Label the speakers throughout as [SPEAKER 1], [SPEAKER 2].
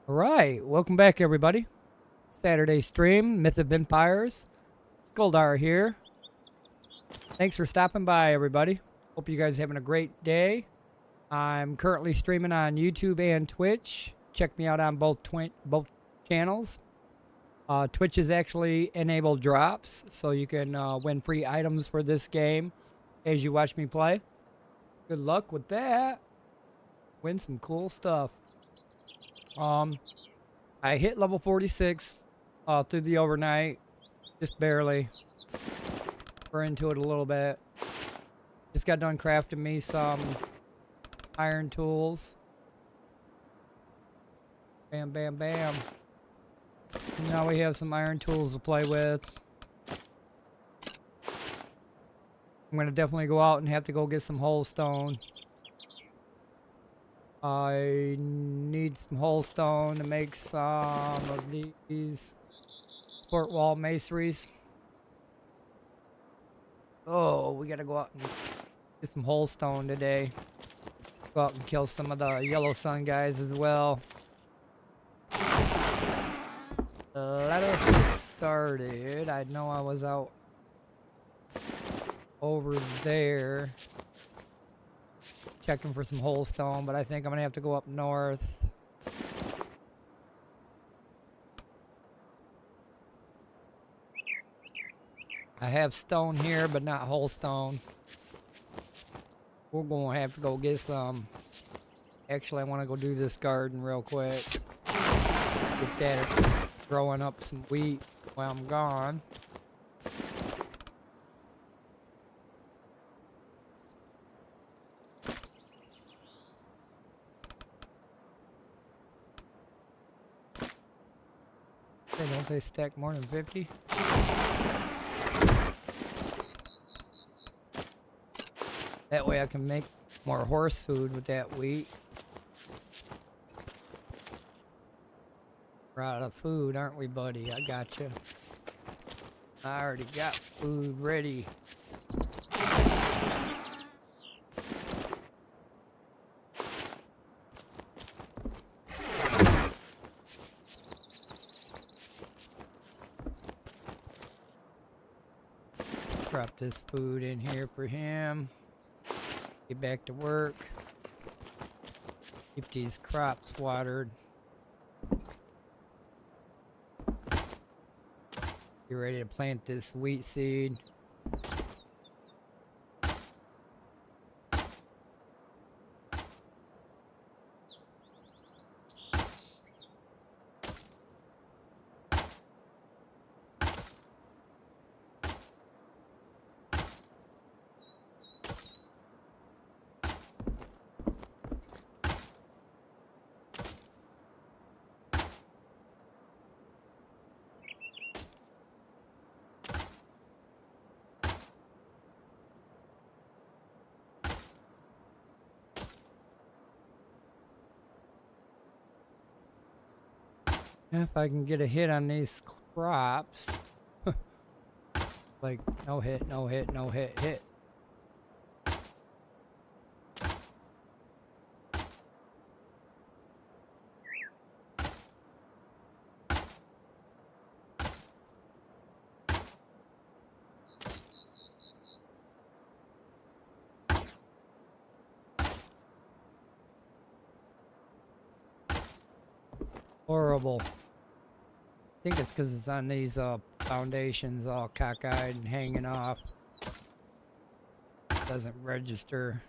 [SPEAKER 1] All right, welcome back, everybody. Saturday stream, mythofempires. Skulldar here. Thanks for stopping by, everybody. Hope you guys are having a great day. I'm currently streaming on YouTube and Twitch. Check me out on both channels. Twitch is actually enabled drops, so you can win free items for this game as you watch me play. Good luck with that. Win some cool stuff. I hit level 46 through the overnight, just barely. We're into it a little bit. Just got done crafting me some iron tools. Bam, bam, bam. So now we have some iron tools to play with. I'm gonna definitely go out and have to go get some whole stone. I need some whole stone to make some of these fort wall maceries. Oh, we gotta go out and get some whole stone today. Go out and kill some of the yellow sun guys as well. Let us get started. I know I was out over there checking for some whole stone, but I think I'm gonna have to go up north. I have stone here, but not whole stone. We're gonna have to go get some. Actually, I want to go do this garden real quick. Get that growing up some wheat while I'm gone. Don't they stack more than 50? That way I can make more horse food with that wheat. We're out of food, aren't we, buddy? I got you. I already got food ready. Drop this food in here for him. Get back to work. Keep these crops watered. Get ready to plant this wheat seed. If I can get a hit on these crops. Like, no hit, no hit, no hit, hit. Horrible. I think it's because it's on these foundations all cockeyed and hanging off. Doesn't register.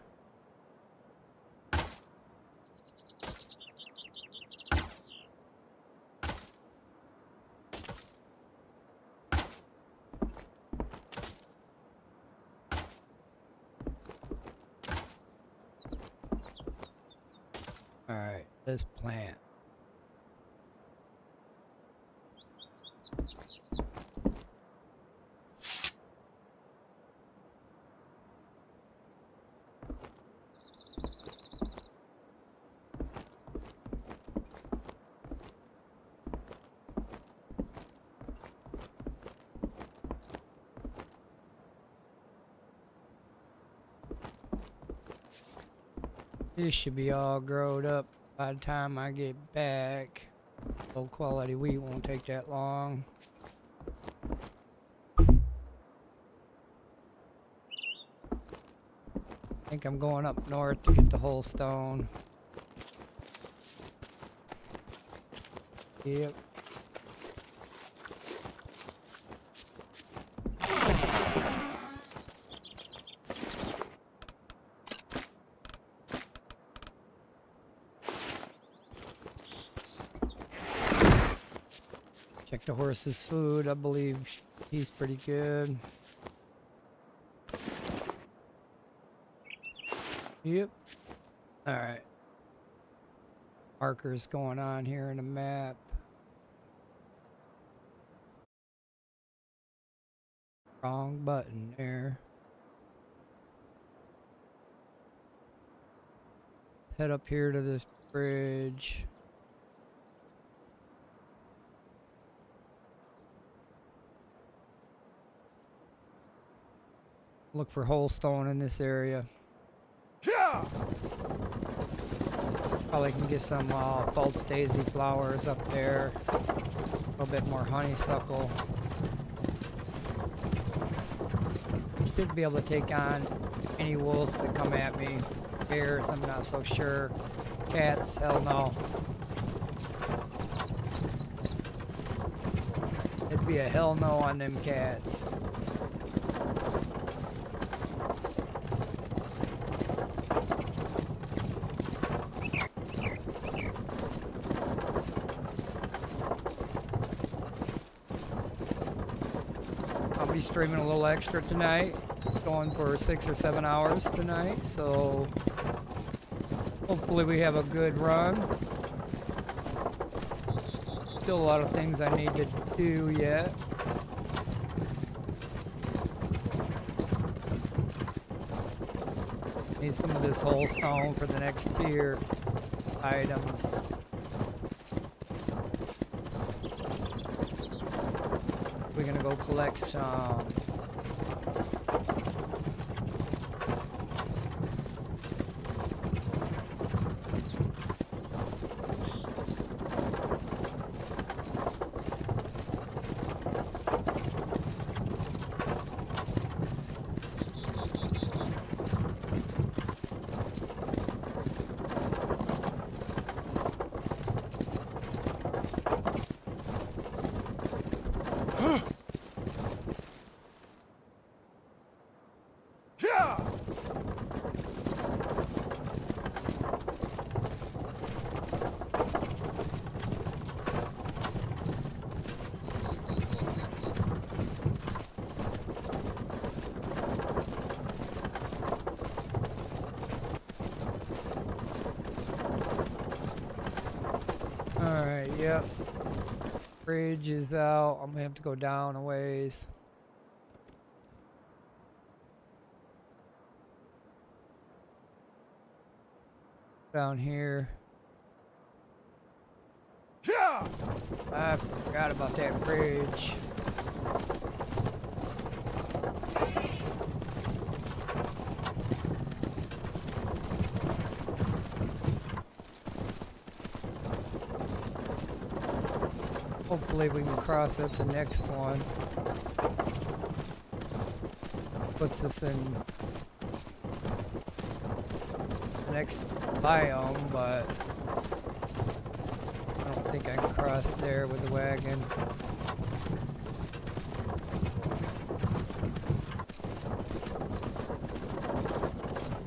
[SPEAKER 1] Alright, let's plant. This should be all growed up by the time I get back. Low quality wheat won't take that long. I think I'm going up north to get the whole stone. Yep. Check the horse's food. I believe he's pretty good. Yep. Alright. Markers going on here in the map. Wrong button there. Head up here to this bridge. Look for whole stone in this area. Yeah. Probably can get some false daisy flowers up there. A little bit more honeysuckle. Should be able to take on any wolves that come at me. Bears, I'm not so sure. Cats, hell no. It'd be a hell no on them cats. I'll be streaming a little extra tonight, going for 6 or 7 hours tonight, so hopefully we have a good run. Still a lot of things I need to do yet. Need some of this whole stone for the next tier items. We're gonna go collect some. Alright, yep. Bridge is out. I'm gonna have to go down a ways. Down here. Yeah! I forgot about that bridge. Hopefully we can cross at the next one. Puts us in the next biome, but I don't think I can cross there with the wagon.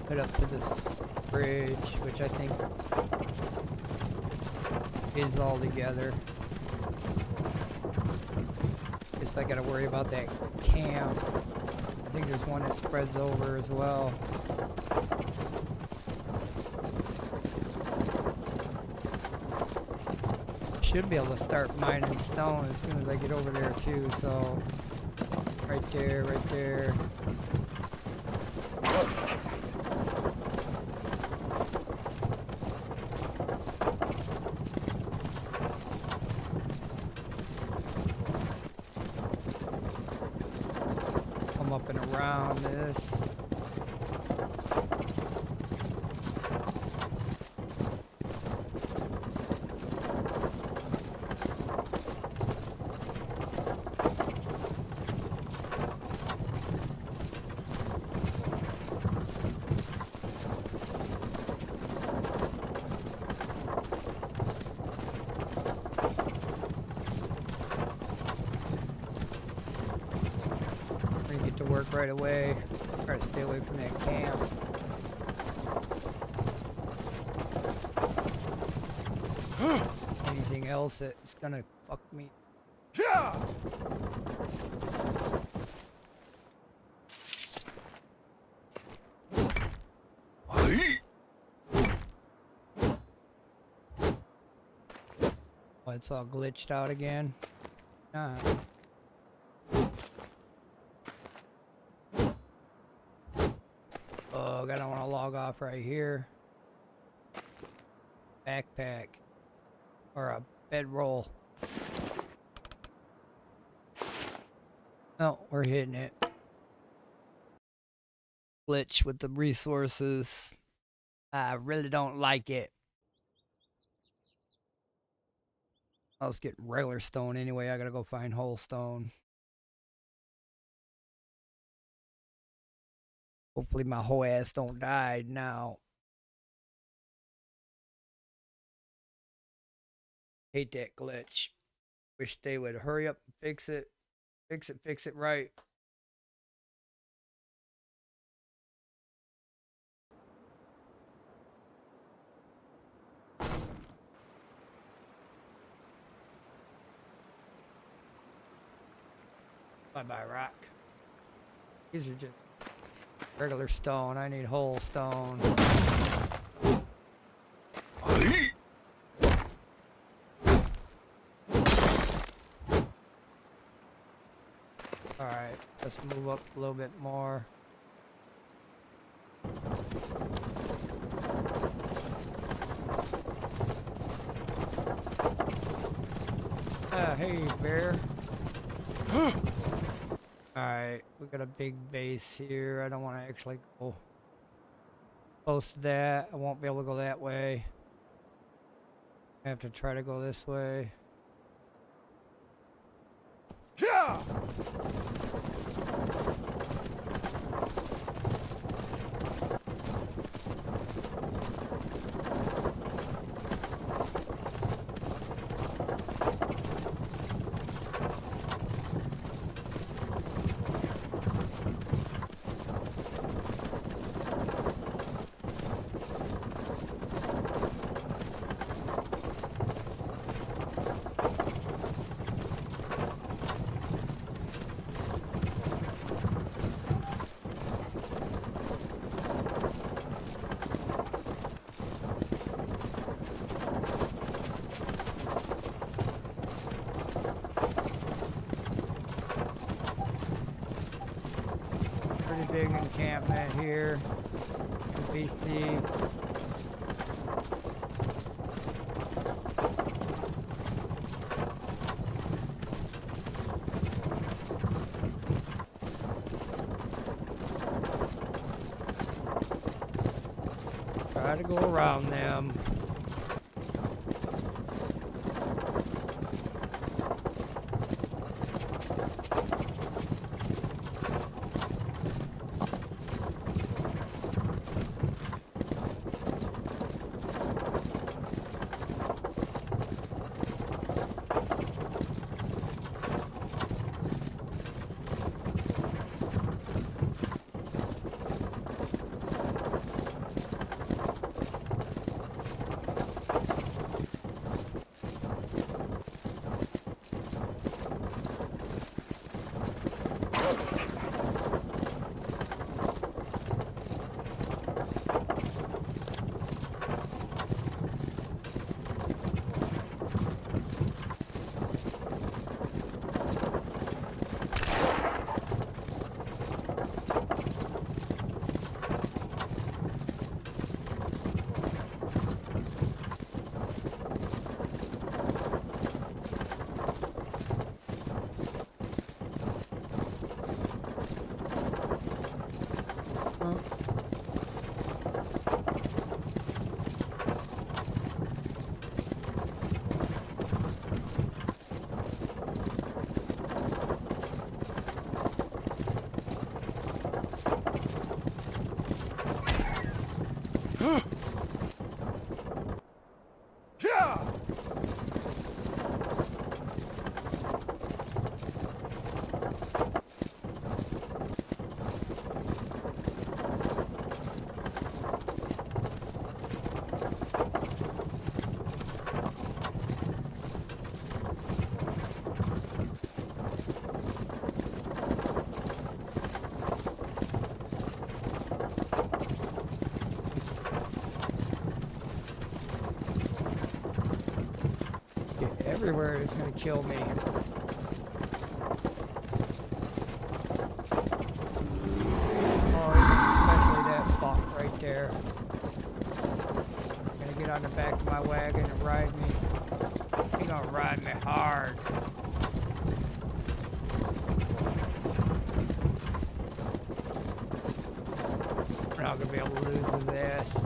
[SPEAKER 1] Head up to this bridge, which I think is all together. Guess I gotta worry about that camp. I think there's one that spreads over as well. Should be able to start mining stone as soon as I get over there too, so right there, right there. Come up and around this. work right away. Try to stay away from that camp. Anything else that's gonna fuck me.
[SPEAKER 2] Yeah.
[SPEAKER 1] Oh, it's all glitched out again. Nah. Oh, I don't want to log off right here. Backpack. Or a bedroll. No, we're hitting it. Glitch with the resources. I really don't like it. I was getting regular stone anyway. I gotta go find whole stone. Hopefully my whole ass don't die now. Hate that glitch. Wish they would hurry up and fix it. Fix it right. Bye-bye, rock. These are just regular stone. I need whole stone. Alright, let's move up a little bit more. Hey, bear. Alright, we got a big base here. I don't want to actually go close to that. I won't be able to go that way. I have to try to go this way.
[SPEAKER 2] Yeah.
[SPEAKER 1] Big encampment here. NPC. Try to go around them. everywhere is gonna kill me. Especially that fuck right there. Gonna get on the back of my wagon and ride me. He gonna ride me hard. We're not gonna be able to lose this.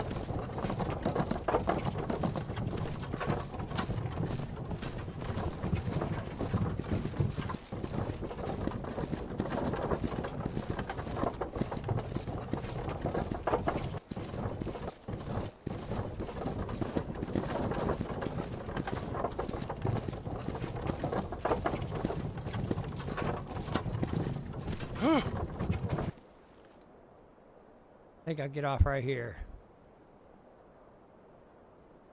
[SPEAKER 1] I think I'll get off right here.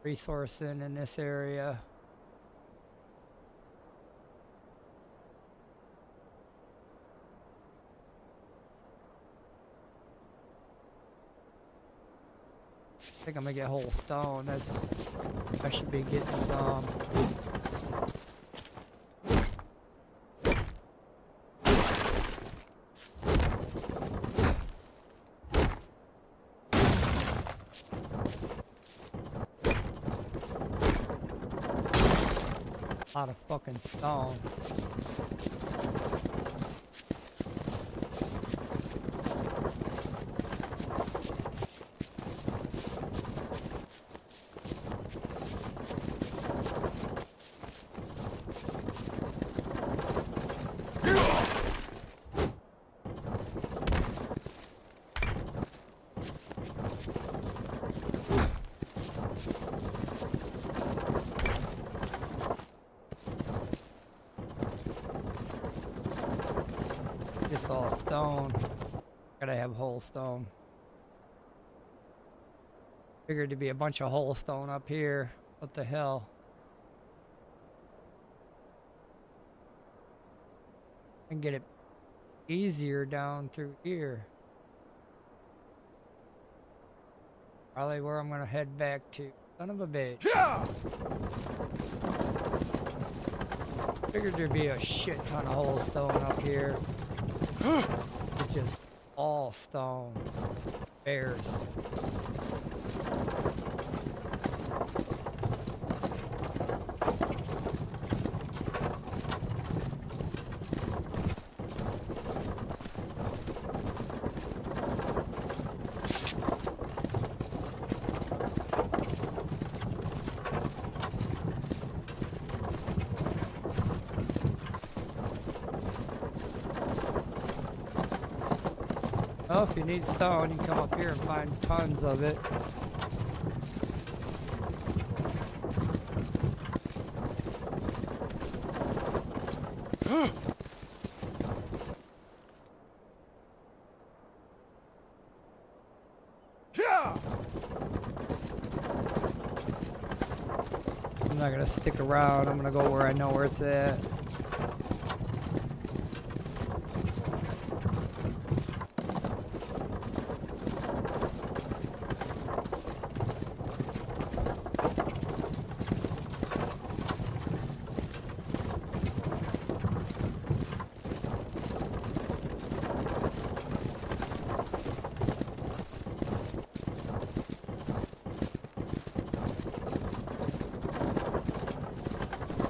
[SPEAKER 1] Resourcing in this area. I think I'm gonna get whole stone. I should be getting some. A lot of fucking stone. Just all stone. Gotta have whole stone. Figured to be a bunch of whole stone up here. What the hell? And get it easier down through here. Probably where I'm gonna head back to. Son of a bitch.
[SPEAKER 2] Yeah!
[SPEAKER 1] Figured there'd be a shit ton of whole stone up here. It's just all stone. Bears. Oh, if you need stone, you can come up here and find tons of it.
[SPEAKER 2] Yeah!
[SPEAKER 1] I'm not gonna stick around. I'm gonna go where I know where it's at.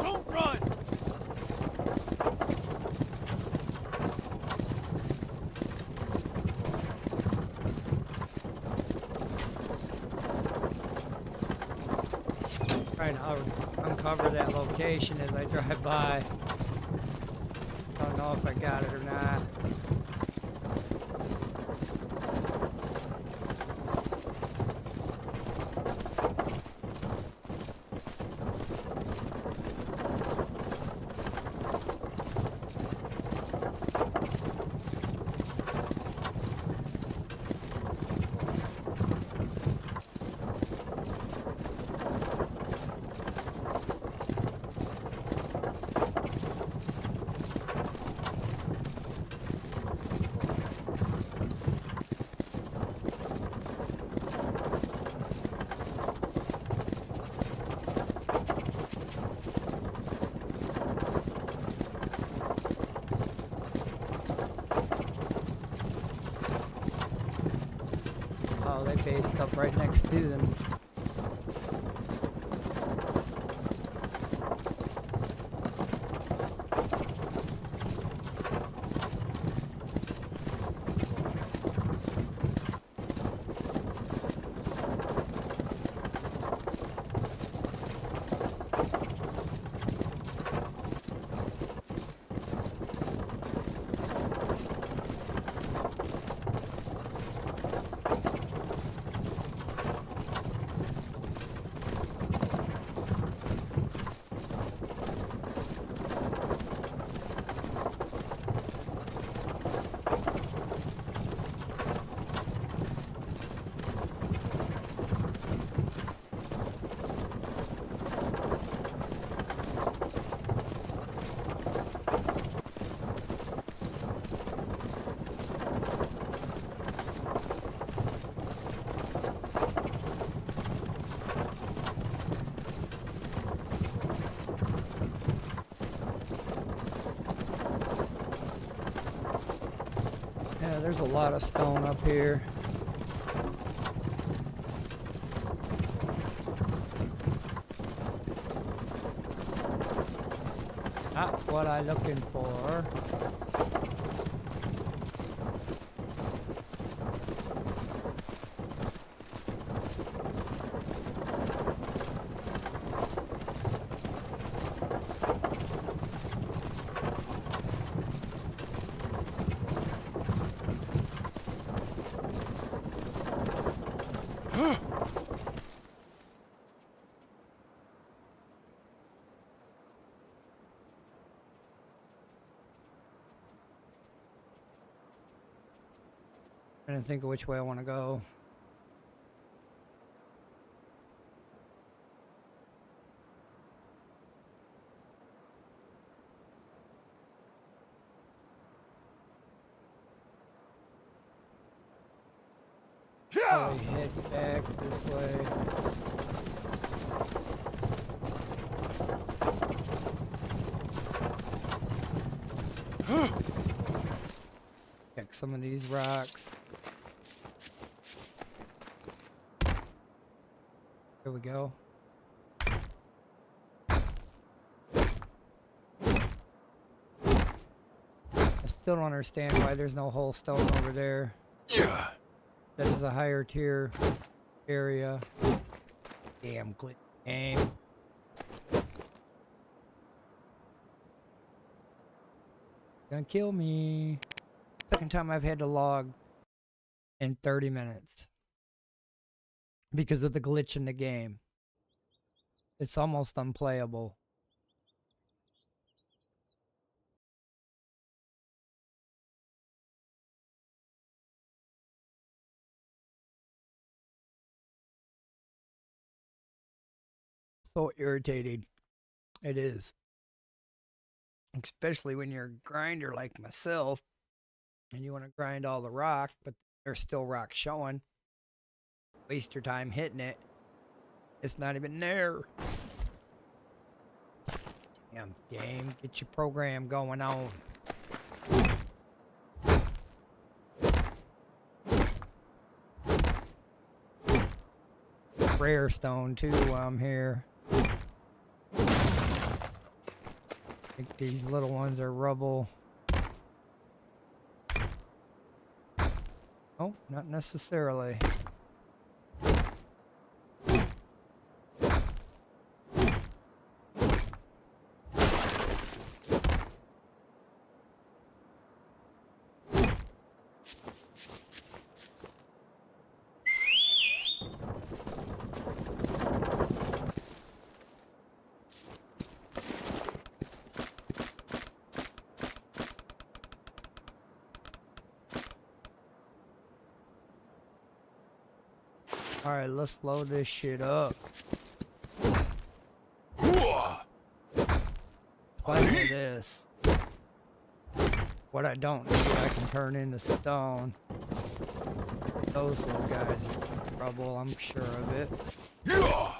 [SPEAKER 2] Don't run!
[SPEAKER 1] Trying to uncover that location as I drive by. Don't know if I got it or not. based up right next to them. Yeah, there's a lot of stone up here. Not what I'm looking for. Trying to think of which way I want to go. Probably head back this way. Check some of these rocks. Here we go. I still don't understand why there's no whole stone over there.
[SPEAKER 2] Yeah.
[SPEAKER 1] That is a higher tier area. Damn glitch game. Gonna kill me. Second time I've had to log in 30 minutes. Because of the glitch in the game. It's almost unplayable. So irritating. It is. Especially when you're a grinder like myself and you want to grind all the rock, but there's still rock showing. Waste your time hitting it. It's not even there. Damn game, get your program going on. Rare stone too while I'm here. I think these little ones are rubble. Oh, not necessarily. Alright, let's load this shit up. Finally this. What I don't need, I can turn into stone. Those little guys are trouble, I'm sure of it.
[SPEAKER 2] Yeah.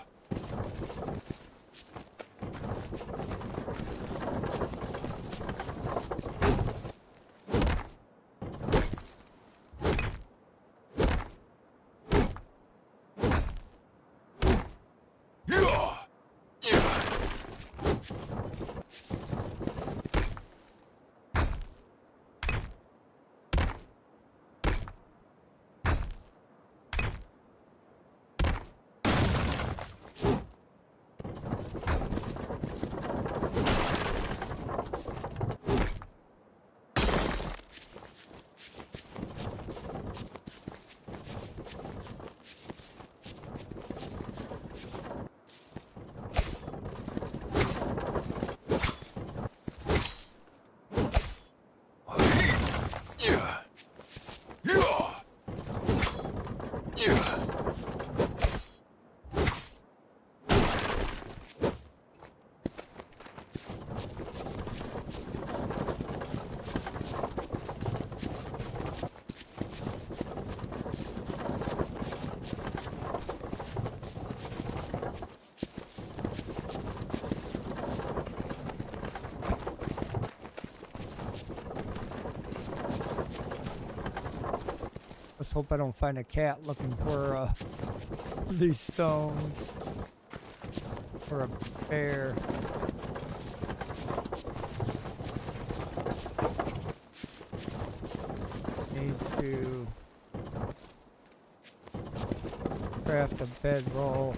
[SPEAKER 1] hope I don't find a cat looking for these stones. Or a bear. Need to craft a bedroll.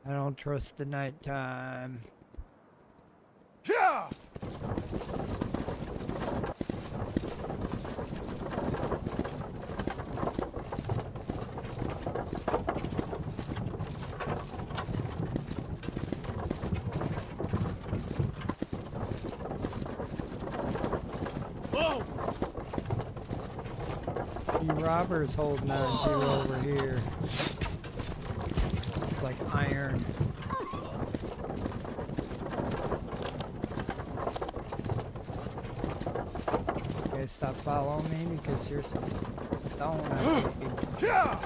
[SPEAKER 1] I don't trust the nighttime.
[SPEAKER 2] Yeah! Whoa!
[SPEAKER 1] The robbers holding on to over here. Like iron. Okay, stop following me because here's some stone I'm taking.
[SPEAKER 2] Yeah!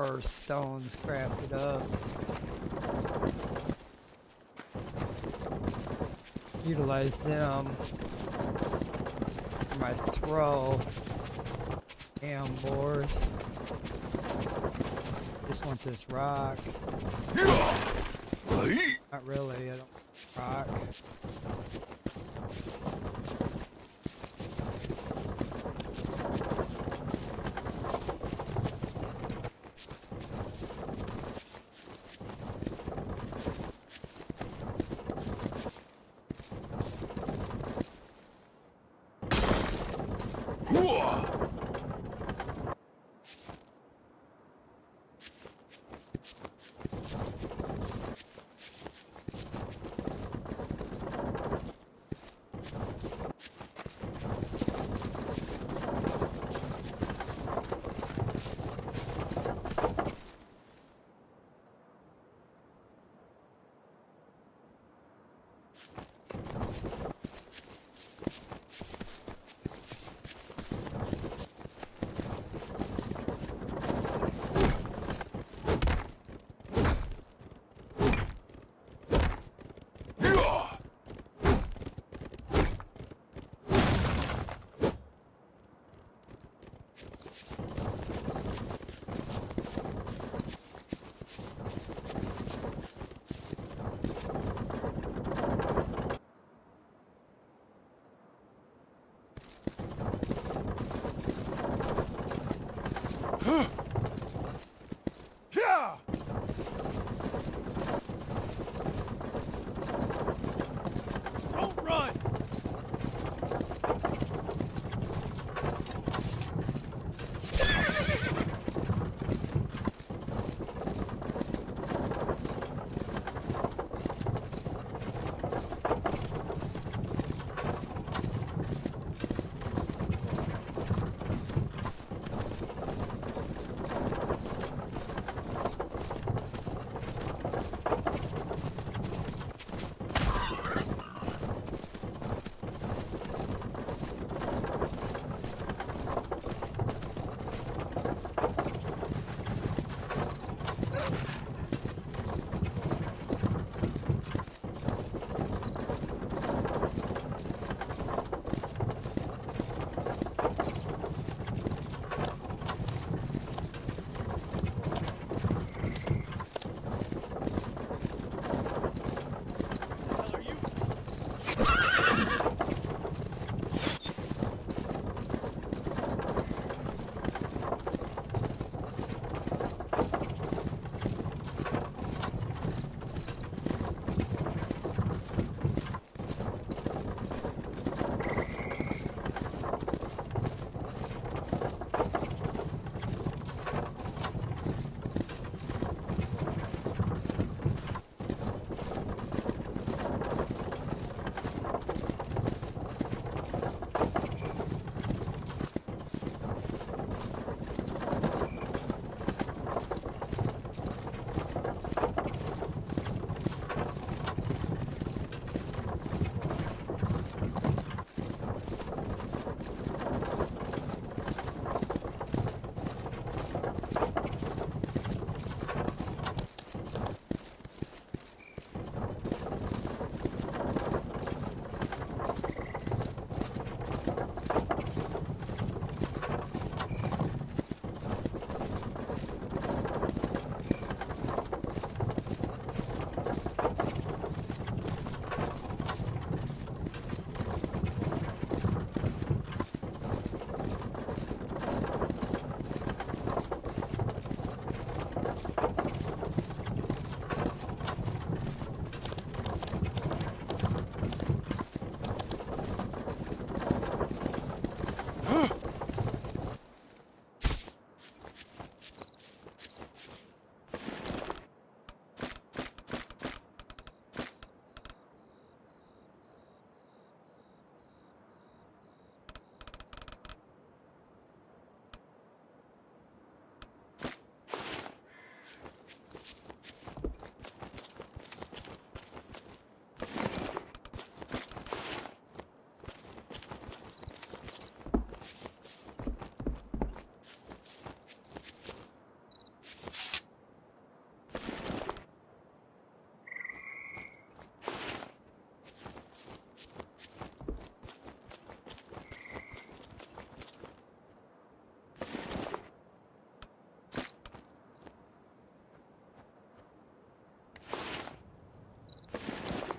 [SPEAKER 1] more stones crafted up. Utilize them for my throw. Boars. Just want this rock. Not really, I don't want rock.
[SPEAKER 2] Yeah! Don't run!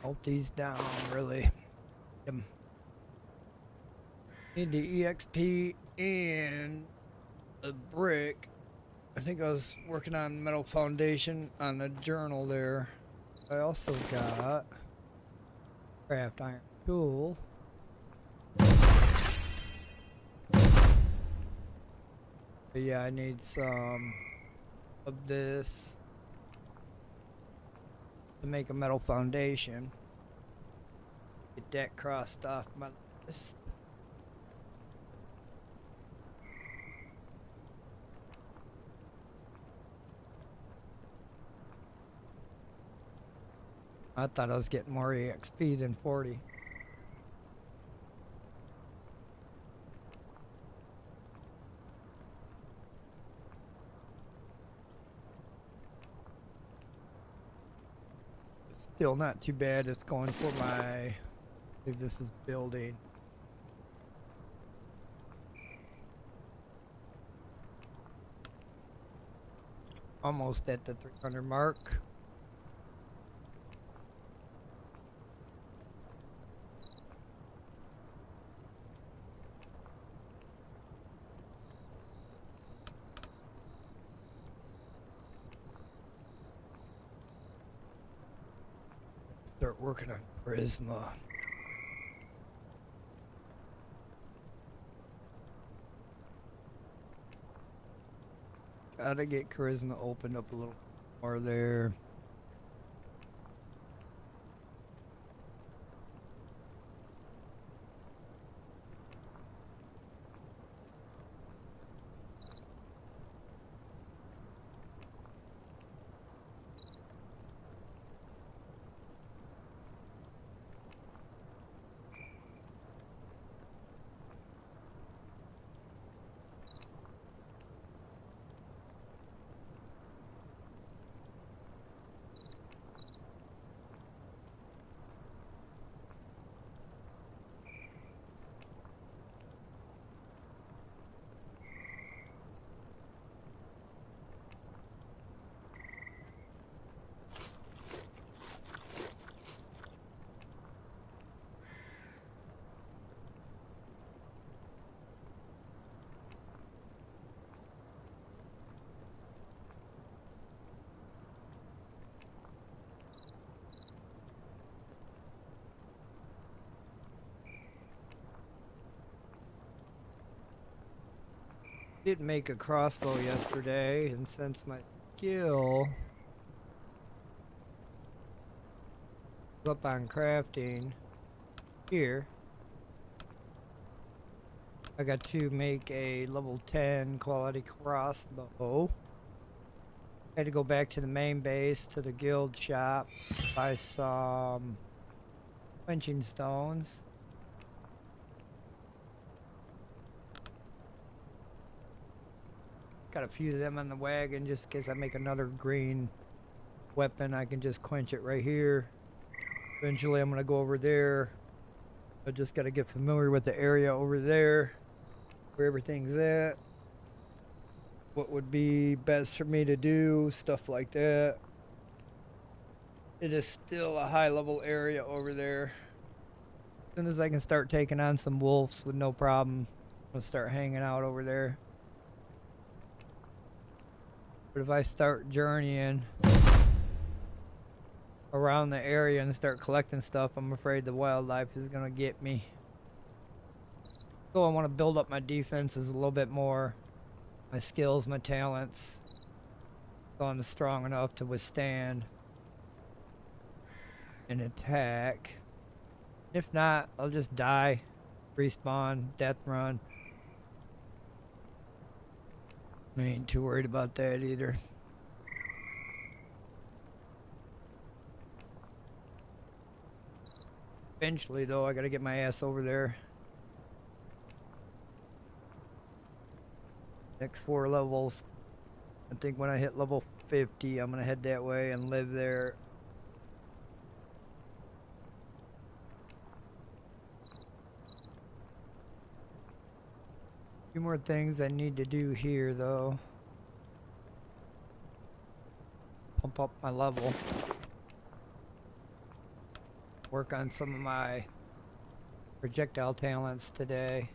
[SPEAKER 1] Melt these down, really. Need the EXP and the brick. I think I was working on metal foundation on the journal there. I also got craft iron tool. But yeah, I need some of this to make a metal foundation. Get that crossed off my list. I thought I was getting more EXP than 40. It's still not too bad. It's going for my, I believe this is building. Almost at the 300 mark. Start working on charisma. Gotta get charisma opened up a little more there. Did make a crossbow yesterday, and since my skill is up on crafting here, I got to make a level 10 quality crossbow. Had to go back to the main base to the guild shop, buy some quenching stones. Got a few of them on the wagon just in case I make another green weapon. I can just quench it right here. Eventually I'm gonna go over there. I just gotta get familiar with the area over there, where everything's at. What would be best for me to do, stuff like that. It is still a high level area over there. As soon as I can start taking on some wolves with no problem, I'm gonna start hanging out over there. But if I start journeying around the area and start collecting stuff, I'm afraid the wildlife is gonna get me. So I want to build up my defenses a little bit more, my skills, my talents, so I'm strong enough to withstand an attack. If not, I'll just die, respawn, death run. I ain't too worried about that either. Eventually, though, I gotta get my ass over there. Next 4 levels. I think when I hit level 50, I'm gonna head that way and live there. Few more things I need to do here, though. Pump up my level. work on some of my projectile talents today.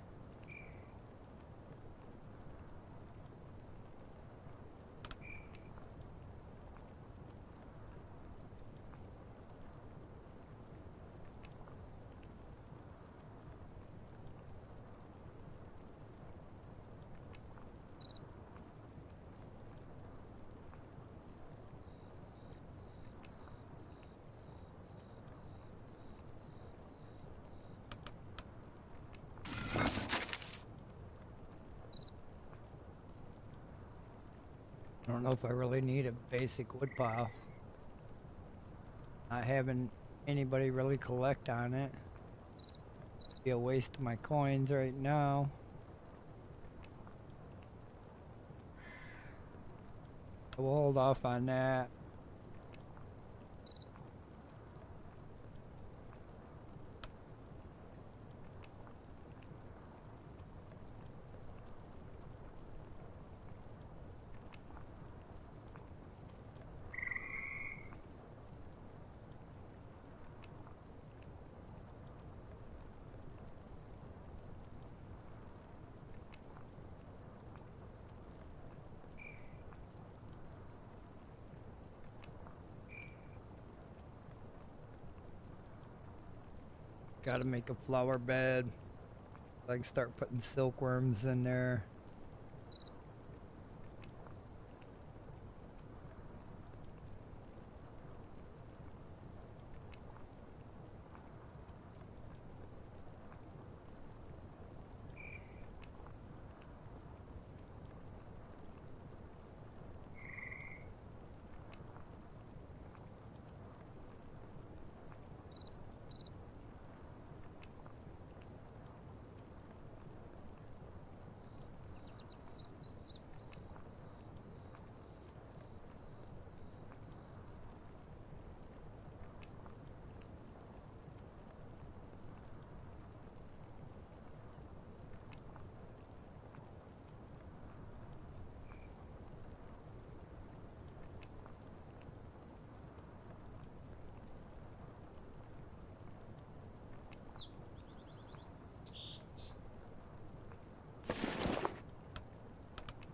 [SPEAKER 1] I don't know if I really need a basic wood pile. Not having anybody really collect on it. Be a waste of my coins right now. We'll hold off on that. Gotta make a flower bed. I can start putting silkworms in there.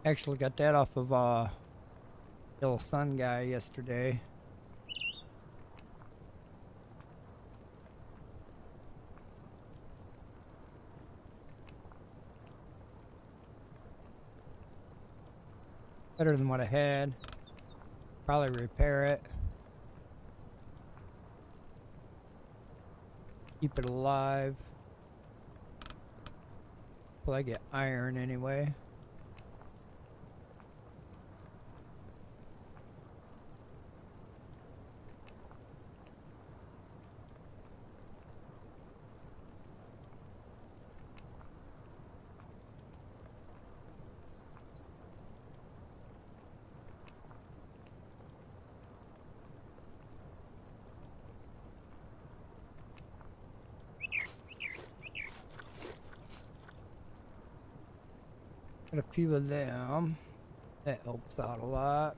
[SPEAKER 1] Actually got that off of little sun guy yesterday. Better than what I had. Probably repair it. Keep it alive. Till I get iron anyway. Got a few of them. That helps out a lot.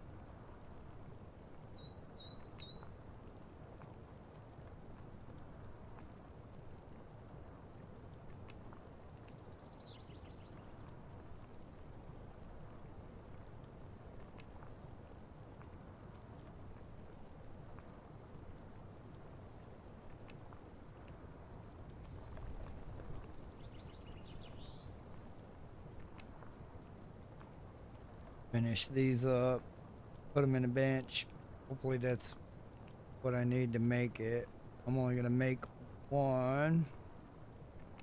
[SPEAKER 1] Finish these up, put them in a bench. Hopefully that's what I need to make it. I'm only gonna make one.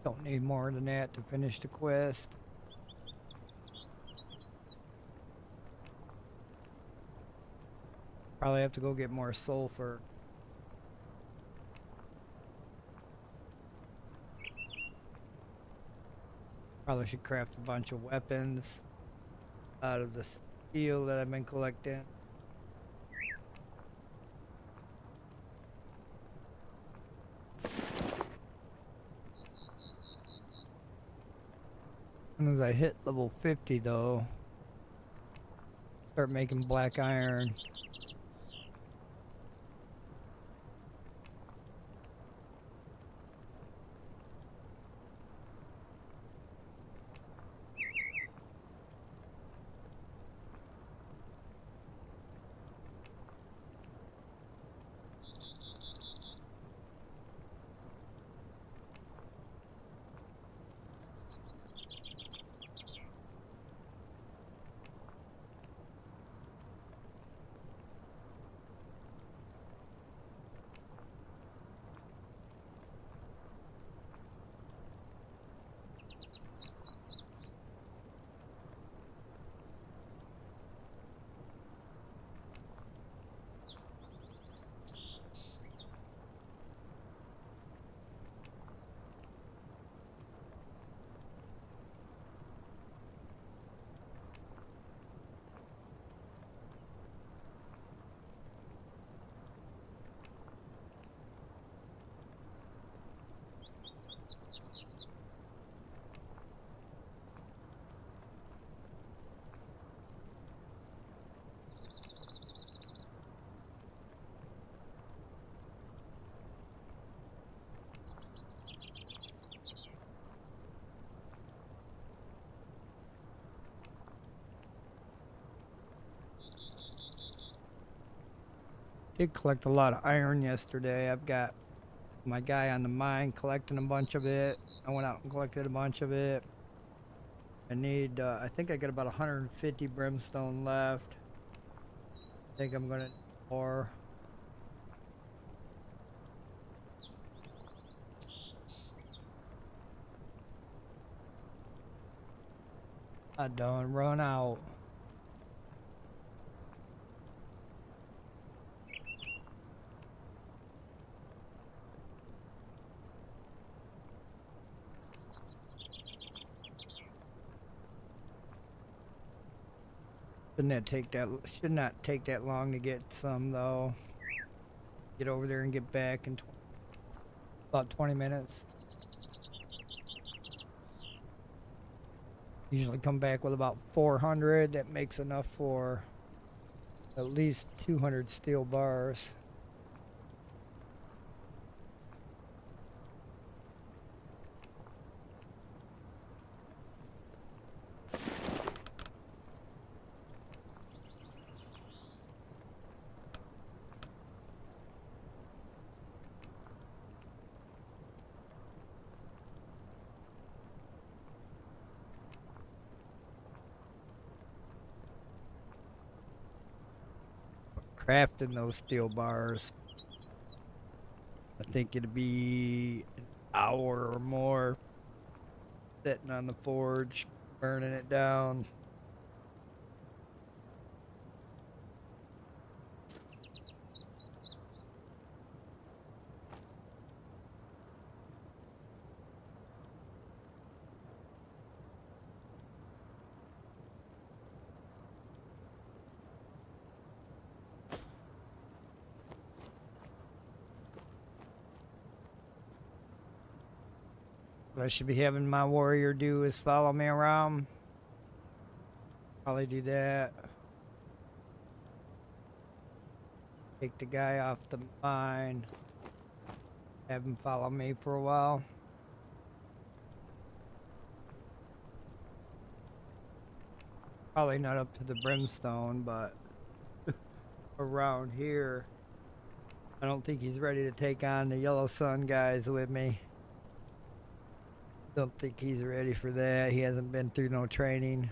[SPEAKER 1] Don't need more than that to finish the quest. Probably have to go get more sulfur. Probably should craft a bunch of weapons out of the steel that I've been collecting. As soon as I hit level 50 though, start making black iron. Did collect a lot of iron yesterday. I've got my guy on the mine collecting a bunch of it. I went out and collected a bunch of it. I need, I think I got about 150 brimstone left. I think I'm gonna need more. I don't run out. Should not take that long to get some though. Get over there and get back in about 20 minutes. Usually come back with about 400. That makes enough for at least 200 steel bars. Crafting those steel bars, I think it'd be an hour or more sitting on the forge, burning it down. What I should be having my warrior do is follow me around. Probably do that. Take the guy off the mine. Have him follow me for a while. Probably not up to the brimstone, but around here, I don't think he's ready to take on the Yellow Sun guys with me. Don't think he's ready for that. He hasn't been through no training.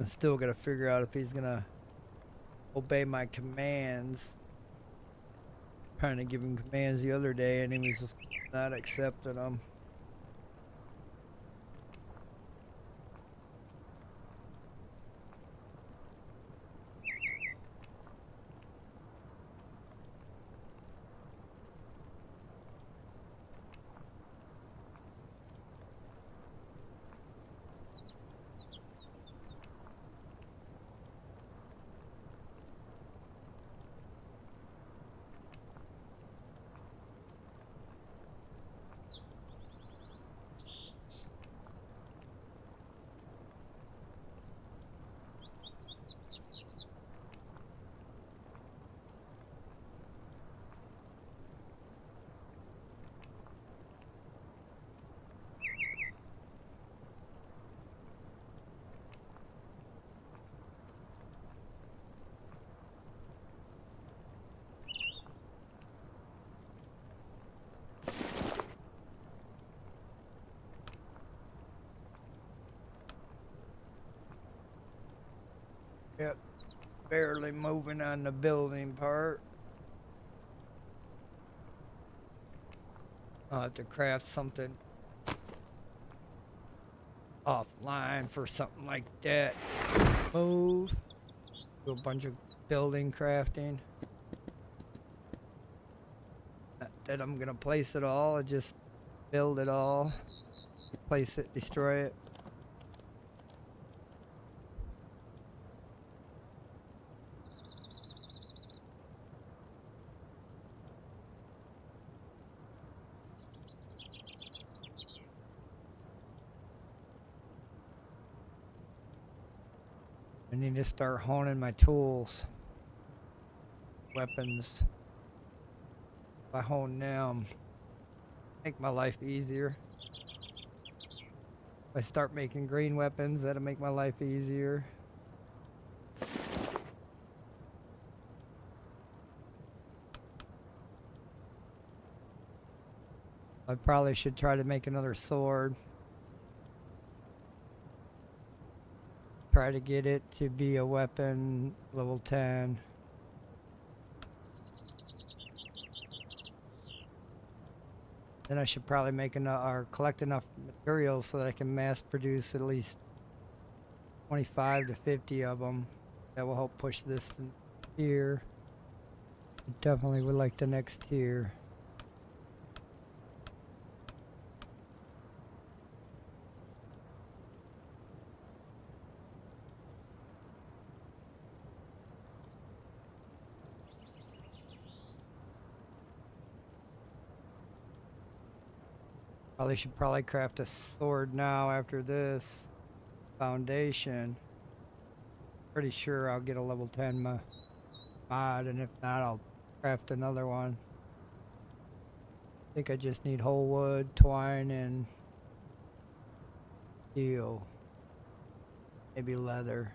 [SPEAKER 1] I'm still gotta figure out if he's gonna obey my commands. Trying to give him commands the other day and he was just not accepting them. Yep, barely moving on the building part. I'll have to craft something offline for something like that. Move. Do a bunch of building crafting. Not that I'm gonna place it all, I just build it all. Place it, destroy it. I need to start honing my tools, weapons. If I hone them, make my life easier. If I start making green weapons, that'll make my life easier. I probably should try to make another sword. Try to get it to be a weapon level 10. Then I should probably make enough or collect enough materials so that I can mass produce at least 25 to 50 of them. That will help push this tier. Definitely would like the next tier. Should craft a sword now after this foundation. Pretty sure I'll get a level 10 mod, and if not, I'll craft another one. I think I just need whole wood, twine, and steel. Maybe leather.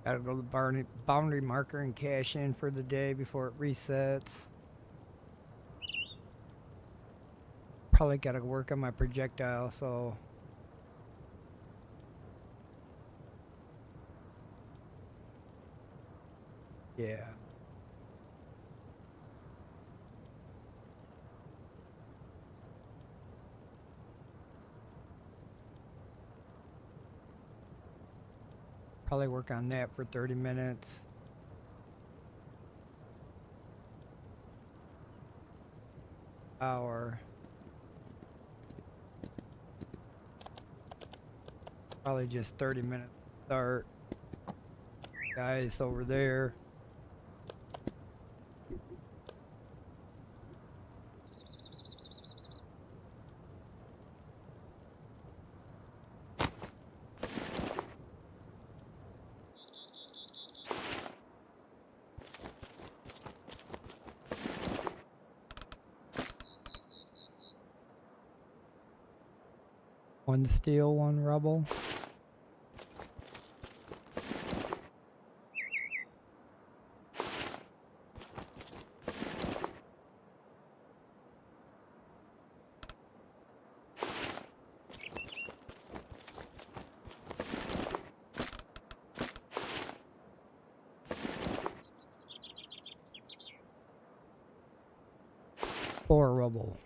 [SPEAKER 1] Gotta go to the boundary marker and cash in for the day before it resets. Probably gotta work on my projectile, so... yeah. Probably work on that for 30 minutes. Hour. Probably just 30 minutes start. Guys over there. One steel, one rubble. Four rubble.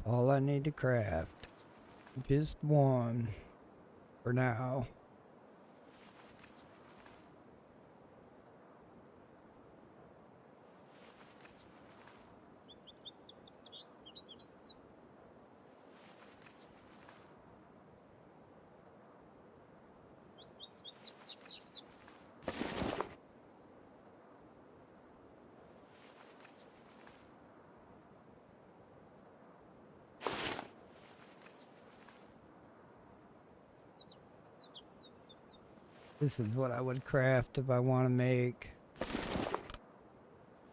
[SPEAKER 1] All I need to craft. Just one. For now. This is what I would craft if I want to make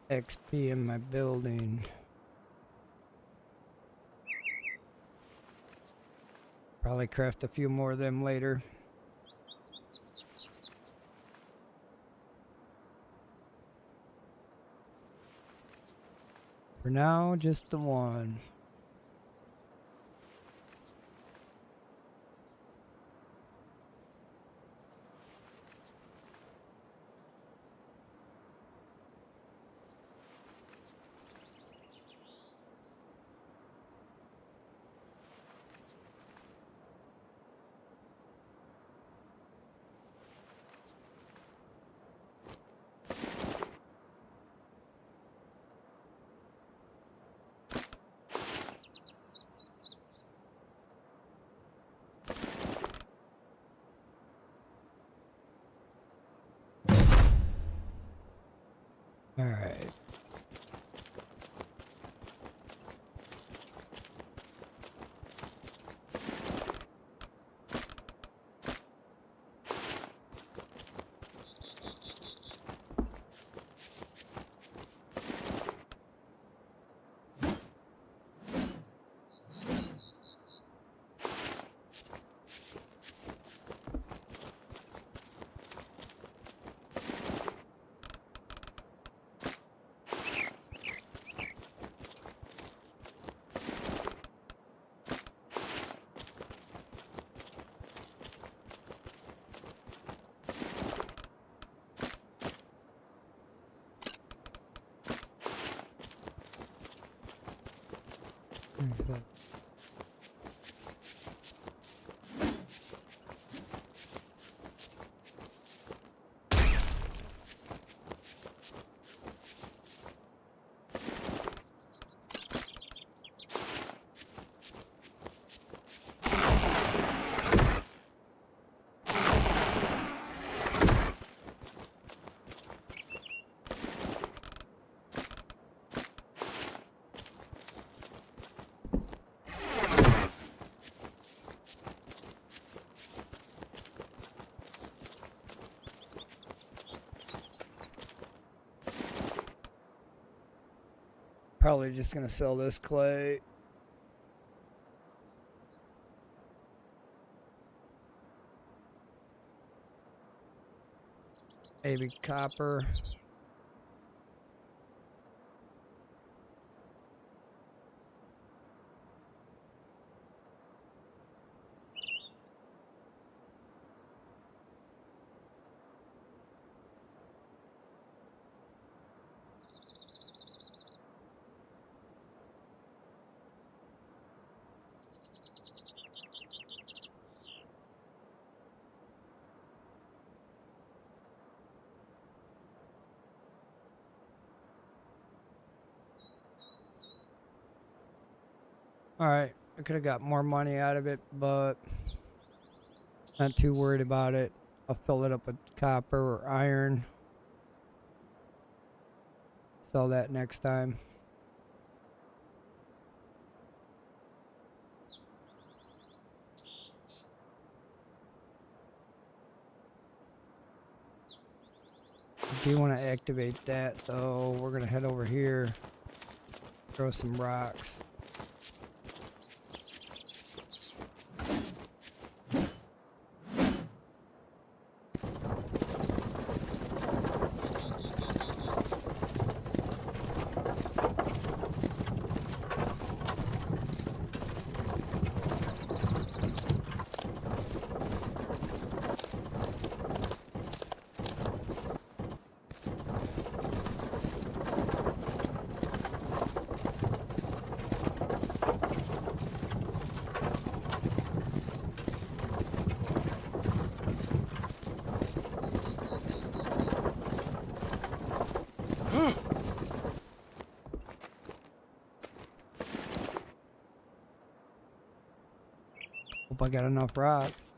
[SPEAKER 1] XP in my building. Probably craft a few more of them later. For now, just the one. All right. Probably just gonna sell this clay. Maybe copper. Alright, I could have got more money out of it, but not too worried about it. I'll fill it up with copper or iron. Sell that next time. If you want to activate that, though, we're going to head over here, throw some rocks. Hope I got enough rocks.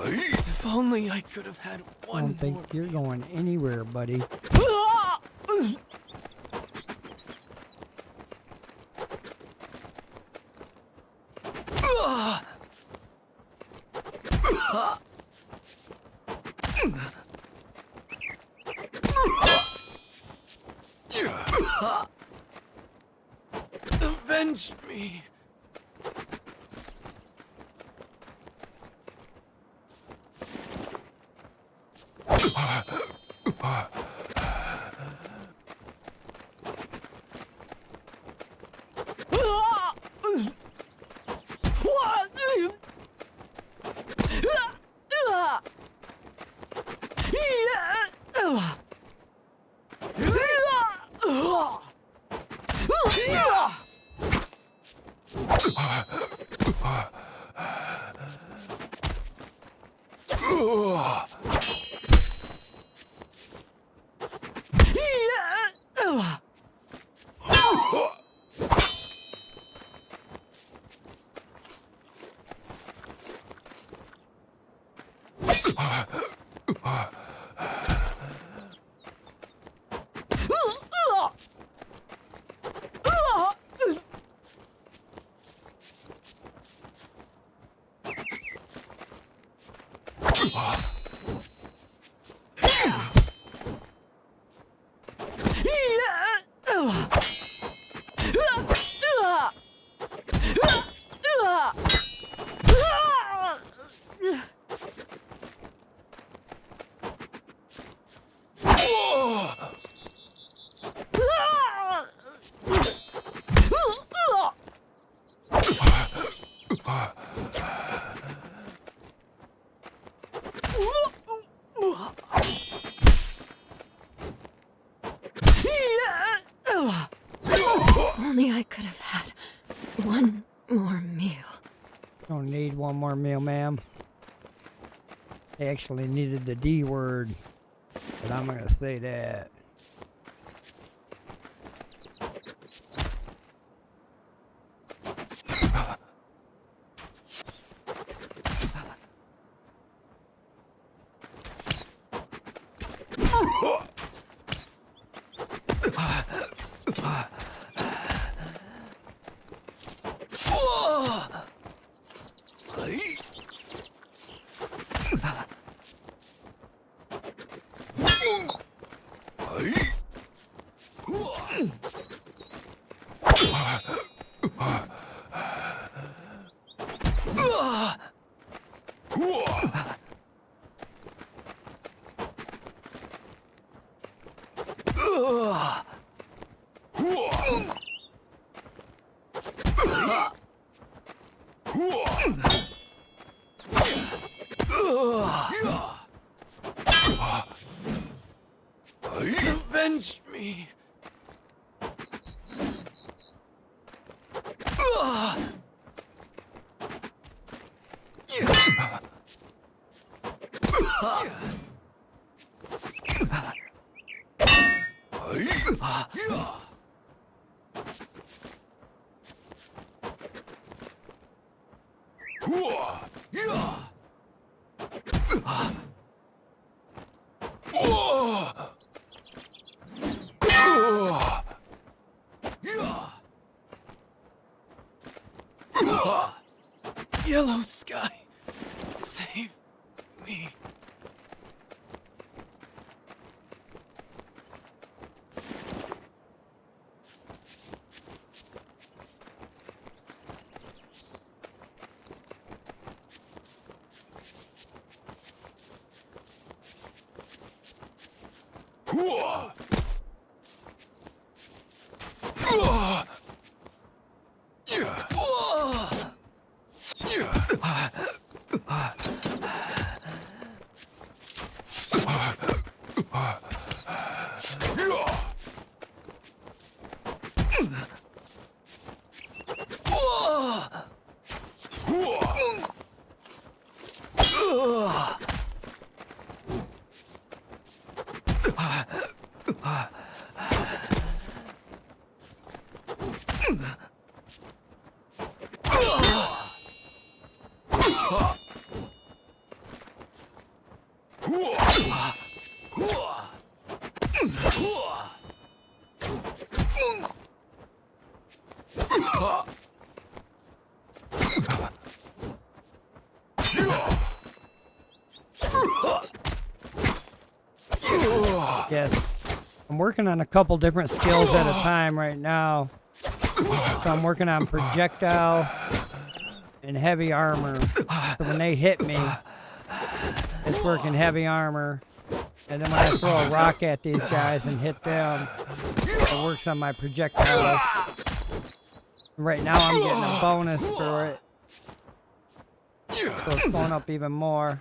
[SPEAKER 3] If only I could have had
[SPEAKER 1] I
[SPEAKER 3] one
[SPEAKER 1] don't think
[SPEAKER 3] more.
[SPEAKER 1] you're going anywhere, buddy.
[SPEAKER 3] Avenge me.
[SPEAKER 4] Only I could have had one more meal.
[SPEAKER 1] Don't need one more meal, ma'am. I actually needed the D word, but I'm gonna say that.
[SPEAKER 3] Avenge me. Yellow sky, save me.
[SPEAKER 1] Yes. I'm working on a couple different skills at a time right now. So I'm working on projectile and heavy armor. So when they hit me, it's working heavy armor. And then when I throw a rock at these guys and hit them, it works on my projectiles. Right now I'm getting a bonus for it. So it's going up even more.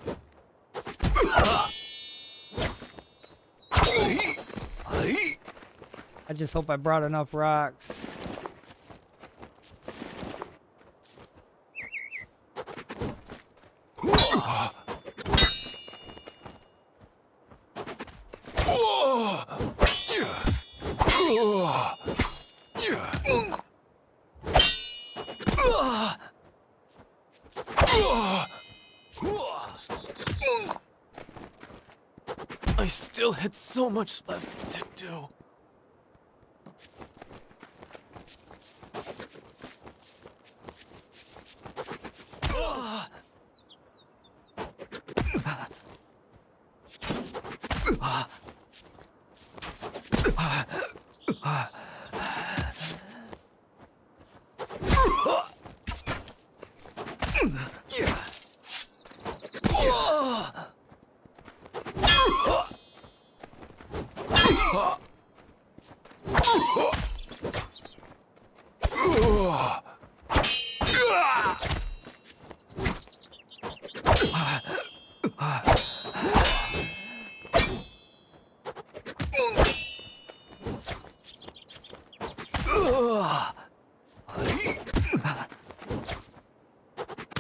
[SPEAKER 1] I just hope I brought enough rocks.
[SPEAKER 3] I still had so much left to do.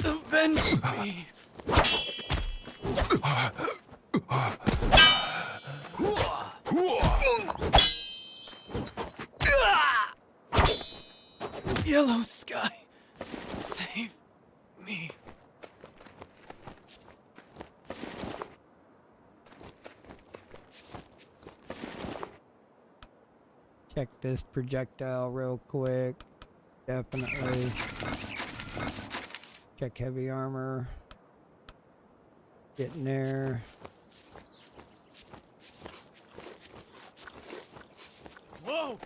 [SPEAKER 3] Avenge me. Yellow sky, save me.
[SPEAKER 1] Check this projectile real quick. Definitely. Check heavy armor. Getting there.
[SPEAKER 2] Whoa!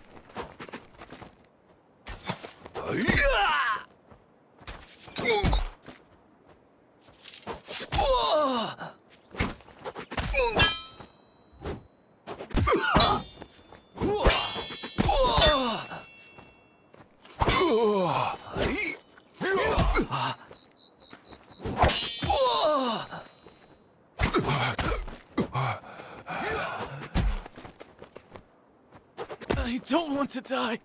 [SPEAKER 3] I don't want to die.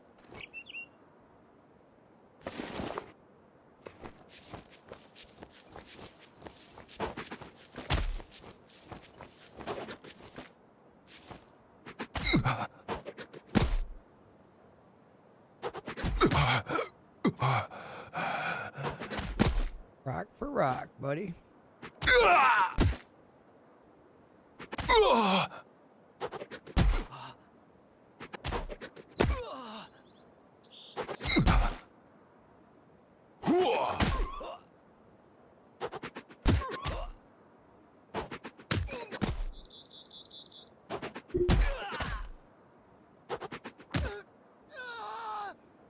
[SPEAKER 1] Rock for rock, buddy.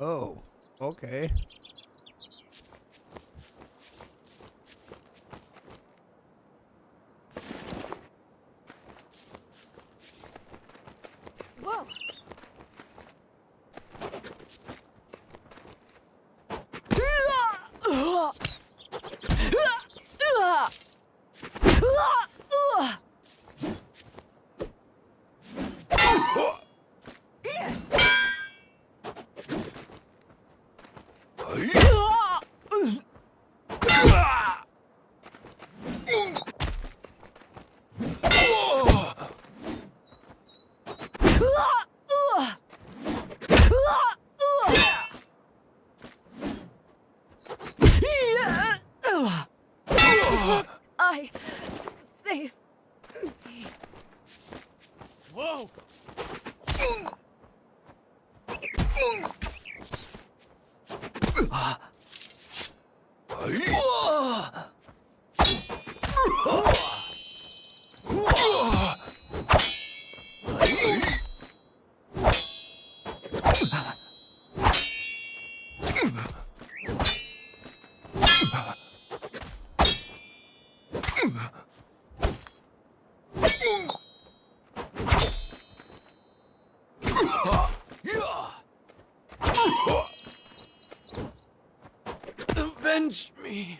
[SPEAKER 1] Oh, okay.
[SPEAKER 4] Whoa! I save me.
[SPEAKER 2] Whoa!
[SPEAKER 3] Avenge me.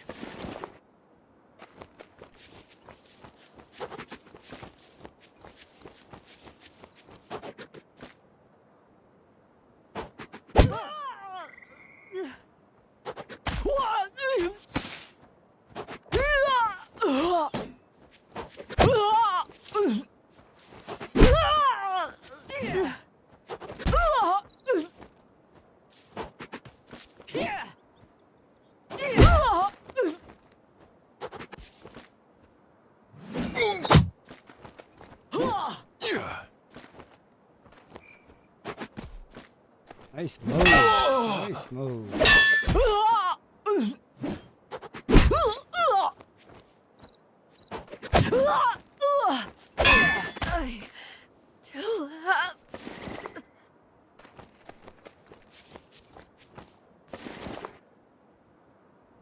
[SPEAKER 1] Nice moves. Nice moves.
[SPEAKER 4] I still have.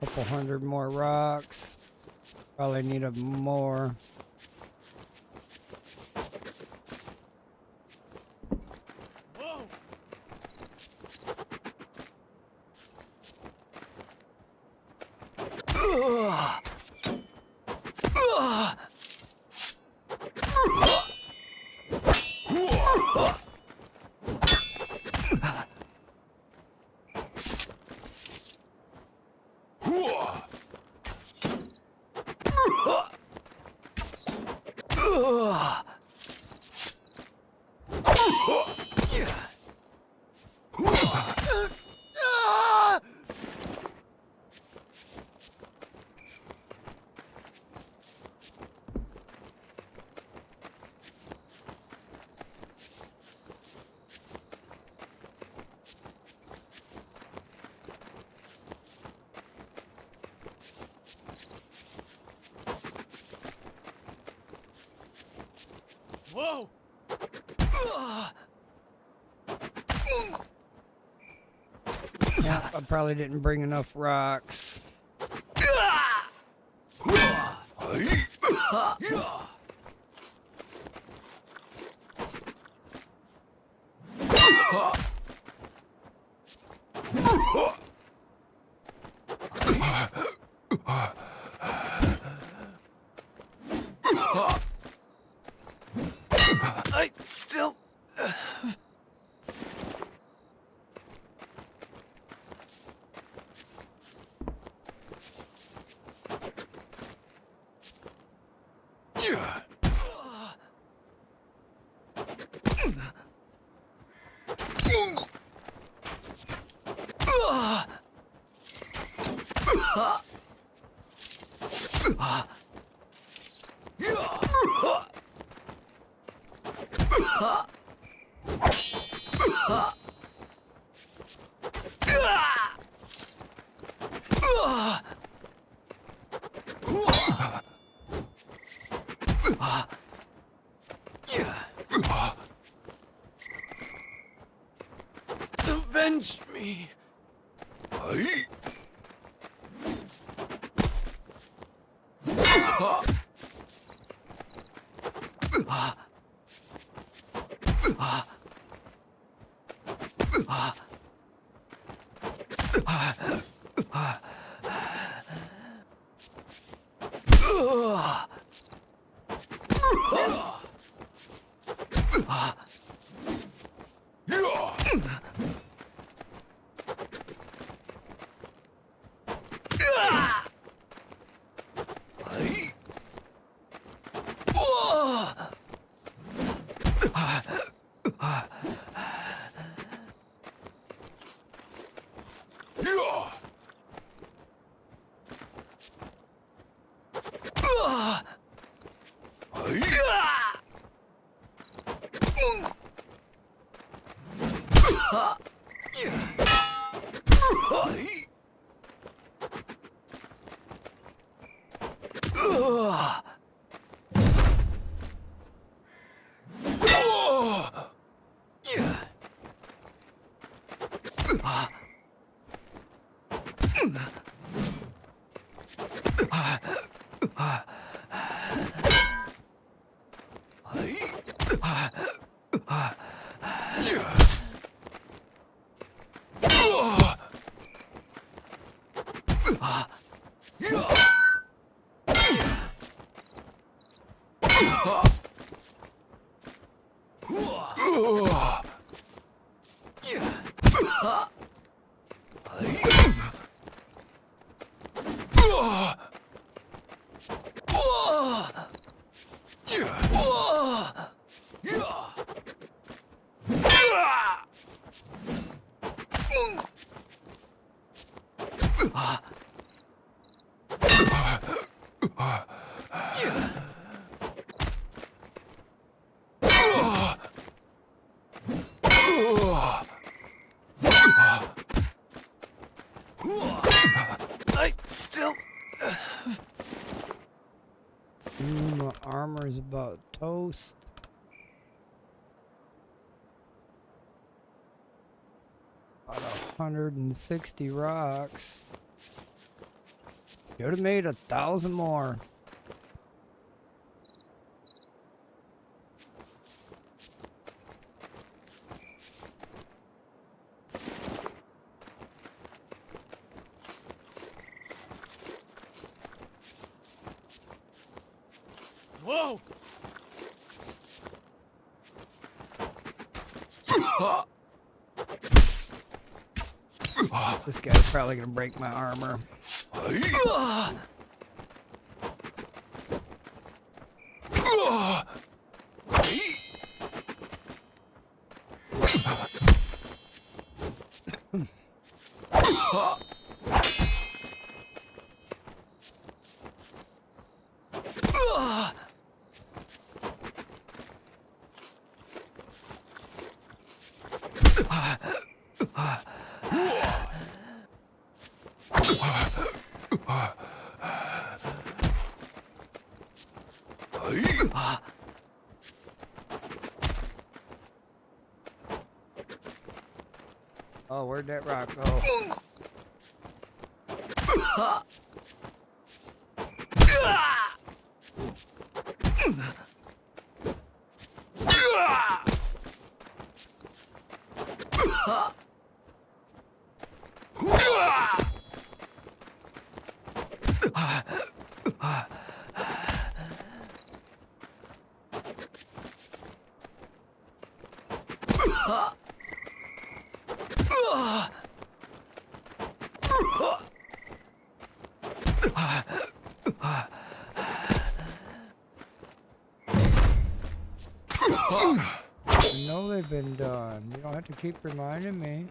[SPEAKER 1] Couple hundred more rocks. Probably need a more.
[SPEAKER 2] Whoa! Whoa!
[SPEAKER 1] Yeah, I probably didn't bring enough rocks.
[SPEAKER 3] I still... Avenge me. I still...
[SPEAKER 1] My armor's about toast. About 160 rocks. Should have made 1,000 more.
[SPEAKER 2] Whoa!
[SPEAKER 1] This guy's probably gonna break my armor. Oh, where'd that rock go? I know they've been done. You don't have to keep reminding me.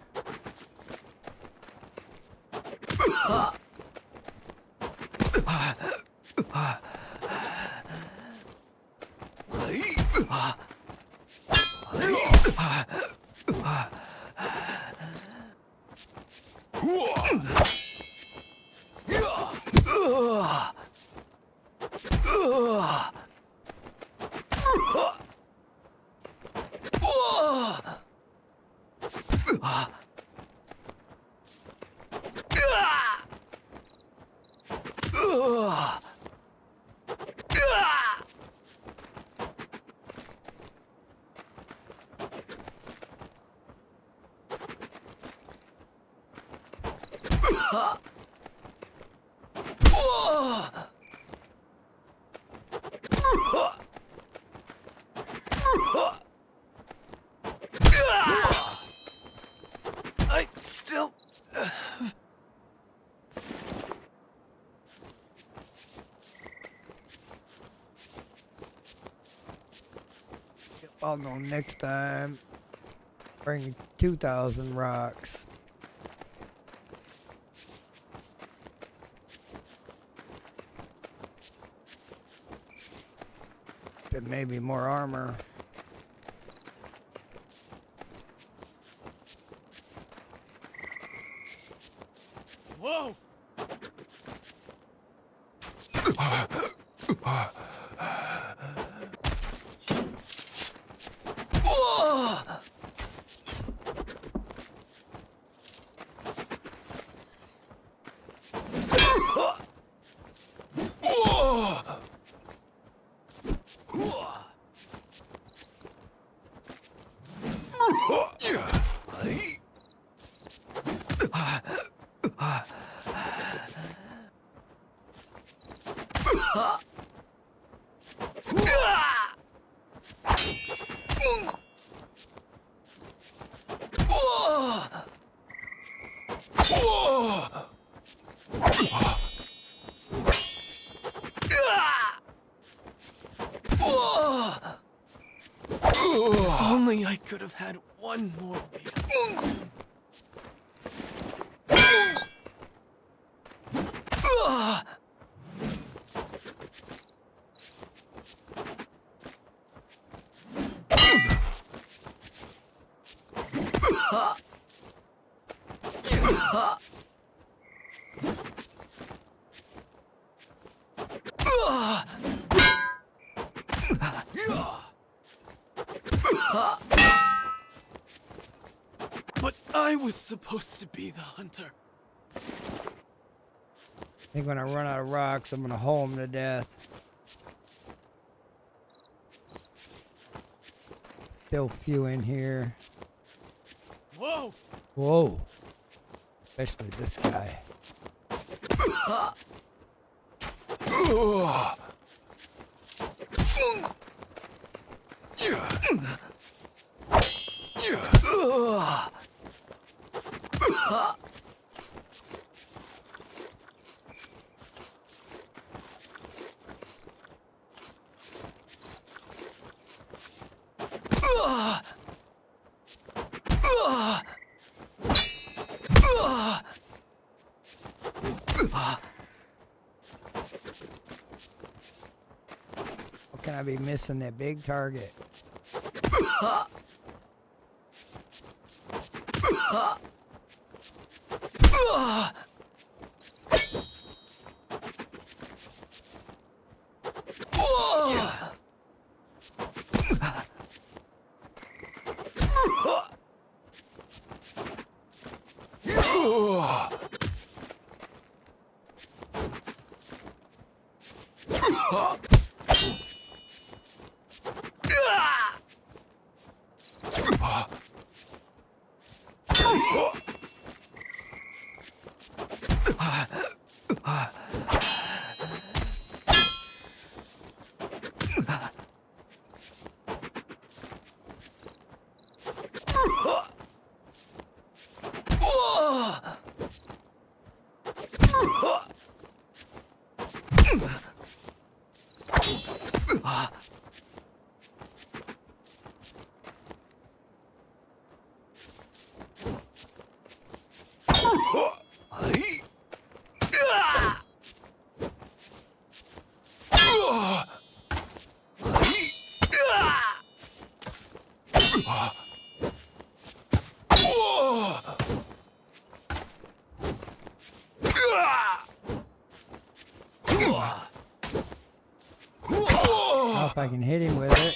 [SPEAKER 3] I still...
[SPEAKER 1] I'll know next time. Bring 2,000 rocks. And maybe more armor.
[SPEAKER 2] Whoa!
[SPEAKER 3] If only I could have had one more meal. But I was supposed to be the hunter.
[SPEAKER 1] I think when I run out of rocks, I'm gonna haul them to death. Still few in here.
[SPEAKER 2] Whoa!
[SPEAKER 1] Whoa. Especially this guy. What can I be missing? That big target. If I can hit him with it.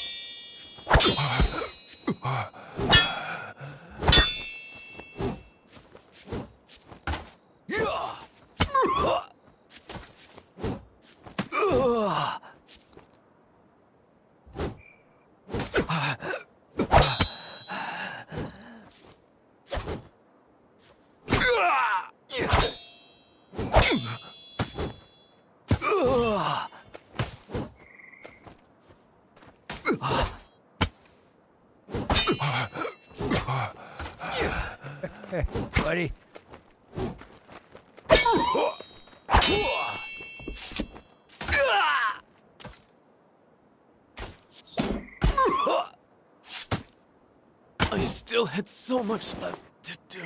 [SPEAKER 1] Buddy.
[SPEAKER 3] I still had so much left to do.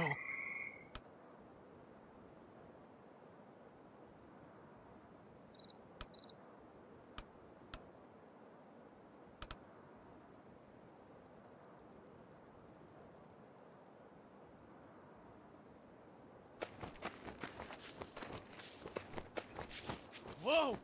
[SPEAKER 2] Whoa!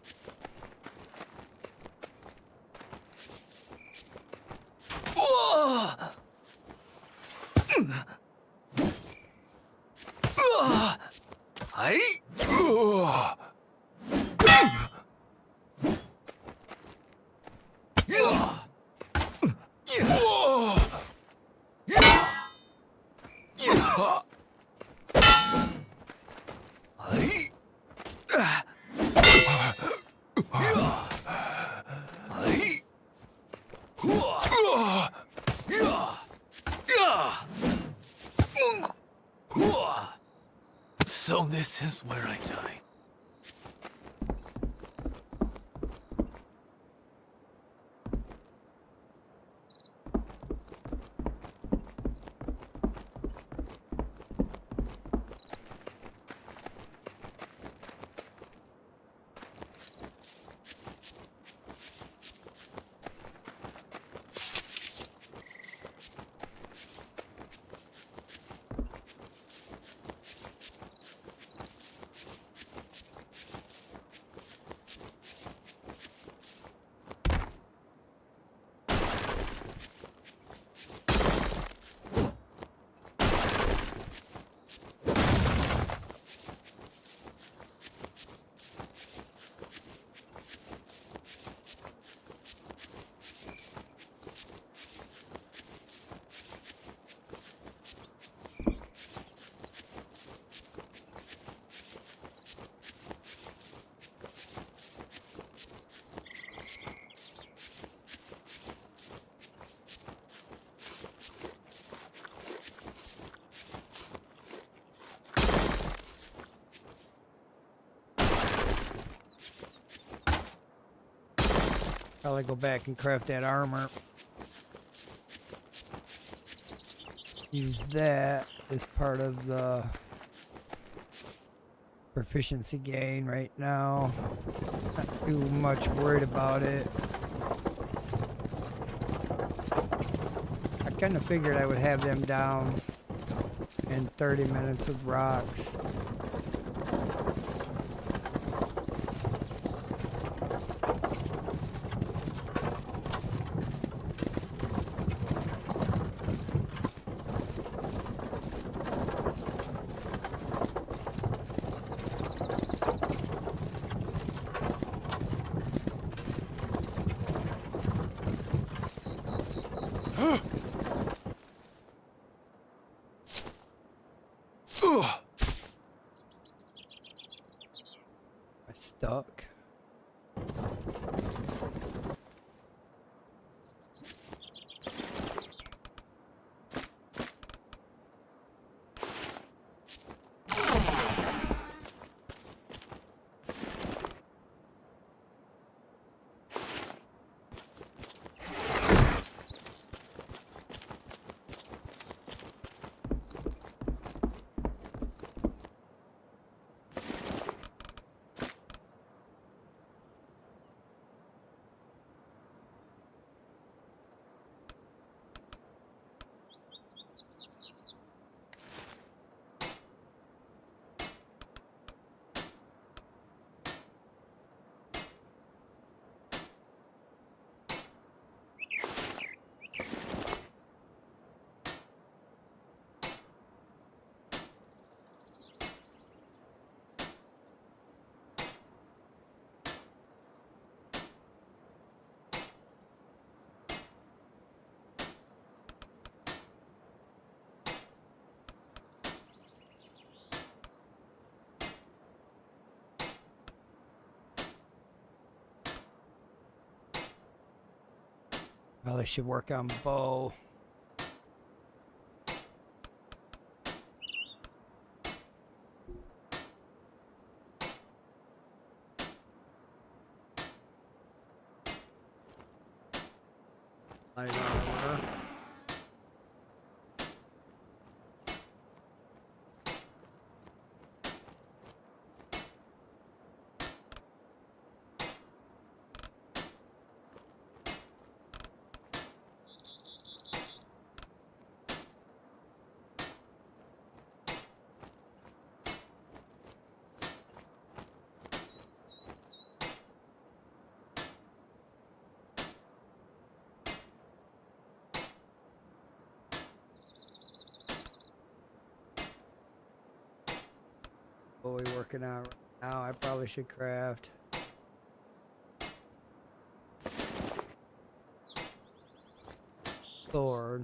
[SPEAKER 3] So this is where I die.
[SPEAKER 1] Probably go back and craft that armor. Use that as part of the proficiency gain right now. Not too much worried about it. I kind of figured I would have them down in 30 minutes with rocks. Stuck. Probably should work on bow. Light armor. What are we working on right now? I probably should craft. Sword.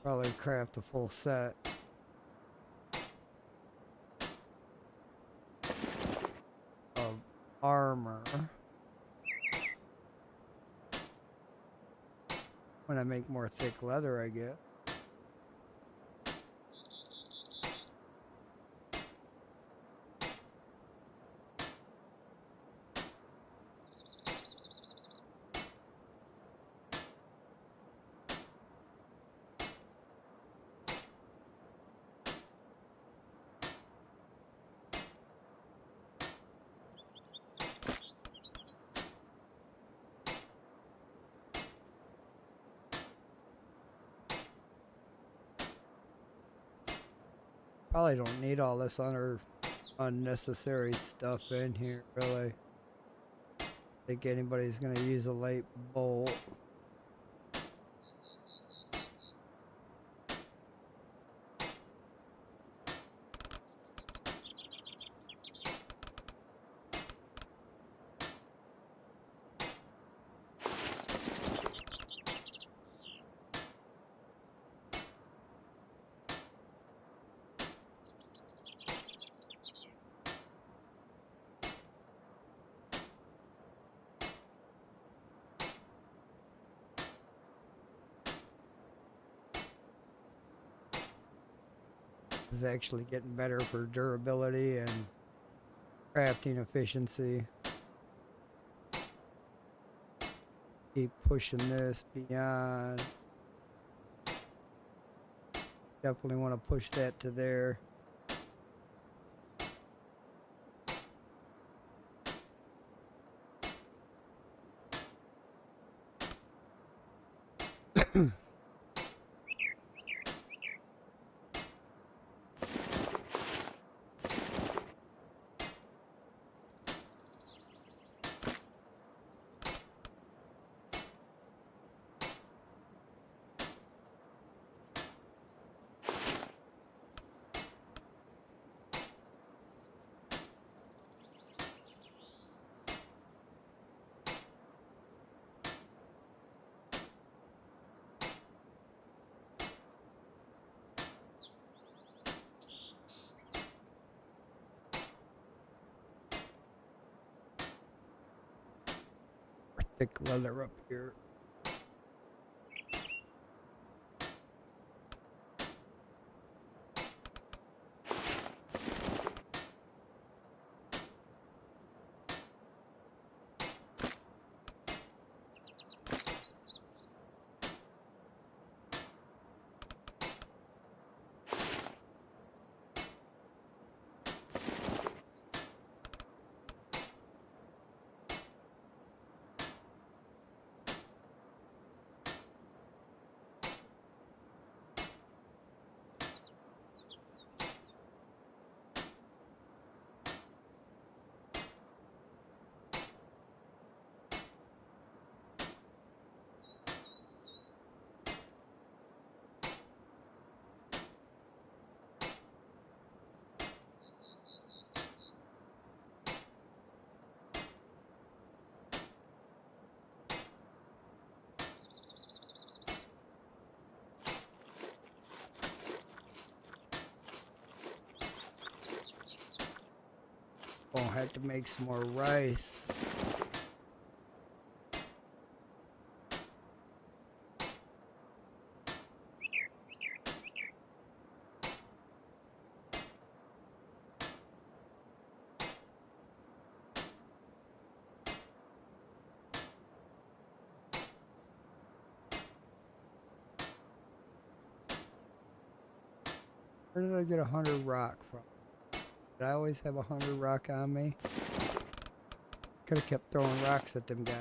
[SPEAKER 1] Probably craft a full set. Of armor. When I make more thick leather, I guess. Probably don't need all this unnecessary stuff in here, really. Think anybody's gonna use a light bolt. Is actually getting better for durability and crafting efficiency. Keep pushing this beyond. Definitely want to push that to there. thick leather up here. Gonna have to make some more rice. Where did I get 100 rock from? Did I always have 100 rock on me? Could have kept throwing rocks at them guys.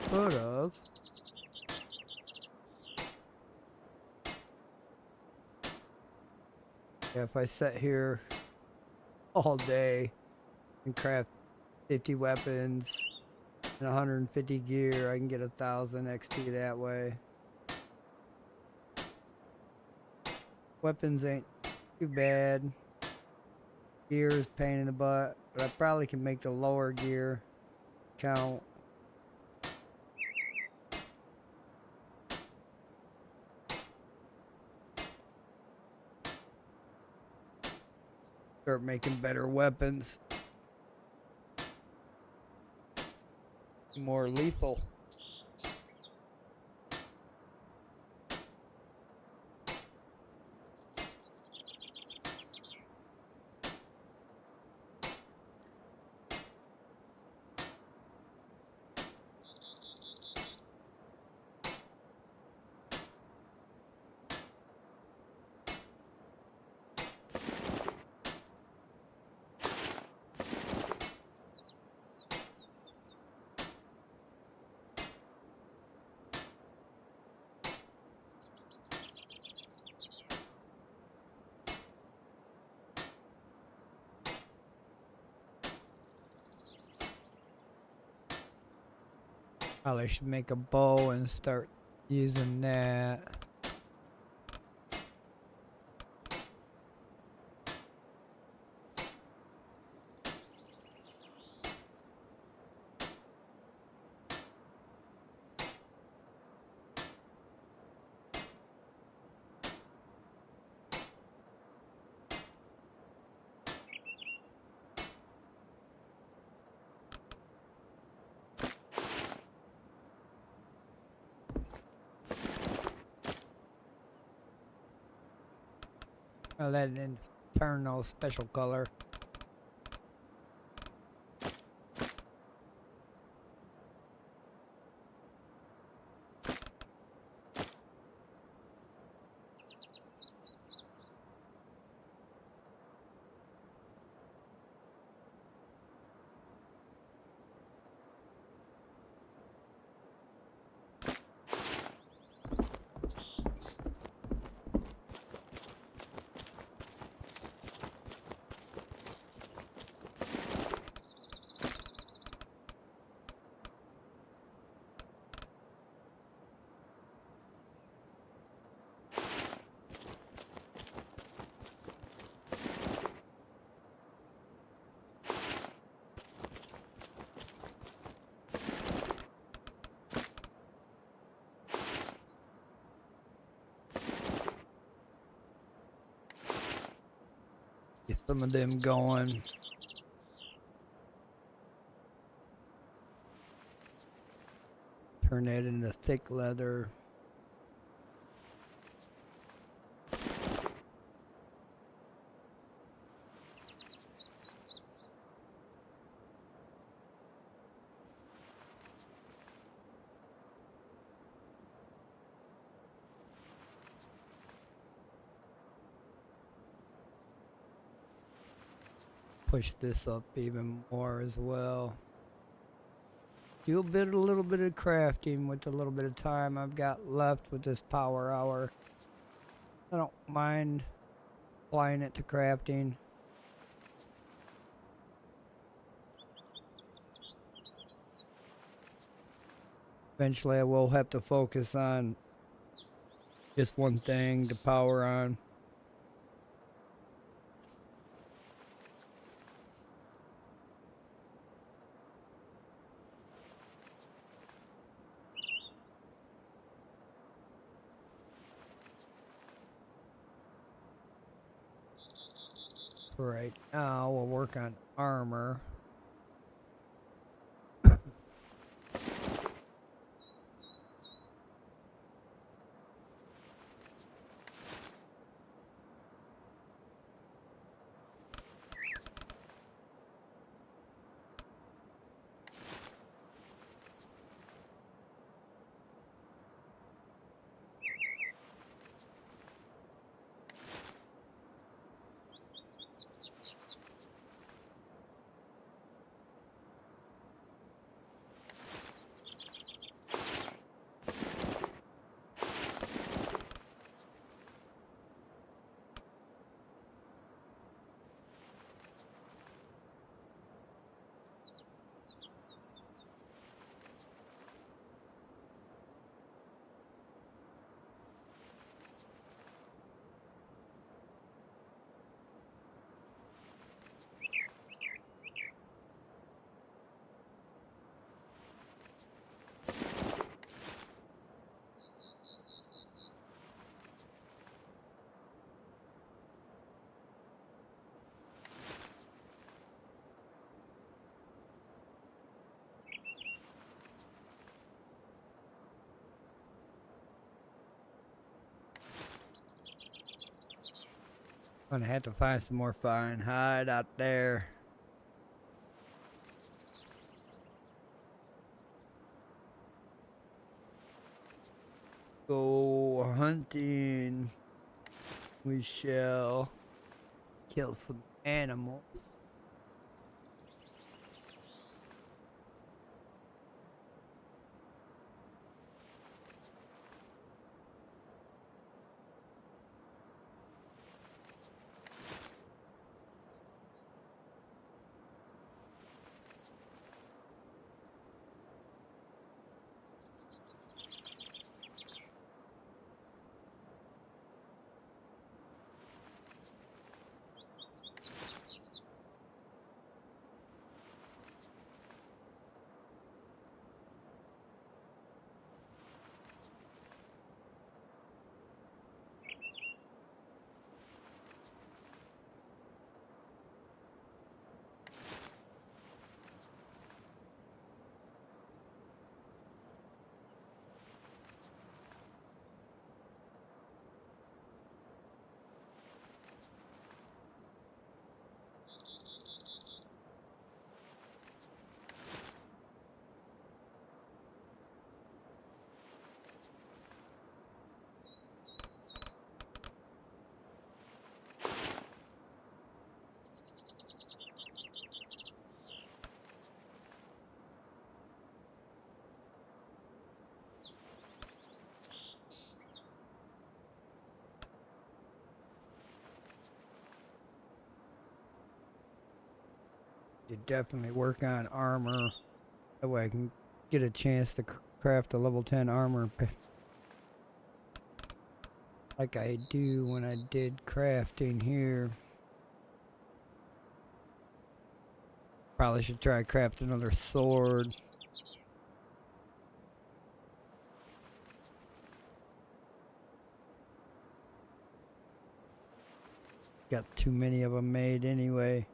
[SPEAKER 1] Could have. Yeah, if I sit here all day and craft 50 weapons and 150 gear, I can get 1,000 XP that way. Weapons ain't too bad. Gear is a pain in the butt, but I probably can make the lower gear count. Start making better weapons. More lethal. Probably should make a bow and start using that. Oh, that didn't turn no special color. Get some of them going. Turn that into thick leather. Push this up even more as well. Do a little bit of crafting with the little bit of time I've got left with this power hour. I don't mind applying it to crafting. Eventually I will have to focus on just one thing to power on. Right now we'll work on armor. Gonna have to find some more fine hide out there. Go hunting. We shall kill some animals. You definitely work on armor. That way I can get a chance to craft a level 10 armor like I do when I did crafting here. Probably should try craft another sword. Got too many of them made anyway.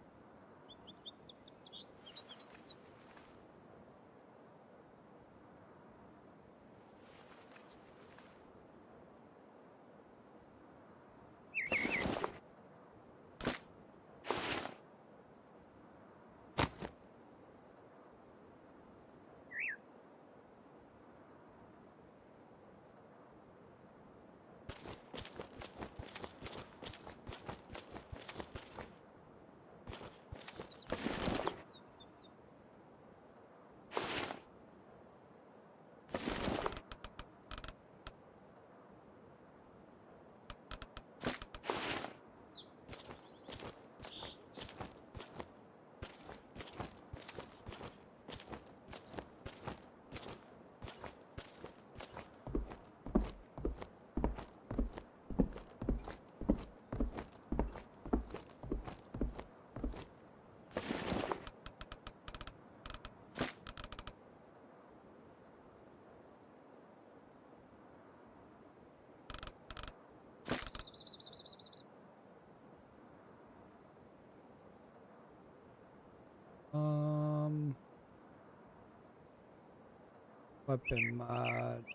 [SPEAKER 1] Weapon mod.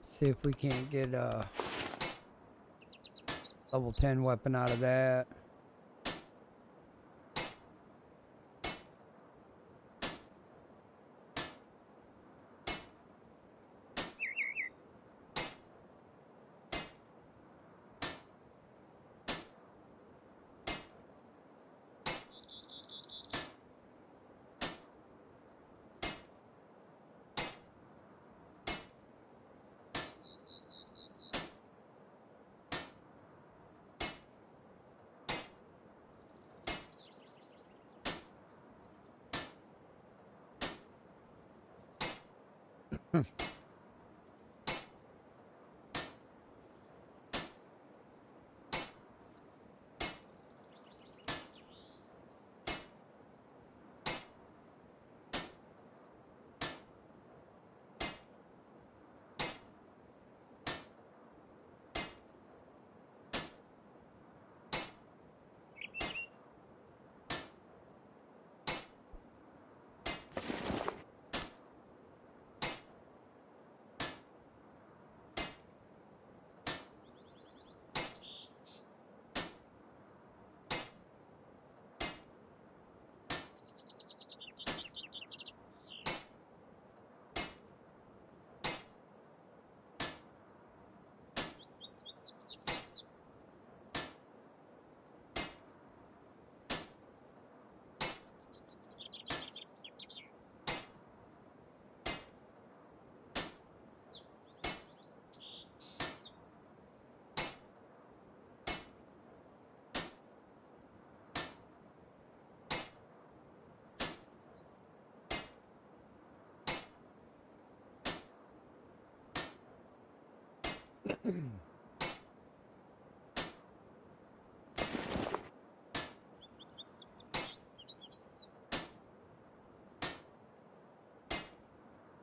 [SPEAKER 1] See if we can't get a level 10 weapon out of that.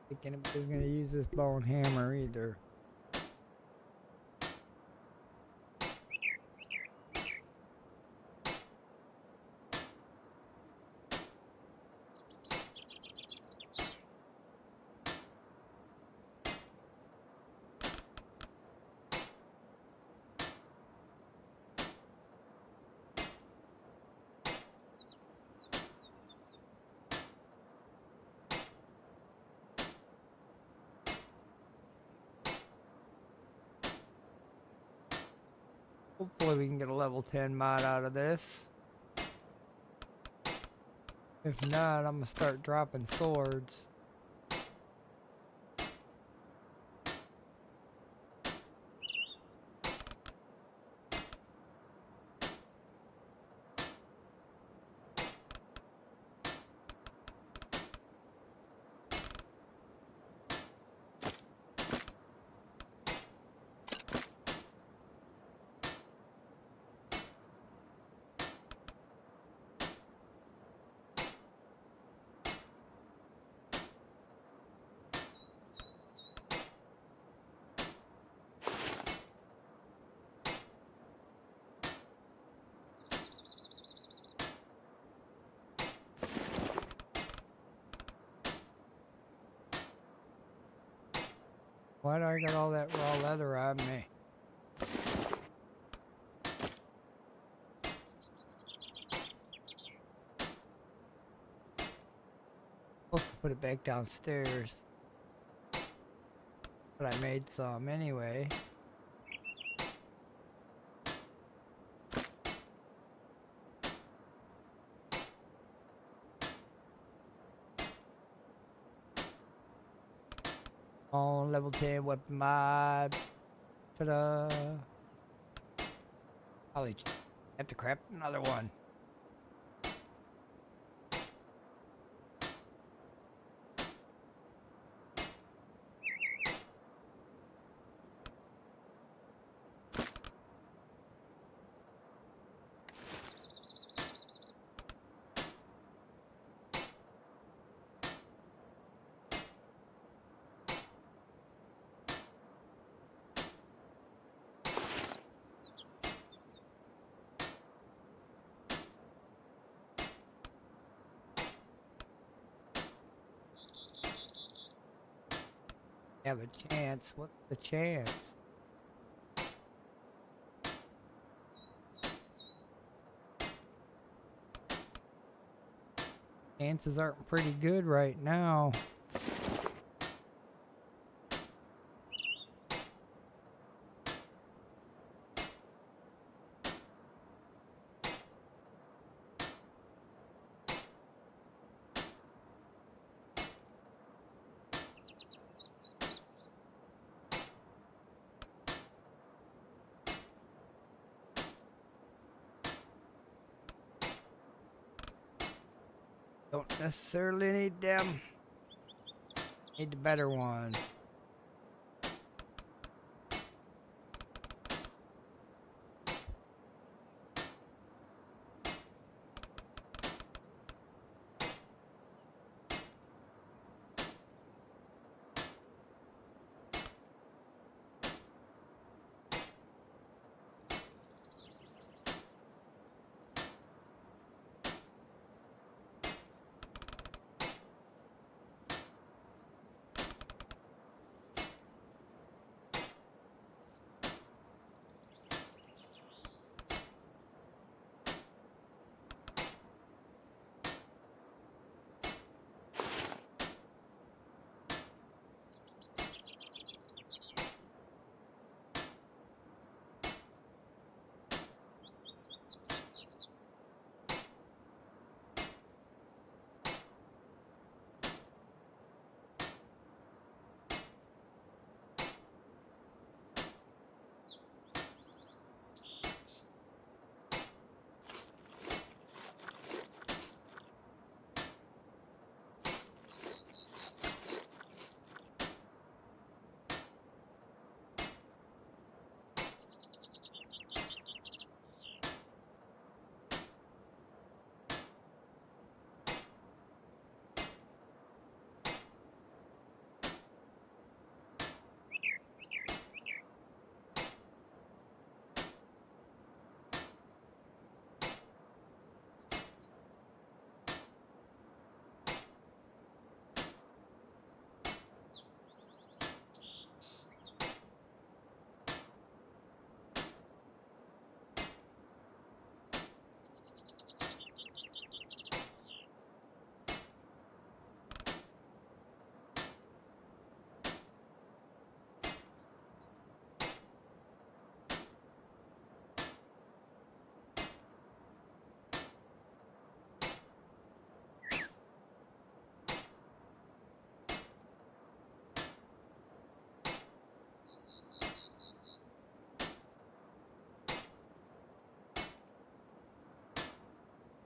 [SPEAKER 1] Think anybody's gonna use this bow and hammer either. Hopefully we can get a level 10 mod out of this. If not, I'm gonna start dropping swords. Why do I got all that raw leather on me? Supposed to put it back downstairs. But I made some anyway. Oh, level 10 weapon mod. Ta-da. Probably have to craft another one. Have a chance. What's the chance? Chances aren't pretty good right now. Don't necessarily need them. Need the better one.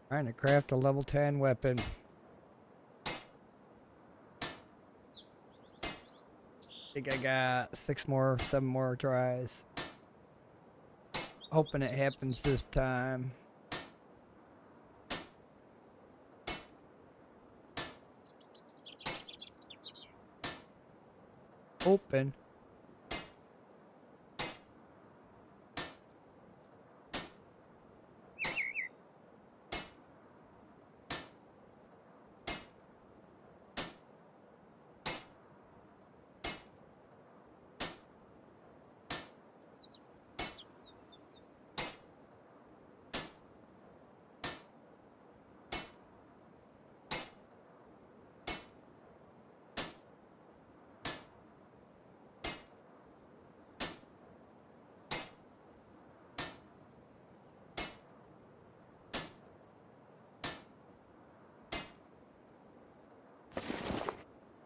[SPEAKER 1] Trying to craft a level 10 weapon. Think I got 7 more tries. Hoping it happens this time. Open.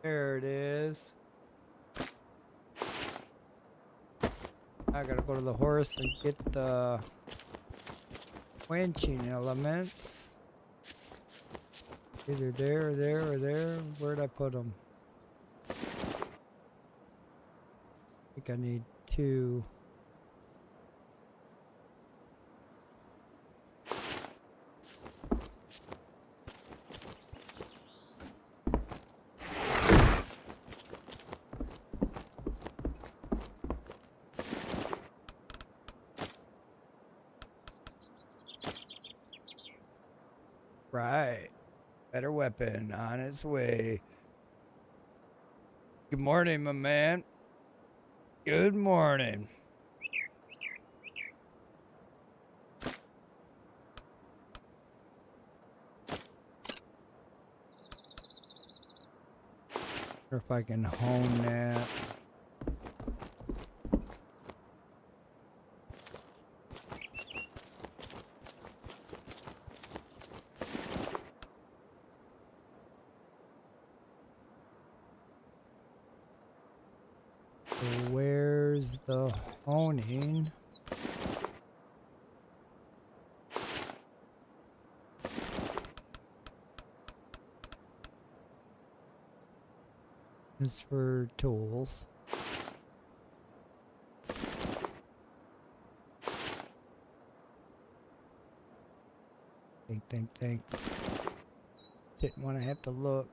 [SPEAKER 1] There it is. I gotta go to the horse and get the quenching elements. Either there or there or there. Where'd I put them? I think I need 2. Right. Better weapon on its way. Good morning, my man. Good morning. Wonder if I can hone that. So where's the honing? It's for tools. Think. Didn't want to have to look.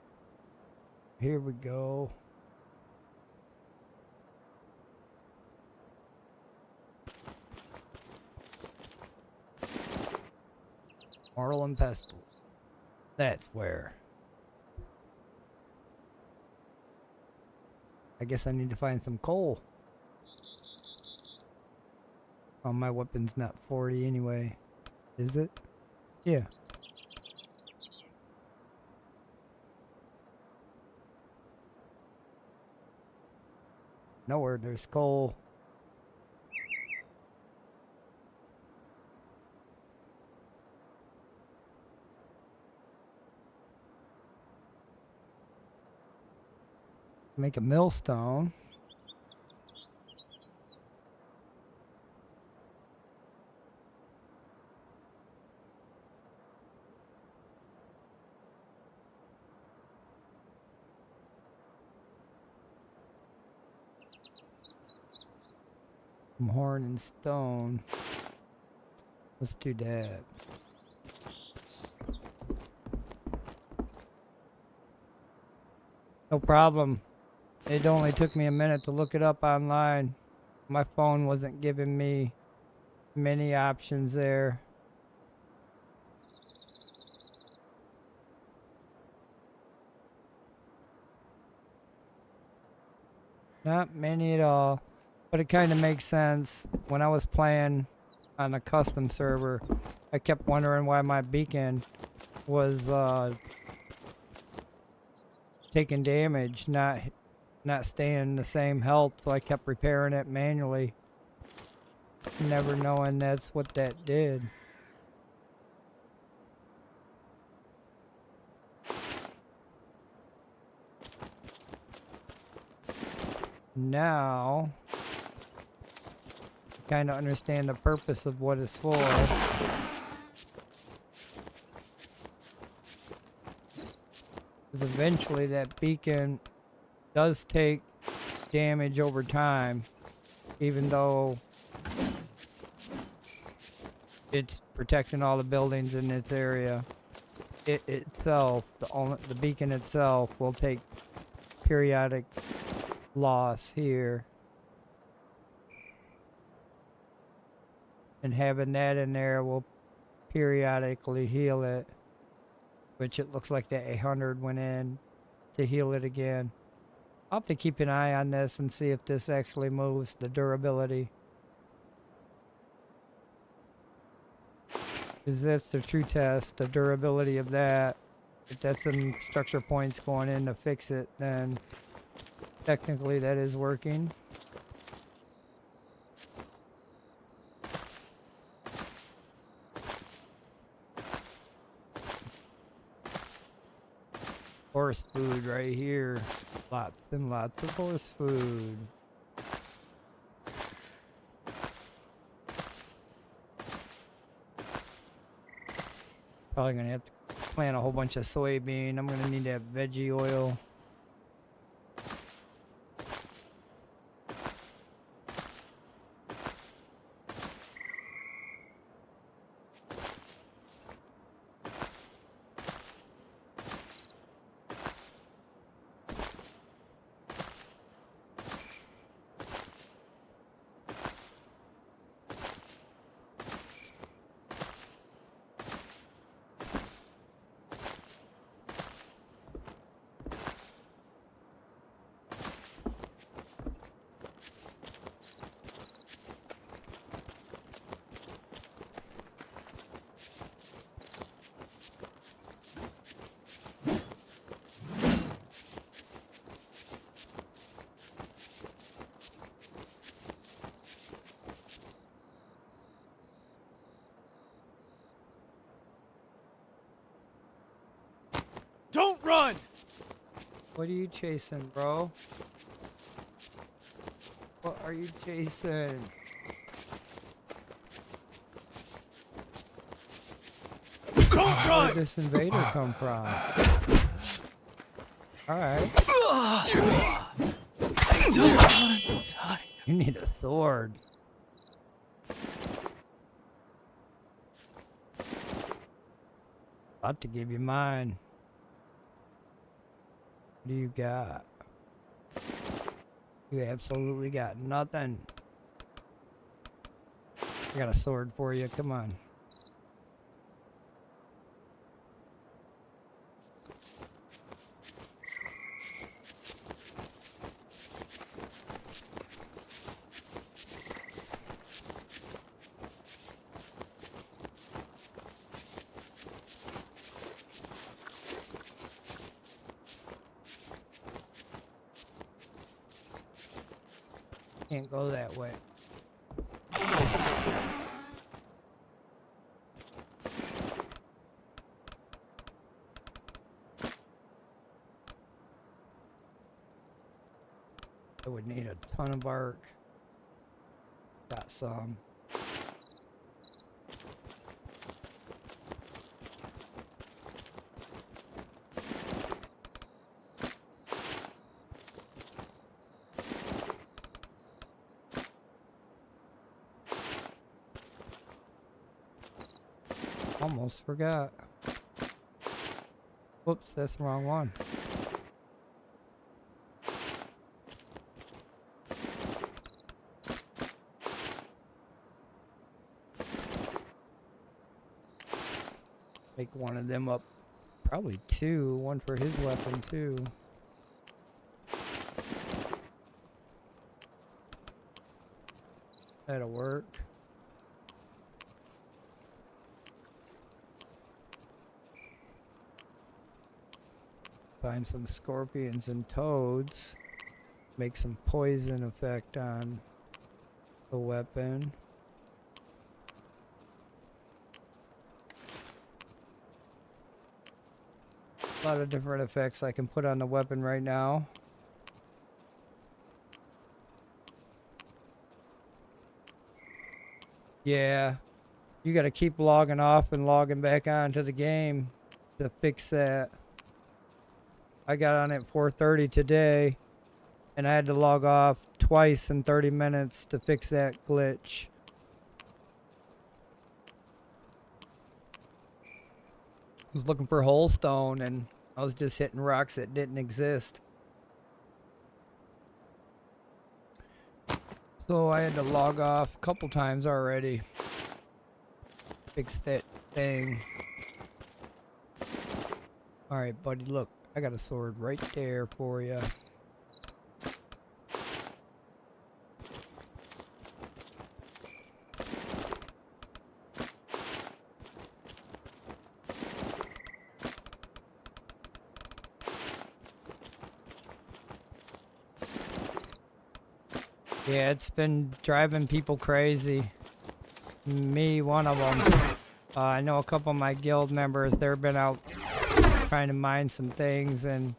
[SPEAKER 1] Here we go. Marl and pestle. That's where. I guess I need to find some coal. Oh, my weapon's not 40 anyway. Is it? Yeah. Nowhere there's coal. Make a millstone. Some horn and stone. Let's do that. No problem. It only took me a minute to look it up online. My phone wasn't giving me many options there. Not many at all, but it kind of makes sense. When I was playing on a custom server, I kept wondering why my beacon was taking damage, not staying the same health, so I kept repairing it manually, never knowing that's what that did. Now, I kind of understand the purpose of what it's for. Because eventually that beacon does take damage over time, even though it's protecting all the buildings in its area. It itself, the beacon itself, will take periodic loss here. And having that in there will periodically heal it, which it looks like that 800 went in to heal it again. I'll have to keep an eye on this and see if this actually moves the durability. Because that's the true test, the durability of that. If that's some structure points going in to fix it, then technically that is working. Horse food right here. Lots and lots of horse food. Probably gonna have to plant a whole bunch of soybean. I'm gonna need that veggie oil.
[SPEAKER 2] Don't run!
[SPEAKER 1] What are you chasing, bro? What are you chasing?
[SPEAKER 2] Don't
[SPEAKER 1] Where'd
[SPEAKER 2] run!
[SPEAKER 1] this invader come from? Alright.
[SPEAKER 3] I don't want to die.
[SPEAKER 1] You need a sword. About to give you mine. What do you got? You absolutely got nothing. I got a sword for you. Come on. Can't go that way. I would need a ton of bark. Got some. Almost forgot. Whoops, that's the wrong one. Make one of them up. Probably two. One for his weapon, too. That'll work. Find some scorpions and toads. Make some poison effect on the weapon. A lot of different effects I can put on the weapon right now. Yeah, you gotta keep logging off and logging back on to the game to fix that. I got on at 4:30 today, and I had to log off twice in 30 minutes to fix that glitch. I was looking for holestone, and I was just hitting rocks that didn't exist. So I had to log off a couple times already. Fix that thing. Alright, buddy, look. I got a sword right there for you. Yeah, it's been driving people crazy. Me, one of them. I know a couple of my guild members, they've been out trying to mine some things, and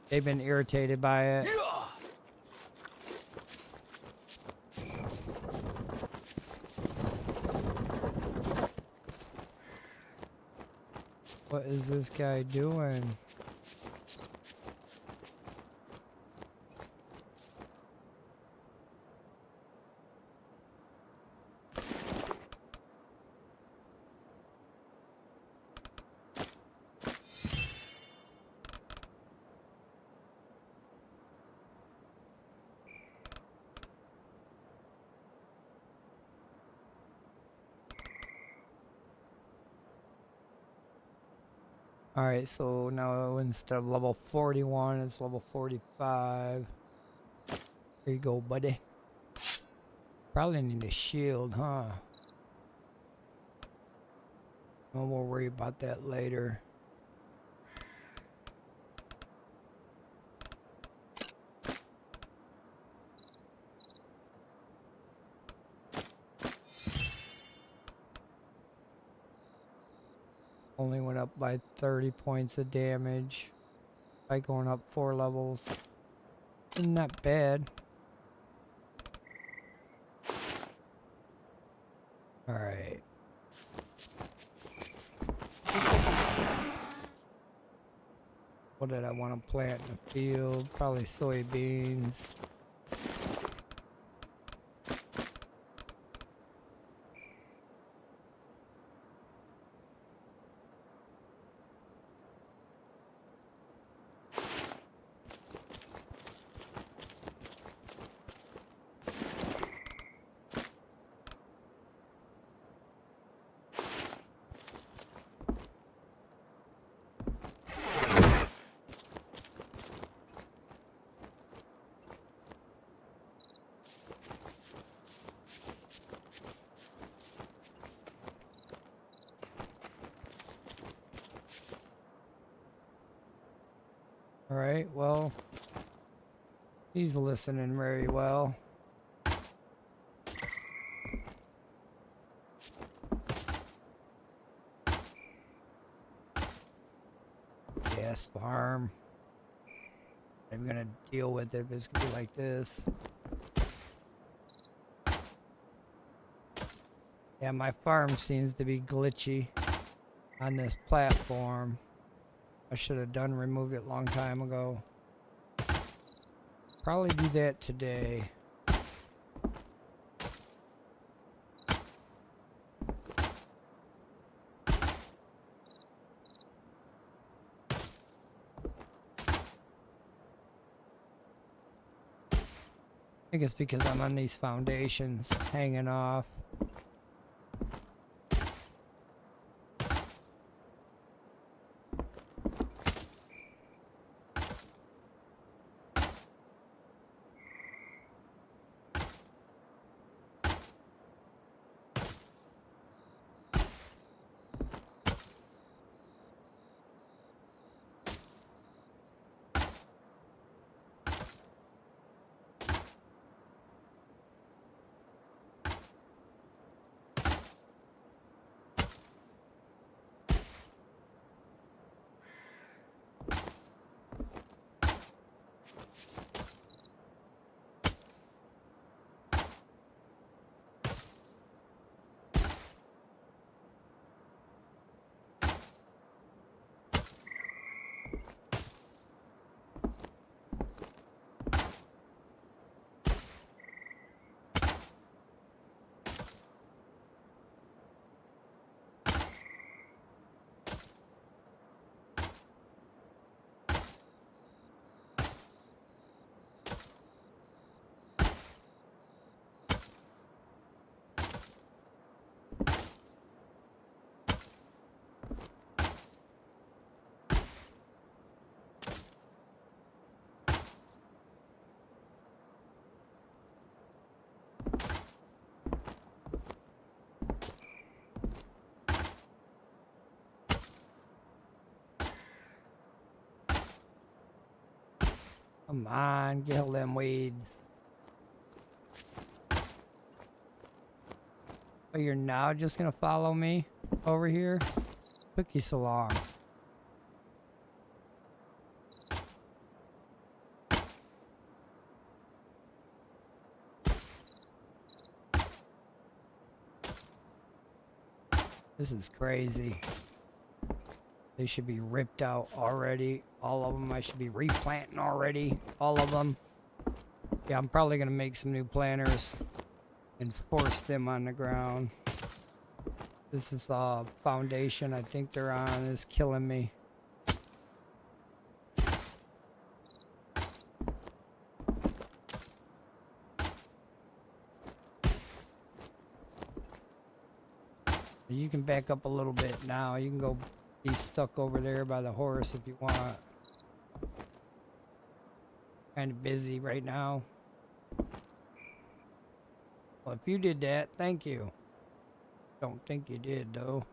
[SPEAKER 1] they've been irritated by it. What is this guy doing? Alright, so now instead of level 41, it's level 45. There you go, buddy. Probably need a shield, huh? Well, we'll worry about that later. Only went up by 30 points of damage by going up 4 levels. Not bad. Alright. What did I want to plant in the field? Probably soybeans. Alright, well, he's listening very well. Gas farm. I'm gonna deal with it if it's gonna be like this. Yeah, my farm seems to be glitchy on this platform. I should have removed it a long time ago. Probably do that today. I think it's because I'm on these foundations hanging off. Come on, get all them weeds. Oh, you're now just gonna follow me over here? Took you so long. This is crazy. They should be ripped out already. All of them. I should be replanting already. All of them. Yeah, I'm probably going to make some new planters and force them on the ground. This is foundation I think they're on is killing me. You can back up a little bit now. You can go be stuck over there by the horse if you want. Kind of busy right now. Well, if you did that, thank you. Don't think you did, though.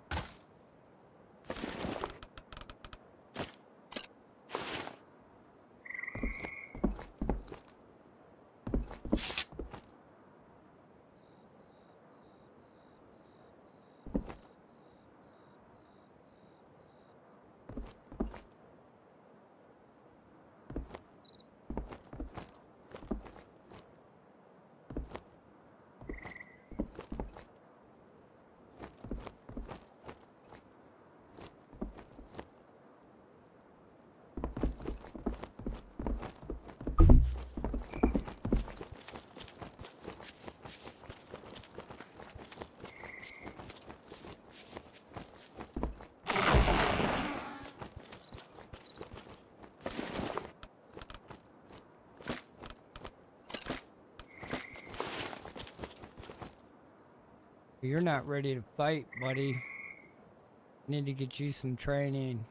[SPEAKER 1] You're not ready to fight, buddy. Need to get you some training.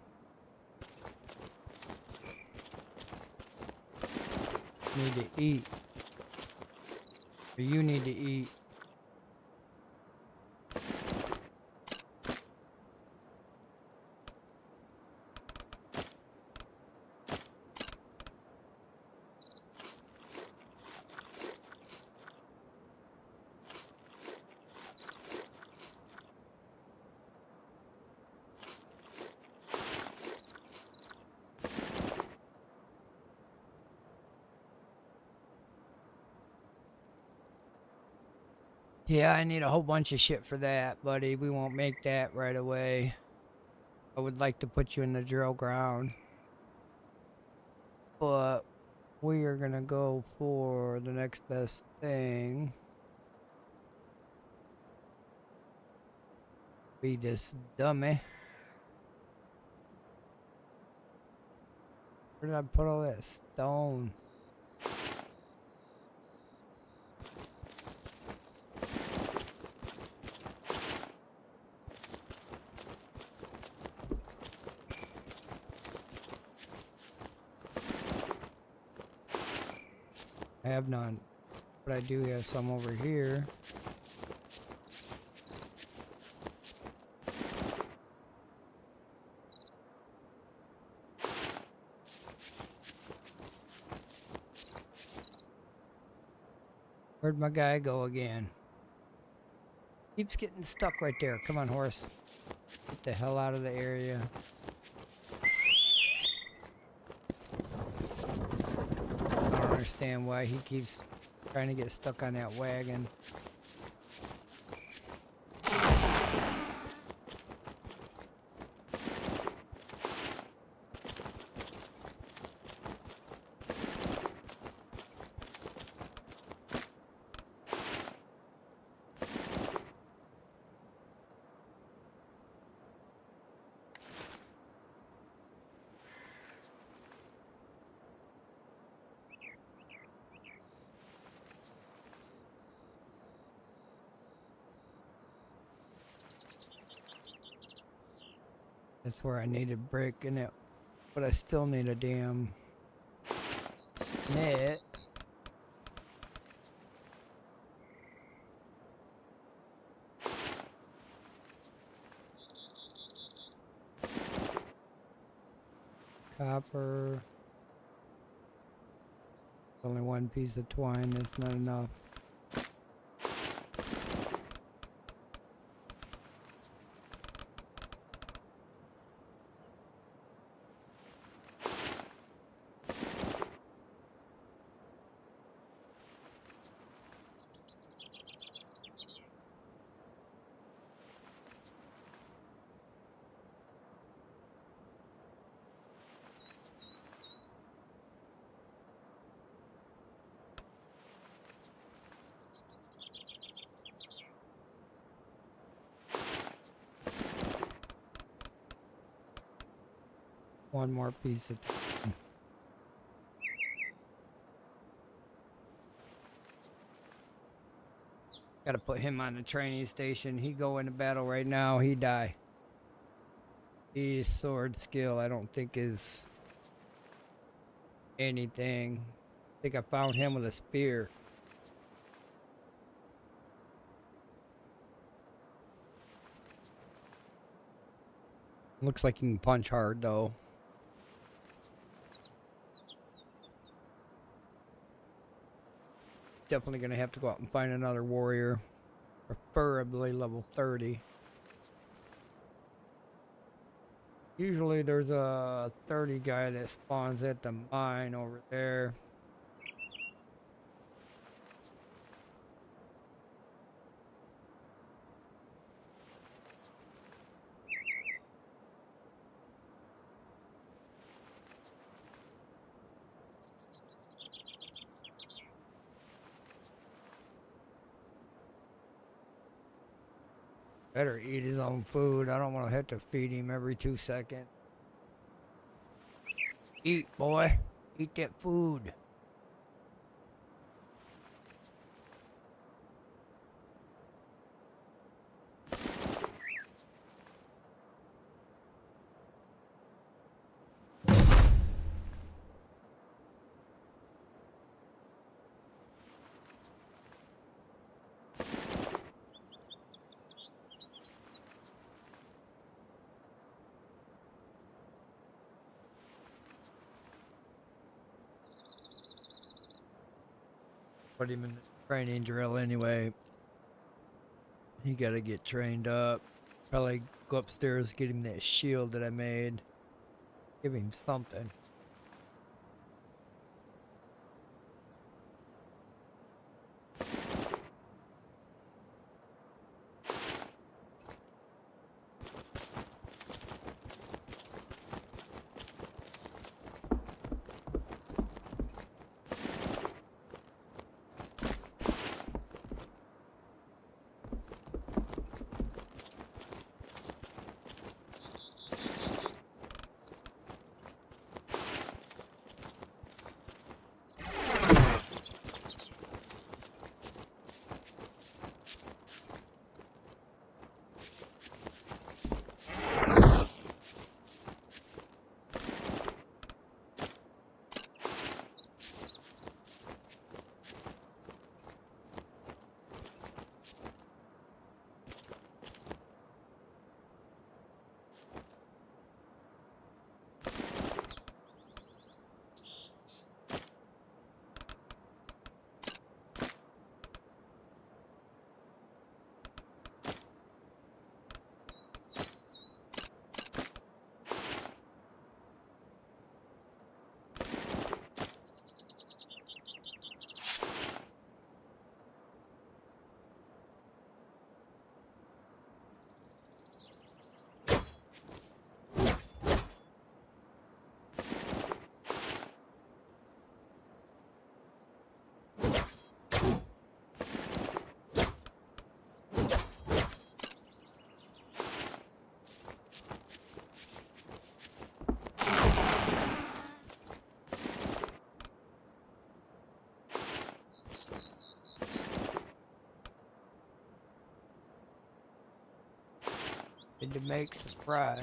[SPEAKER 1] Need to eat. Or you need to eat. Yeah, I need a whole bunch of shit for that, buddy. We won't make that right away. I would like to put you in the drill ground. But we are gonna go for the next best thing. Be this dummy. Where did I put all that stone? I have none, but I do have some over here. Where'd my guy go again? Keeps getting stuck right there. Come on, horse. Get the hell out of the area. I don't understand why he keeps trying to get stuck on that wagon. That's where I needed brick in it, but I still need a damn net. Copper. Only one piece of twine, that's not enough. One more piece of gotta put him on the training station. He go into battle right now, he die. His sword skill I don't think is anything. I think I found him with a spear. Looks like he can punch hard though. Definitely gonna have to go out and find another warrior. Preferably level 30. Usually there's a 30 guy that spawns at the mine over there. Better eat his own food. I don't want to have to feed him every 2 seconds. Eat, boy. Eat that food. Put him in the training drill anyway. He gotta get trained up. Probably go upstairs, get him that shield that I made. Give him something. Need to make surprise.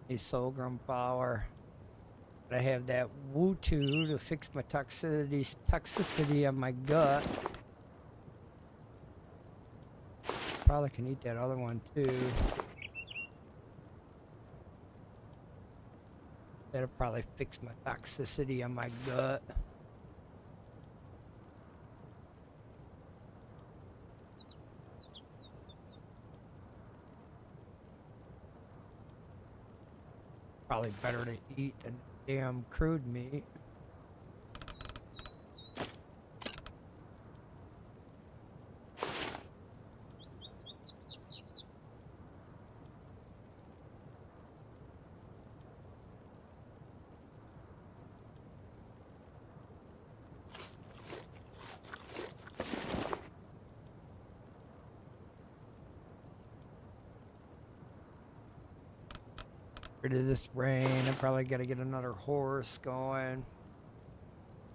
[SPEAKER 1] A Shōgun power. I have that Woo-2 to fix my toxicity on my gut. Probably can eat that other one too. That'll probably fix my toxicity on my gut. Probably better to eat than damn crude meat. Rid of this rain. I probably got to get another horse going.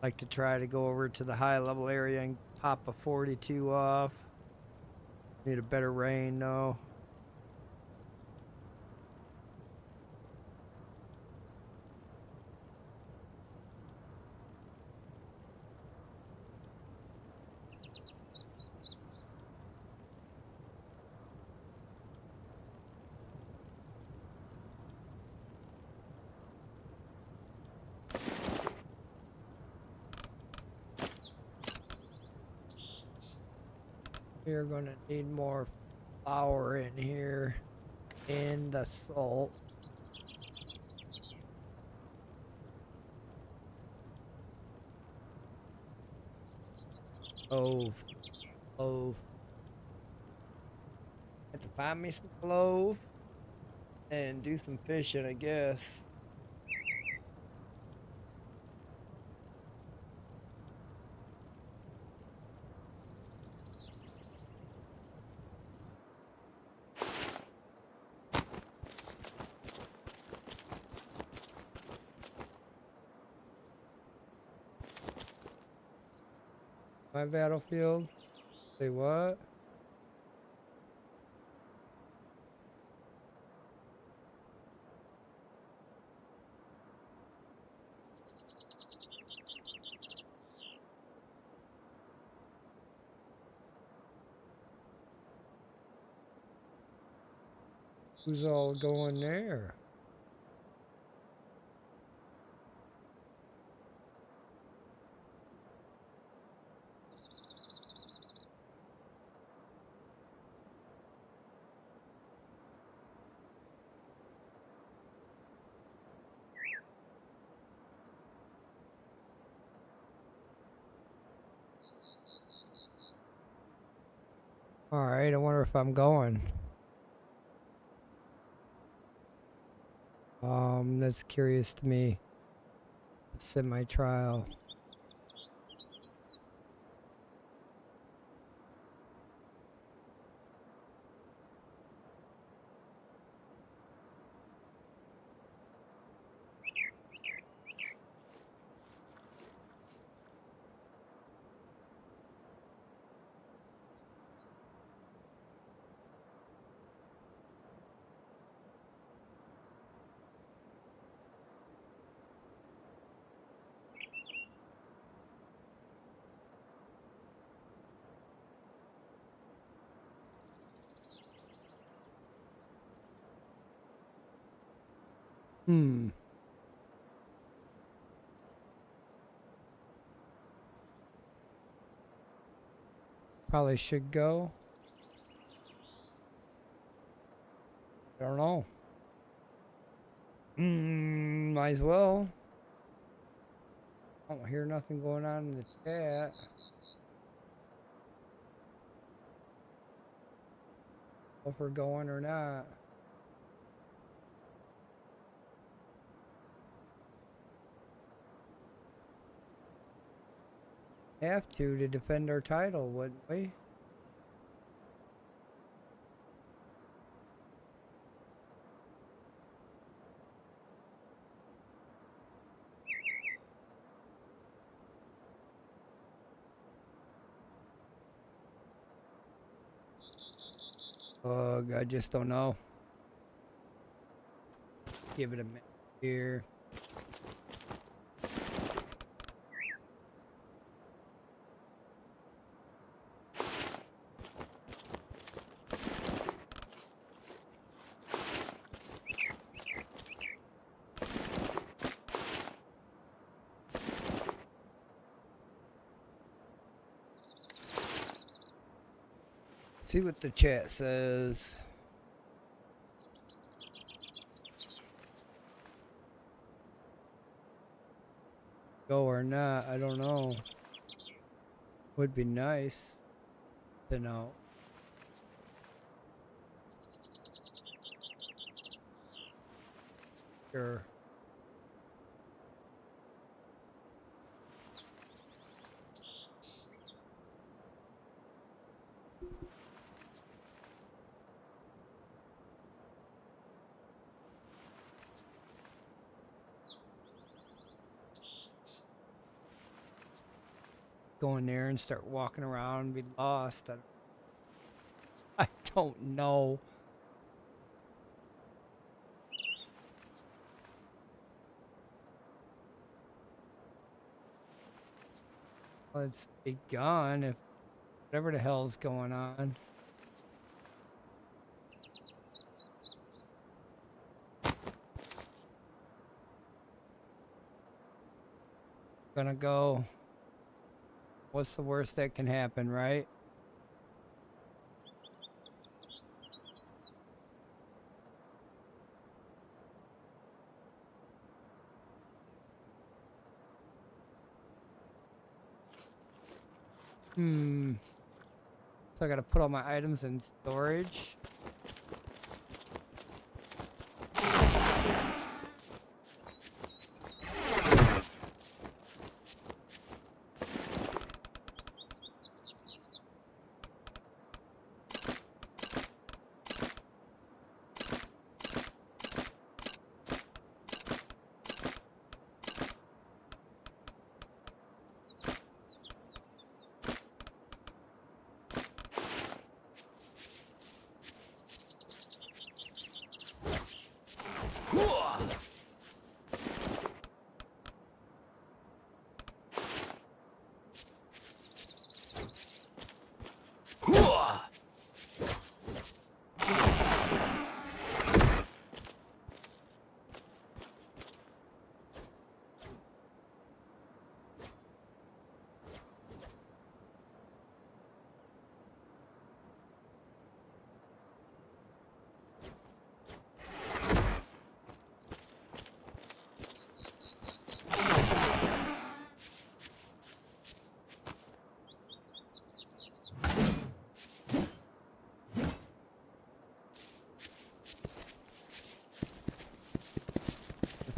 [SPEAKER 1] Like to try to go over to the high level area and pop a 42 off. Need a better rain though. We're gonna need more flour in here and the salt. Clove. Have to find me some clove and do some fishing, I guess. My battlefield? Say what? Who's all going there? Alright, I wonder if I'm going. That's curious to me. Semi-trial. Probably should go. I don't know. Might as well. I don't hear nothing going on in the chat. If we're going or not. Have to defend our title, wouldn't we? Ugh, I just don't know. Give it a minute here. See what the chat says. Go or not, I don't know. Would be nice to know. Sure. go in there and start walking around and be lost. I don't know. Let's be gone if whatever the hell's going on. Gonna go. What's the worst that can happen, right? So I gotta put all my items in storage.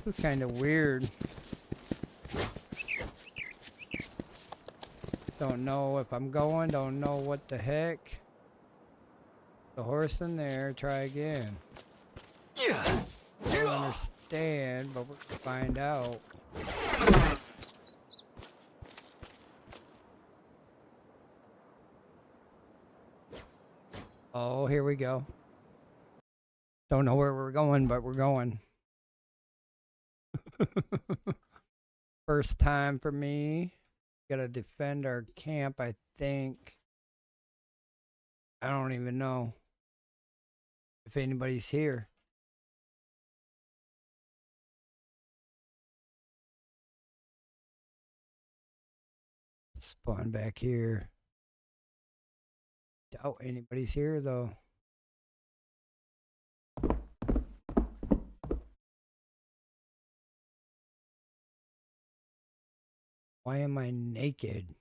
[SPEAKER 1] This is kind of weird. Don't know if I'm going, don't know what the heck. The horse in there, try again. I don't understand, but we'll find out. Oh, here we go. Don't know where we're going, but we're going. First time for me. Gotta defend our camp, I think. I don't even know if anybody's here. Spawn back here. Doubt anybody's here though. Why am I naked?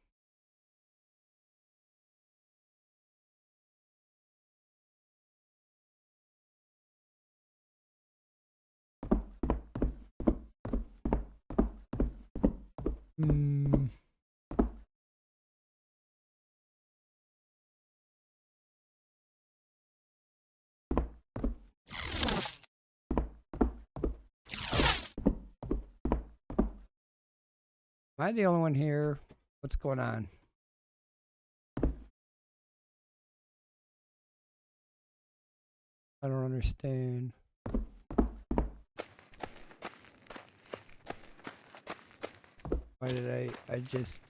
[SPEAKER 1] Am I the only one here? What's going on? I don't understand. Why did I just...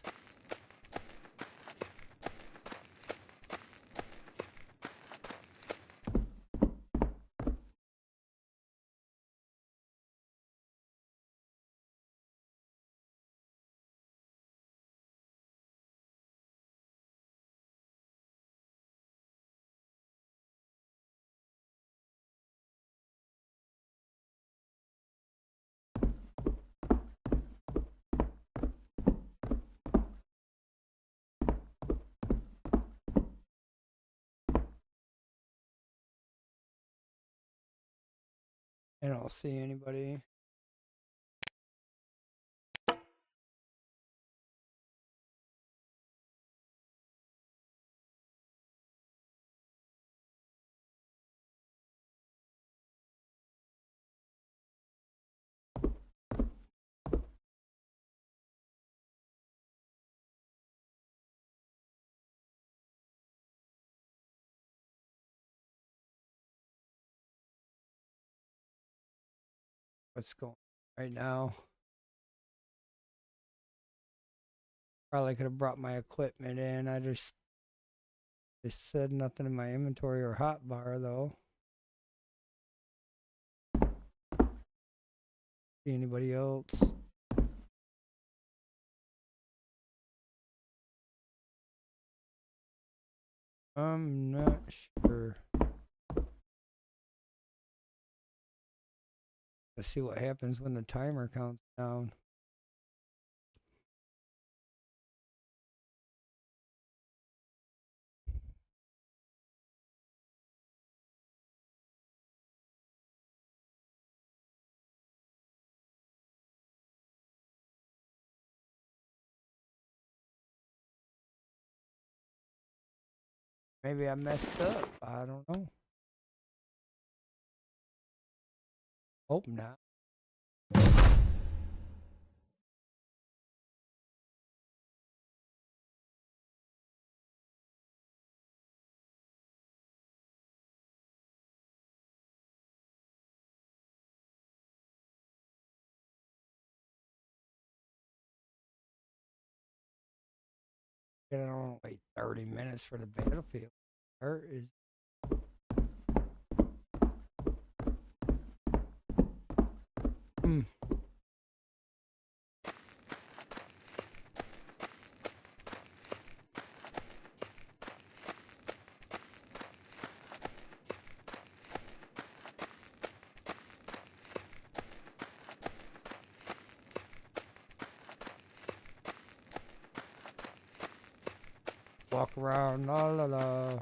[SPEAKER 1] I don't see anybody. what's going on right now. Probably could have brought my equipment in. I just said nothing in my inventory or hotbar though. See anybody else? I'm not sure. Let's see what happens when the timer counts down. Maybe I messed up. I don't know. Hope not. I don't want to wait 30 minutes for the battlefield. Or is walk around, la la la.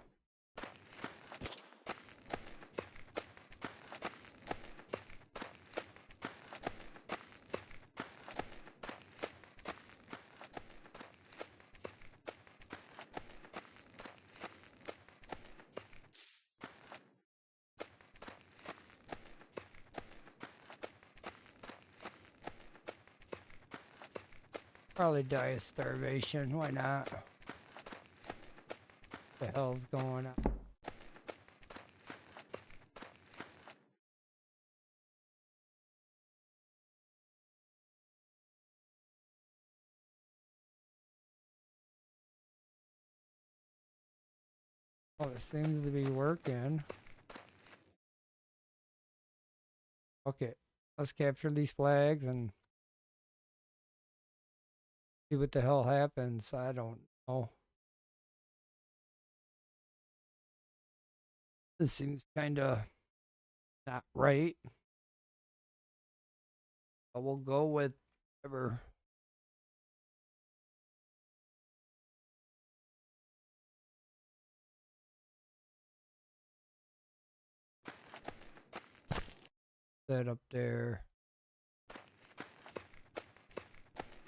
[SPEAKER 1] Probably die of starvation. Why not? The hell's going on? Well, it seems to be working. Okay, let's capture these flags and see what the hell happens. I don't know. This seems kind of not right. But we'll go with whatever. Set up there.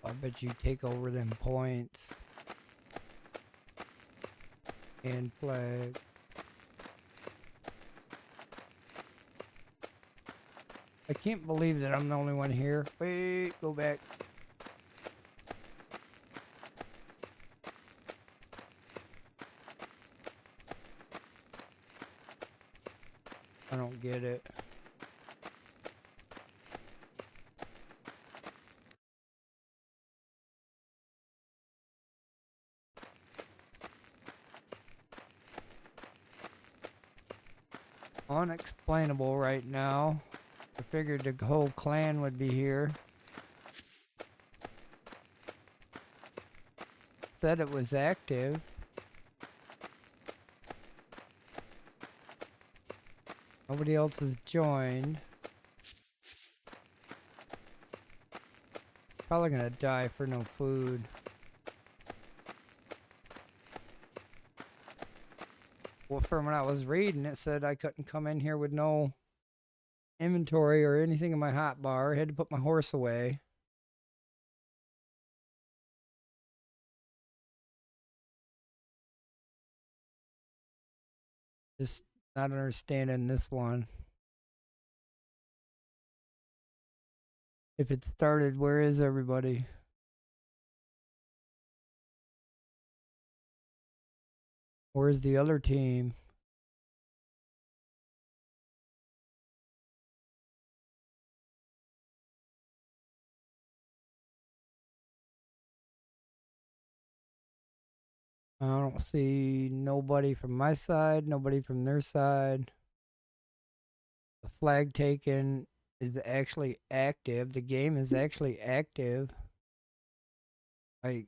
[SPEAKER 1] I bet you take over them points. And flag. I can't believe that I'm the only one here. Wait, go back. I don't get it. Unexplainable right now. I figured the whole clan would be here. Said it was active. Nobody else has joined. Probably gonna die for no food. Well, from when I was reading, it said I couldn't come in here with no inventory or anything in my hotbar. I had to put my horse away. Just not understanding this one. If it started, where is everybody? Where's the other team? I don't see nobody from my side, nobody from their side. The flag taken is actually active. The game is actually active. Like,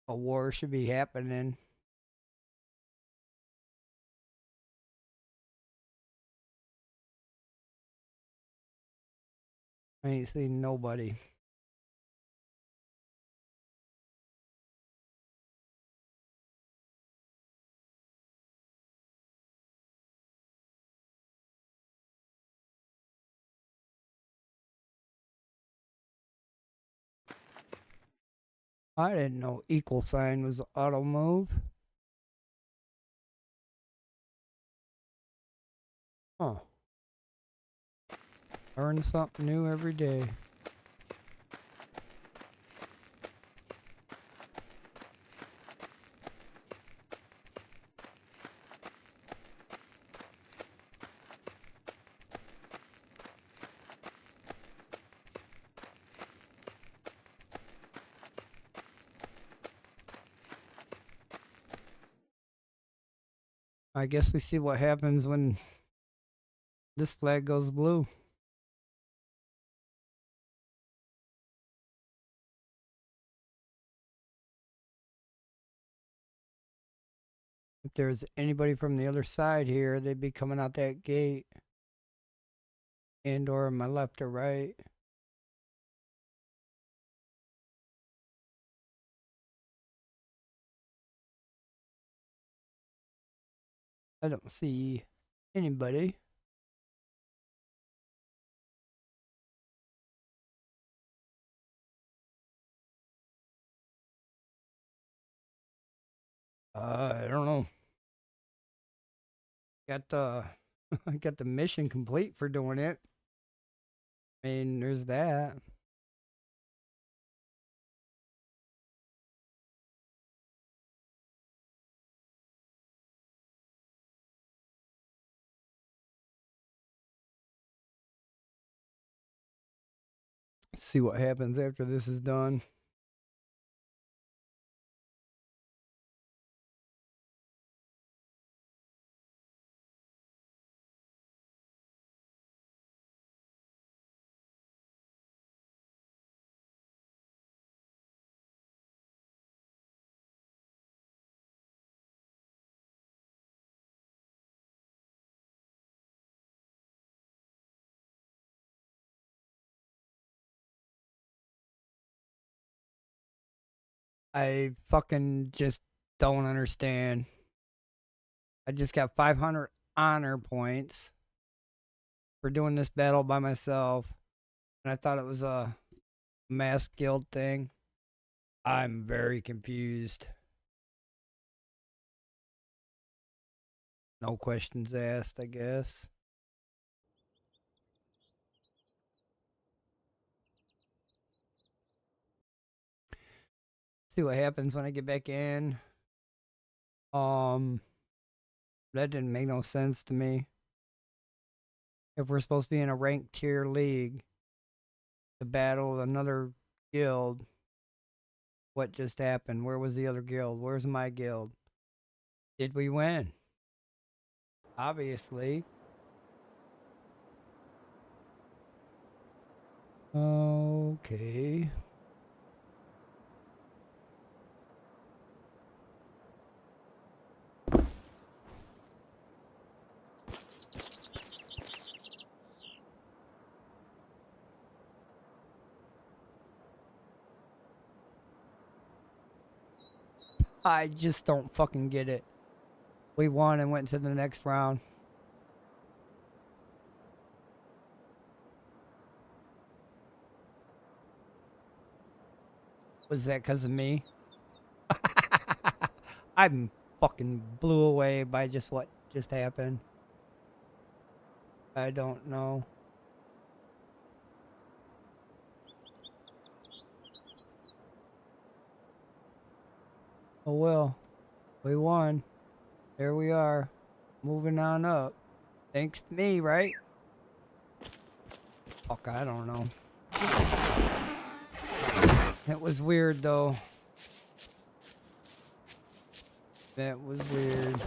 [SPEAKER 1] a war should be happening. I ain't seen nobody. I didn't know equal sign was auto move. Huh. Learn something new every day. I guess we see what happens when this flag goes blue. If there's anybody from the other side here, they'd be coming out that gate. And or my left or right. I don't see anybody. I don't know. Got the I got the mission complete for doing it. I mean, there's that. See what happens after this is done. I fucking just don't understand. I just got 500 honor points for doing this battle by myself. And I thought it was a mass guild thing. I'm very confused. No questions asked, I guess. See what happens when I get back in. That didn't make no sense to me. If we're supposed to be in a ranked tier league to battle another guild, what just happened? Where was the other guild? Where's my guild? Did we win? Obviously. Okay. I just don't fucking get it. We won and went to the next round. Was that because of me? I'm fucking blew away by just what just happened. I don't know. Oh well, we won. There we are, moving on up. Thanks to me, right? Fuck, I don't know. It was weird though. That was weird.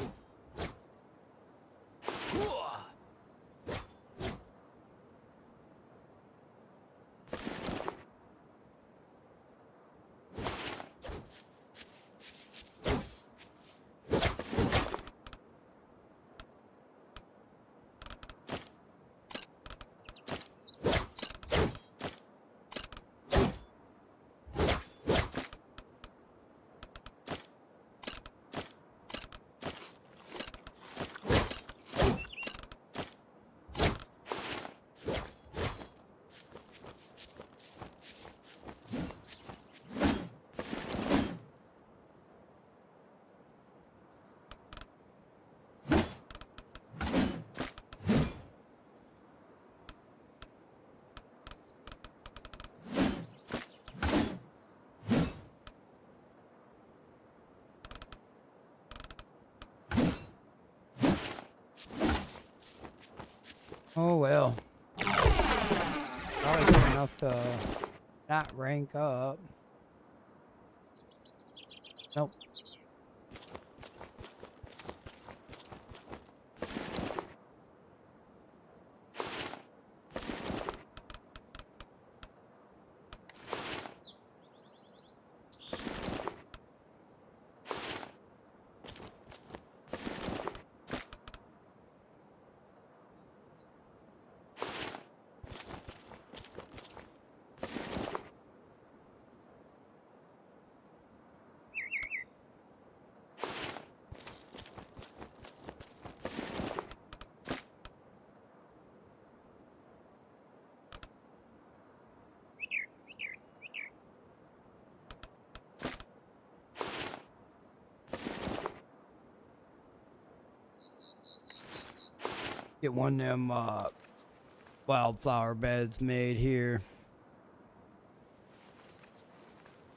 [SPEAKER 1] Oh well. Probably good enough to not rank up. Nope. Get one of them wildflower beds made here.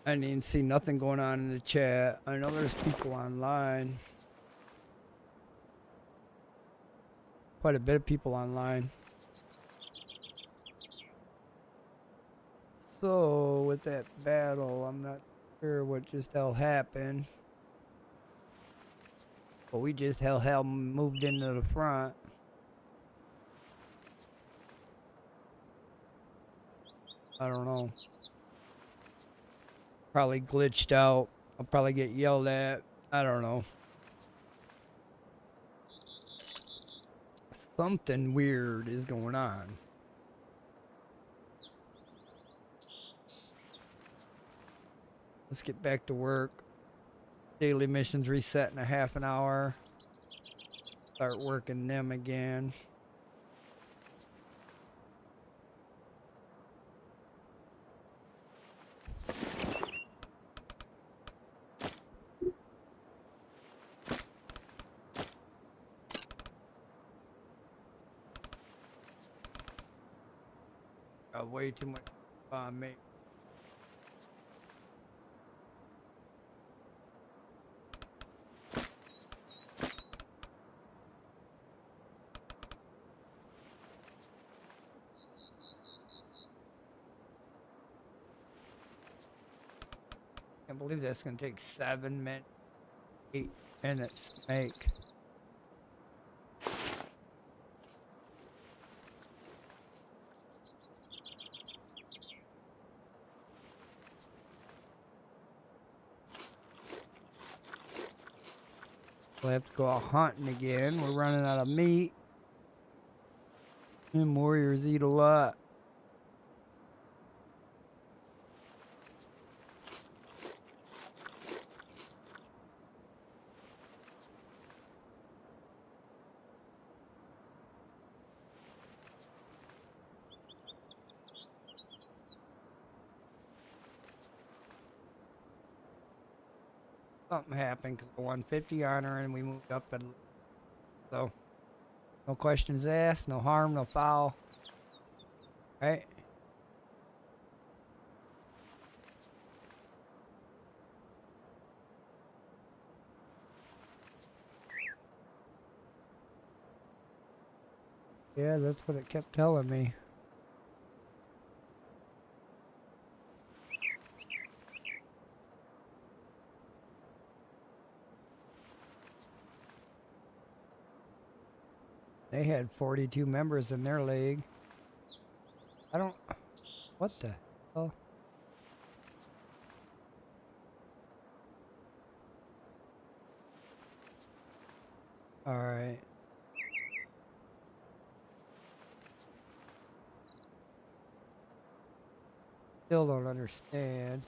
[SPEAKER 1] I didn't even see nothing going on in the chat. I know there's people online. Quite a bit of people online. So with that battle, I'm not sure what just hell happened. But we just hell moved into the front. I don't know. Probably glitched out. I'll probably get yelled at. I don't know. Something weird is going on. Let's get back to work. Daily missions reset in a half an hour. Start working them again. Way too much on me. Can't believe that's gonna take 7 minutes, 8 minutes to make. We'll have to go out hunting again. We're running out of meat. And warriors eat a lot. Something happened because the 150 on her and we moved up and so no questions asked, no harm, no foul. Right? Yeah, that's what it kept telling me. They had 42 members in their league. I don't... What the hell? Alright. Still don't understand.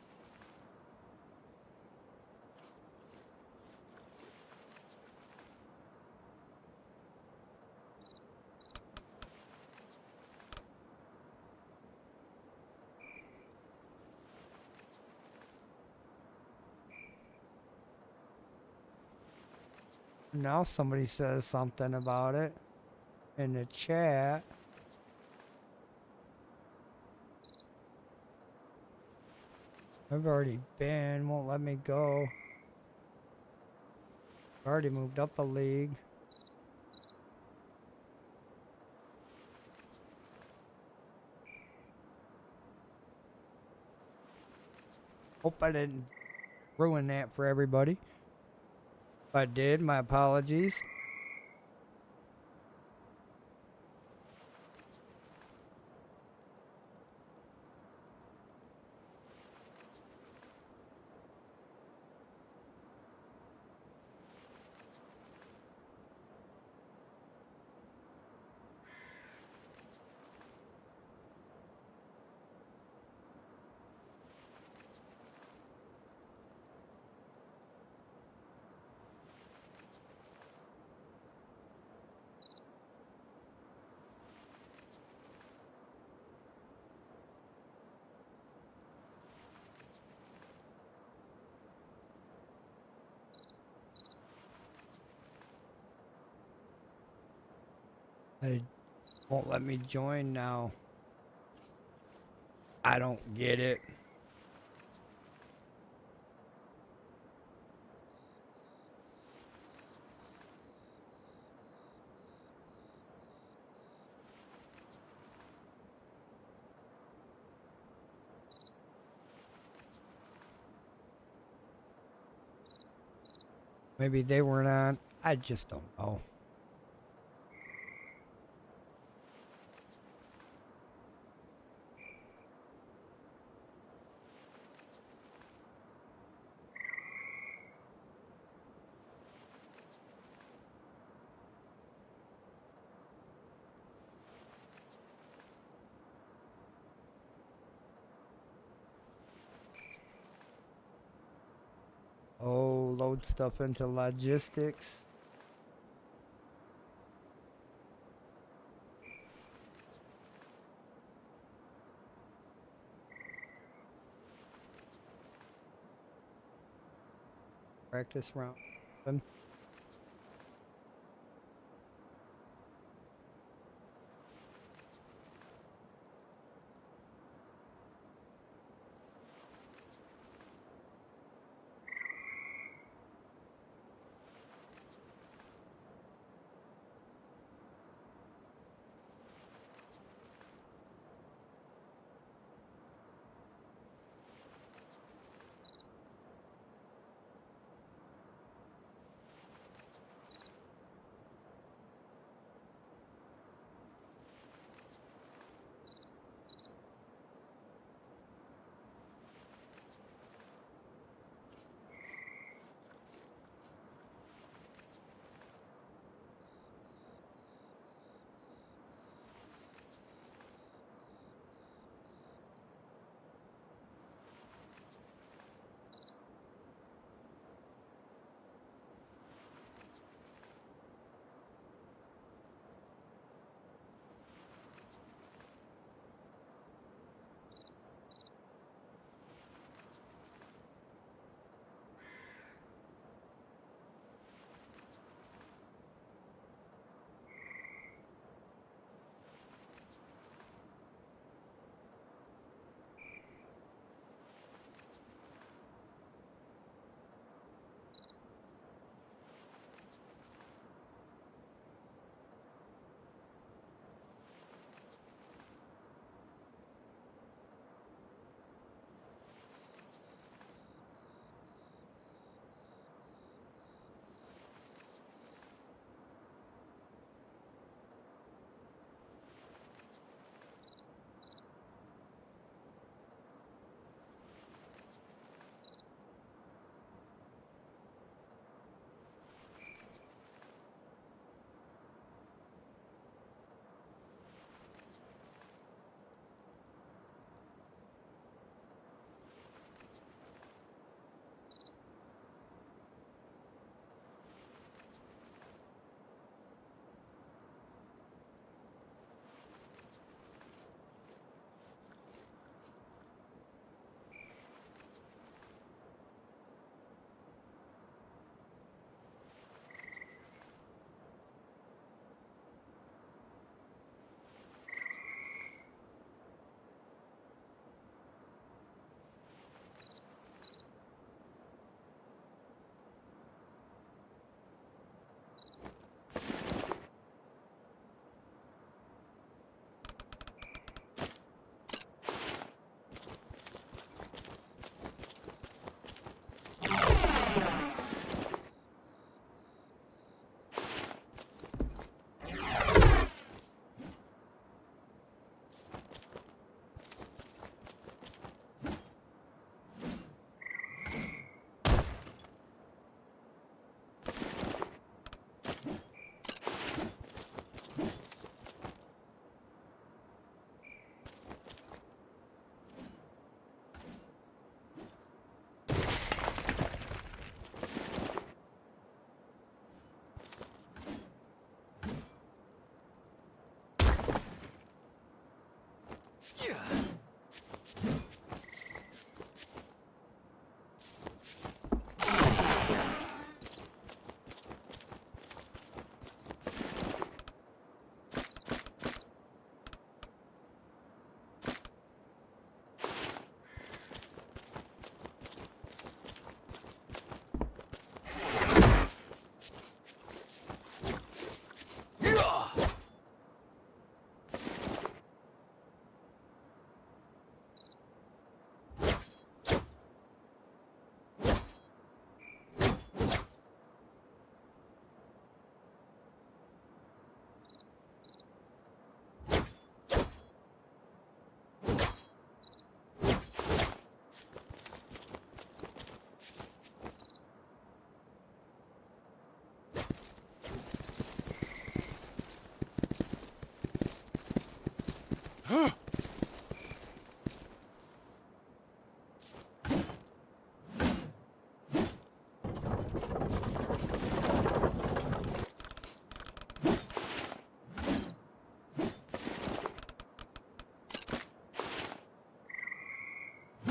[SPEAKER 1] Now somebody says something about it in the chat. I've already been, won't let me go. I've already moved up a league. Hope I didn't ruin that for everybody. If I did, my apologies. They won't let me join now. I don't get it. Maybe they were not. I just don't know. Oh, load stuff into logistics. Practice round.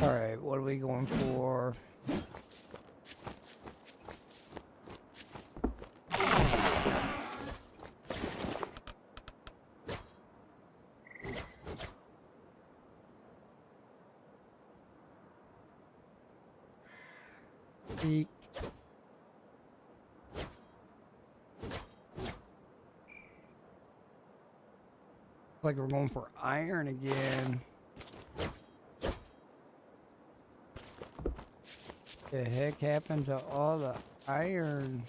[SPEAKER 1] Alright, what are we going for? Eek. Like we're going for iron again. The heck happened to all the iron?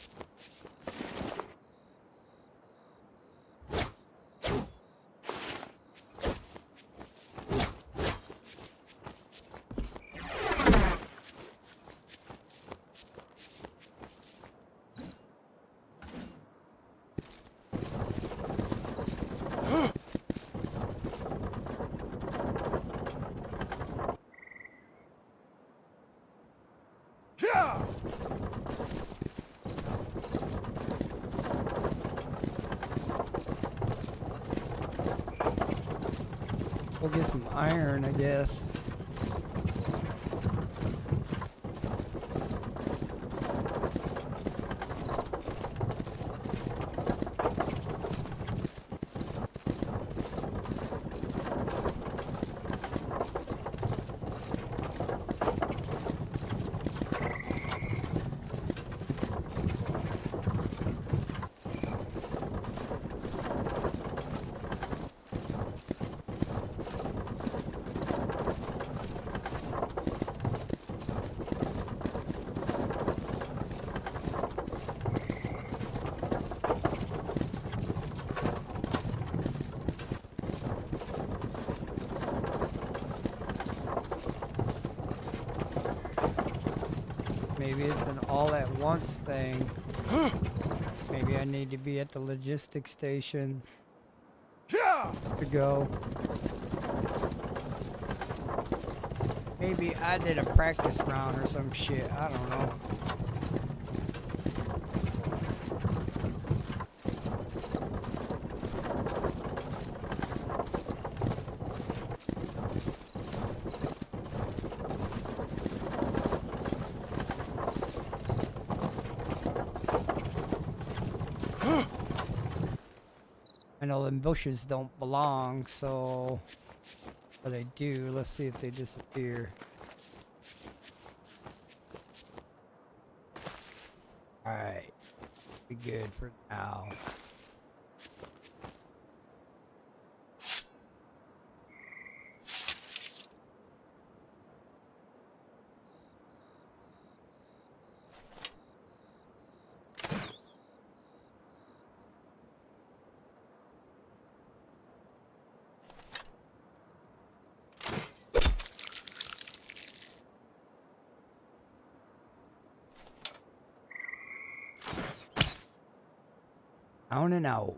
[SPEAKER 1] We'll get some iron, I guess. Maybe it's an all-at-once thing. Maybe I need to be at the logistics station to go. Maybe I did a practice round or some shit. I don't know. I know them bushes don't belong, so but they do. Let's see if they disappear. Alright. Be good for now. Down and out.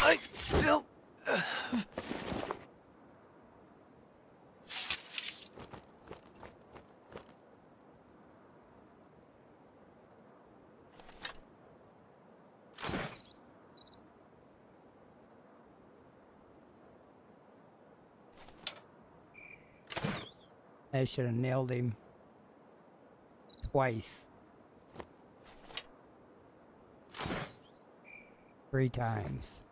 [SPEAKER 3] I still
[SPEAKER 1] I should have nailed him twice. 3 times.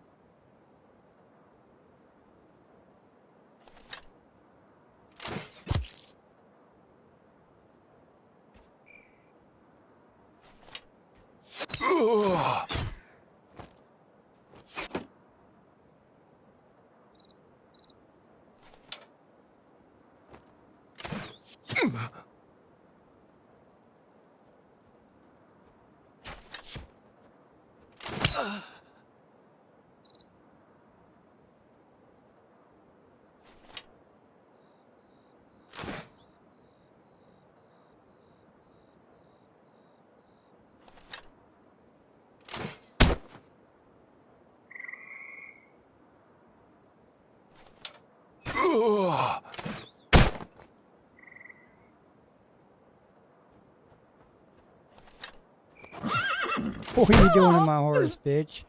[SPEAKER 1] What are you doing to my horse, bitch?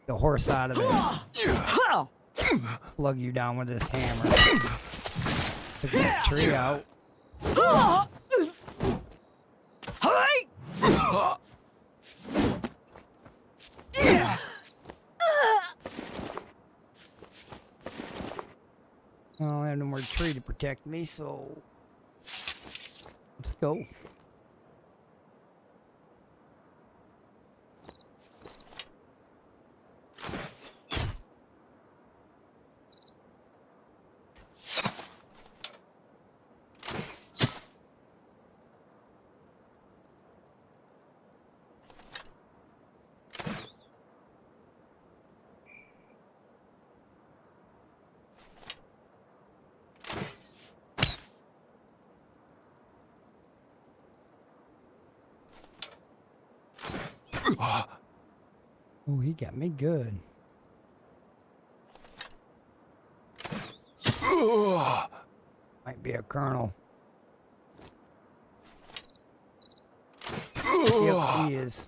[SPEAKER 1] The horse out of it. Plug you down with this hammer. Took that tree out. I don't have no more tree to protect me, so let's go. Oh, he got me good. Might be a colonel. Yep, he is.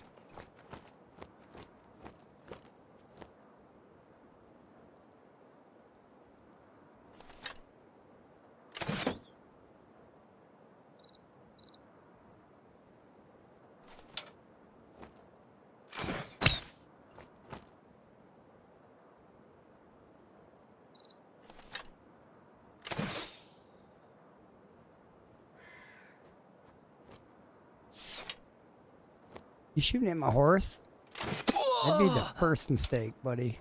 [SPEAKER 1] You shooting at my horse? That'd be the first mistake, buddy.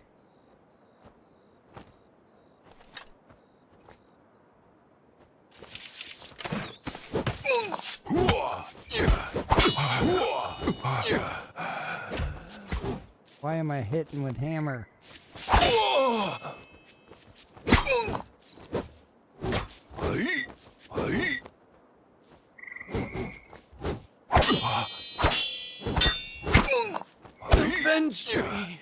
[SPEAKER 1] Why am I hitting with hammer?
[SPEAKER 3] Avenge me!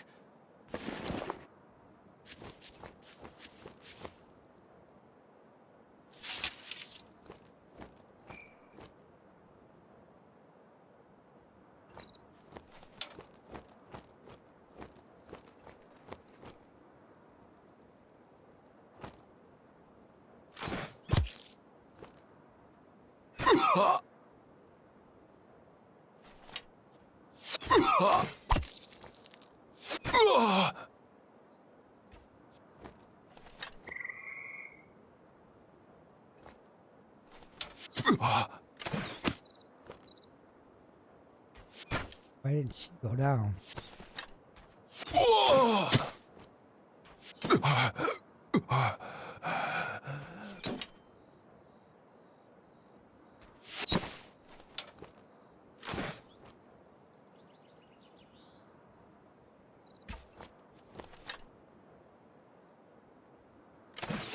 [SPEAKER 1] Why didn't she go down?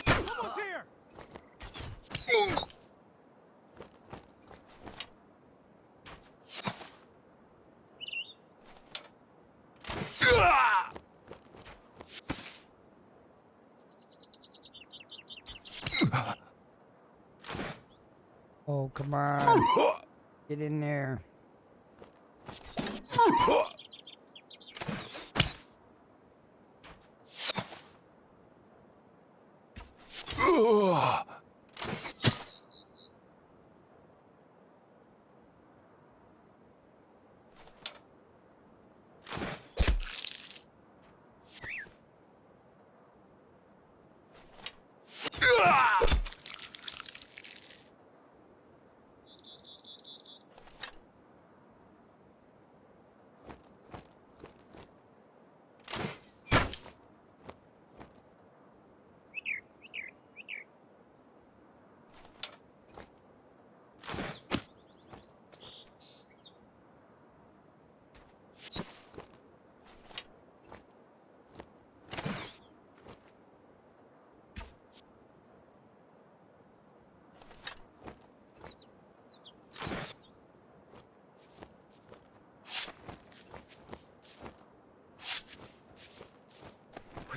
[SPEAKER 2] Someone's here!
[SPEAKER 1] Oh, come on. Get in there.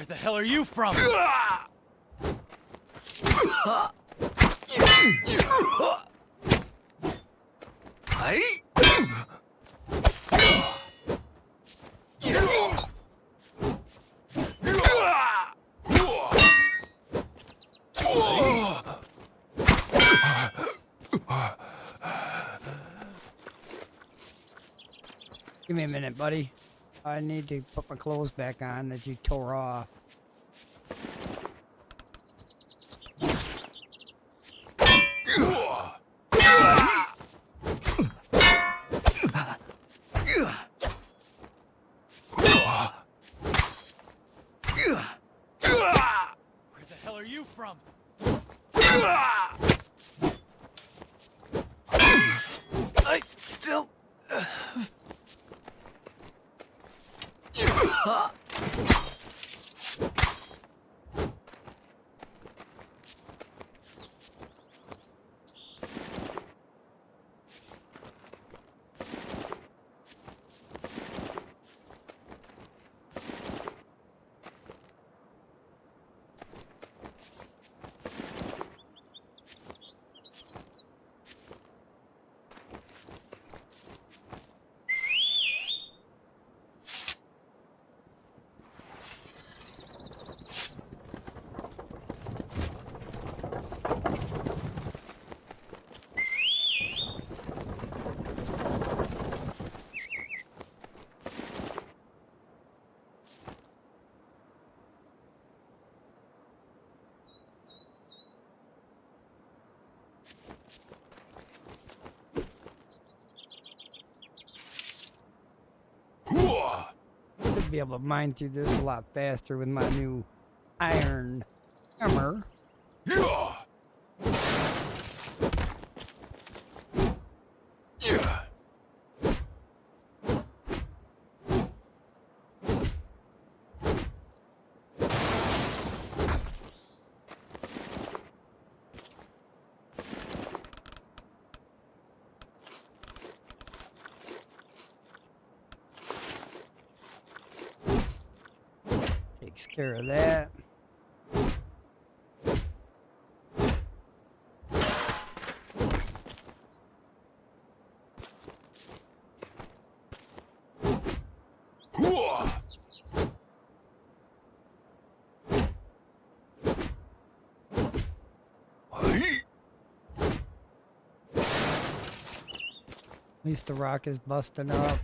[SPEAKER 2] Where the hell are you from?
[SPEAKER 1] Give me a minute, buddy. I need to put my clothes back on that you tore off.
[SPEAKER 2] Where the hell are you from?
[SPEAKER 3] I still...
[SPEAKER 1] Should be able to mine through this a lot faster with my new iron hammer. Takes care of that. At least the rock is busting up.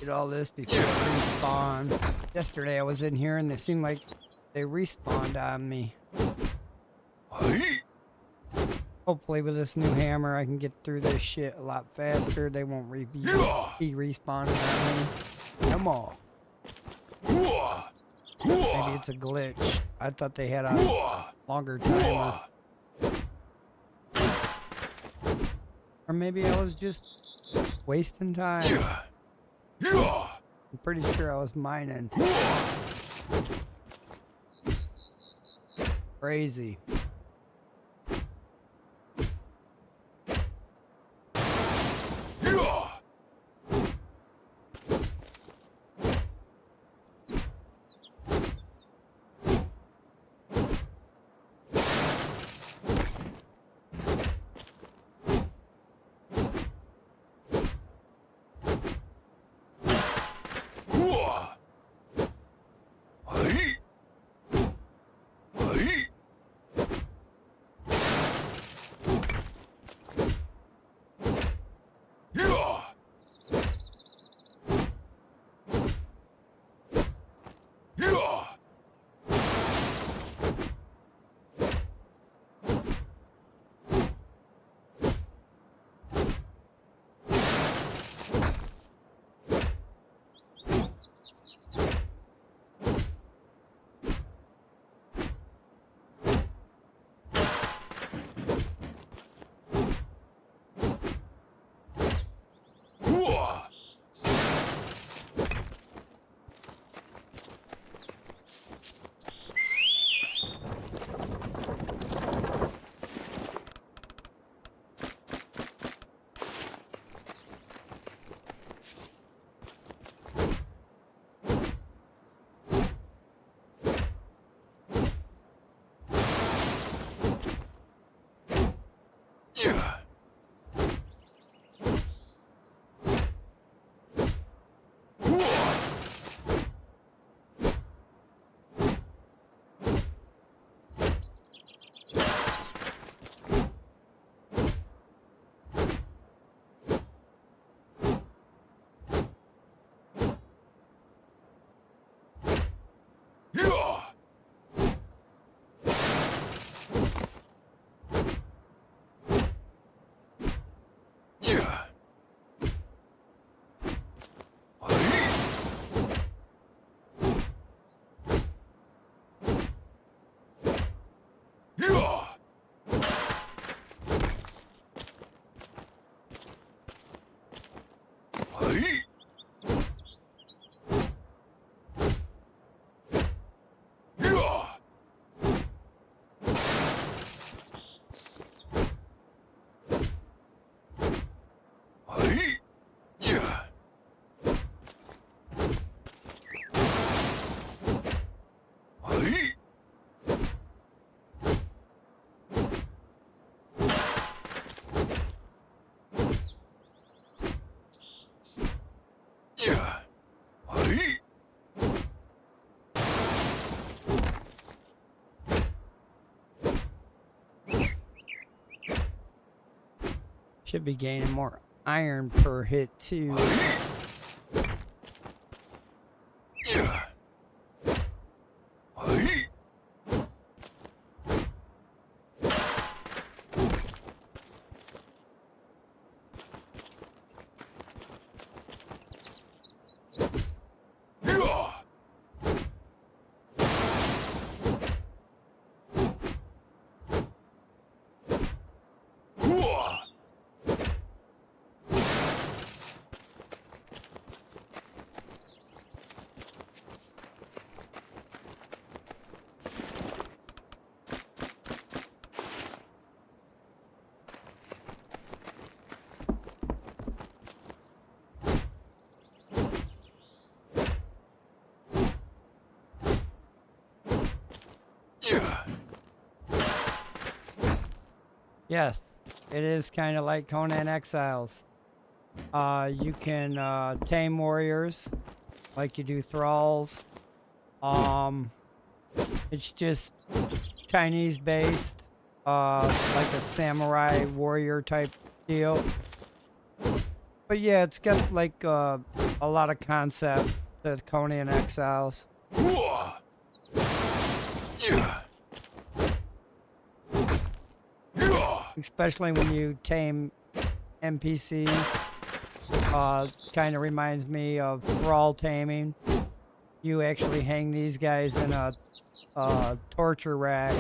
[SPEAKER 1] Get all this before it respawn. Yesterday I was in here and it seemed like they respawned on me. Hopefully with this new hammer I can get through this shit a lot faster. They won't be respawning on me. Come on. Maybe it's a glitch. I thought they had a longer timer. Or maybe I was just wasting time. I'm pretty sure I was mining. Crazy. Should be gaining more iron per hit too. Yes, it is kind of like Conan Exiles. You can tame warriors like you do thralls. It's just Chinese based, like a samurai warrior type deal. But yeah, it's got like a lot of concept to Conan Exiles. Especially when you tame NPCs. Kind of reminds me of thrall taming. You actually hang these guys in a torture rack,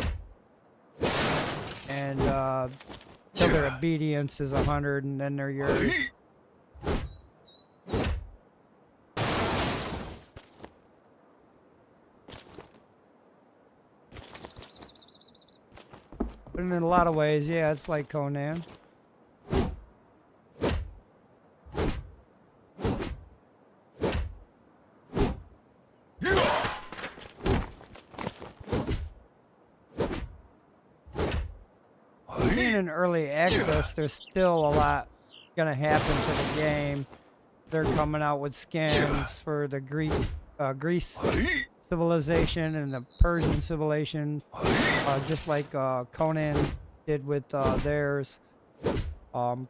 [SPEAKER 1] and till their obedience is 100, and then they're yours. But in a lot of ways, yeah, it's like Conan. Being in early access, there's still a lot gonna happen to the game. They're coming out with skins for the Greece civilization and the Persian civilization, just like Conan did with theirs.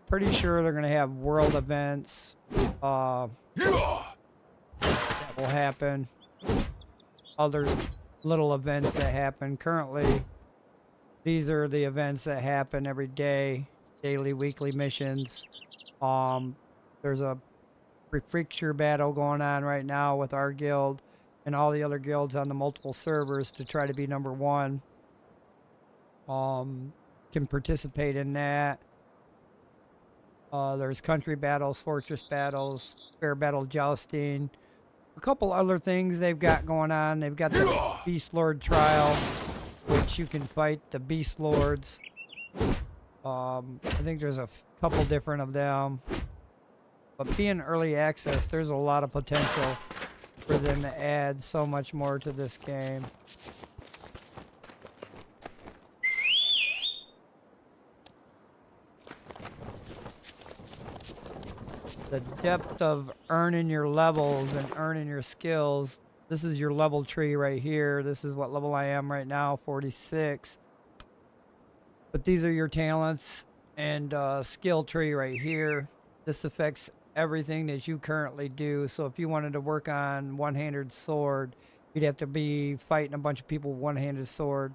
[SPEAKER 1] Pretty sure they're gonna have world events that will happen. Other little events that happen currently. These are the events that happen every day, daily, weekly missions. There's a prefecture battle going on right now with our guild and all the other guilds on the multiple servers to try to be number one. Can participate in that. There's country battles, fortress battles, fair battle jousting. A couple other things they've got going on. They've got the Beast Lord trial, which you can fight the Beast Lords. I think there's a couple different of them. But being early access, there's a lot of potential for them to add so much more to this game. The depth of earning your levels and earning your skills. This is your level tree right here. This is what level I am right now, 46. But these are your talents and skill tree right here. This affects everything that you currently do. So if you wanted to work on one-handed sword, you'd have to be fighting a bunch of people with one-handed sword.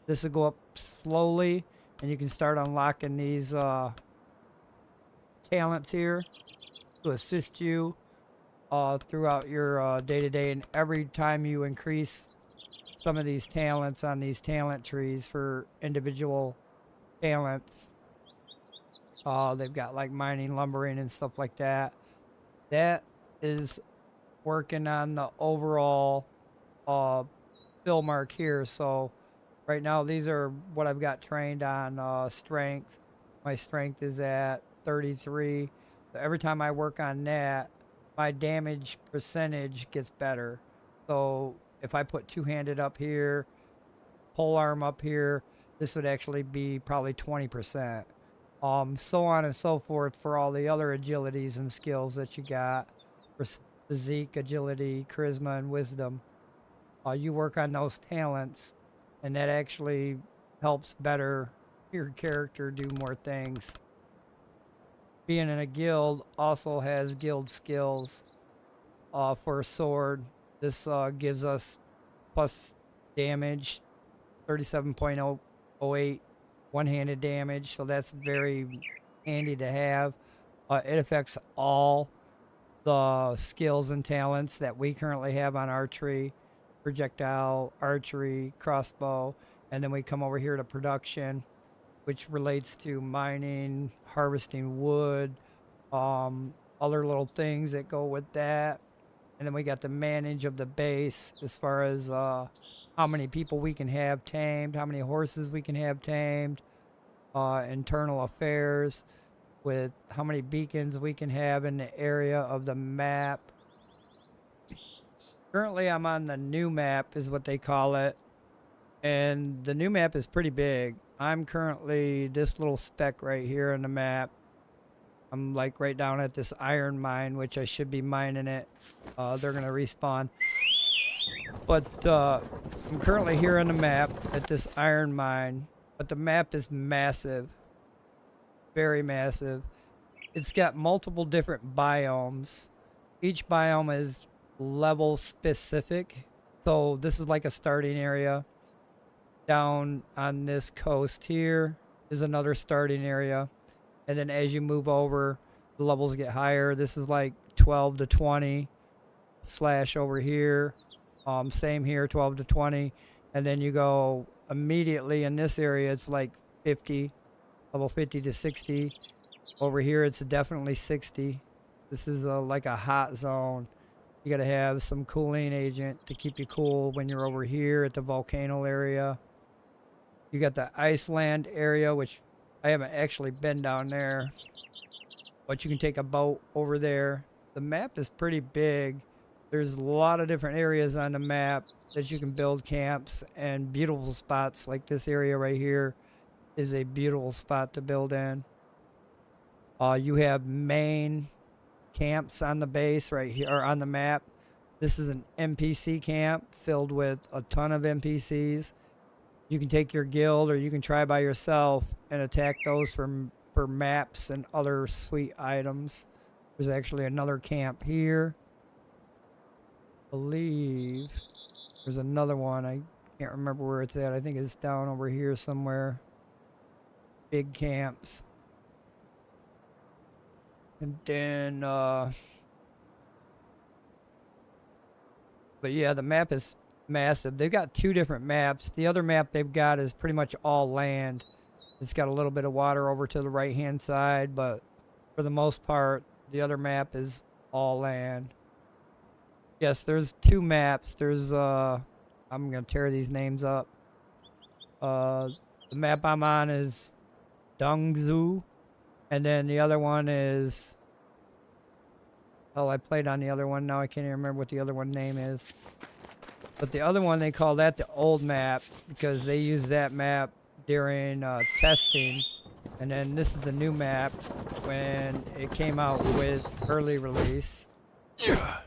[SPEAKER 1] This will go up slowly, and you can start unlocking these talents here to assist you throughout your day-to-day. And every time you increase some of these talents on these talent trees for individual talents, they've got like mining, lumbering, and stuff like that. That is working on the overall fill mark here. So right now, these are what I've got trained on strength. My strength is at 33. So every time I work on that, my damage percentage gets better. So if I put two-handed up here, pole arm up here, this would actually be probably 20%. So on and so forth for all the other agilities and skills that you got for physique, agility, charisma, and wisdom. You work on those talents, and that actually helps better your character do more things. Being in a guild also has guild skills for a sword. This gives us plus damage, 37.08 one-handed damage, so that's very handy to have. It affects all the skills and talents that we currently have on our tree: projectile, archery, crossbow, and then we come over here to production, which relates to mining, harvesting wood, other little things that go with that. And then we got the manage of the base as far as how many people we can have tamed, how many horses we can have tamed, internal affairs with how many beacons we can have in the area of the map. Currently I'm on the new map is what they call it, and the new map is pretty big. I'm currently this little speck right here on the map. I'm like right down at this iron mine, which I should be mining it. They're gonna respawn. But I'm currently here on the map at this iron mine, but the map is massive, very massive. It's got multiple different biomes, Each biome is level specific. So this is like a starting area. Down on this coast here is another starting area. And then as you move over, the levels get higher. This is like 12 to 20 slash over here. Same here, 12 to 20. And then you go immediately in this area, it's like 50, level 50 to 60. Over here, it's definitely 60. This is like a hot zone. You got to have some cooling agent to keep you cool when you're over here at the volcano area. You got the Iceland area, which I haven't actually been down there, but you can take a boat over there. The map is pretty big. There's a lot of different areas on the map that you can build camps and beautiful spots. Like this area right here is a beautiful spot to build in. You have main camps on the base right here, or on the map. This is an NPC camp filled with a ton of NPCs. You can take your guild or you can try by yourself and attack those for maps and other sweet items. There's actually another camp here. I believe there's another one. I can't remember where it's at. I think it's down over here somewhere. Big camps. And then, but yeah, the map is massive. They've got two different maps. The other map they've got is pretty much all land. It's got a little bit of water over to the right-hand side, but for the most part, the other map is all land. Yes, there's two maps. There's, I'm going to tear these names up. The map I'm on is Dongzhou. And then the other one is... Oh, I played on the other one. Now I can't even remember what the other one name is. But the other one, they call that the old map because they use that map during testing. And then this is the new map when it came out with early release. But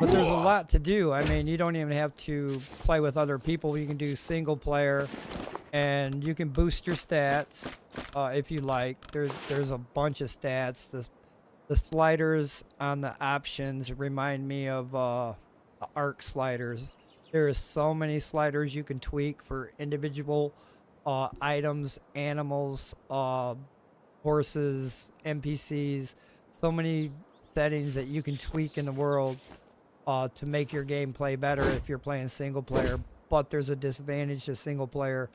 [SPEAKER 1] there's a lot to do. I mean, you don't even have to play with other people. You can do single player. And you can boost your stats if you like. There's a bunch of stats. The sliders on the options remind me of the arc sliders. There is so many sliders you can tweak for individual items, animals, horses, NPCs. So many settings that you can tweak in the world to make your gameplay better if you're playing single player. But there's a disadvantage to single player.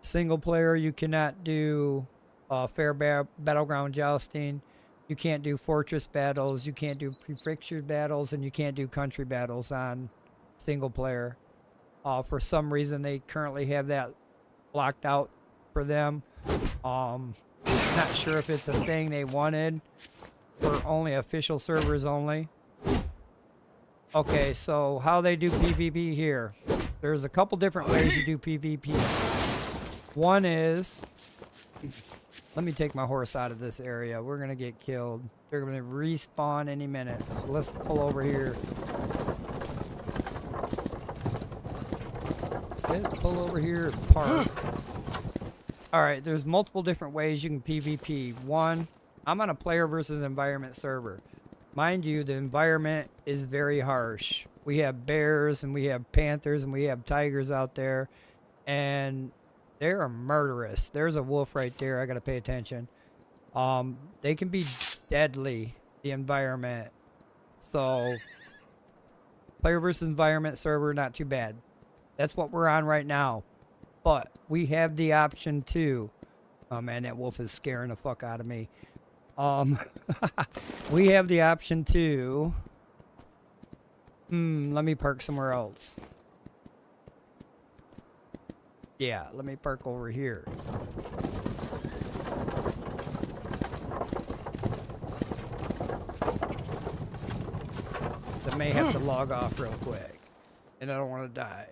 [SPEAKER 1] Single player, you cannot do fair battleground jousting. You can't do fortress battles. You can't do prefecture battles, and you can't do country battles on single player. For some reason, they currently have that blocked out for them. Not sure if it's a thing they wanted for only official servers only. Okay, so how they do PvP here. There's a couple different ways you do PvP. One is, let me take my horse out of this area. We're going to get killed. They're going to respawn any minute. So let's pull over here. Let's pull over here and park. Alright, there's multiple different ways you can PvP. One, I'm on a player versus environment server. Mind you, the environment is very harsh. We have bears and we have panthers and we have tigers out there. And they're murderous. There's a wolf right there. I gotta pay attention. They can be deadly, the environment. So, player versus environment server, not too bad. That's what we're on right now. But we have the option to... Oh man, that wolf is scaring the fuck out of me. We have the option to... let me park somewhere else. Yeah, let me park over here. I may have to log off real quick. And I don't want to die.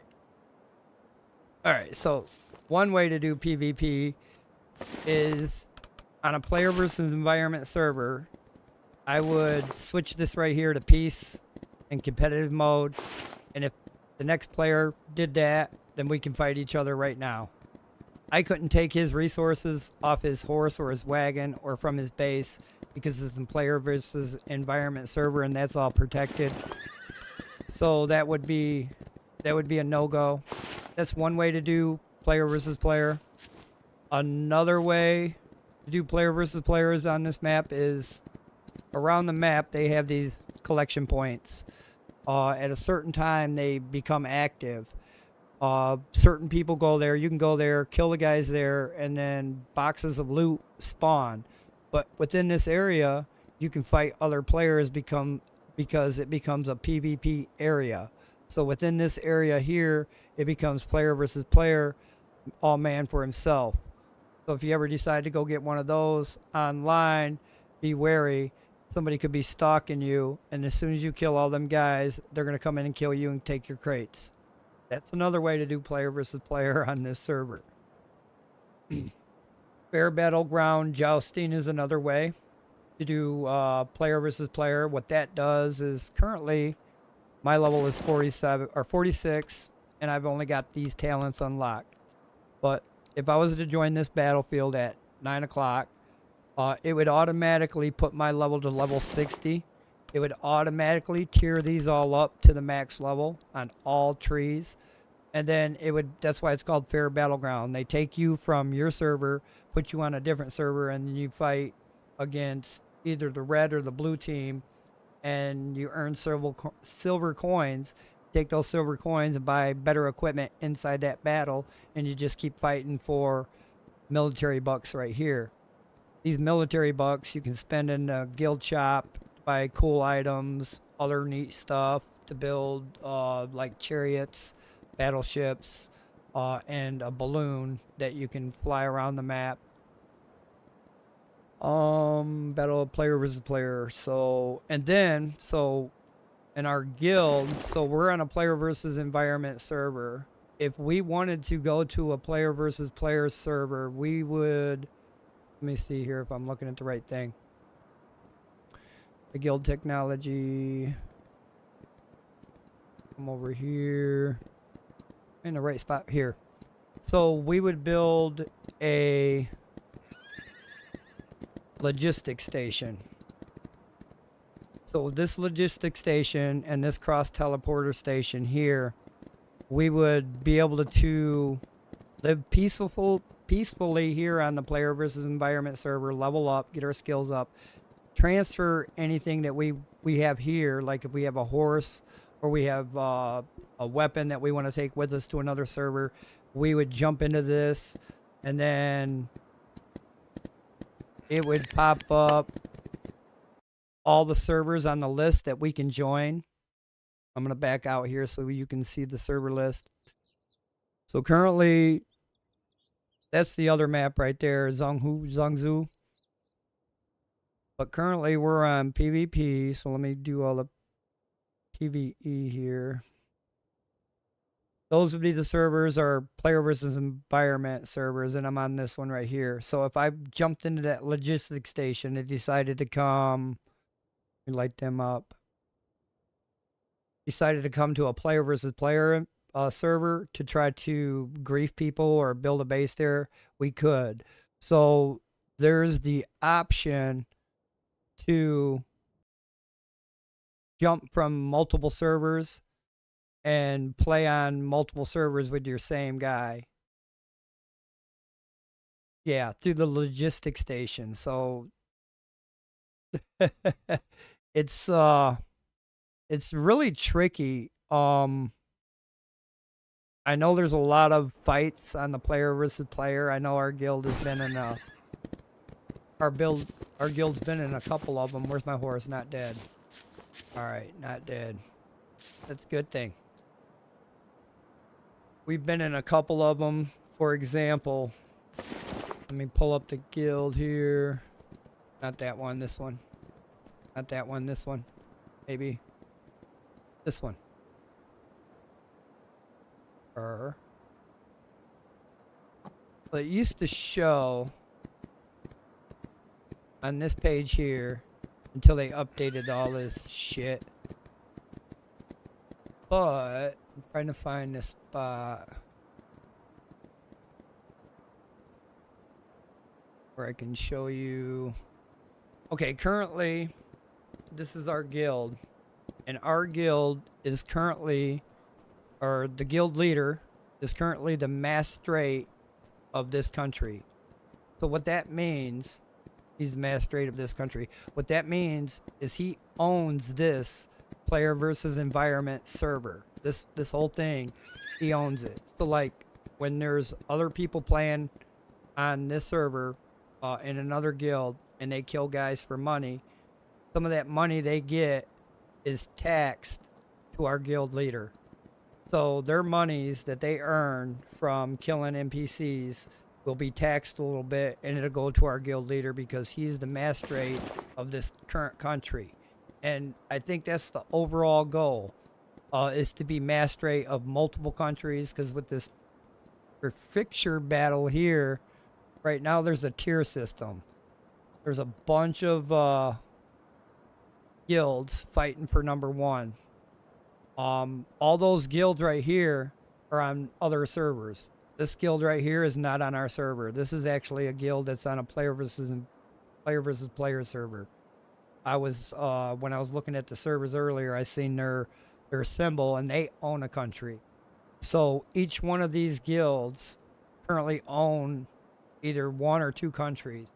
[SPEAKER 1] Alright, so one way to do PvP is on a player versus environment server. I would switch this right here to peace and competitive mode. And if the next player did that, then we can fight each other right now. I couldn't take his resources off his horse or his wagon or from his base because it's a player versus environment server, and that's all protected. So that would be a no-go. That's one way to do player versus player. Another way to do player versus players on this map is around the map they have these collection points. At a certain time they become active. Certain people go there. You can go there, kill the guys there, and then boxes of loot spawn. But within this area, you can fight other players because it becomes a PvP area. So within this area here, it becomes player versus player, all man for himself. So if you ever decide to go get one of those online, be wary. Somebody could be stalking you, and as soon as you kill all them guys, they're going to come in and kill you and take your crates. That's another way to do player versus player on this server. Fair battleground jousting is another way to do player versus player. What that does is currently my level is 47 or 46, and I've only got these talents unlocked. But if I was to join this battlefield at 9 o'clock, it would automatically put my level to level 60. It would automatically tier these all up to the max level on all trees. And then that's why it's called Fair Battleground. They take you from your server, put you on a different server, and you fight against either the red or the blue team, and you earn silver coins. Take those silver coins and buy better equipment inside that battle, and you just keep fighting for military bucks right here. These military bucks you can spend in the guild shop, buy cool items, other neat stuff to build like chariots, battleships, and a balloon that you can fly around the map. Battle of player versus player. So in our guild, so we're on a player versus environment server. If we wanted to go to a player versus player server, we would, let me see here if I'm looking at the right thing. The guild technology. Come over here. In the right spot here. So we would build a logistics station. So this logistics station and this cross teleporter station here, we would be able to live peacefully here on the player versus environment server, level up, get our skills up, transfer anything that we have here, like if we have a horse or we have a weapon that we want to take with us to another server, we would jump into this, and then it would pop up all the servers on the list that we can join. I'm going to back out here so you can see the server list. So currently, that's the other map right there, Dongzhou. But currently we're on PvP, so let me do all the PVE here. Those would be the servers, or player versus environment servers, and I'm on this one right here. So if I jumped into that logistics station, it decided to come, let me light them up. Decided to come to a player versus player server to try to grief people or build a base there, we could. So there's the option to jump from multiple servers and play on multiple servers with your same guy. Yeah, through the logistics station. So it's really tricky. I know there's a lot of fights on the player versus player. I know our guild has been in our guild's been in a couple of them. Where's my horse? Not dead. All right, not dead. That's a good thing. We've been in a couple of them. For example, let me pull up the guild here. Not that one, this one. Not that one, this one. Maybe this one. But it used to show on this page here until they updated all this shit. But I'm trying to find this spot where I can show you. Okay, currently, this is our guild. And our guild is currently, or the guild leader is currently the magistrate of this country. So what that means, he's the magistrate of this country. What that means is he owns this player versus environment server. This whole thing, he owns it. So like when there's other people playing on this server in another guild and they kill guys for money, some of that money they get is taxed to our guild leader. So their monies that they earn from killing NPCs will be taxed a little bit, and it'll go to our guild leader because he's the magistrate of this current country. And I think that's the overall goal, is to be magistrate of multiple countries, because with this prefecture battle here, right now there's a tier system. There's a bunch of guilds fighting for number one. All those guilds right here are on other servers. This guild right here is not on our server. This is actually a guild that's on a player versus player server. I was when I was looking at the servers earlier, I seen their symbol, and they own a country. So each one of these guilds currently own either one or two countries.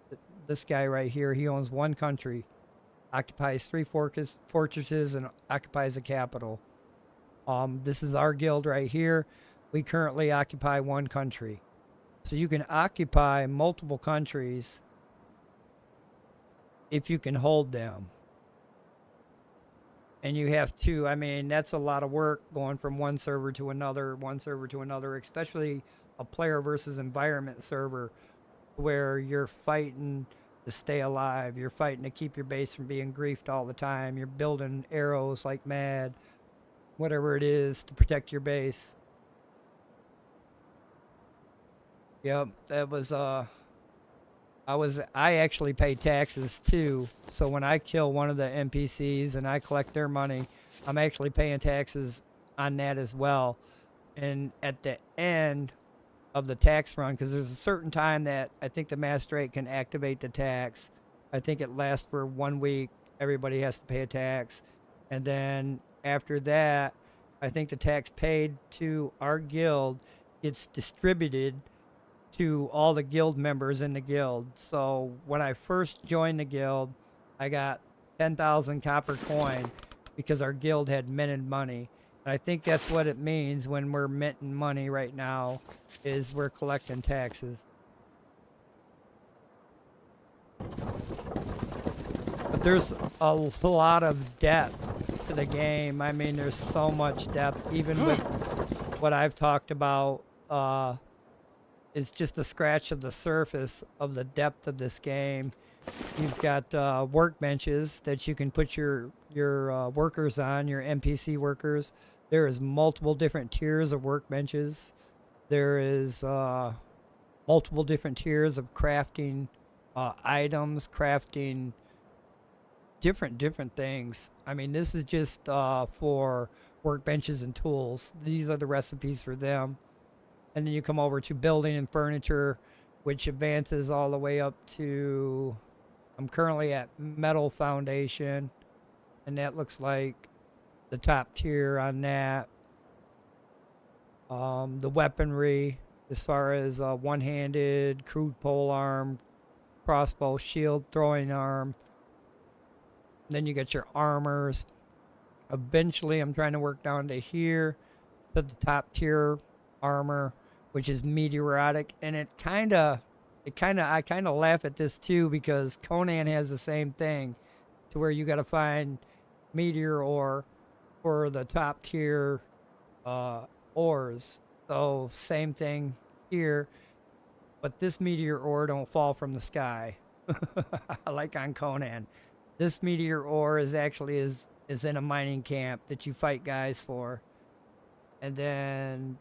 [SPEAKER 1] This guy right here, he owns one country, occupies 3 fortresses, and occupies a capital. This is our guild right here. We currently occupy one country. So you can occupy multiple countries if you can hold them. And you have to, I mean, that's a lot of work going from one server to another, especially a player versus environment server where you're fighting to stay alive. You're fighting to keep your base from being griefed all the time. You're building arrows like mad, whatever it is to protect your base. Yep, that was I actually pay taxes too. So when I kill one of the NPCs and I collect their money, I'm actually paying taxes on that as well. And at the end of the tax run, because there's a certain time that I think the magistrate can activate the tax. I think it lasts for 1 week. Everybody has to pay a tax. And then after that, I think the tax paid to our guild gets distributed to all the guild members in the guild. So when I first joined the guild, I got 10,000 copper coin because our guild had minted money. And I think that's what it means when we're minting money right now, is we're collecting taxes. But there's a lot of depth to the game. I mean, there's so much depth, even with what I've talked about. It's just a scratch of the surface of the depth of this game. You've got workbenches that you can put your workers on, your NPC workers. There is multiple different tiers of workbenches. There is multiple different tiers of crafting items, crafting different things. I mean, this is just for workbenches and tools. These are the recipes for them. And then you come over to building and furniture, which advances all the way up to, I'm currently at metal foundation, and that looks like the top tier on that. The weaponry, as far as one-handed, crude pole arm, crossbow, shield, throwing arm. Then you get your armors. Eventually, I'm trying to work down to here, to the top tier armor, which is meteoritic. And I kind of laugh at this too, because Conan has the same thing, to where you got to find meteor ore for the top tier ores. So same thing here, but this meteor ore don't fall from the sky like on Conan. This meteor ore is actually is in a mining camp that you fight guys for. And then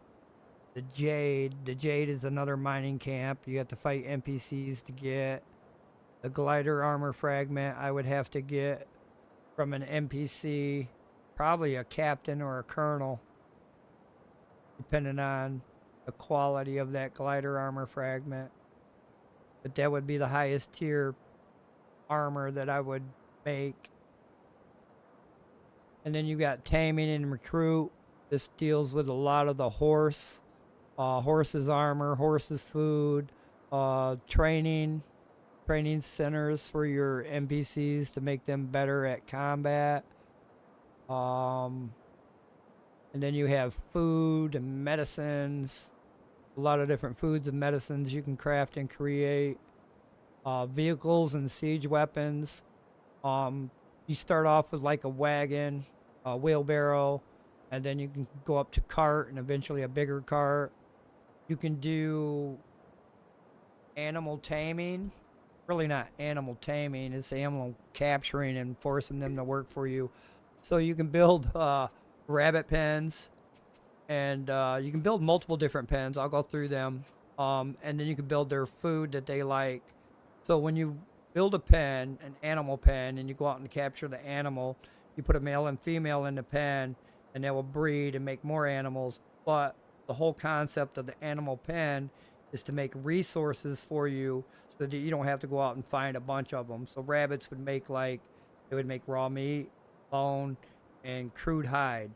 [SPEAKER 1] the jade is another mining camp. You have to fight NPCs to get. The glider armor fragment I would have to get from an NPC, probably a captain or a colonel, depending on the quality of that glider armor fragment. But that would be the highest tier armor that I would make. And then you got taming and recruit. This deals with a lot of the horse's armor, horse's food, training centers for your NPCs to make them better at combat. And then you have food and medicines, a lot of different foods and medicines you can craft and create. Vehicles and siege weapons. You start off with like a wagon, a wheelbarrow, and then you can go up to cart and eventually a bigger cart. You can do animal taming. Really not animal taming, it's animal capturing and forcing them to work for you. So you can build rabbit pens, and you can build multiple different pens. I'll go through them. And then you can build their food that they like. So when you build a pen, an animal pen, and you go out and capture the animal, you put a male and female in the pen, and they will breed and make more animals. But the whole concept of the animal pen is to make resources for you so that you don't have to go out and find a bunch of them. So rabbits would make they would make raw meat, bone, and crude hide.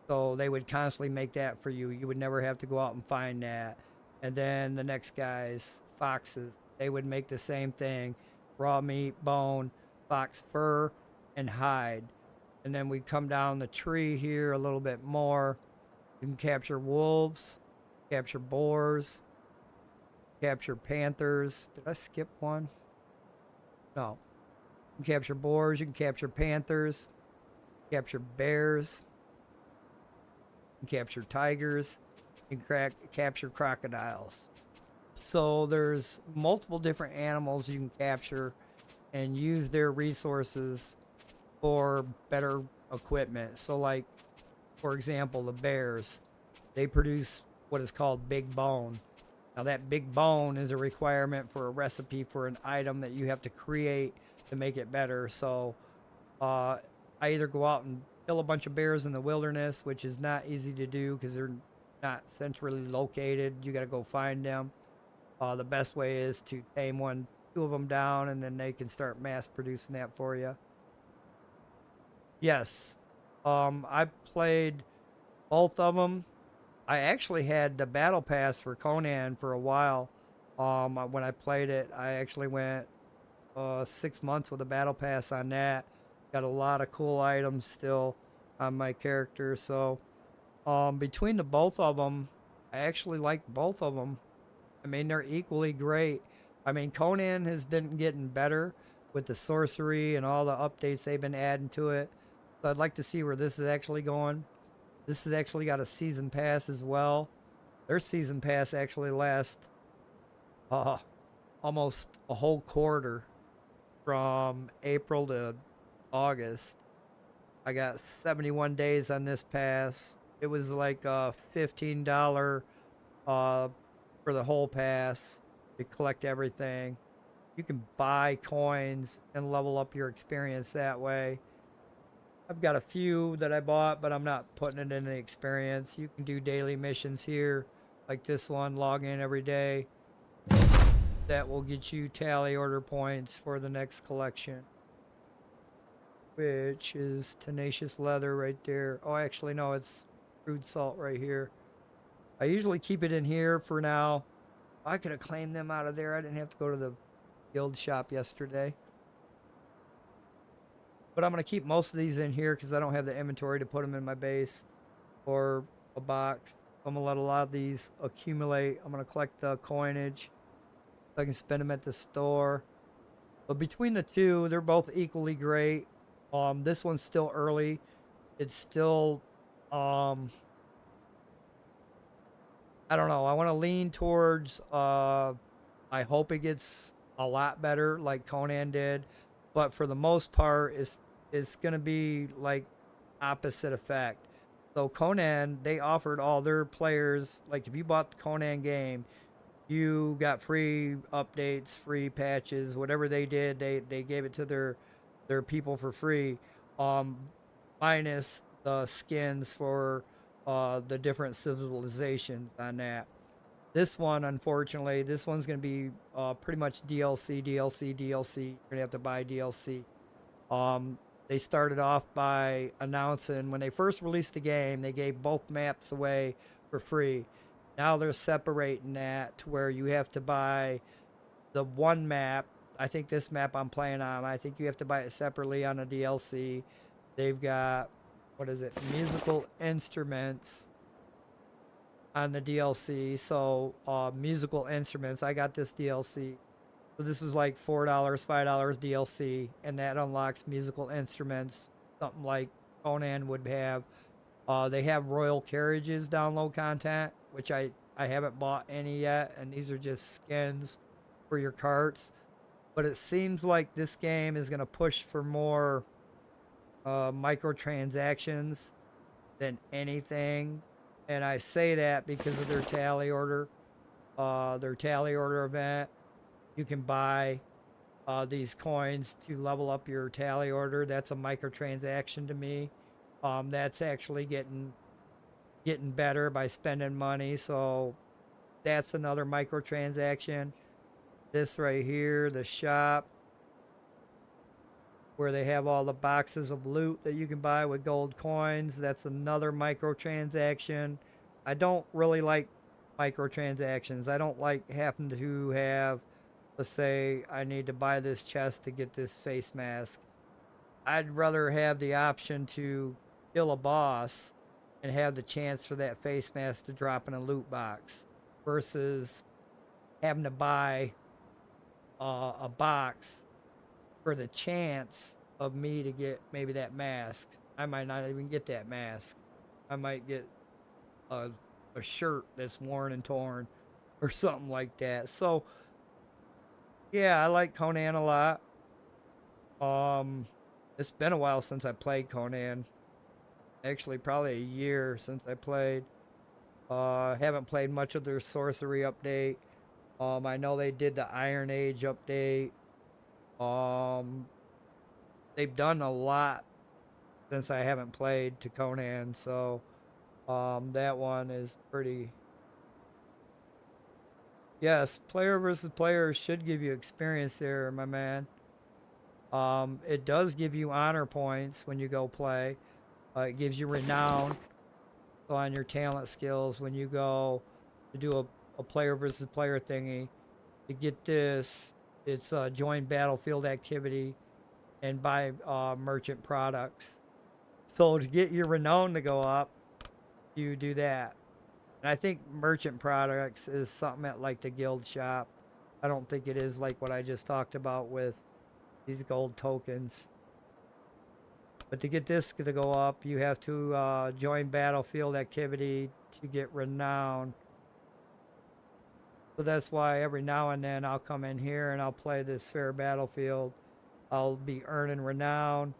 [SPEAKER 1] So they would constantly make that for you. You would never have to go out and find that. And then the next guys, foxes, they would make the same thing. Raw meat, bone, fox fur, and hide. And then we come down the tree here a little bit more. You can capture wolves, capture boars, capture panthers. Did I skip one? No. You can capture boars, you can capture panthers, capture bears, you can capture tigers, you can capture crocodiles. So there's multiple different animals you can capture and use their resources for better equipment. So like, for example, the bears, they produce what is called big bone. Now that big bone is a requirement for a recipe for an item that you have to create to make it better. So I either go out and kill a bunch of bears in the wilderness, which is not easy to do because they're not centrally located. You got to go find them. The best way is to tame two of them down, and then they can start mass producing that for you. Yes, I played both of them. I actually had the battle pass for Conan for a while. When I played it, I actually went 6 months with a battle pass on that. Got a lot of cool items still on my character. So between the both of them, I actually like both of them. I mean, they're equally great. I mean, Conan has been getting better with the sorcery and all the updates they've been adding to it. So I'd like to see where this is actually going. This has actually got a season pass as well. Their season pass actually lasts almost a whole quarter from April to August. I got 71 days on this pass. It was like $15 for the whole pass to collect everything. You can buy coins and level up your experience that way. I've got a few that I bought, but I'm not putting it in the experience. You can do daily missions here, like this one, log in every day. That will get you tally order points for the next collection, which is tenacious leather right there. Oh, actually, no, it's crude salt right here. I usually keep it in here for now. I could have claimed them out of there. I didn't have to go to the guild shop yesterday. But I'm going to keep most of these in here because I don't have the inventory to put them in my base or a box. I'm going to let a lot of these accumulate. I'm going to collect the coinage so I can spend them at the store. But between the two, they're both equally great. This one's still early. It's still, I don't know. I want to lean towards, I hope it gets a lot better like Conan did. But for the most part, it's going to be like opposite effect. So Conan, they offered all their players, like if you bought the Conan game, you got free updates, free patches, whatever they did, they gave it to their people for free, minus the skins for the different civilizations on that. This one, unfortunately, this one's going to be pretty much DLC. You're going to have to buy DLC. They started off by announcing when they first released the game, they gave both maps away for free. Now they're separating that to where you have to buy the one map. I think this map I'm playing on, I think you have to buy it separately on a DLC. They've got, what is it, musical instruments on the DLC. So musical instruments, I got this DLC. So this was like $4, $5 DLC, and that unlocks musical instruments, something like Conan would have. They have royal carriages download content, which I haven't bought any yet, and these are just skins for your carts. But it seems like this game is going to push for more microtransactions than anything. And I say that because of their tally order event. You can buy these coins to level up your tally order. That's a microtransaction to me. That's actually getting better by spending money. So that's another microtransaction. This right here, the shop, where they have all the boxes of loot that you can buy with gold coins. That's another microtransaction. I don't really like microtransactions. I don't like having to have, let's say, I need to buy this chest to get this face mask. I'd rather have the option to kill a boss and have the chance for that face mask to drop in a loot box versus having to buy a box for the chance of me to get maybe that mask. I might not even get that mask. I might get a shirt that's worn and torn or something like that. So yeah, I like Conan a lot. It's been a while since I played Conan. Actually, probably a year since I played. Haven't played much of their sorcery update. I know they did the Iron Age update. They've done a lot since I haven't played to Conan, so that one is pretty. Yes, player versus player should give you experience there, my man. It does give you honor points when you go play. It gives you renown on your talent skills when you go to do a player versus player thingy. To get this, it's join battlefield activity and buy merchant products. So to get your renown to go up, you do that. And I think merchant products is something at like the guild shop. I don't think it is like what I just talked about with these gold tokens. But to get this to go up, you have to join battlefield activity to get renown. So that's why every now and then I'll come in here and I'll play this fair battlefield. I'll be earning renown.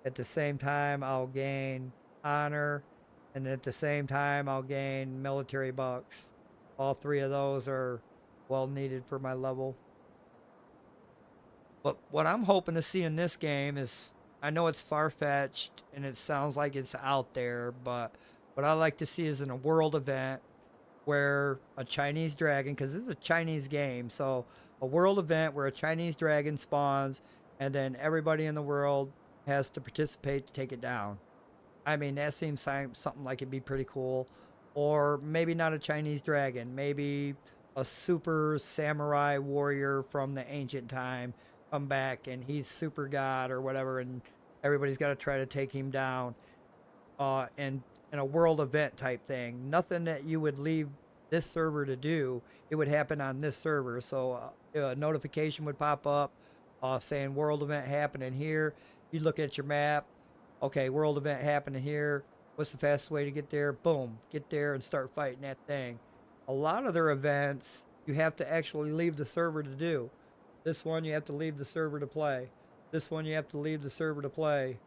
[SPEAKER 1] At the same time, I'll gain honor. And at the same time, I'll gain military bucks. All three of those are well needed for my level. But what I'm hoping to see in this game is, I know it's far-fetched and it sounds like it's out there, but what I like to see is in a world event where a Chinese dragon, because this is a Chinese game, so a world event where a Chinese dragon spawns and then everybody in the world has to participate to take it down. I mean, that seems something like it'd be pretty cool. Or maybe not a Chinese dragon, maybe a super samurai warrior from the ancient time come back and he's super god or whatever, and everybody's got to try to take him down. And in a world event type thing, nothing that you would leave this server to do, it would happen on this server. So a notification would pop up saying world event happening here. You look at your map, okay, world event happening here. What's the fastest way to get there? Boom, get there and start fighting that thing. A lot of their events, you have to actually leave the server to do. This one, you have to leave the server to play. This one, you have to leave the server to play.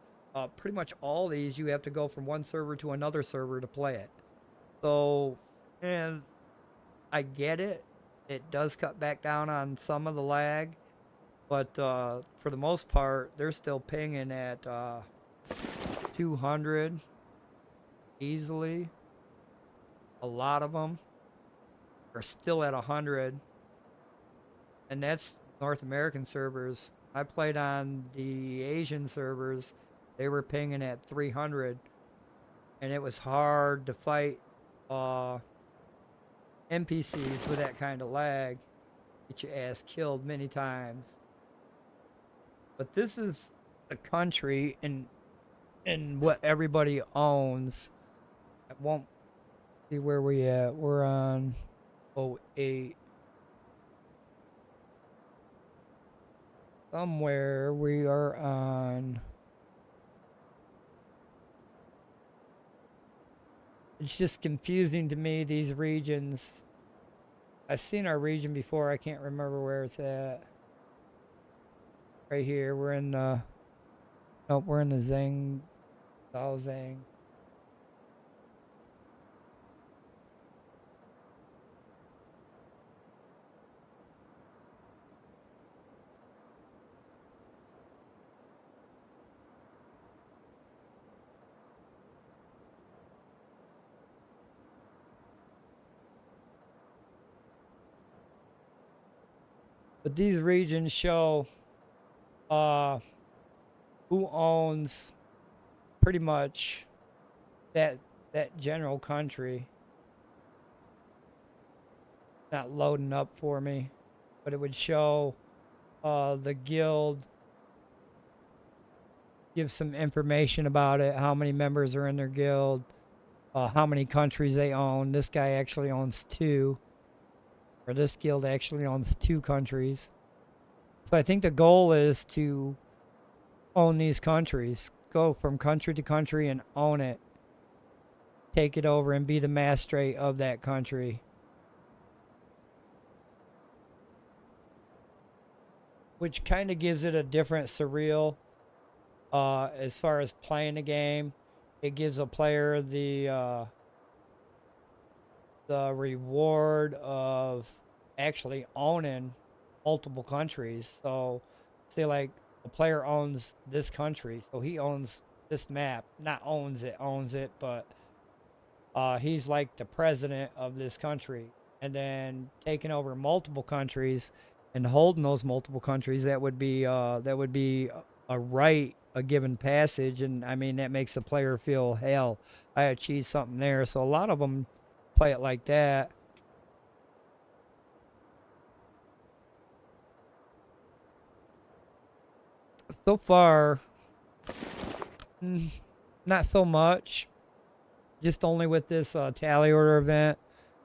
[SPEAKER 1] Pretty much all these, you have to go from one server to another server to play it. So, and I get it. It does cut back down on some of the lag. But for the most part, they're still pinging at 200 easily. A lot of them. are still at 100, and that's North American servers. I played on the Asian servers. They were pinging at 300, and it was hard to fight NPCs with that kind of lag. Get your ass killed many times. But this is the country and what everybody owns. I won't see where we at. We're on 08. Somewhere we are on. It's just confusing to me, these regions. I've seen our region before. I can't remember where it's at. Right here. We're in the... Nope, we're in the Zaoyang. But these regions show who owns pretty much that general country. Not loading up for me, but it would show the guild, give some information about it, how many members are in their guild, how many countries they own. This guy actually owns 2. Or this guild actually owns 2 countries. So I think the goal is to own these countries. Go from country to country and own it. Take it over and be the master of that country. Which kind of gives it a different surreal as far as playing the game. It gives a player the reward of actually owning multiple countries. So say like a player owns this country, so he owns this map. Not owns it, but he's like the president of this country, and then taking over multiple countries and holding those multiple countries, that would be a right, a given passage. And I mean, that makes the player feel, hell, I achieved something there. So a lot of them play it like that. So far, not so much. Just only with this tally order event.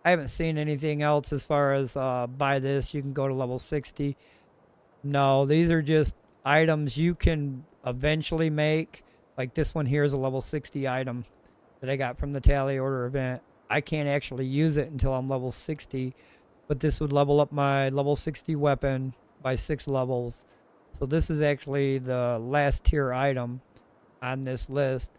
[SPEAKER 1] I haven't seen anything else as far as buy this, you can go to level 60. No, these are just items you can eventually make. Like this one here is a level 60 item that I got from the tally order event. I can't actually use it until I'm level 60, but this would level up my level 60 weapon by 6 levels. So this is actually the last tier item on this list,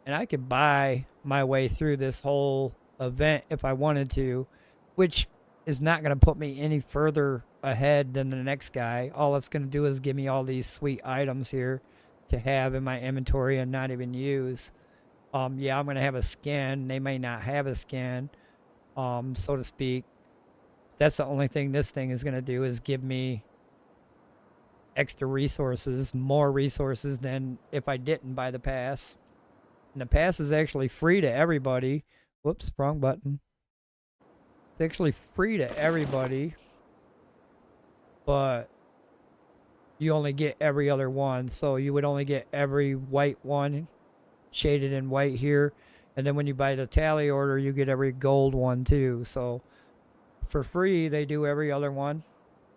[SPEAKER 1] and I could buy my way through this whole event if I wanted to, which is not going to put me any further ahead than the next guy. All it's going to do is give me all these sweet items here to have in my inventory and not even use. Yeah, I'm going to have a skin. They may not have a skin, so to speak. That's the only thing this thing is going to do, is give me extra resources, more resources than if I didn't buy the pass. And the pass is actually free to everybody. Whoops, wrong button. It's actually free to everybody, but you only get every other one. So you would only get every white one shaded in white here, and then when you buy the tally order, you get every gold one too. So for free, they do every other one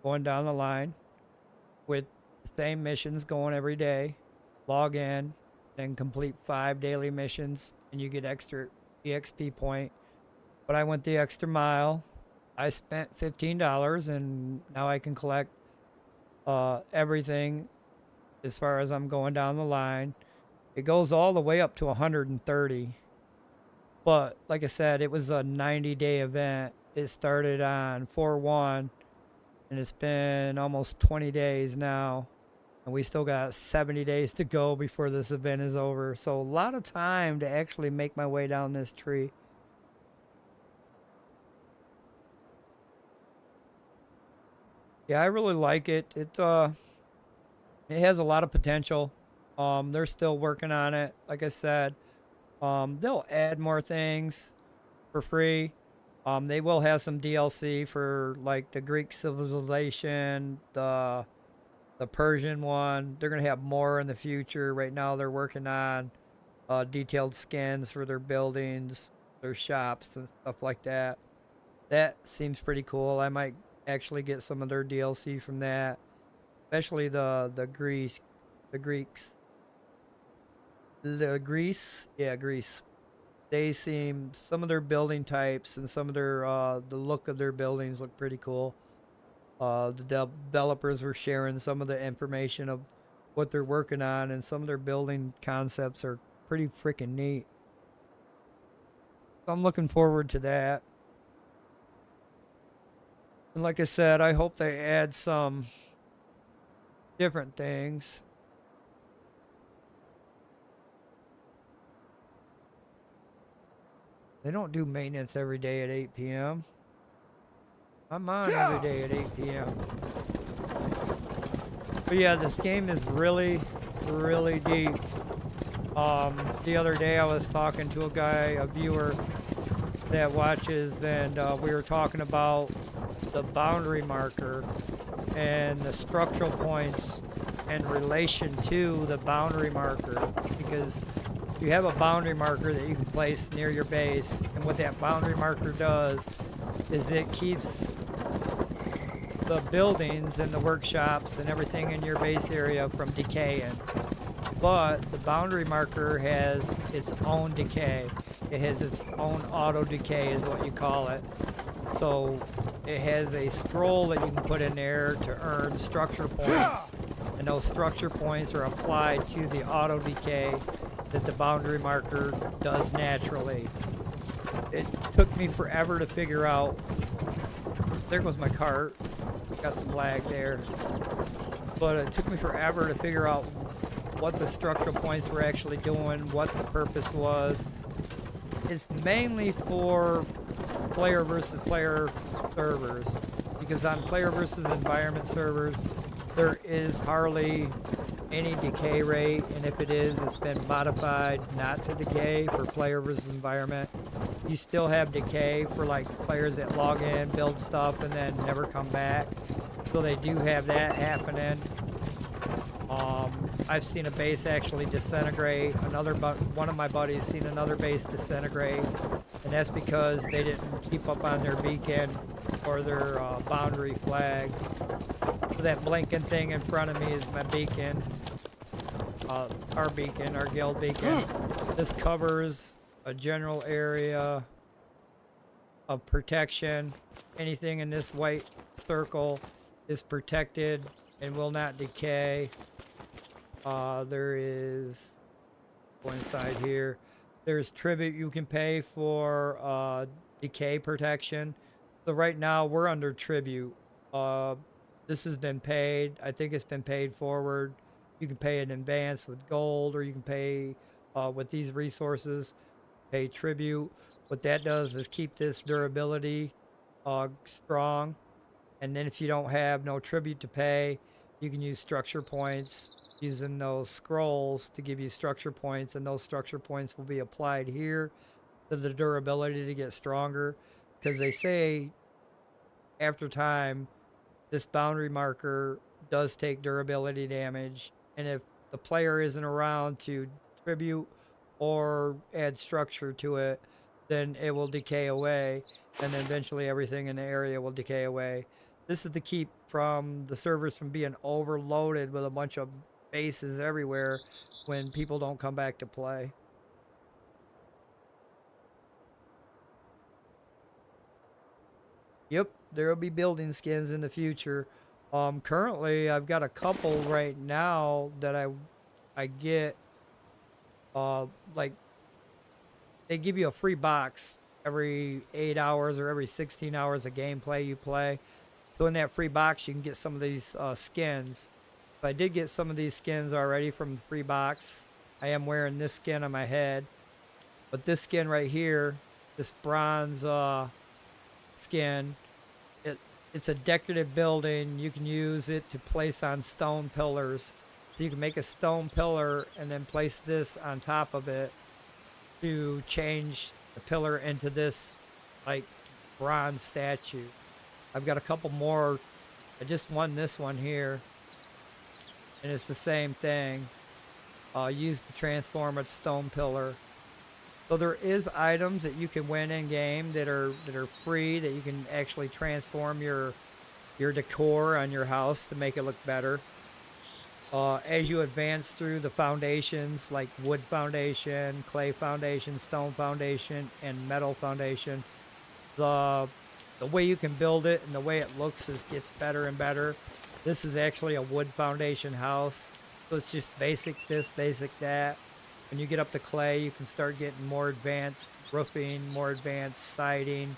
[SPEAKER 1] going down the line with the same missions going every day. Log in, then complete 5 daily missions, and you get extra EXP point. But I went the extra mile. I spent $15, and now I can collect everything as far as I'm going down the line. It goes all the way up to 130. But like I said, it was a 90-day event. It started on 4/1, and it's been almost 20 days now. And we still got 70 days to go before this event is over. So a lot of time to actually make my way down this tree. Yeah, I really like it. It has a lot of potential. They're still working on it. Like I said, they'll add more things for free. They will have some DLC for like the Greek civilization, the Persian one. They're gonna have more in the future. Right now, they're working on detailed skins for their buildings, their shops, and stuff like that. That seems pretty cool. I might actually get some of their DLC from that, especially the Greeks, the Greece, yeah, Greece. They seem some of their building types and some of their the look of their buildings look pretty cool. The developers were sharing some of the information of what they're working on, and some of their building concepts are pretty freaking neat. So I'm looking forward to that. And like I said, I hope they add some different things. They don't do maintenance every day at 8 p.m. I'm on every day at 8 p.m. But yeah, this game is really, really deep. The other day I was talking to a guy, a viewer that watches, and we were talking about the boundary marker and the structural points in relation to the boundary marker, because you have a boundary marker that you can place near your base, and what that boundary marker does is it keeps the buildings and the workshops and everything in your base area from decaying. But the boundary marker has its own decay. It has its own auto decay is what you call it. So it has a scroll that you can put in there to earn structure points, and those structure points are applied to the auto decay that the boundary marker does naturally. It took me forever to figure out. There goes my cart. Got some lag there. But it took me forever to figure out what the structural points were actually doing, what the purpose was. It's mainly for player versus player servers, because on player versus environment servers there is hardly any decay rate, and if it is, it's been modified not to decay for player versus environment. You still have decay for like players that log in, build stuff, and then never come back. So they do have that happening. I've seen a base actually disintegrate. One of my buddies seen another base disintegrate, and that's because they didn't keep up on their beacon or their boundary flag. So that blinking thing in front of me is my beacon, our beacon, our guild beacon. This covers a general area of protection. Anything in this white circle is protected and will not decay. There is, go inside here, there's tribute you can pay for decay protection. So right now we're under tribute. This has been paid. I think it's been paid forward. You can pay in advance with gold, or you can pay with these resources, pay tribute. What that does is keep this durability strong. And then if you don't have no tribute to pay, you can use structure points using those scrolls to give you structure points, and those structure points will be applied here to the durability to get stronger, because they say after time this boundary marker does take durability damage, and if the player isn't around to tribute or add structure to it, then it will decay away, and then eventually everything in the area will decay away. This is to keep from the servers from being overloaded with a bunch of bases everywhere when people don't come back to play. Yep, there will be building skins in the future. Currently I've got a couple right now that I get like they give you a free box every 8 hours or every 16 hours of gameplay you play. So in that free box you can get some of these skins. So I did get some of these skins already from the free box. I am wearing this skin on my head, but this skin right here, this bronze skin, it's a decorative building. You can use it to place on stone pillars. So you can make a stone pillar and then place this on top of it to change the pillar into this like bronze statue. I've got a couple more. I just won this one here, and it's the same thing. Used to transform a stone pillar. So there is items that you can win in game that are free, that you can actually transform your decor on your house to make it look better. As you advance through the foundations, like wood foundation, clay foundation, stone foundation, and metal foundation, the way you can build it and the way it looks gets better and better. This is actually a wood foundation house, so it's just basic this, basic that. When you get up to clay, you can start getting more advanced roofing, more advanced siding.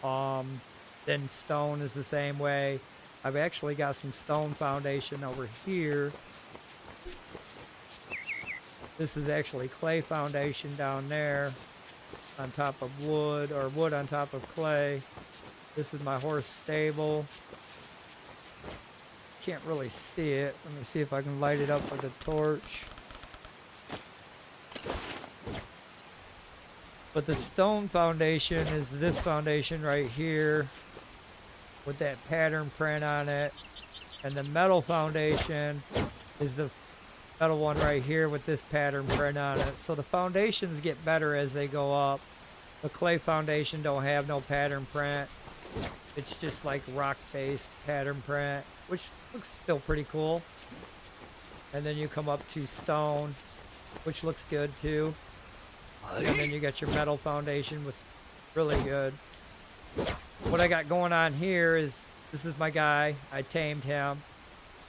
[SPEAKER 1] Then stone is the same way. I've actually got some stone foundation over here. This is actually clay foundation down there on top of wood, or wood on top of clay. This is my horse stable. Can't really see it. Let me see if I can light it up with a torch. But the stone foundation is this foundation right here with that pattern print on it. And the metal foundation is the metal one right here with this pattern print on it. So the foundations get better as they go up. The clay foundation don't have no pattern print. It's just like rock-based pattern print, which looks still pretty cool. And then you come up to stone, which looks good too. And then you got your metal foundation, which is really good. What I got going on here is, this is my guy. I tamed him.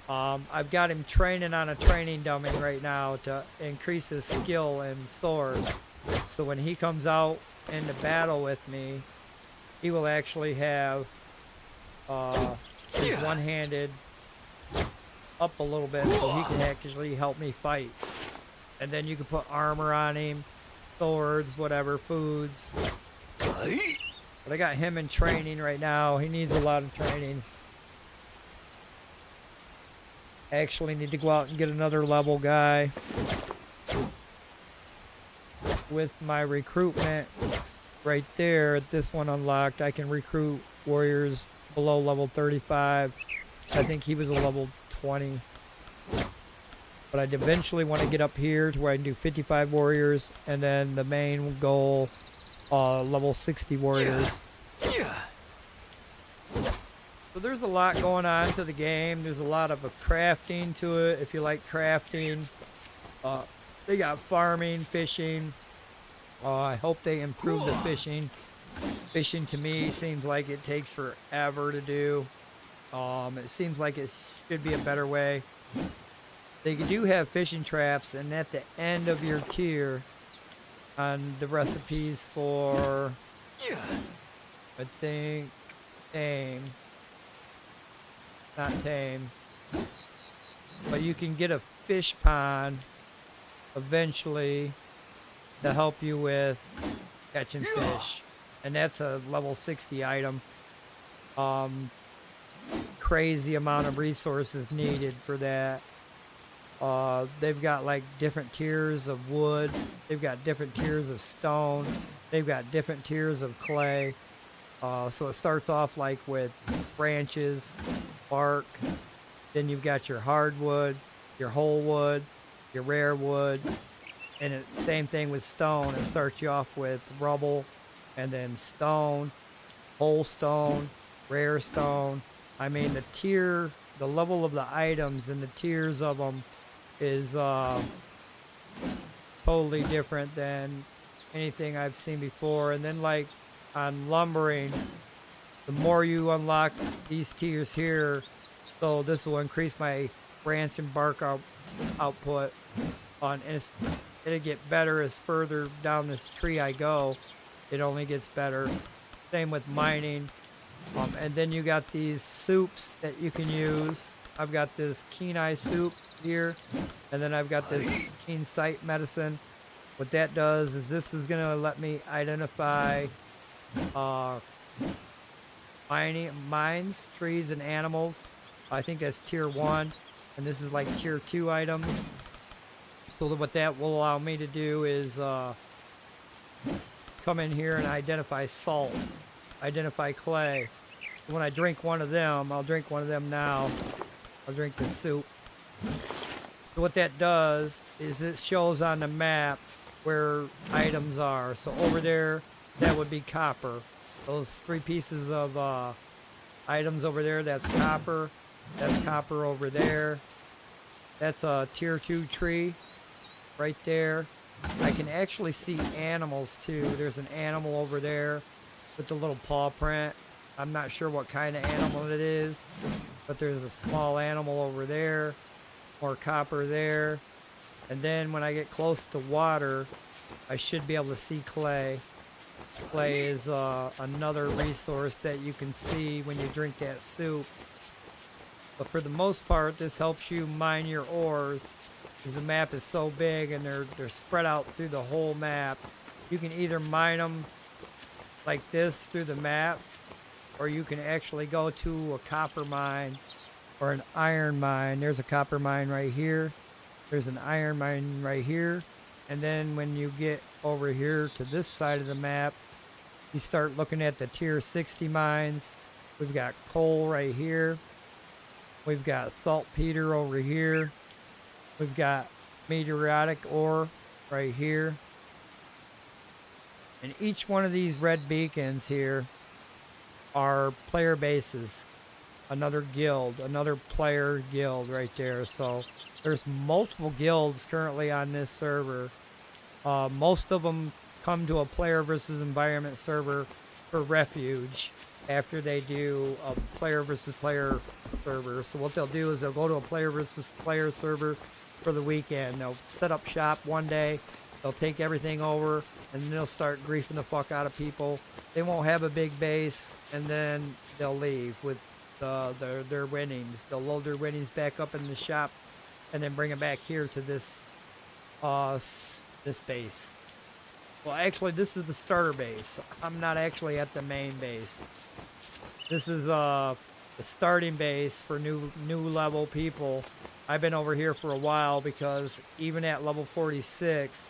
[SPEAKER 1] I've got him training on a training dummy right now to increase his skill in sword. So when he comes out into battle with me, he will actually have his one-handed up a little bit, so he can actually help me fight. And then you can put armor on him, swords, whatever, foods. But I got him in training right now. He needs a lot of training. I actually need to go out and get another level guy. With my recruitment right there, this one unlocked, I can recruit warriors below level 35. I think he was a level 20. But I'd eventually want to get up here to where I can do 55 warriors, and then the main goal, level 60 warriors. So there's a lot going on to the game. There's a lot of crafting to it, if you like crafting. They got farming, fishing. I hope they improve the fishing. Fishing to me seems like it takes forever to do. It seems like it should be a better way. They do have fishing traps, and at the end of your tier on the recipes for, I think, tame, not tame, but you can get a fish pond eventually to help you with catching fish, and that's a level 60 item. Crazy amount of resources needed for that. They've got like different tiers of wood, they've got different tiers of stone, they've got different tiers of clay. So it starts off like with branches, bark, then you've got your hardwood, your whole wood, your rare wood, and it's same thing with stone. It starts you off with rubble, and then stone, whole stone, rare stone. I mean, the level of the items and the tiers of them is totally different than anything I've seen before. And then like on lumbering, the more you unlock these tiers here, so this will increase my branch and bark output on, and it'll get better as further down this tree I go. It only gets better. Same with mining. And then you got these soups that you can use. I've got this keen eye soup here, and then I've got this keen sight medicine. What that does is this is going to let me identify mines, trees, and animals. I think that's tier 1, and this is like tier 2 items. So what that will allow me to do is come in here and identify salt, identify clay. When I drink one of them, I'll drink one of them now. I'll drink the soup. So what that does is it shows on the map where items are. So over there, that would be copper. Those 3 pieces of items over there, that's copper. That's copper over there. That's a tier 2 tree right there. I can actually see animals too. There's an animal over there with the little paw print. I'm not sure what kind of animal it is, but there's a small animal over there. More copper there. And then when I get close to water, I should be able to see clay. Clay is another resource that you can see when you drink that soup. But for the most part, this helps you mine your ores, because the map is so big and they're spread out through the whole map. You can either mine them like this through the map, or you can actually go to a copper mine or an iron mine. There's a copper mine right here. There's an iron mine right here. And then when you get over here to this side of the map, you start looking at the tier 60 mines. We've got coal right here. We've got saltpeter over here. We've got meteoritic ore right here. And each one of these red beacons here are player bases. Another guild, another player guild right there. So there's multiple guilds currently on this server. Most of them come to a player versus environment server for refuge after they do a player versus player server. So what they'll do is they'll go to a player versus player server for the weekend. They'll set up shop one day. They'll take everything over, and then they'll start griefing the fuck out of people. They won't have a big base, and then they'll leave with their winnings. They'll load their winnings back up in the shop, and then bring them back here to this this base. Well, actually, this is the starter base. I'm not actually at the main base. This is the starting base for new level people. I've been over here for a while, because even at level 46,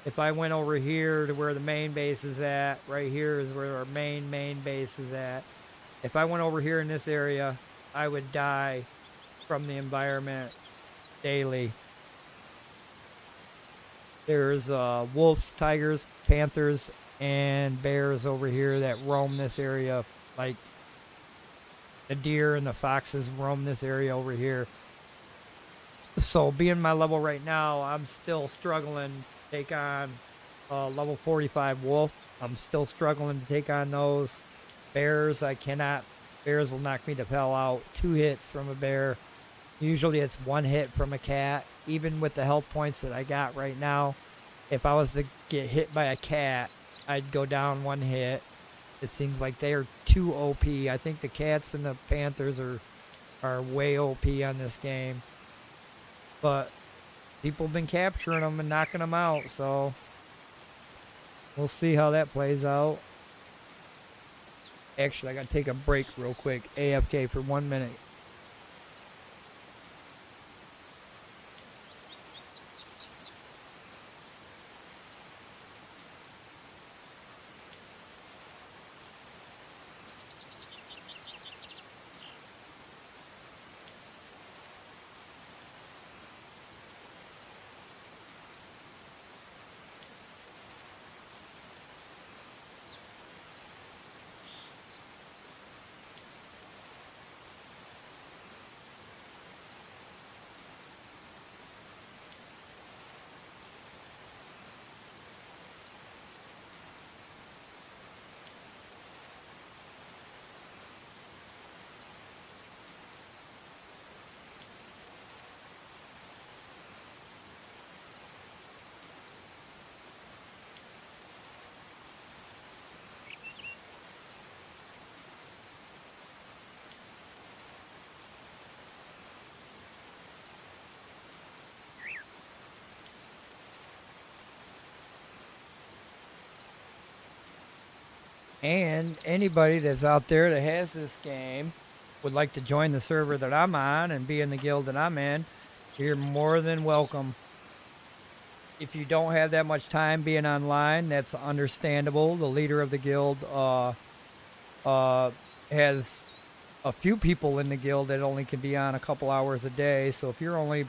[SPEAKER 1] if I went over here to where the main base is at, right here is where our main base is at. If I went over here in this area, I would die from the environment daily. There's wolves, tigers, panthers, and bears over here that roam this area. Like the deer and the foxes roam this area over here. So being my level right now, I'm still struggling to take on level 45 wolf. I'm still struggling to take on those. Bears, I cannot. Bears will knock me the hell out. 2 hits from a bear. Usually it's 1 hit from a cat. Even with the health points that I got right now, if I was to get hit by a cat, I'd go down 1 hit. It seems like they are too OP. I think the cats and the panthers are way OP on this game. But people have been capturing them and knocking them out, so we'll see how that plays out. Actually, I gotta take a break real quick. AFK for 1 minute. And anybody that's out there that has this game would like to join the server that I'm on and be in the guild that I'm in, you're more than welcome. If you don't have that much time being online, that's understandable. The leader of the guild has a few people in the guild that only can be on a couple hours a day. So if you're only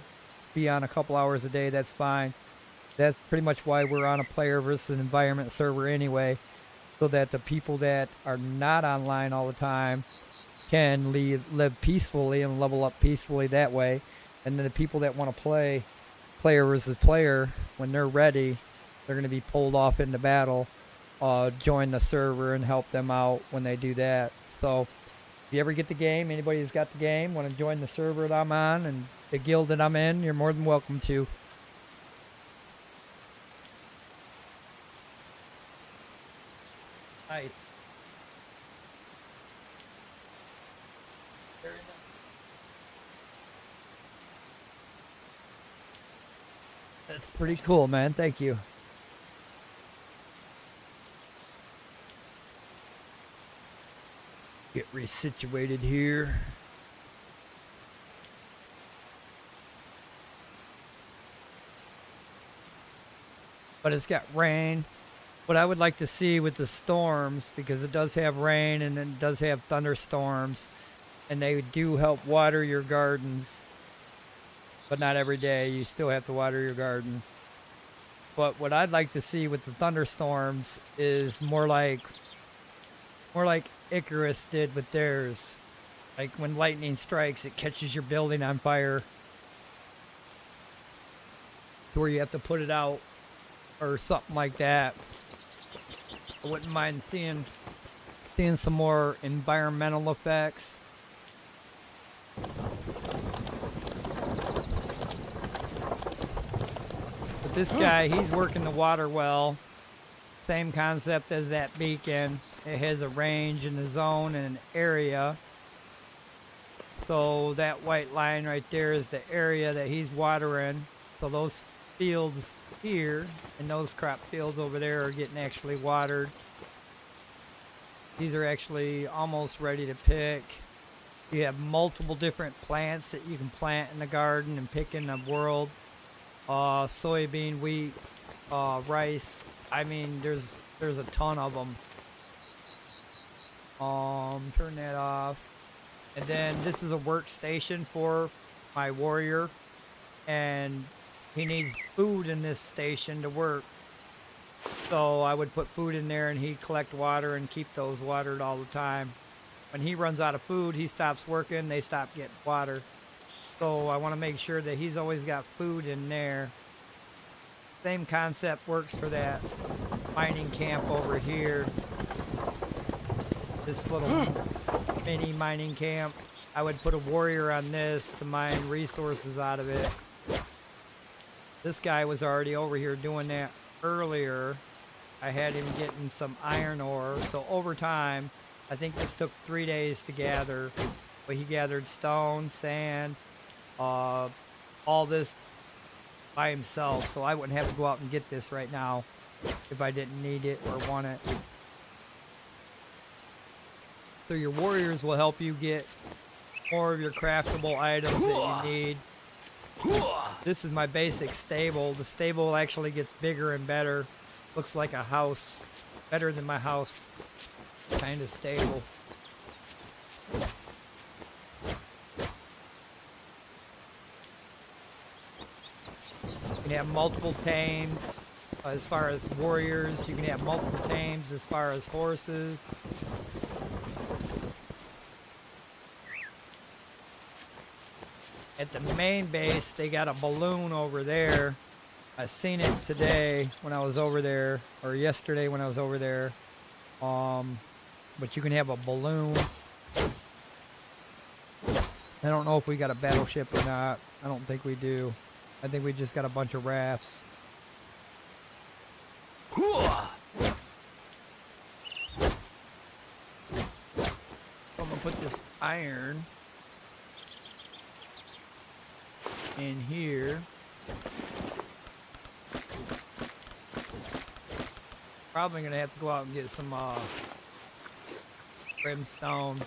[SPEAKER 1] be on a couple hours a day, that's fine. That's pretty much why we're on a player versus environment server anyway, so that the people that are not online all the time can live peacefully and level up peacefully that way. And then the people that want to play player versus player, when they're ready, they're going to be pulled off into battle, join the server and help them out when they do that. So if you ever get the game, anybody who's got the game, want to join the server that I'm on and the guild that I'm in, you're more than welcome to. Nice. Very nice. That's pretty cool, man. Thank you. Get resituated here. But it's got rain. What I would like to see with the storms, because it does have rain and it does have thunderstorms, and they do help water your gardens, but not every day. You still have to water your garden. But what I'd like to see with the thunderstorms is more like Icarus did with theirs. Like when lightning strikes, it catches your building on fire to where you have to put it out or something like that. I wouldn't mind seeing some more environmental effects. But this guy, he's working the water well. Same concept as that beacon. It has a range and a zone and an area. So that white line right there is the area that he's watering. So those fields here and those crop fields over there are getting actually watered. These are actually almost ready to pick. You have multiple different plants that you can plant in the garden and pick in the world. Soybean, wheat, rice. I mean, there's a ton of them. Turn that off. And then this is a workstation for my warrior, and he needs food in this station to work. So I would put food in there and he'd collect water and keep those watered all the time. When he runs out of food, he stops working, they stop getting water. So I want to make sure that he's always got food in there. Same concept works for that mining camp over here. This little mini mining camp. I would put a warrior on this to mine resources out of it. This guy was already over here doing that earlier. I had him getting some iron ore. So over time, I think this took 3 days to gather. But he gathered stone, sand, all this by himself. So I wouldn't have to go out and get this right now if I didn't need it or want it. So your warriors will help you get more of your craftable items that you need. This is my basic stable. The stable actually gets bigger and better. Looks like a house. Better than my house. Kind of stable. You can have multiple tames as far as warriors. You can have multiple tames as far as horses. At the main base, they got a balloon over there. I seen it today when I was over there, or yesterday when I was over there. But you can have a balloon. I don't know if we got a battleship or not. I don't think we do. I think we just got a bunch of rafts. I'm gonna put this iron in here. Probably gonna have to go out and get some brimstone.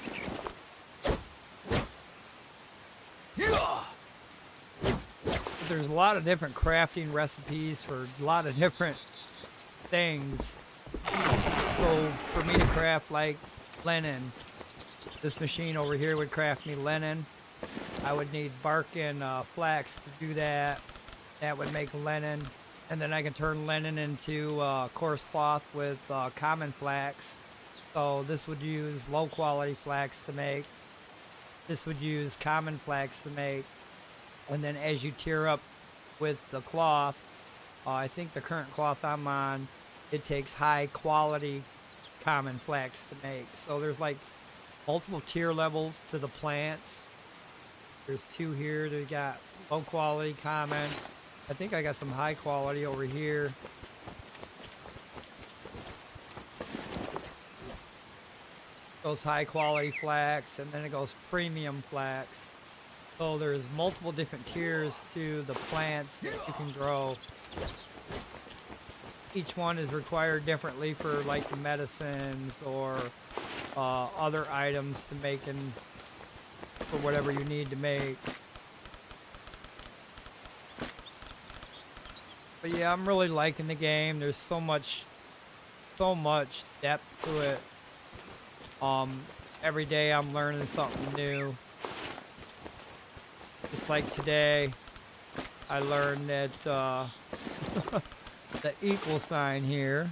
[SPEAKER 1] There's a lot of different crafting recipes for a lot of different things. So for me to craft like linen, this machine over here would craft me linen. I would need bark and flax to do that. That would make linen. And then I can turn linen into coarse cloth with common flax. So this would use low quality flax to make. This would use common flax to make. And then as you tear up with the cloth, I think the current cloth I'm on, it takes high quality common flax to make. So there's like multiple tier levels to the plants. There's 2 here. They got low quality, common. I think I got some high quality over here. Goes high quality flax, and then it goes premium flax. So there's multiple different tiers to the plants that you can grow. Each one is required differently for like the medicines or other items to make and for whatever you need to make. But yeah, I'm really liking the game. There's so much depth to it. Every day I'm learning something new. Just like today, I learned that the equal sign here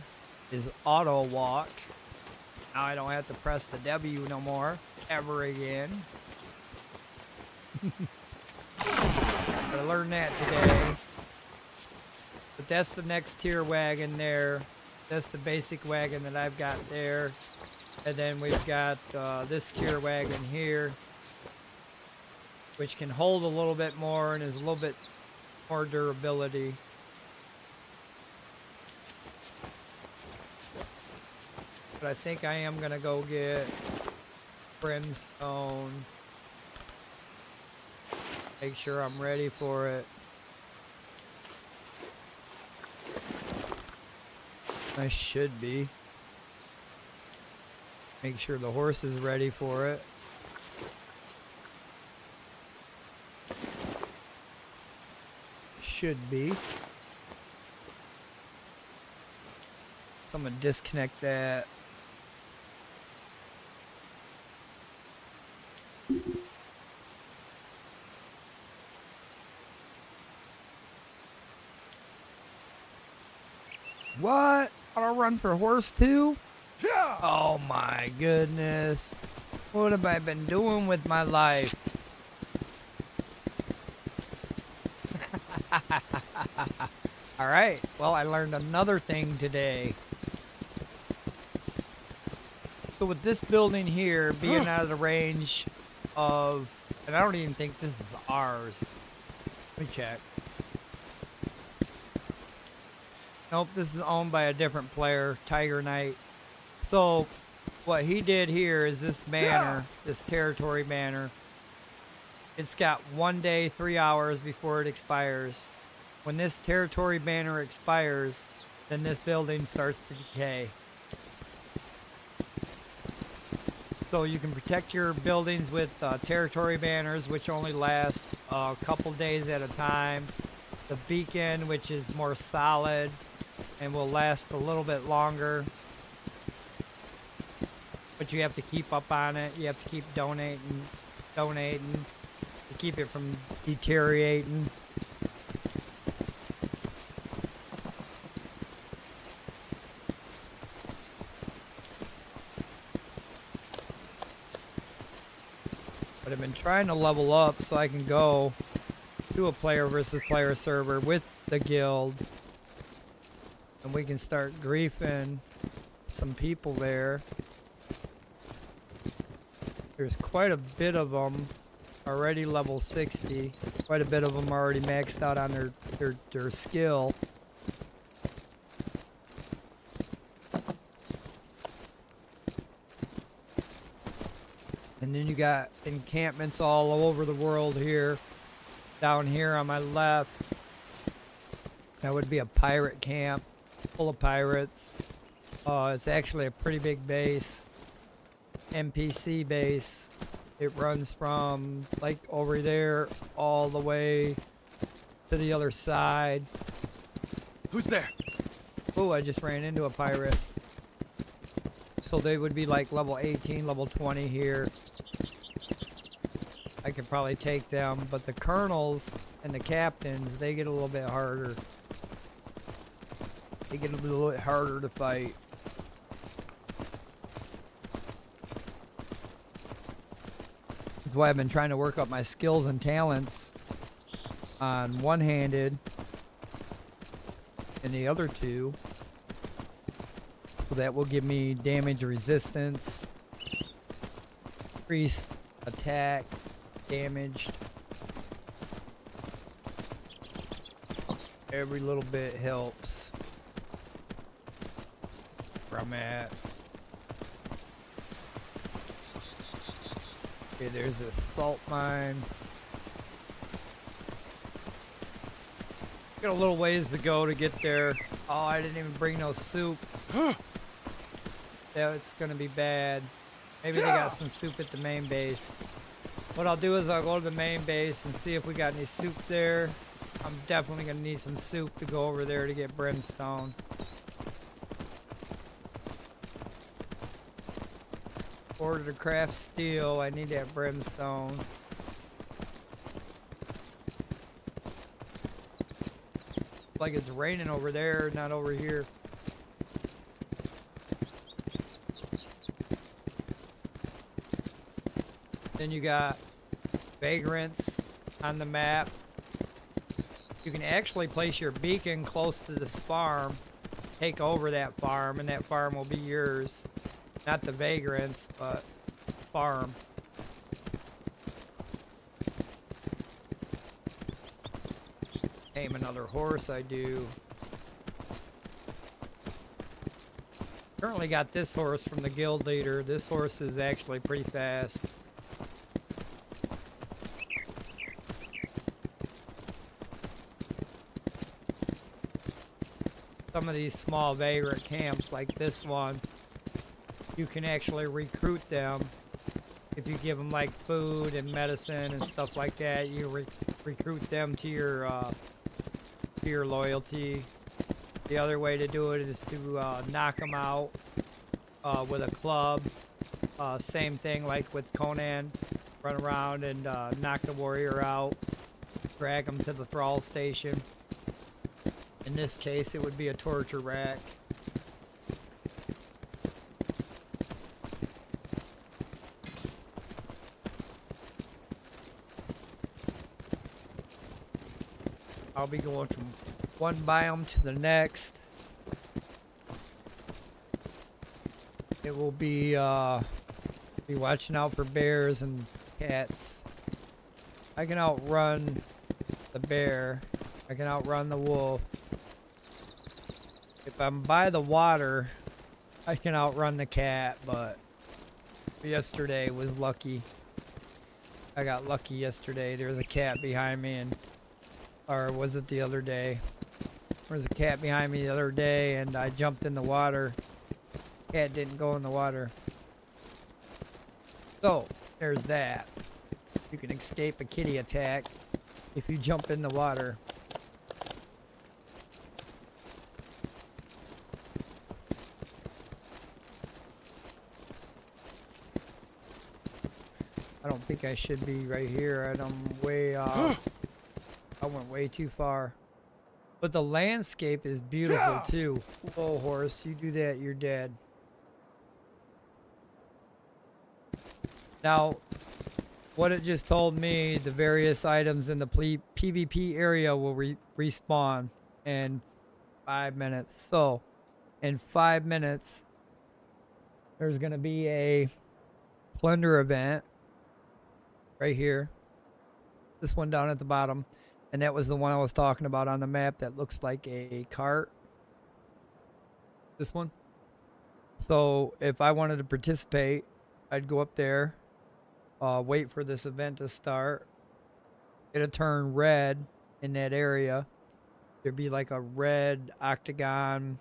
[SPEAKER 1] is auto walk. Now I don't have to press the W no more, ever again. I learned that today. But that's the next tier wagon there. That's the basic wagon that I've got there. And then we've got this tier wagon here, which can hold a little bit more and is a little bit more durability. But I think I am gonna go get brimstone. Make sure I'm ready for it. I should be. Make sure the horse is ready for it. Should be. So I'm gonna disconnect that. What? I'll run for horse too? Yeah. Oh my goodness. What have I been doing with my life? Alright, well I learned another thing today. So with this building here being out of the range of, and I don't even think this is ours. Let me check. Nope, this is owned by a different player, Tiger Knight. So what he did here is this banner, this territory banner. It's got 1 day, 3 hours before it expires. When this territory banner expires, then this building starts to decay. So you can protect your buildings with territory banners, which only last a couple days at a time. The beacon, which is more solid and will last a little bit longer. But you have to keep up on it. You have to keep donating to keep it from deteriorating. But I've been trying to level up so I can go to a player versus player server with the guild. And we can start griefing some people there. There's quite a bit of them already level 60. Quite a bit of them already maxed out on their skill. And then you got encampments all over the world here. Down here on my left, that would be a pirate camp full of pirates. It's actually a pretty big base. NPC base. It runs from like over there all the way to the other side.
[SPEAKER 2] Who's there?
[SPEAKER 1] Oh, I just ran into a pirate. So they would be like level 18, level 20 here. I could probably take them, but the colonels and the captains, they get a little bit harder. They get a little bit harder to fight. That's why I've been trying to work up my skills and talents on one-handed and the other two. So that will give me damage resistance, increased attack, damage. Every little bit helps. Where I'm at. Okay, there's a salt mine. Got a little ways to go to get there. Oh, I didn't even bring no soup. Yeah, it's gonna be bad. Maybe they got some soup at the main base. What I'll do is I'll go to the main base and see if we got any soup there. I'm definitely gonna need some soup to go over there to get brimstone. In order to craft steel, I need that brimstone. It's like it's raining over there, not over here. Then you got vagrants on the map. You can actually place your beacon close to this farm, take over that farm, and that farm will be yours. Not the vagrants, but the farm. Tame another horse, I do. Currently got this horse from the guild leader. This horse is actually pretty fast. Some of these small vagrant camps, like this one, you can actually recruit them. If you give them like food and medicine and stuff like that, you recruit them to your loyalty. The other way to do it is to knock them out with a club. Same thing like with Conan. Run around and knock the warrior out. Drag them to the thrall station. In this case, it would be a torture rack. I'll be going from one biome to the next. It will be watching out for bears and cats. I can outrun the bear. I can outrun the wolf. If I'm by the water, I can outrun the cat, but yesterday was lucky. I got lucky yesterday. There was a cat behind me, or was it the other day? There was a cat behind me the other day, and I jumped in the water. Cat didn't go in the water. So, there's that. You can escape a kitty attack if you jump in the water. I don't think I should be right here. I'm way off. I went way too far. But the landscape is beautiful too. Whoa, horse, you do that, you're dead. Now, what it just told me, the various items in the PvP area will respawn in 5 minutes. So, in 5 minutes, there's going to be a plunder event right here. This one down at the bottom. And that was the one I was talking about on the map that looks like a cart. This one. So if I wanted to participate, I'd go up there, wait for this event to start. It'll turn red in that area. There'd be like a red octagon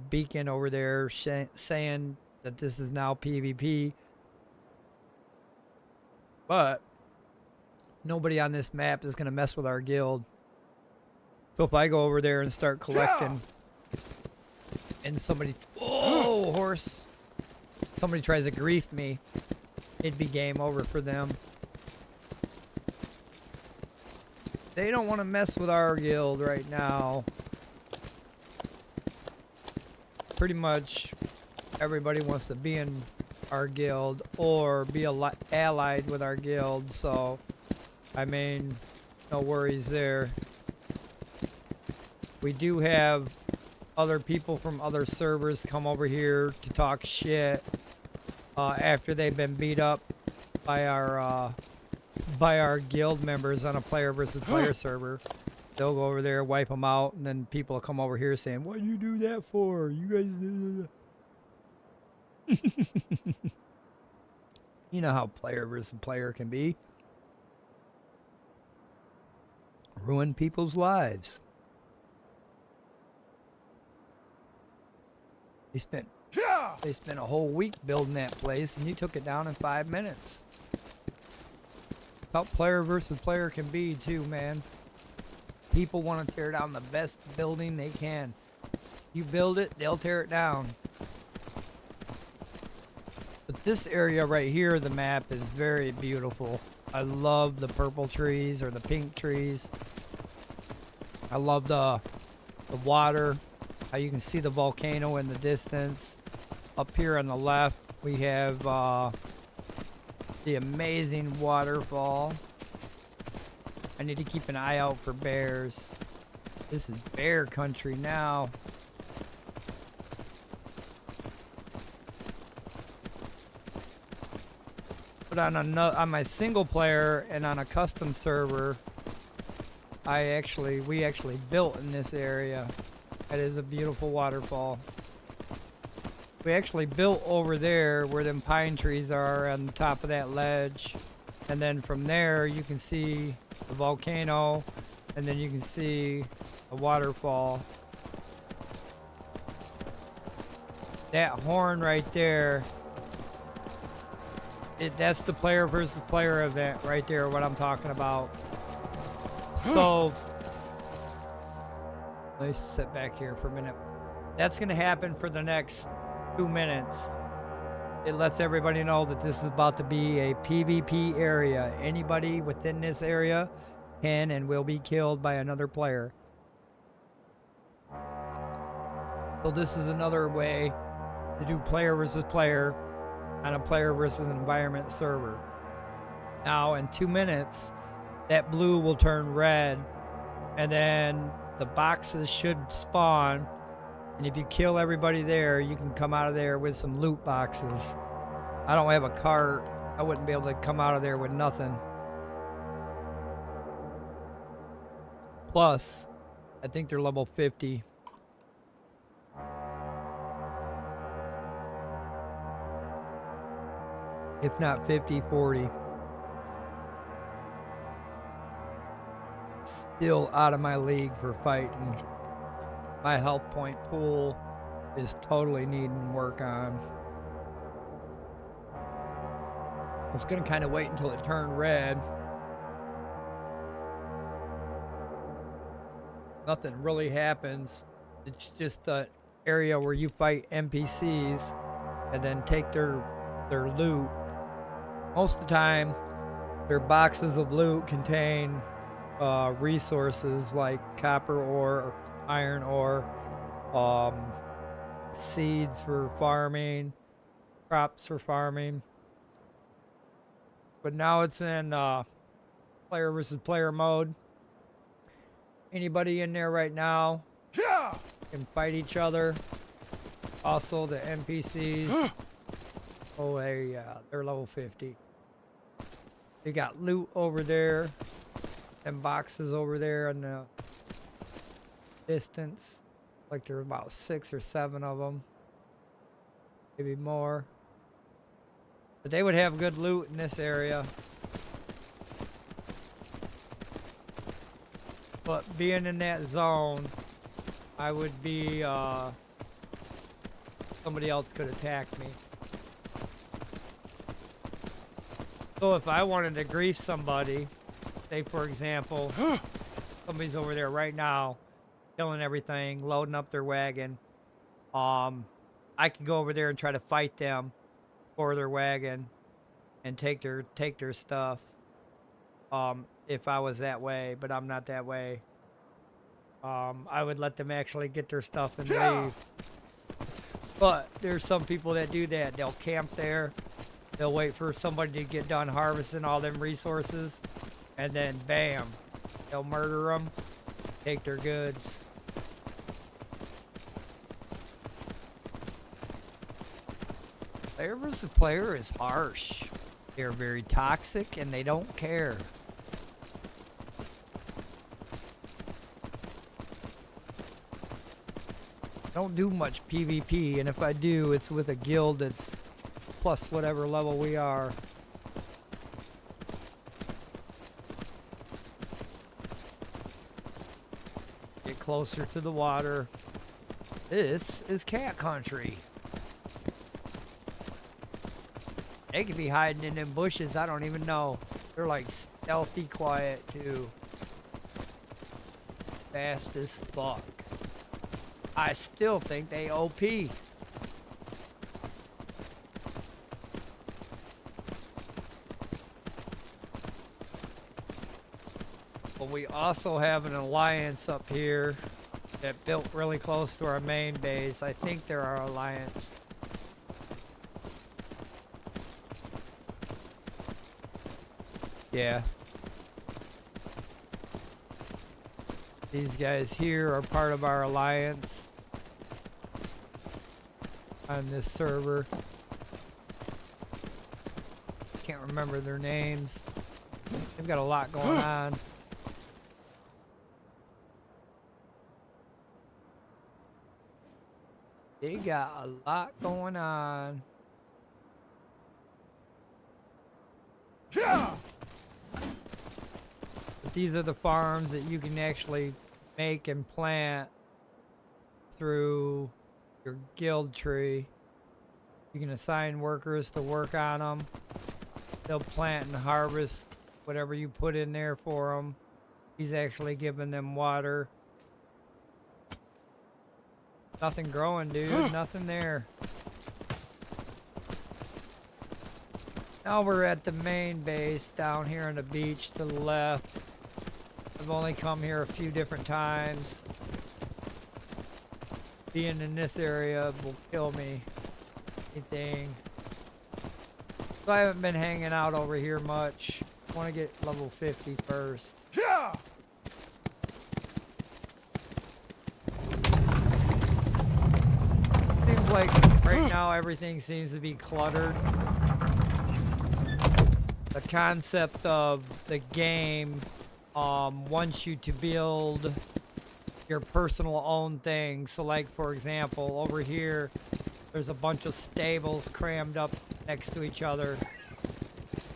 [SPEAKER 1] beacon over there saying that this is now PvP. But nobody on this map is going to mess with our guild. So if I go over there and start collecting and somebody, oh, horse, somebody tries to grief me, it'd be game over for them. They don't want to mess with our guild right now. Pretty much everybody wants to be in our guild or be allied with our guild, so I mean, no worries there. We do have other people from other servers come over here to talk shit after they've been beat up by our guild members on a player versus player server. They'll go over there, wipe them out, and then people will come over here saying, "What do you do that for? You guys do that." You know how player versus player can be. Ruin people's lives. They spent a whole week building that place, and you took it down in 5 minutes. How player versus player can be too, man. People want to tear down the best building they can. You build it, they'll tear it down. But this area right here, the map is very beautiful. I love the purple trees or the pink trees. I love the water. How you can see the volcano in the distance. Up here on the left, we have the amazing waterfall. I need to keep an eye out for bears. This is bear country now. But on my single player and on a custom server, we actually built in this area. That is a beautiful waterfall. We actually built over there where them pine trees are on the top of that ledge. And then from there you can see the volcano, and then you can see a waterfall. That horn right there, that's the player versus player event right there, what I'm talking about. So let me sit back here for a minute. That's going to happen for the next 2 minutes. It lets everybody know that this is about to be a PvP area. Anybody within this area can and will be killed by another player. So this is another way to do player versus player on a player versus environment server. Now in 2 minutes, that blue will turn red, and then the boxes should spawn. And if you kill everybody there, you can come out of there with some loot boxes. I don't have a cart. I wouldn't be able to come out of there with nothing. Plus, I think they're level 50. If not 50, 40. Still out of my league for fighting. My health point pool is totally needing work on. I was gonna kind of wait until it turned red. Nothing really happens. It's just the area where you fight NPCs and then take their loot. Most of the time, their boxes of loot contain resources like copper ore, iron ore, seeds for farming, crops for farming. But now it's in player versus player mode. Anybody in there right now can fight each other. Also the NPCs. Oh, they're level 50. They got loot over there and boxes over there in the distance. Like there are about 6 or 7 of them. Maybe more. But they would have good loot in this area. But being in that zone, I would be, somebody else could attack me. So if I wanted to grief somebody, say for example, somebody's over there right now, killing everything, loading up their wagon. I could go over there and try to fight them for their wagon and take their stuff. If I was that way, but I'm not that way. I would let them actually get their stuff and leave. But there's some people that do that. They'll camp there. They'll wait for somebody to get done harvesting all them resources, and then bam, they'll murder them, take their goods. Player versus player is harsh. They're very toxic and they don't care. Don't do much PvP, and if I do, it's with a guild that's plus whatever level we are. Get closer to the water. This is cat country. They could be hiding in them bushes, I don't even know. They're like stealthy quiet too. Fast as fuck. I still think they OP. But we also have an alliance up here that built really close to our main base. I think they're our alliance. Yeah. These guys here are part of our alliance on this server. Can't remember their names. They've got a lot going on. They got a lot going on.
[SPEAKER 2] Yeah.
[SPEAKER 1] But these are the farms that you can actually make and plant through your guild tree. You can assign workers to work on them. They'll plant and harvest whatever you put in there for them. He's actually giving them water. Nothing growing, dude. Nothing there. Now we're at the main base down here on the beach to the left. I've only come here a few different times. Being in this area will kill me. Anything. So I haven't been hanging out over here much. I want to get level 50 first.
[SPEAKER 2] Yeah.
[SPEAKER 1] Seems like right now everything seems to be cluttered. The concept of the game wants you to build your personal own thing. So like for example, over here there's a bunch of stables crammed up next to each other,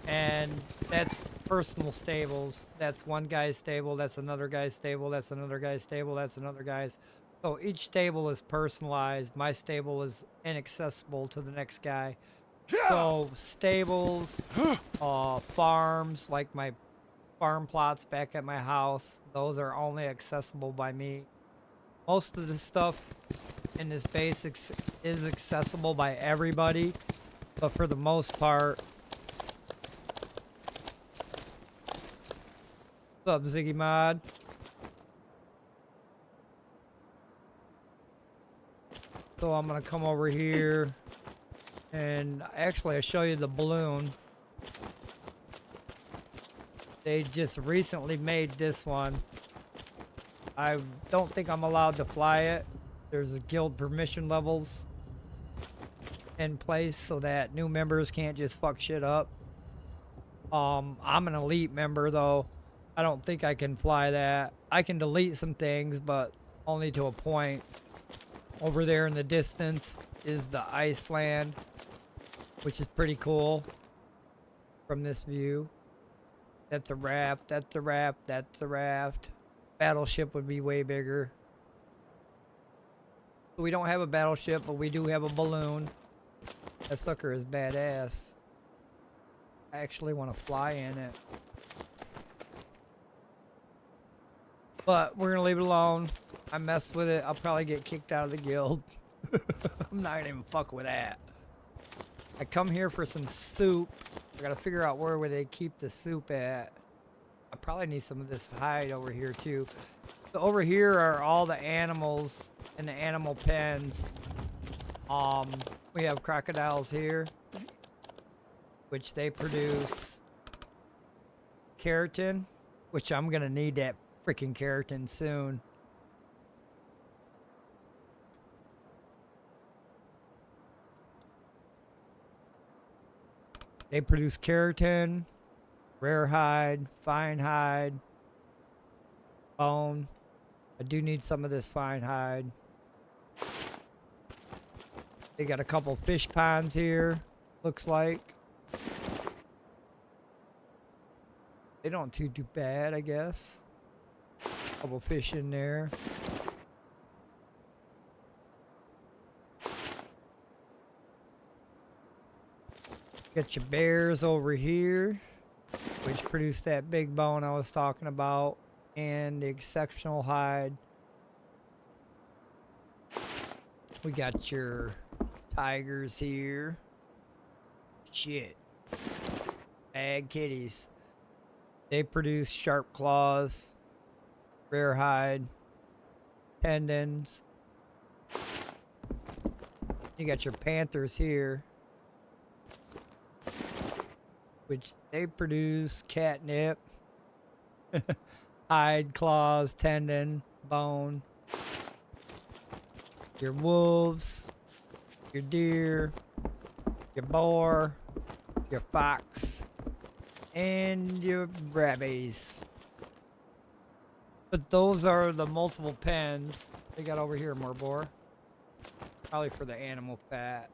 [SPEAKER 1] and that's personal stables. That's one guy's stable, that's another guy's stable, that's another guy's stable, that's another guy's. So each stable is personalized. My stable is inaccessible to the next guy. So stables, farms, like my farm plots back at my house, those are only accessible by me. Most of the stuff in this base is accessible by everybody, but for the most part. What's up, Ziggy Mod? So I'm gonna come over here. And actually, I'll show you the balloon. They just recently made this one. I don't think I'm allowed to fly it. There's a guild permission levels in place so that new members can't just fuck shit up. I'm an elite member though. I don't think I can fly that. I can delete some things, but only to a point. Over there in the distance is the Iceland, which is pretty cool from this view. That's a raft, that's a raft, that's a raft. Battleship would be way bigger. We don't have a battleship, but we do have a balloon. That sucker is badass. I actually want to fly in it. But we're going to leave it alone. I mess with it, I'll probably get kicked out of the guild. I'm not even fuck with that. I come here for some soup. I gotta figure out where would they keep the soup at. I probably need some of this hide over here too. So over here are all the animals in the animal pens. We have crocodiles here, which they produce keratin, which I'm gonna need that freaking keratin soon. They produce keratin, rare hide, fine hide, bone. I do need some of this fine hide. They got a couple fish ponds here, looks like. They don't do bad, I guess. Couple fish in there. Got your bears over here, which produce that big bone I was talking about, and the exceptional hide. We got your tigers here. Shit. Ag kitties. They produce sharp claws, rare hide, tendons. You got your panthers here, which they produce catnip, hide, claws, tendon, bone. Your wolves, your deer, your boar, your fox, and your rabbits. But those are the multiple pens. They got over here more boar. Probably for the animal fat.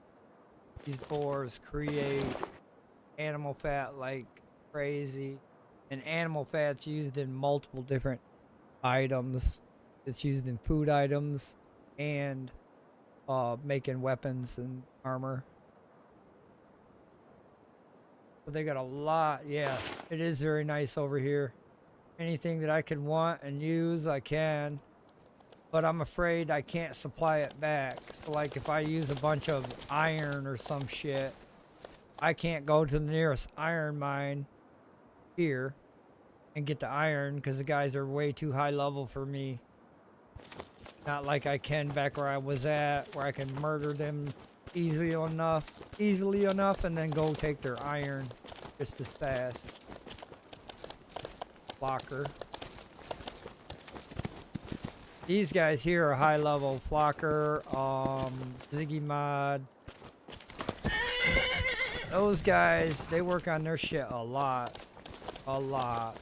[SPEAKER 1] These boars create animal fat like crazy. And animal fat's used in multiple different items. It's used in food items and making weapons and armor. But they got a lot. Yeah, it is very nice over here. Anything that I could want and use, I can. But I'm afraid I can't supply it back. So like if I use a bunch of iron or some shit, I can't go to the nearest iron mine here and get the iron because the guys are way too high level for me. Not like I can back where I was at, where I can murder them easily enough and then go take their iron just as fast. Flocker. These guys here are high level. Flocker, Ziggy Mod. Those guys, they work on their shit a lot. A lot.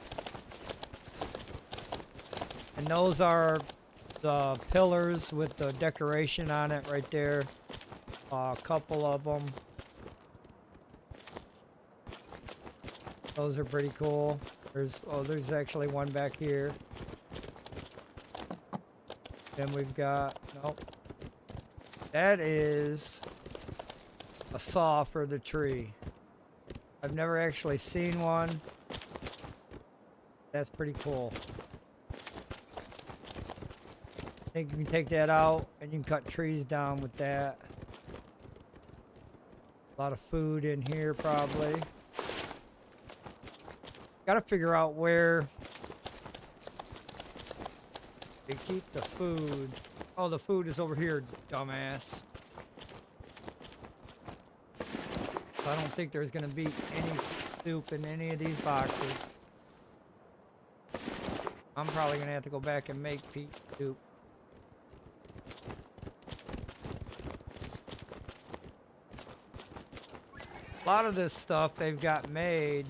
[SPEAKER 1] And those are the pillars with the decoration on it right there. A couple of them. Those are pretty cool. There's actually one back here. Then we've got, nope. That is a saw for the tree. I've never actually seen one. That's pretty cool. I think you can take that out and you can cut trees down with that. A lot of food in here probably. Gotta figure out where they keep the food. Oh, the food is over here, dumbass. I don't think there's gonna be any soup in any of these boxes. I'm probably gonna have to go back and make peach soup. A lot of this stuff they've got made.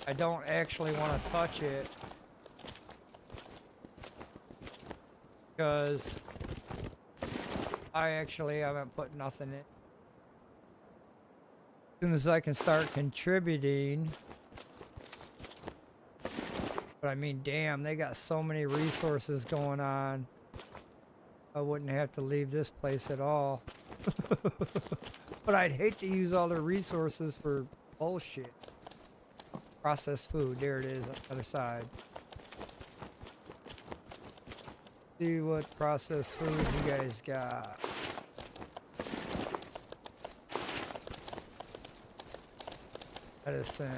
[SPEAKER 1] I don't actually want to touch it because I actually haven't put nothing in. As soon as I can start contributing. But I mean, damn, they got so many resources going on. I wouldn't have to leave this place at all. But I'd hate to use all their resources for bullshit. Processed food. There it is on the other side. See what processed food you guys got. Medicine.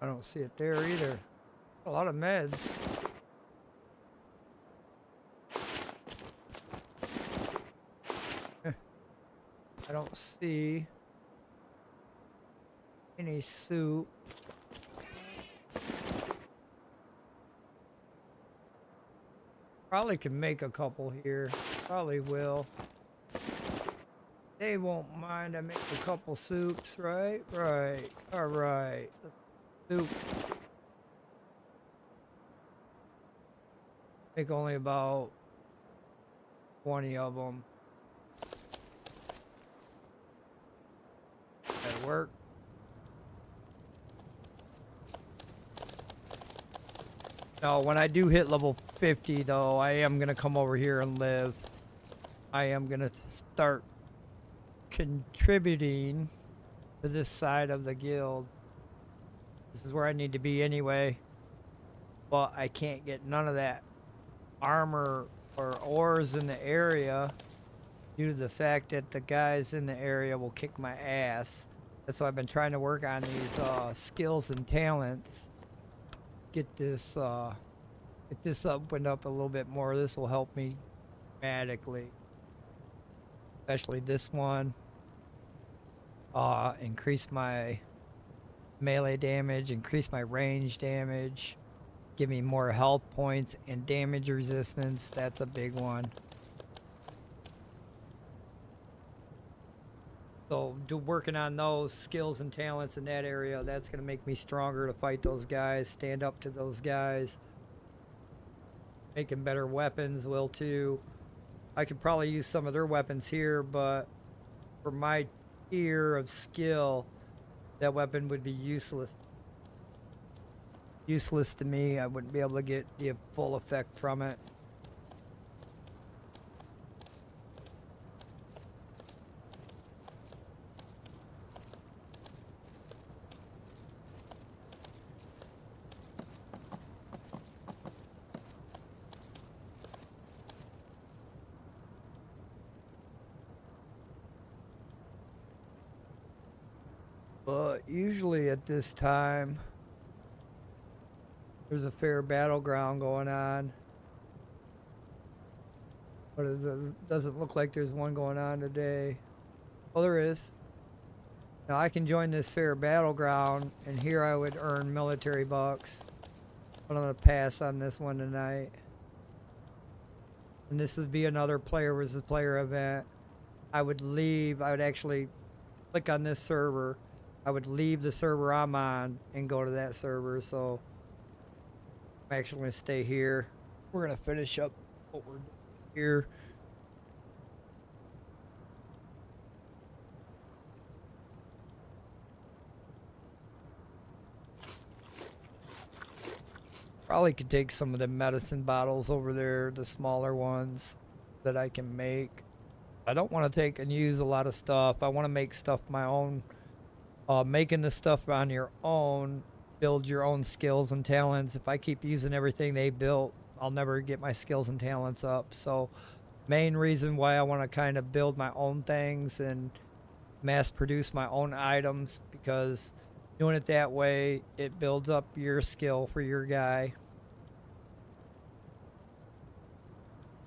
[SPEAKER 1] I don't see it there either. A lot of meds. I don't see any soup. Probably can make a couple here. Probably will. They won't mind. I make a couple soups, right? Right. All right. Soup. Make only about 20 of them. That'll work. Now, when I do hit level 50, though, I am going to come over here and live. I am going to start contributing to this side of the guild. This is where I need to be anyway. But I can't get none of that armor or ores in the area due to the fact that the guys in the area will kick my ass. That's why I've been trying to work on these skills and talents. Get this opened up a little bit more. This will help me dramatically. Especially this one. Increase my melee damage, increase my range damage, give me more health points and damage resistance. That's a big one. So working on those skills and talents in that area, that's going to make me stronger to fight those guys, stand up to those guys. Making better weapons will too. I could probably use some of their weapons here, but for my tier of skill, that weapon would be useless. Useless to me. I wouldn't be able to get the full effect from it. But usually at this time, there's a fair battleground going on. But it doesn't look like there's one going on today. Oh, there is. Now I can join this fair battleground, and here I would earn military bucks. But I'm going to pass on this one tonight. And this would be another player versus player event. I would leave. I would actually click on this server. I would leave the server I'm on and go to that server. So I'm actually going to stay here. We're going to finish up what we're doing here. Probably could take some of the medicine bottles over there, the smaller ones that I can make. I don't want to take and use a lot of stuff. I want to make stuff my own. Making the stuff on your own, build your own skills and talents. If I keep using everything they built, I'll never get my skills and talents up. So main reason why I want to kind of build my own things and mass produce my own items, because doing it that way, it builds up your skill for your guy.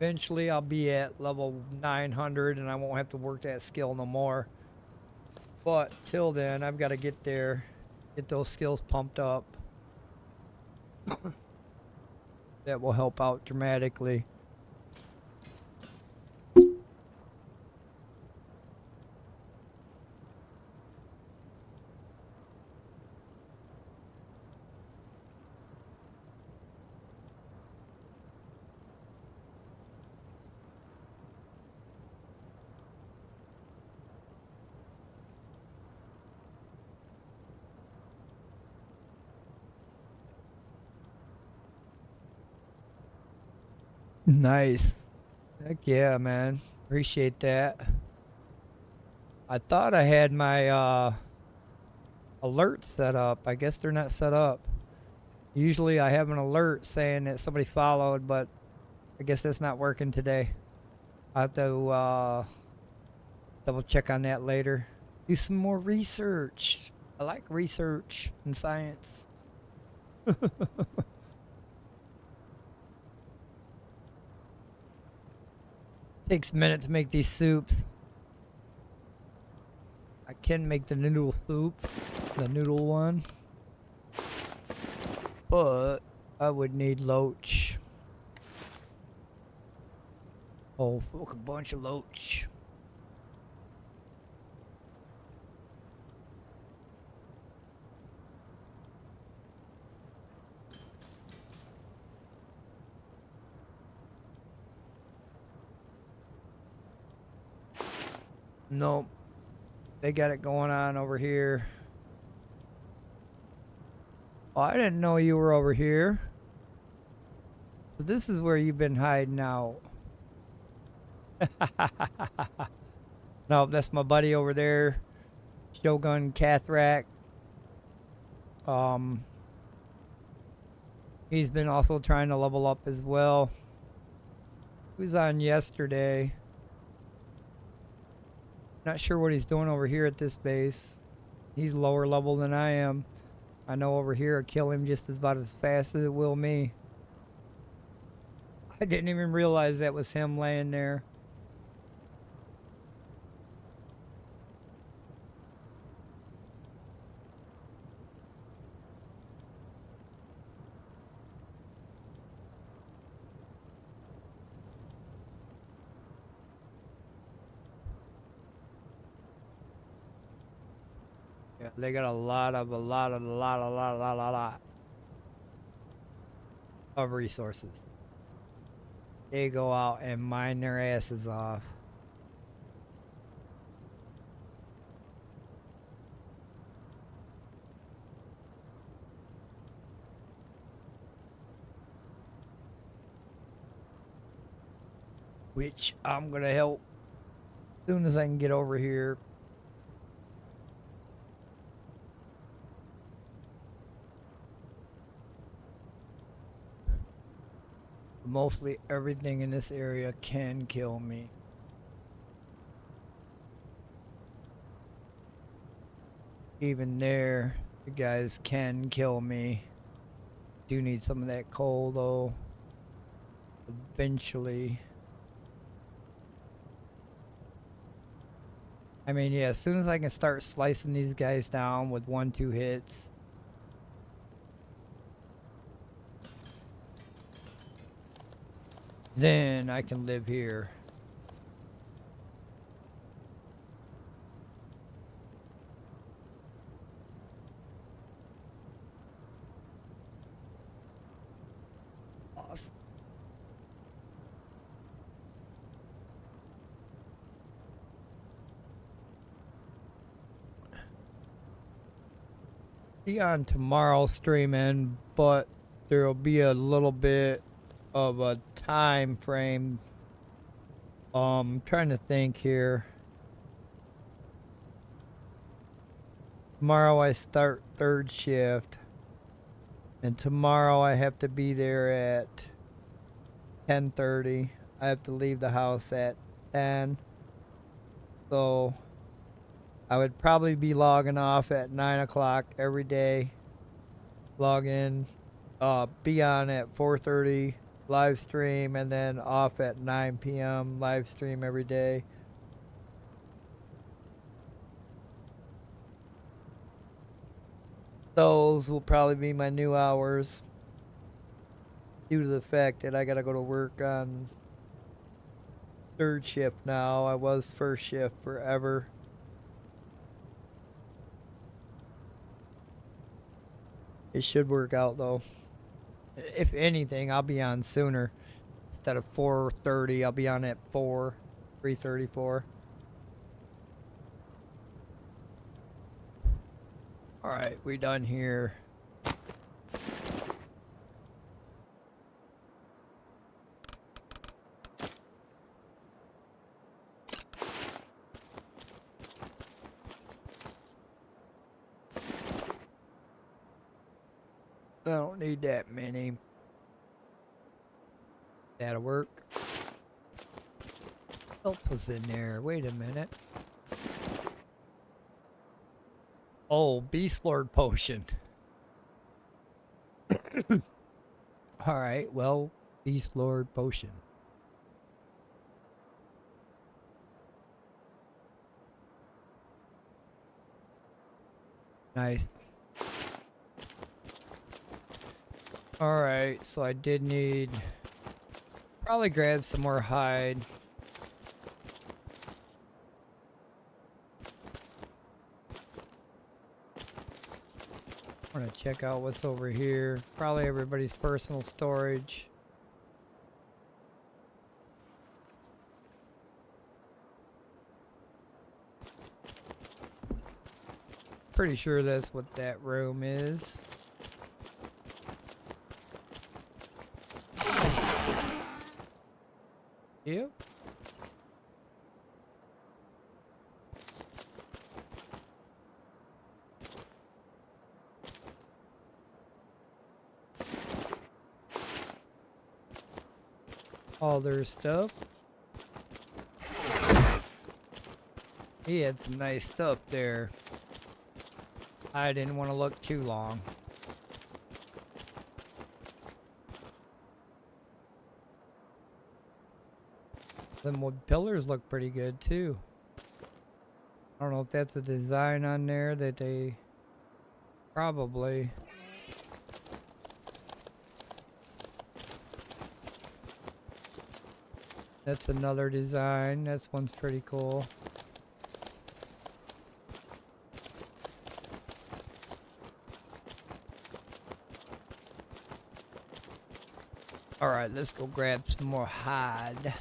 [SPEAKER 1] Eventually I'll be at level 900 and I won't have to work that skill no more. But till then, I've got to get there, get those skills pumped up. That will help out dramatically. Nice. Heck yeah, man. Appreciate that. I thought I had my alerts set up. I guess they're not set up. Usually I have an alert saying that somebody followed, but I guess that's not working today. I'll have to double check on that later. Do some more research. I like research and science. Takes a minute to make these soups. I can make the noodle soup, the noodle one, but I would need loach. Oh, fuck, a bunch of loach. Nope. They got it going on over here. Oh, I didn't know you were over here. So this is where you've been hiding out. No, that's my buddy over there. Shōgun Cathrack. He's been also trying to level up as well. He was on yesterday. Not sure what he's doing over here at this base. He's lower level than I am. I know over here it'll kill him just about as fast as it will me. I didn't even realize that was him laying there. Yeah, they got a lot of resources. They go out and mine their asses off. Which I'm gonna help as soon as I can get over here. Mostly everything in this area can kill me. Even there, the guys can kill me. Do need some of that coal though. Eventually. I mean, yeah, as soon as I can start slicing these guys down with 1-2 hits. Then I can live here. Be on tomorrow's streaming, but there'll be a little bit of a time frame. Trying to think here. Tomorrow I start 3rd shift, and tomorrow I have to be there at 10:30. I have to leave the house at 10. So I would probably be logging off at 9 o'clock every day. Log in, be on at 4:30, live stream, and then off at 9 p.m. live stream every day. Those will probably be my new hours due to the fact that I gotta go to work on 3rd shift now. I was 1st shift forever. It should work out though. If anything, I'll be on sooner. Instead of 4:30, I'll be on at 3:34. Alright, we done here. I don't need that many. That'll work. What else was in there? Wait a minute. Oh, Beast Lord potion. Alright, well, Beast Lord potion. Nice. Alright, so I did need... Probably grab some more hide. I want to check out what's over here. Probably everybody's personal storage. Pretty sure that's what that room is. Yep. All their stuff. He had some nice stuff there. I didn't want to look too long. Them wood pillars look pretty good too. I don't know if that's a design on there that they probably. That's another design. This one's pretty cool. Alright, let's go grab some more hide.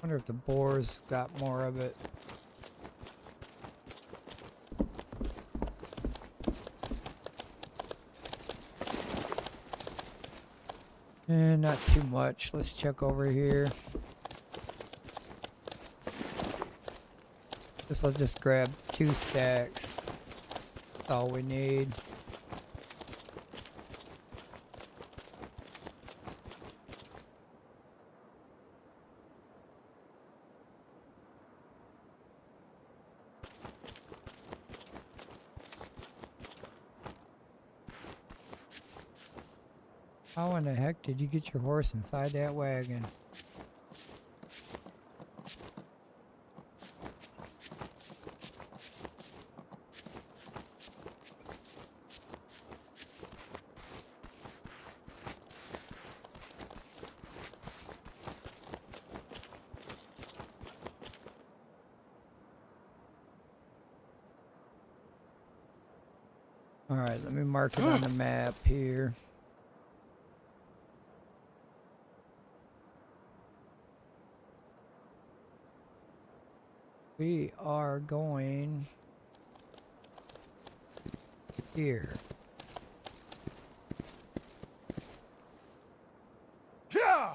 [SPEAKER 1] Wonder if the boars got more of it. Not too much. Let's check over here. I'll just grab 2 stacks. That's all we need. How in the heck did you get your horse inside that wagon? Alright, let me mark it on the map here. We are going here.
[SPEAKER 2] Yeah!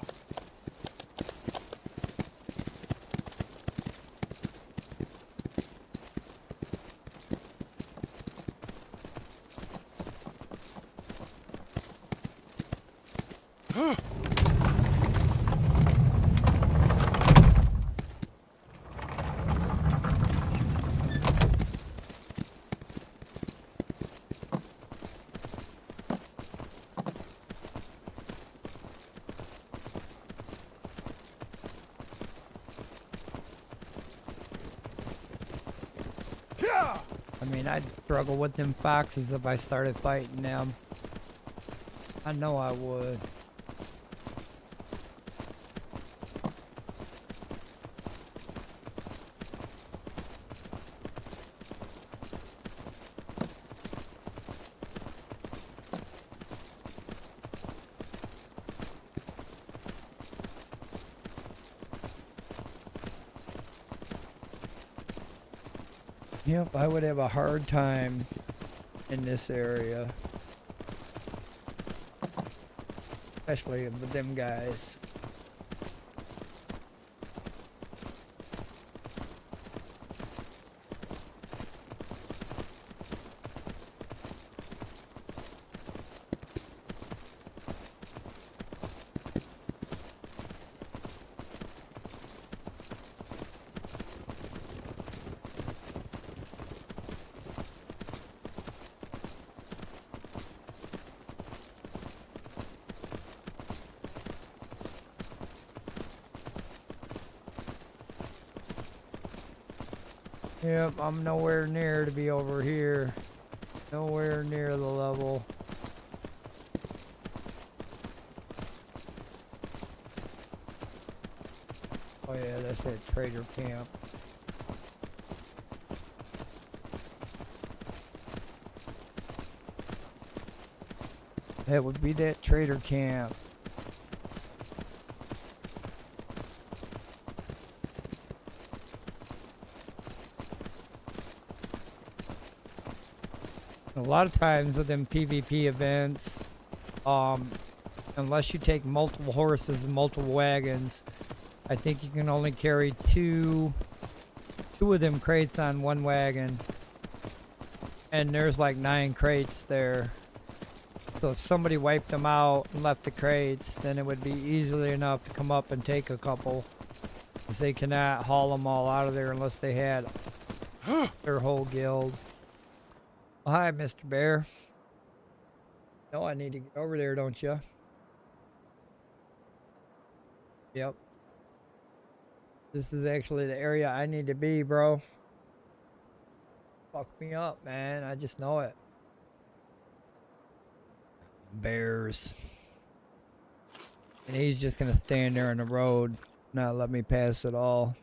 [SPEAKER 1] I mean, I'd struggle with them foxes if I started fighting them. I know I would. Yep, I would have a hard time in this area. Especially with them guys. Yep, I'm nowhere near to be over here. Nowhere near the level. Oh yeah, that's that trader camp. That would be that trader camp. A lot of times within PvP events, unless you take multiple horses and multiple wagons, I think you can only carry two of them crates on one wagon. And there's like 9 crates there. So if somebody wiped them out and left the crates, then it would be easily enough to come up and take a couple. Because they cannot haul them all out of there unless they had their whole guild. Well, hi, Mr. Bear. No, I need to get over there, don't you? Yep. This is actually the area I need to be, bro. Fuck me up, man. I just know it. Bears. And he's just gonna stand there on the road, not let me pass at all.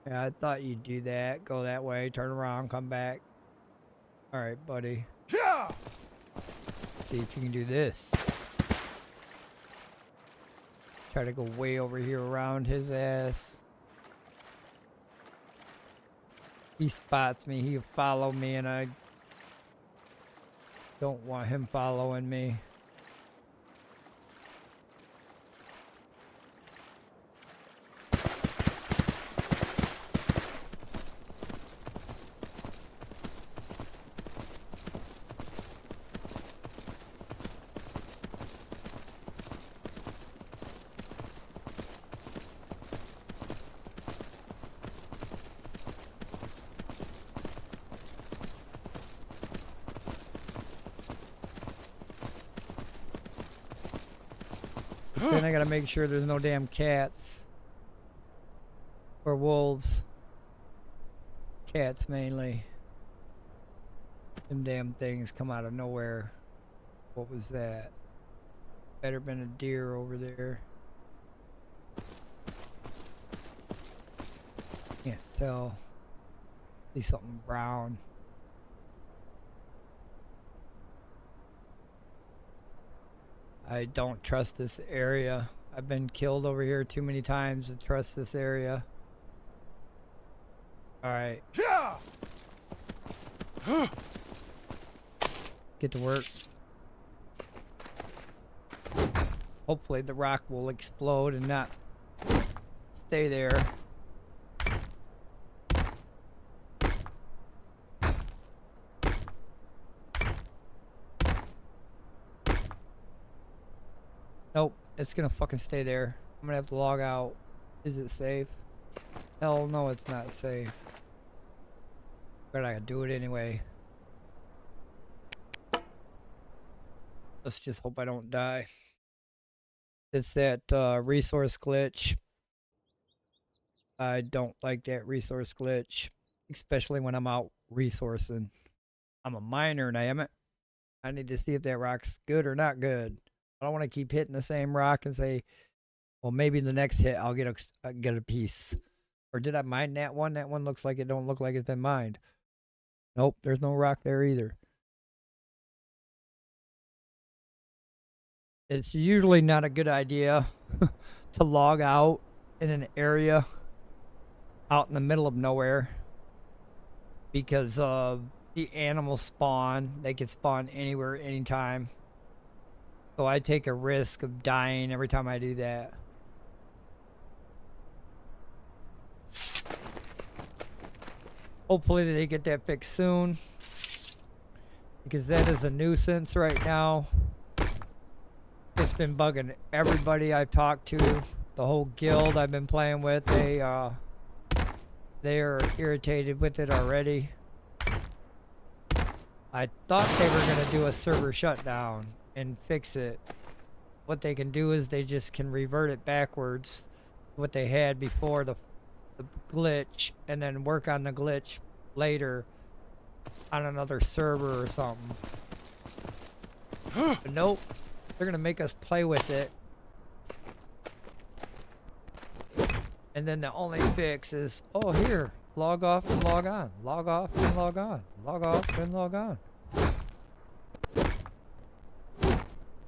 [SPEAKER 1] Yeah, I thought you'd do that. Go that way, turn around, come back. Alright, buddy.
[SPEAKER 2] Yeah!
[SPEAKER 1] Let's see if you can do this. Try to go way over here around his ass. He spots me, he'll follow me, and I don't want him following me. Then I gotta make sure there's no damn cats. Or wolves. Cats mainly. Them damn things come out of nowhere. What was that? Better been a deer over there. Can't tell. See something brown. I don't trust this area. I've been killed over here too many times to trust this area. Alright.
[SPEAKER 2] Yeah!
[SPEAKER 1] Get to work. Hopefully the rock will explode and not stay there. Nope, it's gonna fucking stay there. I'm gonna have to log out. Is it safe? Hell no, it's not safe. But I gotta do it anyway. Let's just hope I don't die. It's that resource glitch. I don't like that resource glitch. Especially when I'm out resourcing. I'm a miner, damn it. I need to see if that rock's good or not good. I don't want to keep hitting the same rock and say, well, maybe the next hit I'll get a piece. Or did I mine that one? That one looks like it don't look like it's been mined. Nope, there's no rock there either. It's usually not a good idea to log out in an area out in the middle of nowhere because the animals spawn. They can spawn anywhere, anytime. So I take a risk of dying every time I do that. Hopefully they get that fixed soon, because that is a nuisance right now. It's been bugging everybody I've talked to. The whole guild I've been playing with, they are irritated with it already. I thought they were going to do a server shutdown and fix it. What they can do is they just can revert it backwards, what they had before the glitch, and then work on the glitch later on another server or something. But nope, they're gonna make us play with it, and then the only fix is, oh, here, log off and log on, log off and log on, log off and log on.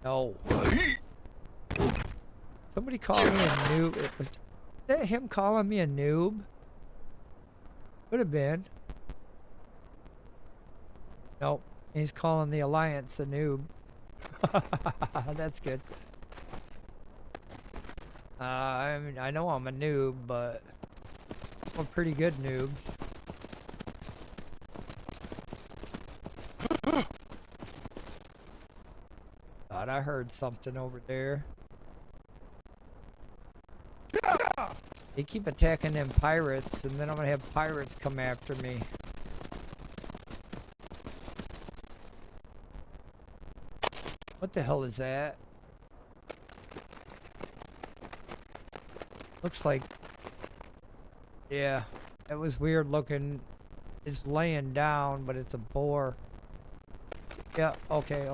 [SPEAKER 1] No. Somebody called me a noob. Is that him calling me a noob? Could have been. Nope. He's calling the Alliance a noob. That's good. I mean, I know I'm a noob, but I'm a pretty good noob. Thought I heard something over there. They keep attacking them pirates, and then I'm gonna have pirates come after me. What the hell is that? Looks like... yeah, it was weird looking. It's laying down, but it's a boar. Yeah, okay.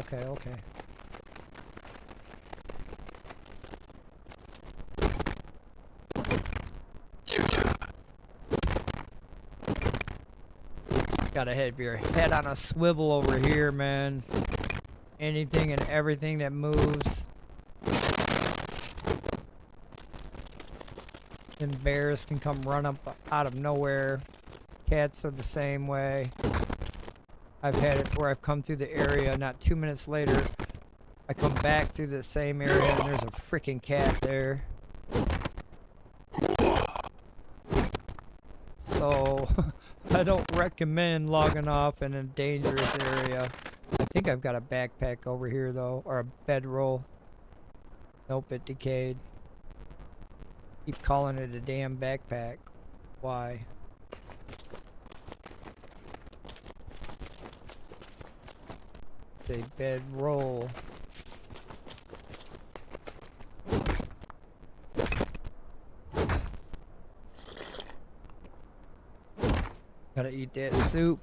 [SPEAKER 1] Gotta have your head on a swivel over here, man. Anything and everything that moves. And bears can come run up out of nowhere. Cats are the same way. I've had it where I've come through the area, not 2 minutes later, I come back through the same area and there's a freaking cat there. So, I don't recommend logging off in a dangerous area. I think I've got a backpack over here though, or a bedroll. Nope, it decayed. Keep calling it a damn backpack. Why? It's a bedroll. Gotta eat that soup.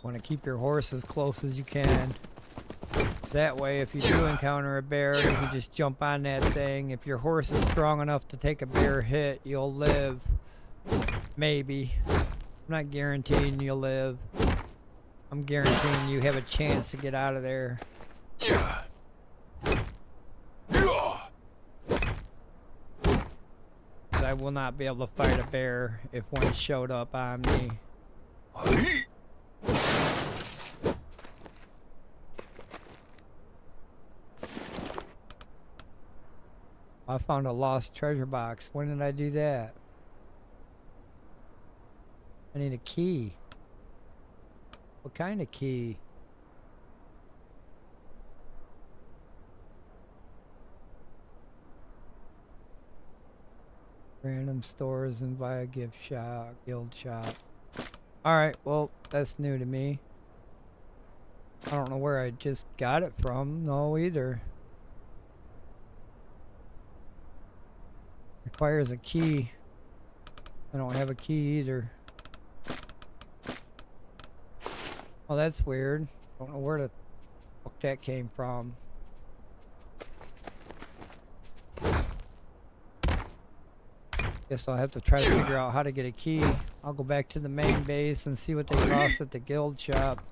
[SPEAKER 1] Want to keep your horse as close as you can. That way, if you do encounter a bear, you can just jump on that thing. If your horse is strong enough to take a bear hit, you'll live. Maybe. I'm not guaranteeing you'll live. I'm guaranteeing you have a chance to get out of there. I will not be able to fight a bear if one showed up on me. I found a lost treasure box. When did I do that? I need a key. What kind of key? Random stores and buy a gift shop, guild shop. Alright, well, that's new to me. I don't know where I just got it from, no, either. Requires a key. I don't have a key either. Oh, that's weird. Don't know where the fuck that came from. Guess I'll have to try to figure out how to get a key. I'll go back to the main base and see what they cost at the guild shop.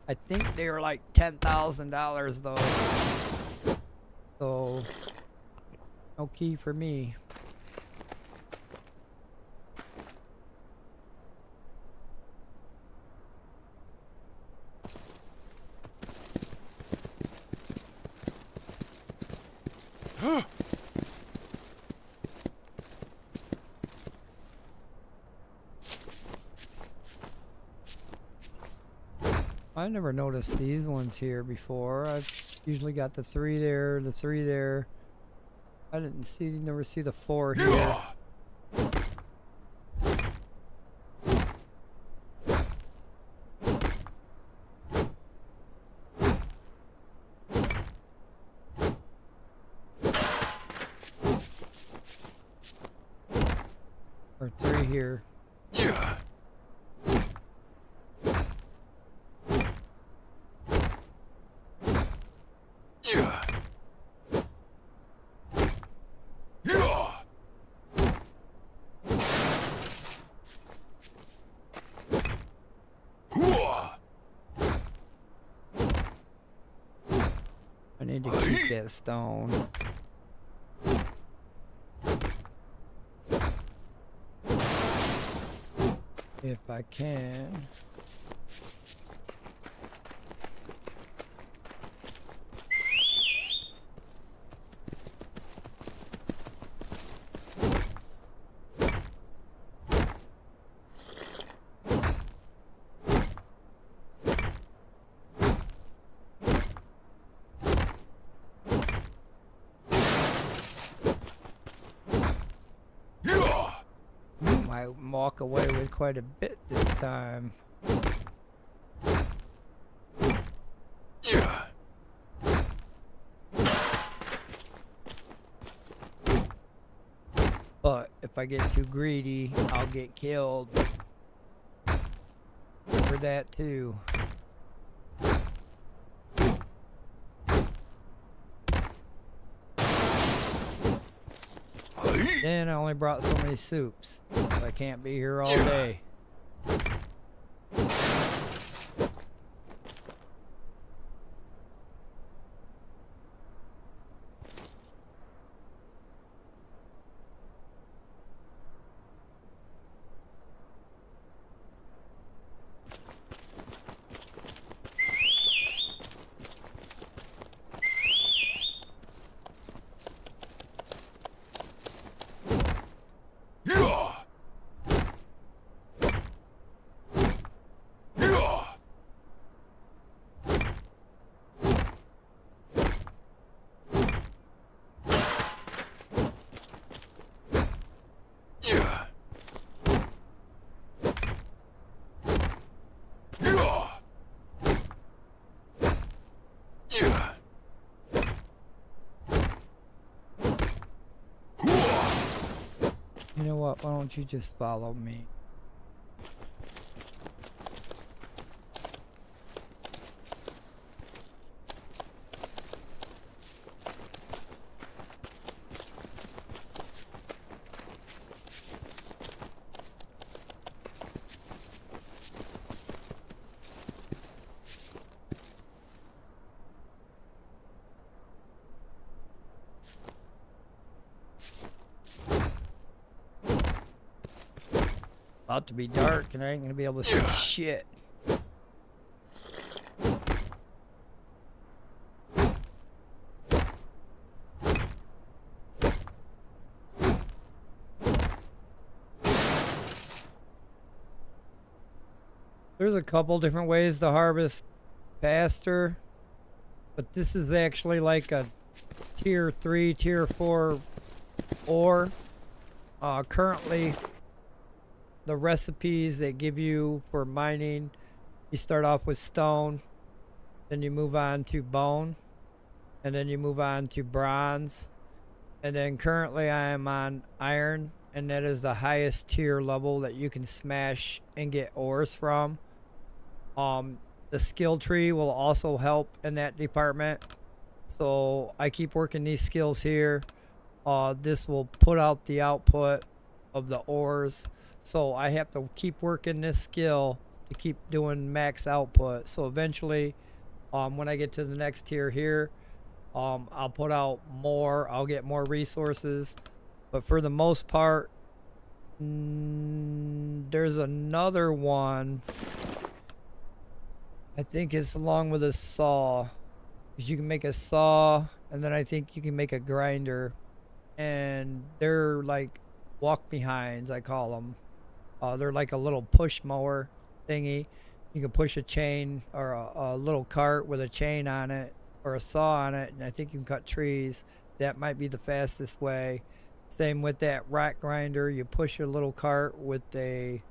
[SPEAKER 1] I think they were like $10,000 though. So, no key for me. I never noticed these ones here before. I've usually got the 3 there, the 3 there. I never see the 4 here. Or 3 here. I need to keep that stone. If I can. I walk away with quite a bit this time. But if I get too greedy, I'll get killed. For that too. Then I only brought so many soups. So I can't be here all day. You know what? Why don't you just follow me? About to be dark and I ain't gonna be able to see shit. There's a couple different ways to harvest faster, but this is actually like a tier 3, tier 4 ore. Currently, the recipes they give you for mining, you start off with stone, then you move on to bone, and then you move on to bronze, and then currently I am on iron, and that is the highest tier level that you can smash and get ores from. The the skill tree will also help in that department. So I keep working these skills here. This will put out the output of the ores. So I have to keep working this skill to keep doing max output. So eventually, when I get to the next tier here, I'll put out more. I'll get more resources. But for the most part, there's another one. I think it's along with a saw. Because you can make a saw, and then I think you can make a grinder. And they're like walk behinds, I call them. They're like a little push mower thingy. You can push a chain or a little cart with a chain on it or a saw on it, and I think you can cut trees. That might be the fastest way. Same with that rock grinder. You push a little cart with a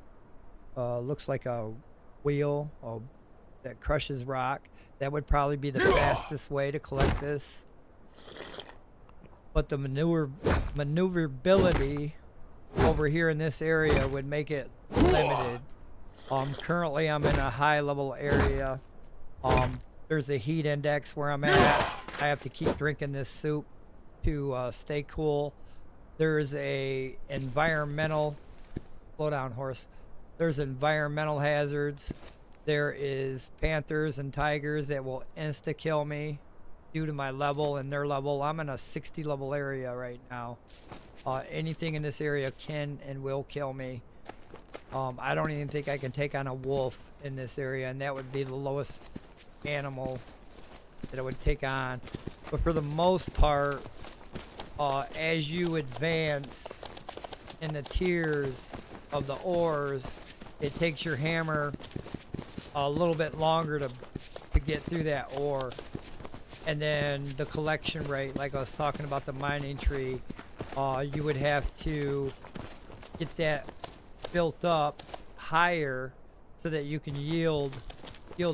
[SPEAKER 1] looks like a wheel that crushes rock. That would probably be the fastest way to collect this. But the maneuverability over here in this area would make it limited. Currently I'm in a high level area. There's a heat index where I'm at. I have to keep drinking this soup to stay cool. There's a environmental, slow down horse. There's environmental hazards. There is panthers and tigers that will insta kill me due to my level and their level. I'm in a 60 level area right now. Anything in this area can and will kill me. I don't even think I can take on a wolf in this area, and that would be the lowest animal that I would take on. But for the most part, as you advance in the tiers of the ores, it takes your hammer a little bit longer to get through that ore. And then the collection rate, like I was talking about the mining tree, you would have to get that built up higher so that you can yield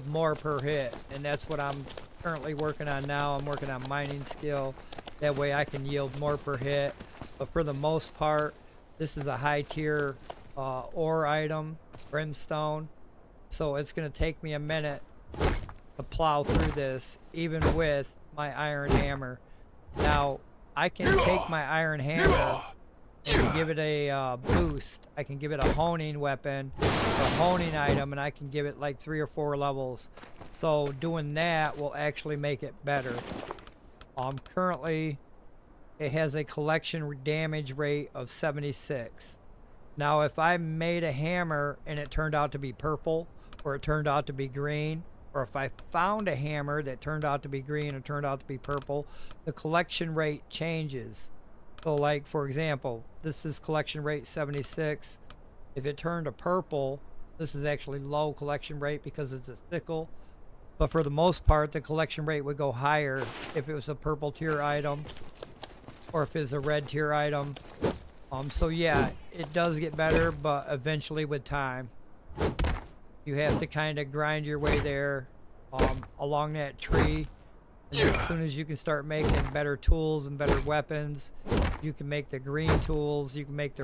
[SPEAKER 1] more per hit. And that's what I'm currently working on now. I'm working on mining skill. That way I can yield more per hit. But for the most part, this is a high tier ore item, brimstone. So it's going to take me a minute to plow through this, even with my iron hammer. Now, I can take my iron hammer and give it a boost. I can give it a honing weapon, a honing item, and I can give it like 3 or 4 levels. So doing that will actually make it better. Currently, it has a collection damage rate of 76. Now, if I made a hammer and it turned out to be purple, or it turned out to be green, or if I found a hammer that turned out to be green or turned out to be purple, the collection rate changes. So like, for example, this is collection rate 76. If it turned to purple, this is actually low collection rate because it's a sickle. But for the most part, the collection rate would go higher if it was a purple tier item or if it's a red tier item. So yeah, it does get better, but eventually with time. You have to kind of grind your way there along that tree. And as soon as you can start making better tools and better weapons, you can make the green tools, you can make the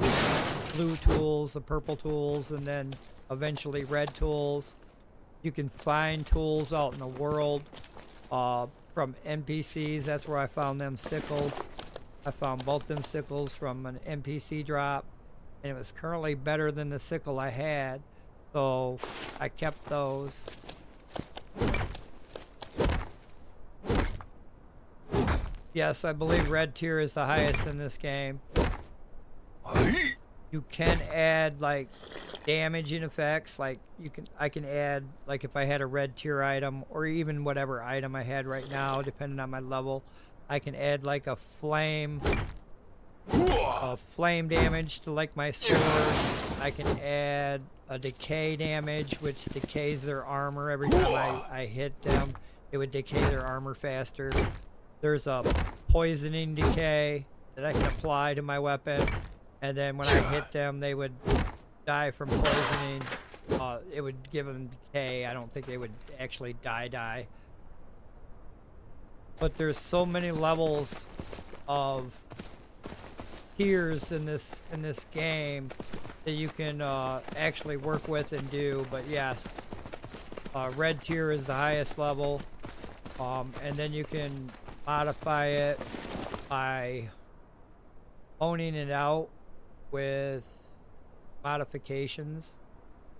[SPEAKER 1] blue tools, the purple tools, and then eventually red tools. You can find tools out in the world from NPCs. That's where I found them sickles. I found both them sickles from an NPC drop, and it was currently better than the sickle I had. So I kept those. Yes, I believe red tier is the highest in this game. You can add like damaging effects, like I can add, like if I had a red tier item or even whatever item I had right now, depending on my level, I can add like a flame damage to like my sword. I can add a decay damage, which decays their armor every time I hit them. It would decay their armor faster. There's a poisoning decay that I can apply to my weapon, and then when I hit them, they would die from poisoning. It would give them decay. I don't think they would actually die. But there's so many levels of tiers in this game that you can actually work with and do. But yes, Red tier is the highest level. And then you can modify it by honing it out with modifications.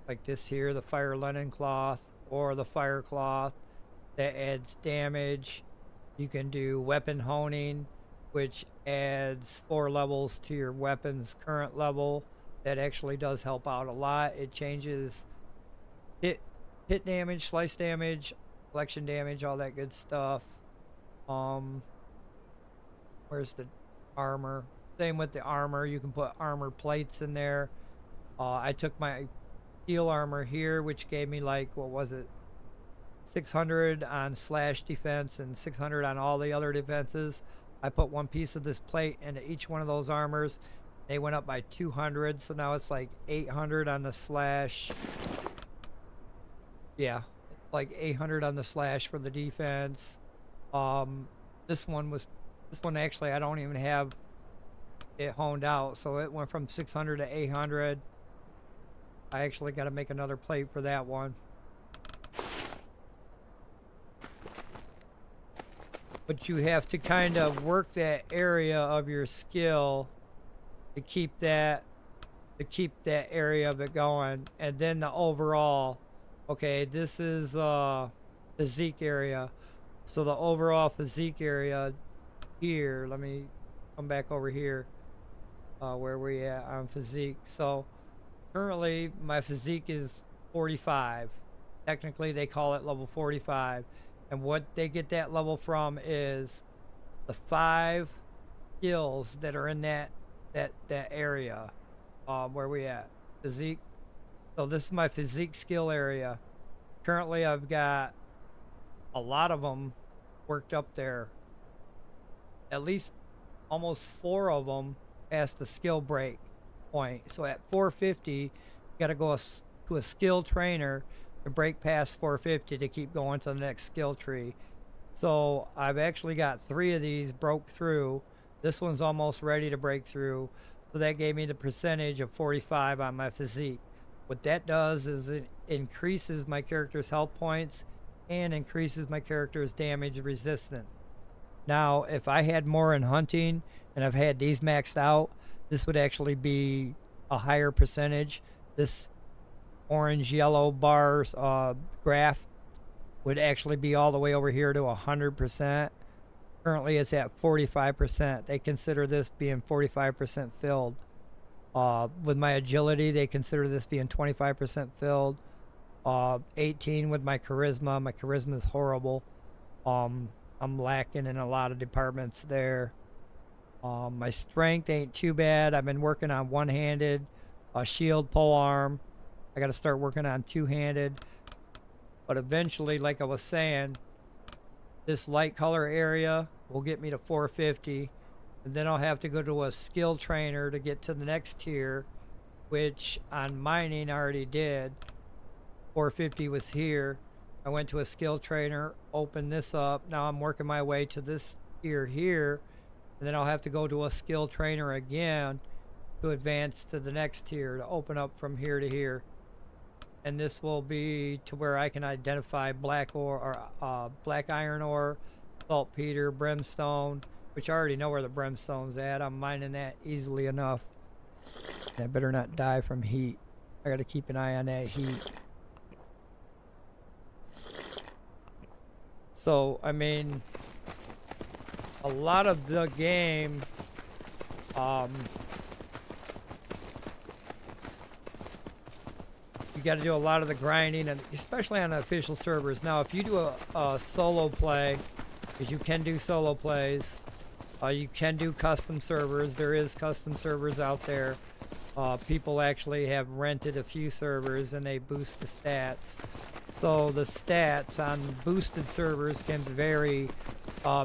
[SPEAKER 1] Like this here, the fire linen cloth or the fire cloth that adds damage. You can do weapon honing, which adds 4 levels to your weapon's current level. That actually does help out a lot. It changes hit damage, slice damage, collection damage, all that good stuff. Where's the armor? Same with the armor. You can put armor plates in there. I took my steel armor here, which gave me like, what was it? 600 on slash defense and 600 on all the other defenses. I put one piece of this plate into each one of those armors. They went up by 200, so now it's like 800 on the slash. Yeah, like 800 on the slash for the defense. This one actually I don't even have it honed out, so it went from 600 to 800. I actually got to make another plate for that one. But you have to kind of work that area of your skill to keep that area of it going, and then the overall. Okay, this is physique area. So the overall physique area here, let me come back over here where we at on physique. So currently my physique is 45. Technically they call it level 45. And what they get that level from is the 5 skills that are in that area. Where we at? Physique. So this is my physique skill area. Currently I've got a lot of them worked up there. At least almost 4 of them past the skill break point. So at 450, you got to go to a skill trainer to break past 450 to keep going to the next skill tree. So I've actually got 3 of these broke through. This one's almost ready to break through. So that gave me the percentage of 45 on my physique. What that does is it increases my character's health points and increases my character's damage resistance. Now, if I had more in hunting and I've had these maxed out, this would actually be a higher percentage. This orange yellow bars graph would actually be all the way over here to 100%. Currently it's at 45%. They consider this being 45% filled. With my agility, they consider this being 25% filled. 18 with my charisma. My charisma is horrible. I'm lacking in a lot of departments there. My strength ain't too bad. I've been working on one-handed, shield, pole arm. I got to start working on two-handed. But eventually, like I was saying, this light color area will get me to 450. And then I'll have to go to a skill trainer to get to the next tier, which on mining I already did. 450 was here. I went to a skill trainer, opened this up. Now I'm working my way to this tier here. And then I'll have to go to a skill trainer again to advance to the next tier, to open up from here to here. And this will be to where I can identify black ore or black iron ore, saltpeter, brimstone, which I already know where the brimstone's at. I'm mining that easily enough. I better not die from heat. I got to keep an eye on that heat. So, I mean, a lot of the game, you got to do a lot of the grinding, and especially on the official servers. Now, if you do a solo play, because you can do solo plays, you can do custom servers. There is custom servers out there. People actually have rented a few servers and they boost the stats. So the stats on boosted servers can vary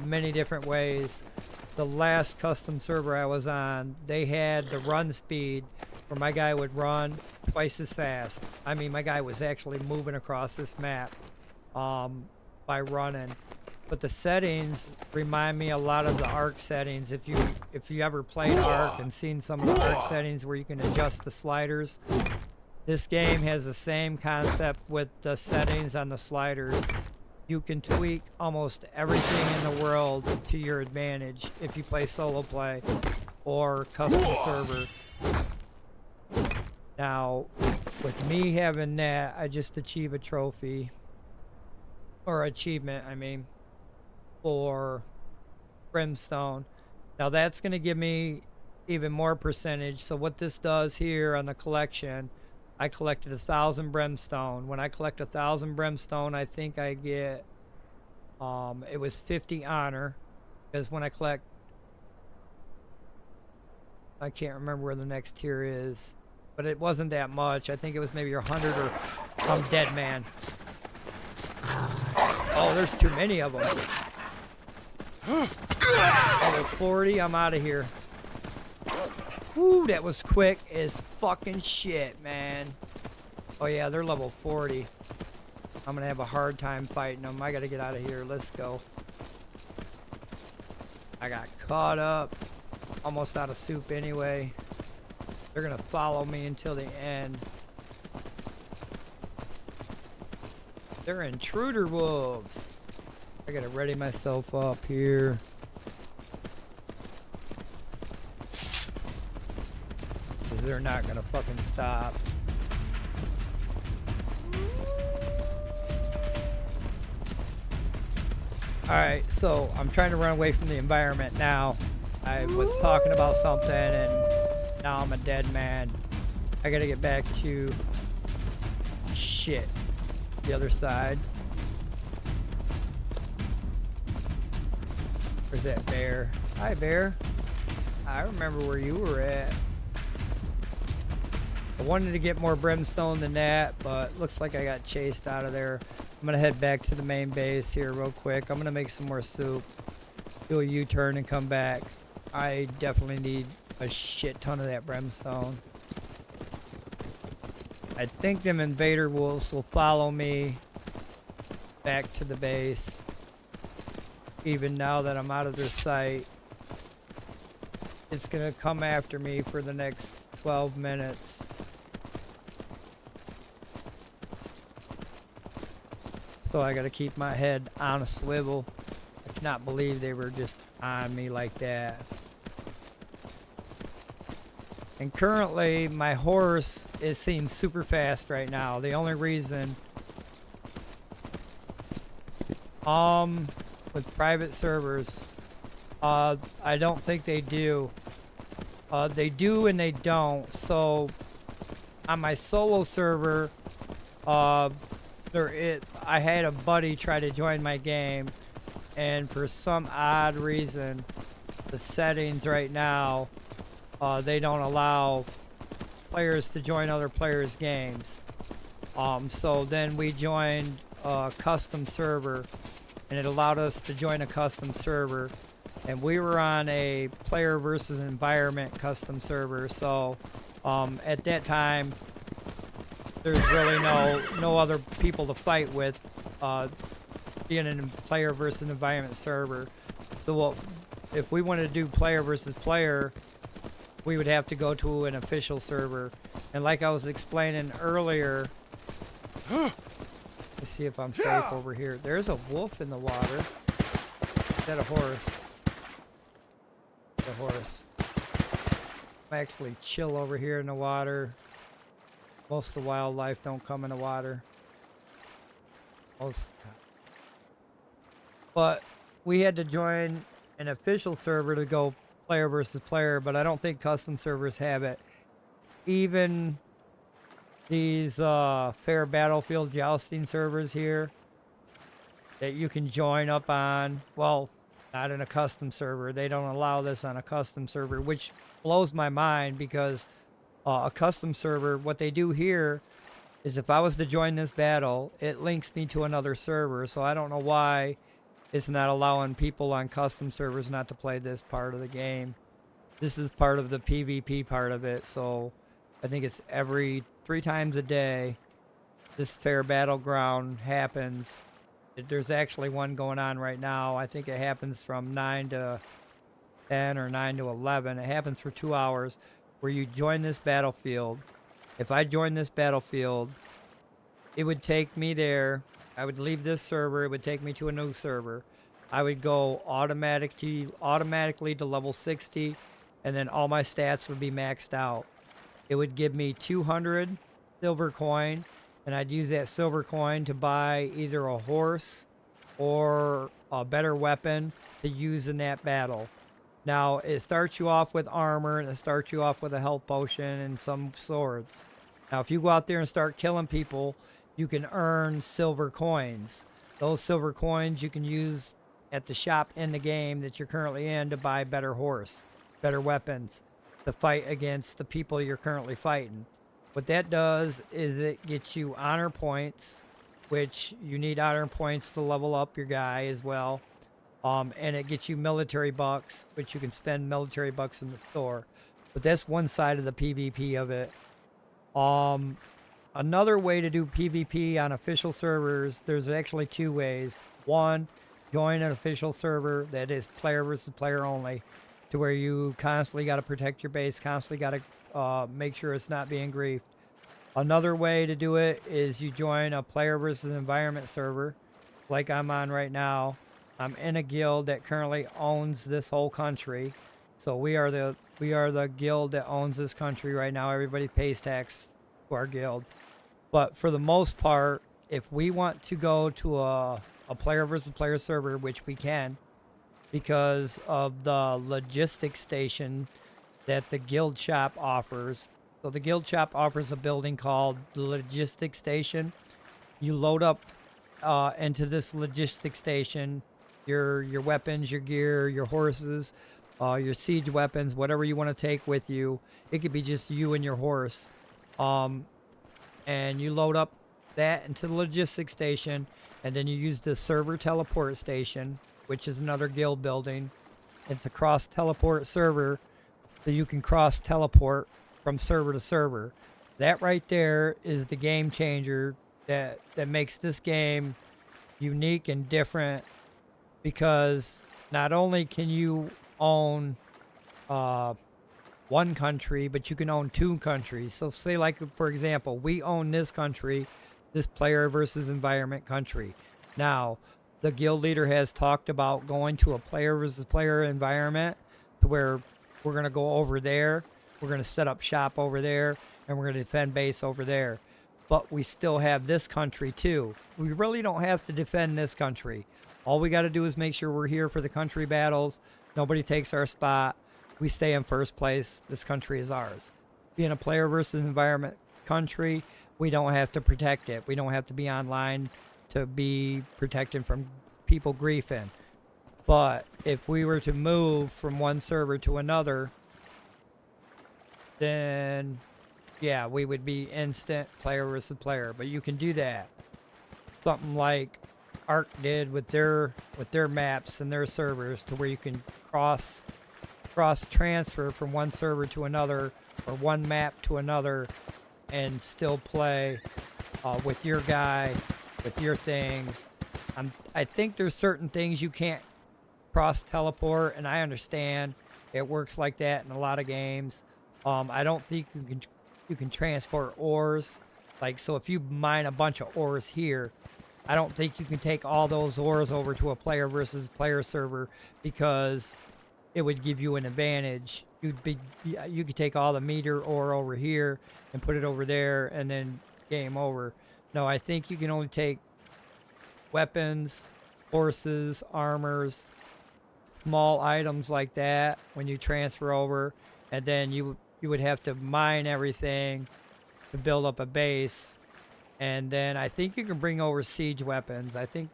[SPEAKER 1] many different ways. The last custom server I was on, they had the run speed where my guy would run twice as fast. I mean, my guy was actually moving across this map by running. But the settings remind me a lot of the Arc settings. If you ever played Arc and seen some of the Arc settings where you can adjust the sliders, This game has the same concept with the settings on the sliders. You can tweak almost everything in the world to your advantage if you play solo play or custom server. Now, with me having that, I just achieve a trophy, or achievement, I mean, for brimstone. Now that's going to give me even more percentage. So what this does here on the collection, I collected 1,000 brimstone. When I collect 1,000 brimstone, I think I get, it was 50 honor, because when I collect, I can't remember where the next tier is, but it wasn't that much. I think it was maybe 100 or I'm dead man. Oh, there's too many of them. Level 40, I'm out of here. Woo, that was quick as fucking shit, man. Oh yeah, they're level 40. I'm gonna have a hard time fighting them. I gotta get out of here. Let's go. I got caught up. Almost out of soup anyway. They're gonna follow me until the end. They're intruder wolves. I gotta ready myself up here. Because they're not gonna fucking stop. Alright, so I'm trying to run away from the environment now. I was talking about something and now I'm a dead man. I gotta get back to shit. The other side. Where's that bear? Hi, bear. I remember where you were at. I wanted to get more brimstone than that, but looks like I got chased out of there. I'm gonna head back to the main base here real quick. I'm gonna make some more soup, do a U-turn and come back. I definitely need a shit ton of that brimstone. I think them invader wolves will follow me back to the base, even now that I'm out of their sight. It's gonna come after me for the next 12 minutes. So I gotta keep my head on a swivel. I cannot believe they were just on me like that. And currently my horse is seems super fast right now. The only reason with private servers, I don't think they do. They do and they don't. So on my solo server, I had a buddy try to join my game, and for some odd reason, the settings right now, they don't allow players to join other players' games. So then we joined a custom server, and it allowed us to join a custom server, and we were on a player versus environment custom server. So at that time, there's really no other people to fight with, being a player versus environment server. So if we wanted to do player versus player, we would have to go to an official server. And like I was explaining earlier, let's see if I'm safe over here. There's a wolf in the water. Is that a horse? It's a horse. I'm actually chill over here in the water. Most of the wildlife don't come in the water. Most of the time. But we had to join an official server to go player versus player, but I don't think custom servers have it. Even these fair battlefield jousting servers here that you can join up on, well, not in a custom server. They don't allow this on a custom server, which blows my mind, because a custom server, what they do here is if I was to join this battle, it links me to another server. So I don't know why it's not allowing people on custom servers not to play this part of the game. This is part of the PvP part of it. So I think it's every 3 times a day this fair battleground happens. There's actually one going on right now. I think it happens from 9 to 10 or 9 to 11. It happens for 2 hours, where you join this battlefield, if I joined this battlefield, it would take me there. I would leave this server. It would take me to a new server. I would go automatically to level 60, and then all my stats would be maxed out. It would give me 200 silver coin, and I'd use that silver coin to buy either a horse or a better weapon to use in that battle. Now, it starts you off with armor, and it starts you off with a health potion and some swords. Now, if you go out there and start killing people, you can earn silver coins. Those silver coins you can use at the shop in the game that you're currently in to buy better horse, better weapons, to fight against the people you're currently fighting. What that does is it gets you honor points, which you need honor points to level up your guy as well. And it gets you military bucks, which you can spend military bucks in the store. But that's one side of the PvP of it. Another way to do PvP on official servers, there's actually two ways. One, join an official server that is player versus player only, to where you constantly got to protect your base, constantly got to make sure it's not being griefed. Another way to do it is you join a player versus environment server, like I'm on right now. I'm in a guild that currently owns this whole country. So we are the guild that owns this country right now. Everybody pays tax to our guild. But for the most part, if we want to go to a player versus player server, which we can, because of the logistics station that the guild shop offers. So the guild shop offers a building called the logistics station. You load up into this logistics station your weapons, your gear, your horses, your siege weapons, whatever you want to take with you. It could be just you and your horse. And you load up that into the logistics station, and then you use the server teleport station, which is another guild building. It's a cross teleport server, so you can cross teleport from server to server. That right there is the game changer that makes this game unique and different, because not only can you own one country, but you can own two countries. So say, like, for example, we own this country, this player versus environment country. Now, the guild leader has talked about going to a player versus player environment, to where we're going to go over there, we're going to set up shop over there, and we're going to defend base over there. But we still have this country too. We really don't have to defend this country. All we got to do is make sure we're here for the country battles. Nobody takes our spot. We stay in first place. This country is ours. Being a player versus environment country, we don't have to protect it. We don't have to be online to be protected from people griefing. But if we were to move from one server to another, then yeah, we would be instant player versus player. But you can do that. Something like Arc did with their maps and their servers, to where you can cross transfer from one server to another, or one map to another, and still play with your guy, with your things. I think there's certain things you can't cross teleport, and I understand it works like that in a lot of games. I don't think you can transport ores. Like, so if you mine a bunch of ores here, I don't think you can take all those ores over to a player versus player server, because it would give you an advantage. You could take all the meter ore over here and put it over there, and then game over. No, I think you can only take weapons, horses, armors, small items like that when you transfer over, and then you would have to mine everything to build up a base. And then I think you can bring over siege weapons. I think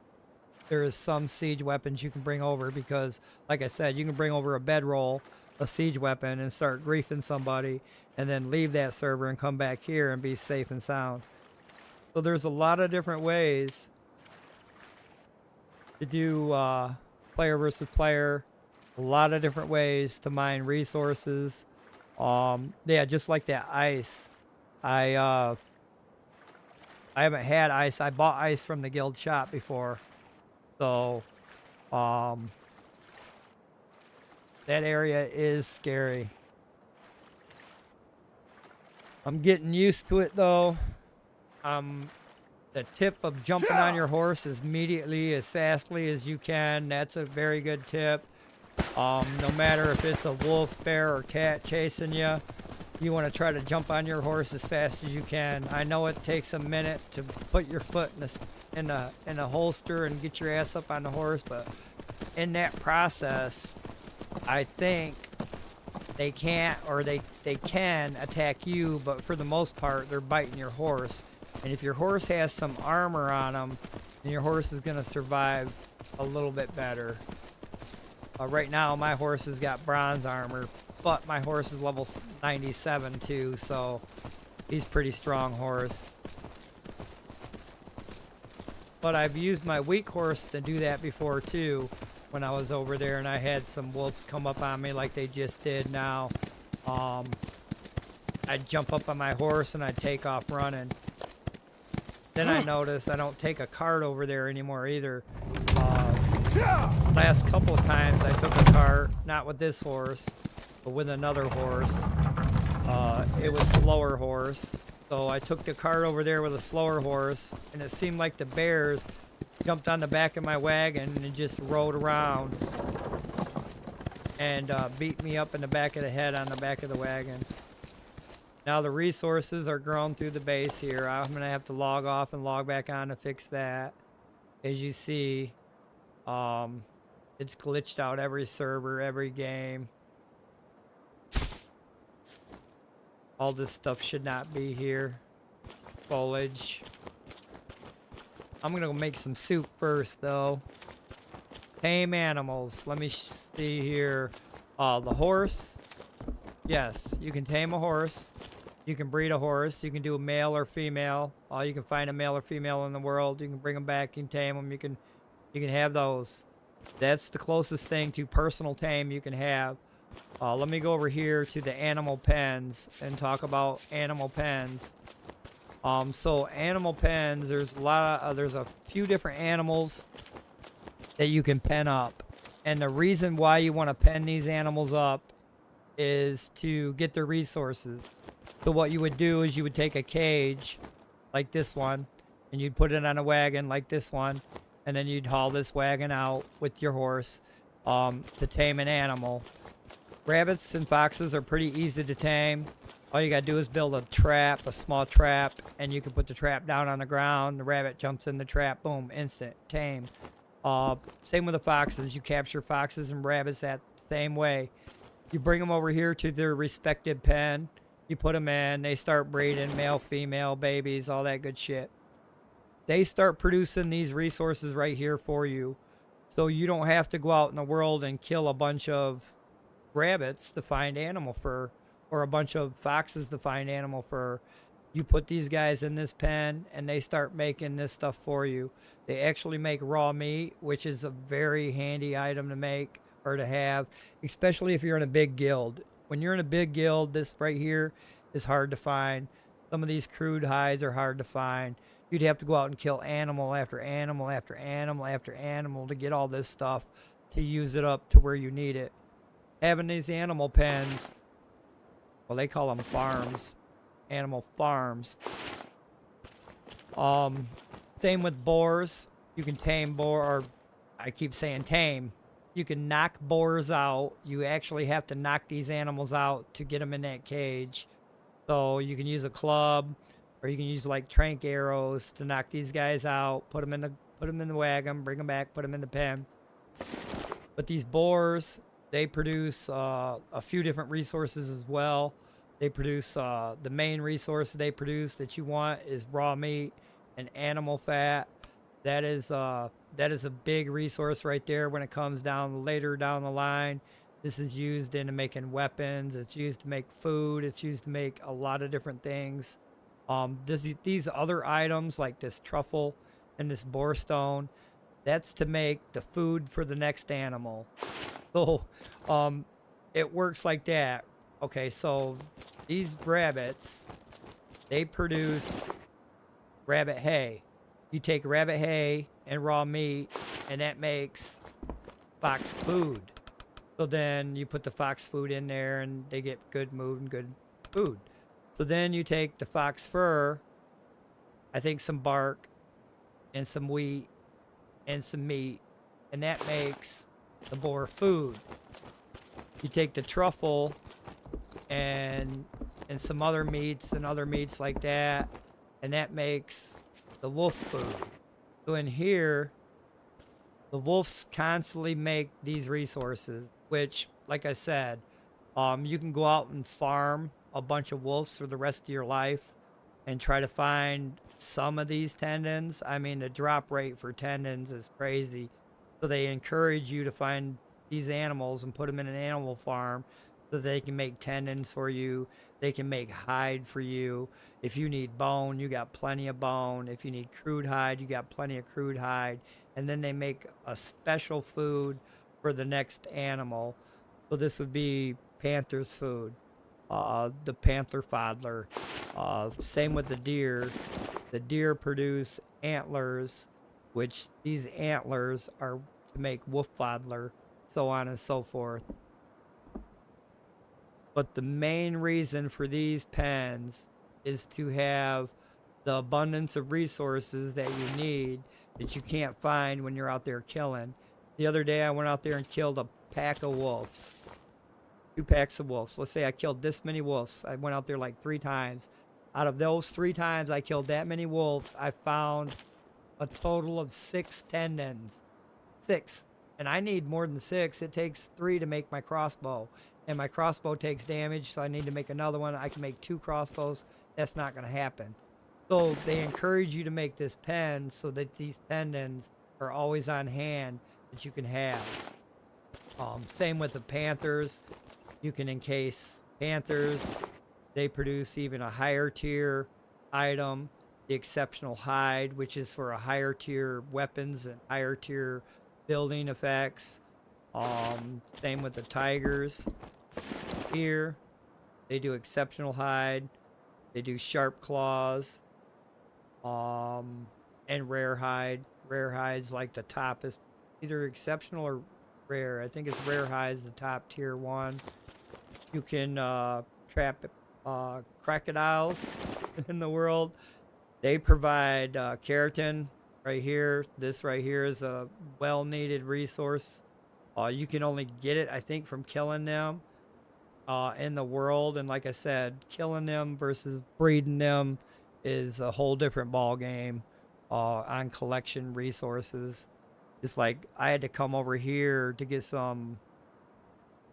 [SPEAKER 1] there is some siege weapons you can bring over, because, like I said, you can bring over a bedroll, a siege weapon, and start griefing somebody, and then leave that server and come back here and be safe and sound. So there's a lot of different ways to do player versus player. A lot of different ways to mine resources. Yeah, just like that ice. I haven't had ice. I bought ice from the guild shop before. So, that area is scary. I'm getting used to it though. The tip of jumping on your horse as immediately, as fastly as you can. That's a very good tip. No matter if it's a wolf, bear, or cat chasing you, you want to try to jump on your horse as fast as you can. I know it takes a minute to put your foot in a holster and get your ass up on the horse, but in that process, I think they can't, or they can attack you, but for the most part, they're biting your horse. And if your horse has some armor on them, then your horse is going to survive a little bit better. Right now, my horse has got bronze armor, but my horse is level 97 too, so he's a pretty strong horse. But I've used my weak horse to do that before too, when I was over there and I had some wolves come up on me like they just did now. I'd jump up on my horse and I'd take off running. Then I noticed I don't take a cart over there anymore either. Last couple of times I took a cart, not with this horse, but with another horse. It was a slower horse. So I took the cart over there with a slower horse, and it seemed like the bears jumped on the back of my wagon and just rode around and beat me up in the back of the head on the back of the wagon. Now the resources are grown through the base here. I'm going to have to log off and log back on to fix that. As you see, it's glitched out every server, every game. All this stuff should not be here. Foliage. I'm gonna go make some soup first though. Tame animals. Let me see here. The horse. Yes, you can tame a horse. You can breed a horse. You can do a male or female. You can find a male or female in the world. You can bring them back. You can tame them. You can have those. That's the closest thing to personal tame you can have. Let me go over here to the animal pens and talk about animal pens. So animal pens, there's a few different animals that you can pen up. And the reason why you want to pen these animals up is to get their resources. So what you would do is you would take a cage like this one and you'd put it on a wagon like this one, and then you'd haul this wagon out with your horse to tame an animal. Rabbits and foxes are pretty easy to tame. All you gotta do is build a trap, a small trap, and you can put the trap down on the ground. The rabbit jumps in the trap, boom, instant, tame. Same with the foxes. You capture foxes and rabbits that same way. You bring them over here to their respective pen. You put them in, they start breeding, male, female, babies, all that good shit. They start producing these resources right here for you. So you don't have to go out in the world and kill a bunch of rabbits to find animal fur, or a bunch of foxes to find animal fur. You put these guys in this pen and they start making this stuff for you. They actually make raw meat, which is a very handy item to make or to have, especially if you're in a big guild. When you're in a big guild, this right here is hard to find. Some of these crude hides are hard to find. You'd have to go out and kill animal after animal after animal after animal to get all this stuff to use it up to where you need it. Having these animal pens, well, they call them farms, animal farms. Same with boars. You can tame boar, or I keep saying tame. You can knock boars out. You actually have to knock these animals out to get them in that cage. So you can use a club, or you can use like trank arrows to knock these guys out. Put them in the wagon, bring them back, put them in the pen. But these boars, they produce a few different resources as well. They produce the main resource they produce that you want is raw meat and animal fat. That is a big resource right there when it comes down later down the line. This is used in making weapons. It's used to make food. It's used to make a lot of different things. These other items like this truffle and this boar stone, that's to make the food for the next animal. So it works like that. Okay, so these rabbits, they produce rabbit hay. You take rabbit hay and raw meat, and that makes fox food. So then you put the fox food in there, and they get good mood and good food. So then you take the fox fur, I think some bark, and some wheat, and some meat, and that makes the boar food. You take the truffle and some other meats and other meats like that, and that makes the wolf food. So in here, the wolves constantly make these resources, which, like I said, you can go out and farm a bunch of wolves for the rest of your life and try to find some of these tendons. I mean, the drop rate for tendons is crazy. So they encourage you to find these animals and put them in an animal farm so they can make tendons for you. They can make hide for you. If you need bone, you got plenty of bone. If you need crude hide, you got plenty of crude hide. And then they make a special food for the next animal. So this would be panther's food, the panther fodder. Same with the deer. The deer produce antlers, which these antlers are to make wolf fodder, so on and so forth. But the main reason for these pens is to have the abundance of resources that you need that you can't find when you're out there killing. The other day I went out there and killed a pack of wolves. 2 packs of wolves. Let's say I killed this many wolves. I went out there like 3 times. Out of those 3 times I killed that many wolves, I found a total of 6 tendons. 6. And I need more than 6. It takes 3 to make my crossbow. And my crossbow takes damage, so I need to make another one. I can make 2 crossbows. That's not going to happen. So they encourage you to make this pen so that these tendons are always on hand that you can have. Same with the panthers. You can encase panthers. They produce even a higher tier item, the exceptional hide, which is for a higher tier weapons and higher tier building effects. Same with the tigers. Here, they do exceptional hide. They do sharp claws. And rare hide. Rare hide's like the top is either exceptional or rare. I think it's rare hide's the top tier one. You can trap crocodiles in the world. They provide keratin right here. This right here is a well-needed resource. You can only get it, I think, from killing them in the world. And like I said, killing them versus breeding them is a whole different ball game on collection resources. Just like I had to come over here to get some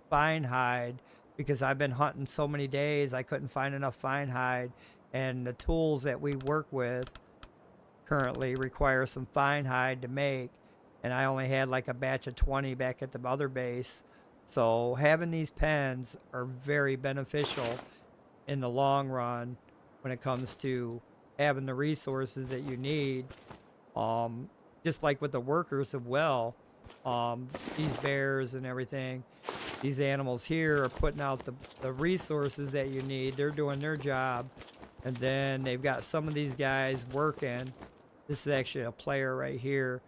[SPEAKER 1] fine hide because I've been hunting so many days I couldn't find enough fine hide, and the tools that we work with currently require some fine hide to make, and I only had like a batch of 20 back at the other base. So having these pens are very beneficial in the long run when it comes to having the resources that you need. Just like with the workers as well, these bears and everything, these animals here are putting out the resources that you need. They're doing their job, and then they've got some of these guys working. This is actually a player right here,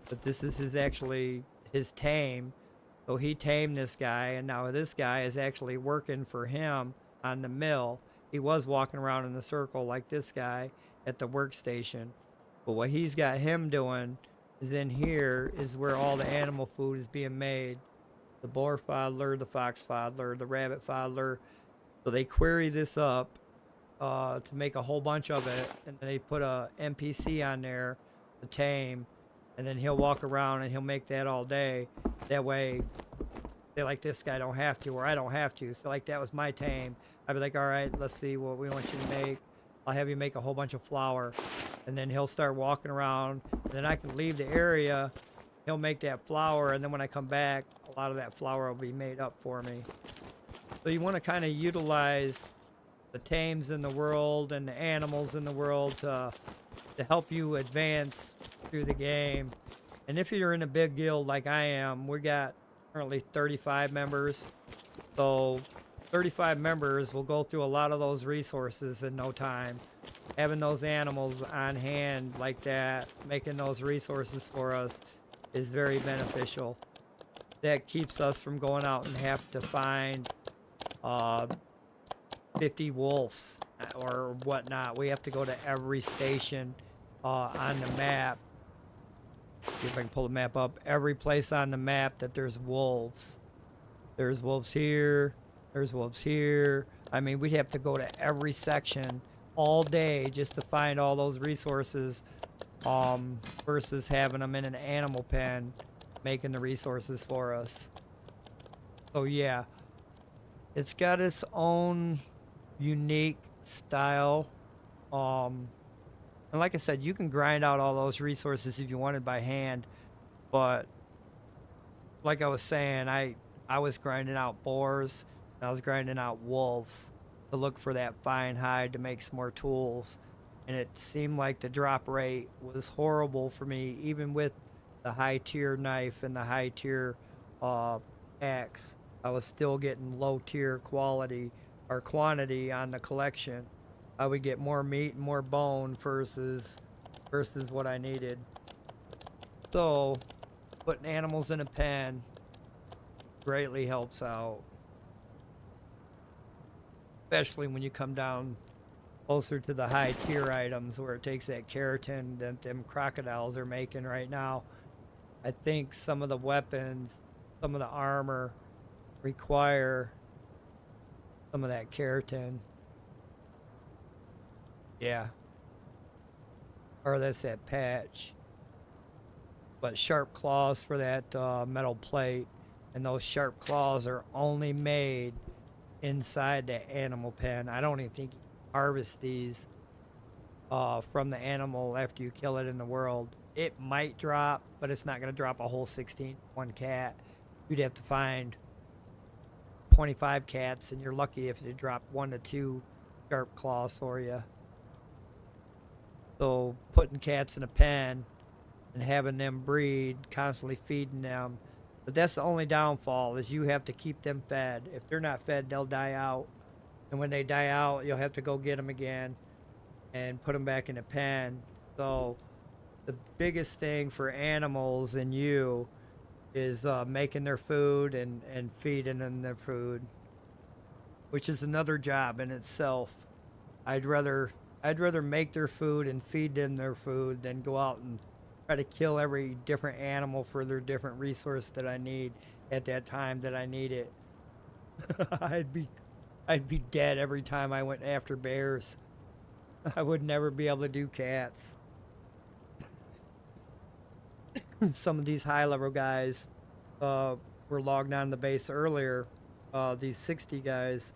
[SPEAKER 1] but this is actually his tame. So he tamed this guy, and now this guy is actually working for him on the mill. He was walking around in the circle like this guy at the workstation. But what he's got him doing is in here is where all the animal food is being made. The boar fodder, the fox fodder, the rabbit fodder. So they query this up to make a whole bunch of it, and they put a NPC on there to tame, and then he'll walk around and he'll make that all day. That way, they like this guy don't have to, or I don't have to. So like that was my tame. I'd be like, all right, let's see what we want you to make. I'll have you make a whole bunch of flour, and then he'll start walking around, and then I can leave the area. He'll make that flour, and then when I come back, a lot of that flour will be made up for me. So you want to kind of utilize the tames in the world and the animals in the world to help you advance through the game. And if you're in a big guild like I am, we got currently 35 members. So 35 members will go through a lot of those resources in no time. Having those animals on hand like that, making those resources for us, is very beneficial. That keeps us from going out and have to find 50 wolves or whatnot. We have to go to every station on the map. See if I can pull the map up. Every place on the map that there's wolves. There's wolves here. There's wolves here. I mean, we'd have to go to every section all day just to find all those resources, versus having them in an animal pen making the resources for us. So yeah, it's got its own unique style. And like I said, you can grind out all those resources if you wanted by hand, but like I was saying, I was grinding out boars, and I was grinding out wolves to look for that fine hide to make some more tools. And it seemed like the drop rate was horrible for me, even with the high tier knife and the high tier axe. I was still getting low tier quality or quantity on the collection. I would get more meat and more bone versus what I needed. So putting animals in a pen greatly helps out, especially when you come down closer to the high tier items where it takes that keratin that them crocodiles are making right now. I think some of the weapons, some of the armor require some of that keratin. Yeah. Or that's that patch. But sharp claws for that metal plate. And those sharp claws are only made inside the animal pen. I don't even think you can harvest these from the animal after you kill it in the world. It might drop, but it's not going to drop a whole 16 one cat. You'd have to find 25 cats, and you're lucky if they drop 1 to 2 sharp claws for you. So putting cats in a pen and having them breed, constantly feeding them. But that's the only downfall, is you have to keep them fed. If they're not fed, they'll die out. And when they die out, you'll have to go get them again and put them back in a pen. So the biggest thing for animals and you is making their food and feeding them their food, which is another job in itself. I'd rather make their food and feed them their food than go out and try to kill every different animal for their different resource that I need at that time that I need it. I'd be dead every time I went after bears. I would never be able to do cats. Some of these high level guys were logged on the base earlier, these 60 guys,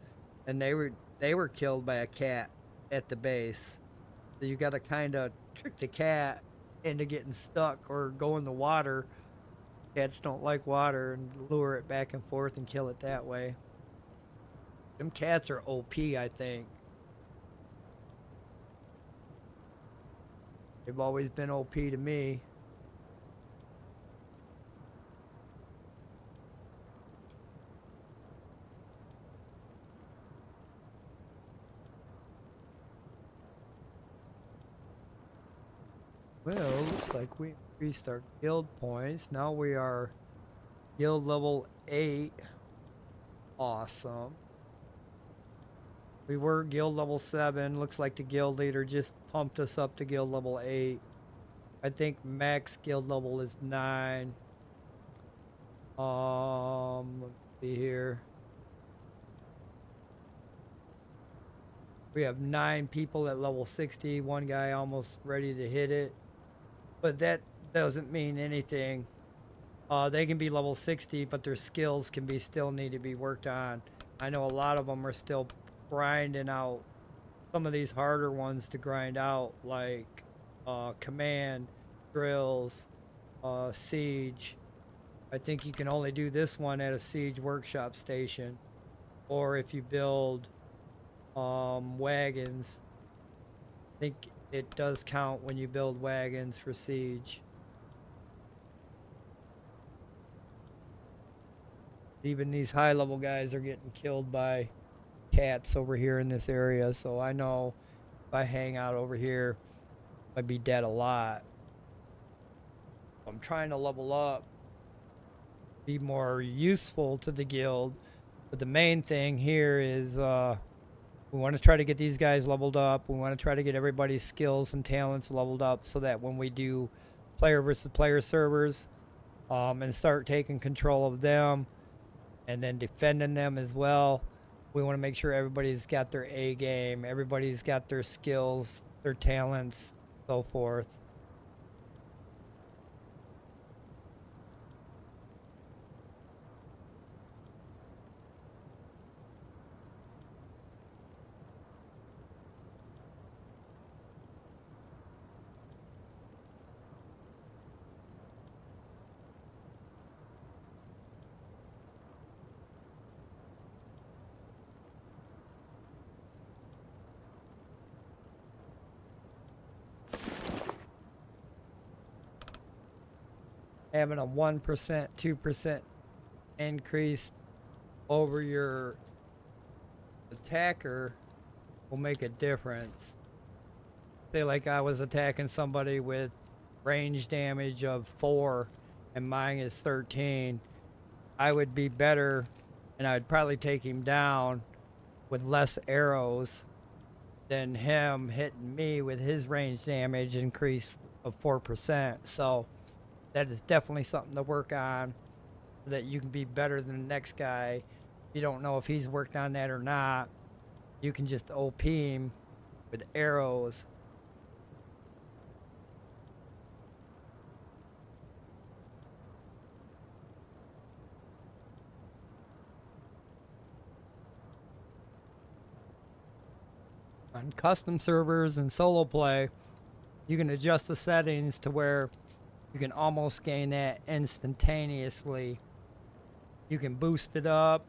[SPEAKER 1] and they were killed by a cat at the base. So you got to kind of trick the cat into getting stuck or go in the water. Cats don't like water, and lure it back and forth and kill it that way. Them cats are OP, I think. They've always been OP to me. Well, looks like we increased our guild points. Now we are guild level 8. Awesome. We were guild level 7. Looks like the guild leader just pumped us up to guild level 8. I think max guild level is 9. Let's see here. We have 9 people at level 60. One guy almost ready to hit it. But that doesn't mean anything. They can be level 60, but their skills can be still need to be worked on. I know a lot of them are still grinding out some of these harder ones to grind out, like command, drills, siege. I think you can only do this one at a siege workshop station, or if you build wagons. I think it does count when you build wagons for siege. Even these high level guys are getting killed by cats over here in this area, so I know if I hang out over here, I'd be dead a lot. I'm trying to level up, be more useful to the guild, but the main thing here is We want to try to get these guys leveled up. We want to try to get everybody's skills and talents leveled up so that when we do player versus player servers, and start taking control of them and then defending them as well, we want to make sure everybody's got their A game, everybody's got their skills, their talents, so forth. Having a 1%, 2% increase over your attacker will make a difference. Say like I was attacking somebody with range damage of 4 and mine is 13, I would be better and I'd probably take him down with less arrows than him hitting me with his range damage increase of 4%. So that is definitely something to work on so that you can be better than the next guy. You don't know if he's worked on that or not. You can just OP him with arrows. On custom servers and solo play, you can adjust the settings to where you can almost gain that instantaneously. You can boost it up.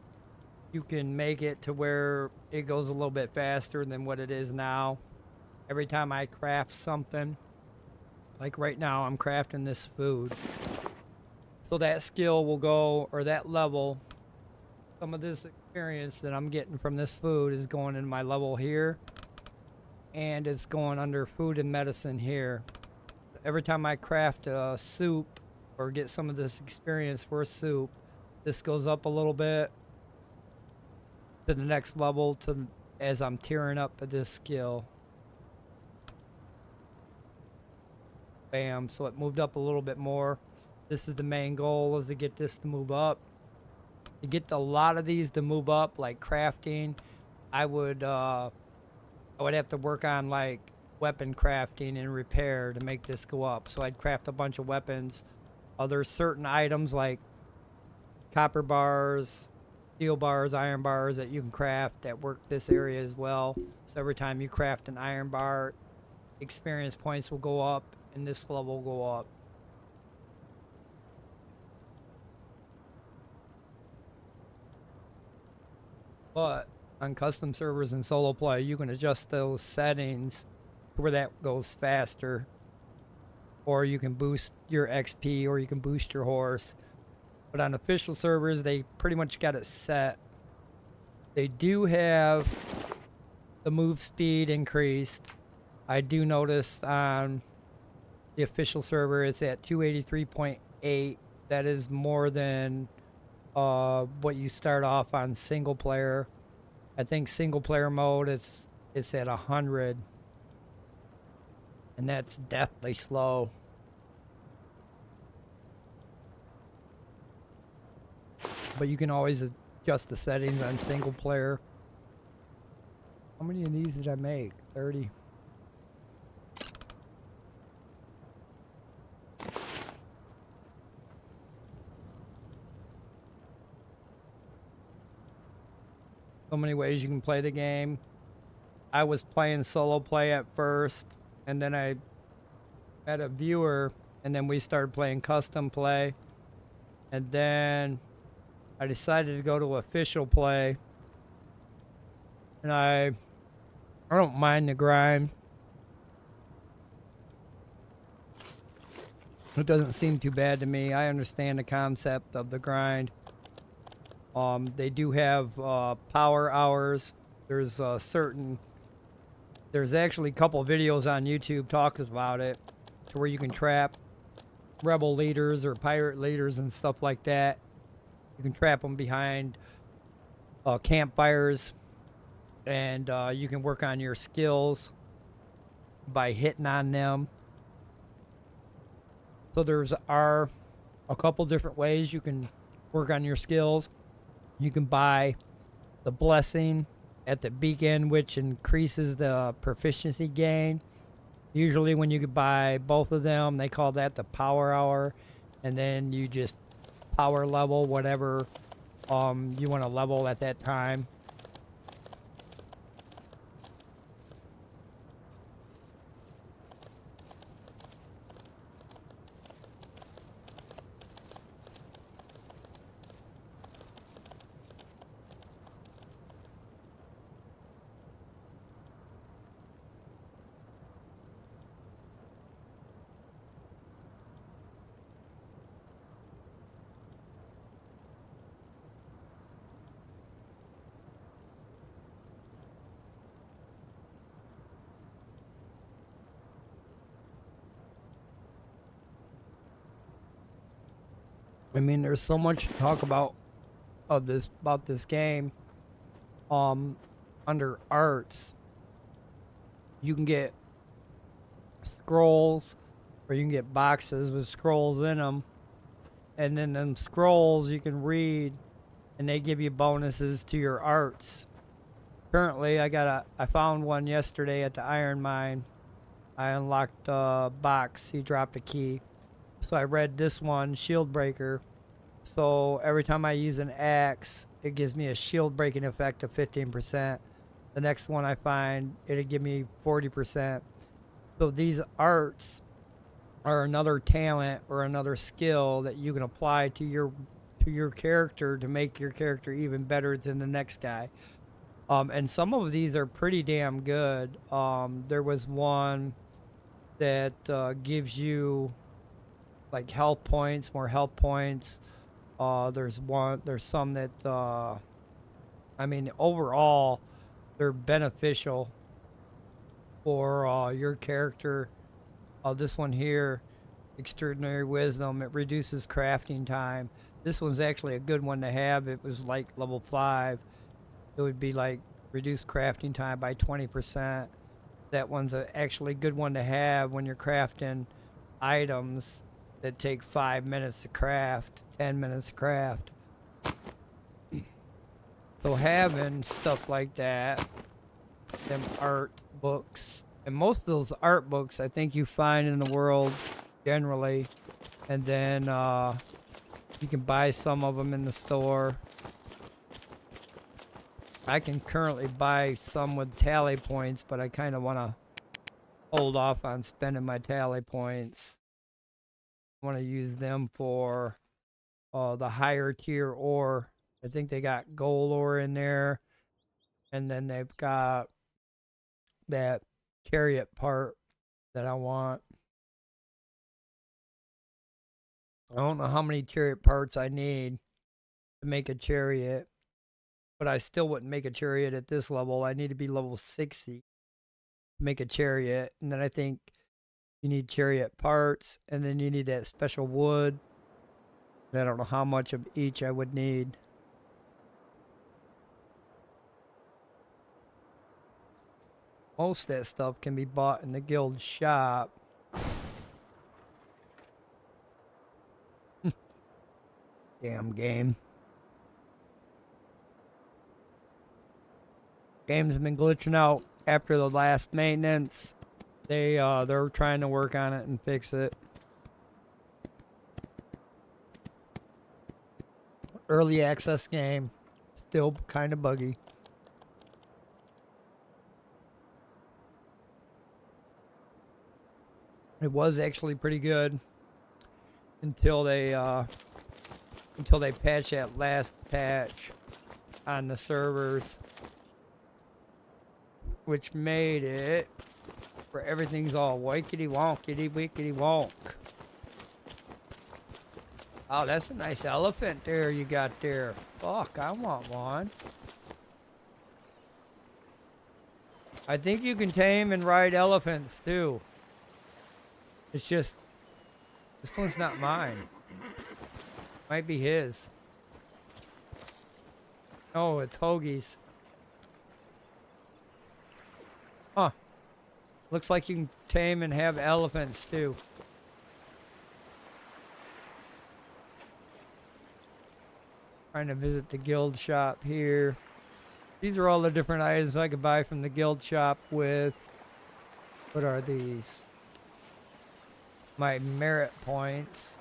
[SPEAKER 1] You can make it to where it goes a little bit faster than what it is now. Every time I craft something, like right now I'm crafting this food. So that skill will go, or that level, some of this experience that I'm getting from this food is going in my level here. And it's going under food and medicine here. Every time I craft a soup or get some of this experience for a soup, this goes up a little bit to the next level as I'm tearing up this skill. Bam, so it moved up a little bit more. This is the main goal, is to get this to move up. To get a lot of these to move up, like crafting, I would have to work on like weapon crafting and repair to make this go up. So I'd craft a bunch of weapons. There's certain items like copper bars, steel bars, iron bars that you can craft that work this area as well. So every time you craft an iron bar, experience points will go up and this level will go up. But on custom servers and solo play, you can adjust those settings to where that goes faster, or you can boost your XP, or you can boost your horse. But on official servers, they pretty much got it set. They do have the move speed increased. I do notice on the official server it's at 283.8. That is more than what you start off on single player. I think single player mode it's at 100, and that's deathly slow. But you can always adjust the settings on single player. How many of these did I make? 30. So many ways you can play the game. I was playing solo play at first, and then I had a viewer, and then we started playing custom play, and then I decided to go to official play, and I don't mind the grind. It doesn't seem too bad to me. I understand the concept of the grind. They do have power hours. There's there's actually a couple of videos on YouTube talking about it, to where you can trap rebel leaders or pirate leaders and stuff like that. You can trap them behind campfires and you can work on your skills by hitting on them. So are a couple different ways you can work on your skills. You can buy the blessing at the beacon, which increases the proficiency gain. Usually when you could buy both of them, they call that the power hour, and then you just power level whatever you want to level at that time. I mean, there's so much to talk about this game. Under arts, you can get scrolls, or you can get boxes with scrolls in them, and then them scrolls you can read, and they give you bonuses to your arts. Currently, I found one yesterday at the iron mine. I unlocked a box. He dropped a key. So I read this one, Shield Breaker. So every time I use an axe, it gives me a shield breaking effect of 15%. The next one I find, it'll give me 40%. So these arts are another talent or another skill that you can apply to your character to make your character even better than the next guy. And some of these are pretty damn good. There was one that gives you like health points, more health points. There's some that, I mean, overall, they're beneficial for your character. This one here, Extraordinary Wisdom, it reduces crafting time. This one's actually a good one to have. It was like level 5. It would be like reduced crafting time by 20%. That one's actually a good one to have when you're crafting items that take 5 minutes to craft, 10 minutes to craft. So having stuff like that, them art books, and most of those art books I think you find in the world generally, and then you can buy some of them in the store. I can currently buy some with tally points, but I kind of want to hold off on spending my tally points. I want to use them for the higher tier ore. I think they got gold ore in there, and then they've got that chariot part that I want. I don't know how many chariot parts I need to make a chariot, but I still wouldn't make a chariot at this level. I need to be level 60 to make a chariot, and then I think you need chariot parts, and then you need that special wood. I don't know how much of each I would need. Most of that stuff can be bought in the guild shop. Damn game. Game's been glitching out after the last maintenance. They're trying to work on it and fix it. Early access game, still kind of buggy. It was actually pretty good until they patched that last patch on the servers, which made it where everything's all wonkety wonkety wickety wonk. Oh, that's a nice elephant there you got there. Fuck, I want one. I think you can tame and ride elephants too. It's just, this one's not mine. Might be his. Oh, it's Hoagie's. Looks like you can tame and have elephants too. Trying to visit the guild shop here. These are all the different items I could buy from the guild shop with, what are these? My merit points.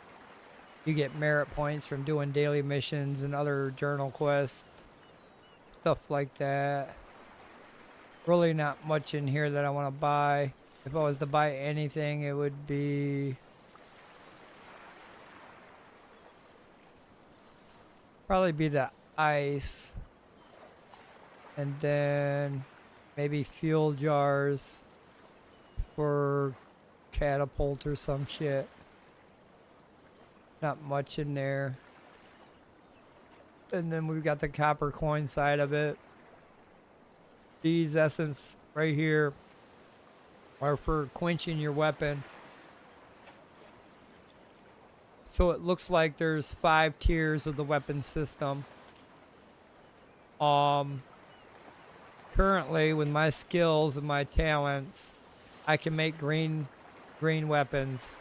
[SPEAKER 1] You get merit points from doing daily missions and other journal quests. Stuff like that. Really not much in here that I want to buy. If I was to buy anything, it would be probably be the ice. And then maybe fuel jars for catapult or some shit. Not much in there. And then we've got the copper coin side of it. These essence right here are for quenching your weapon. So it looks like there's 5 tiers of the weapon system. Currently with my skills and my talents, I can make green weapons.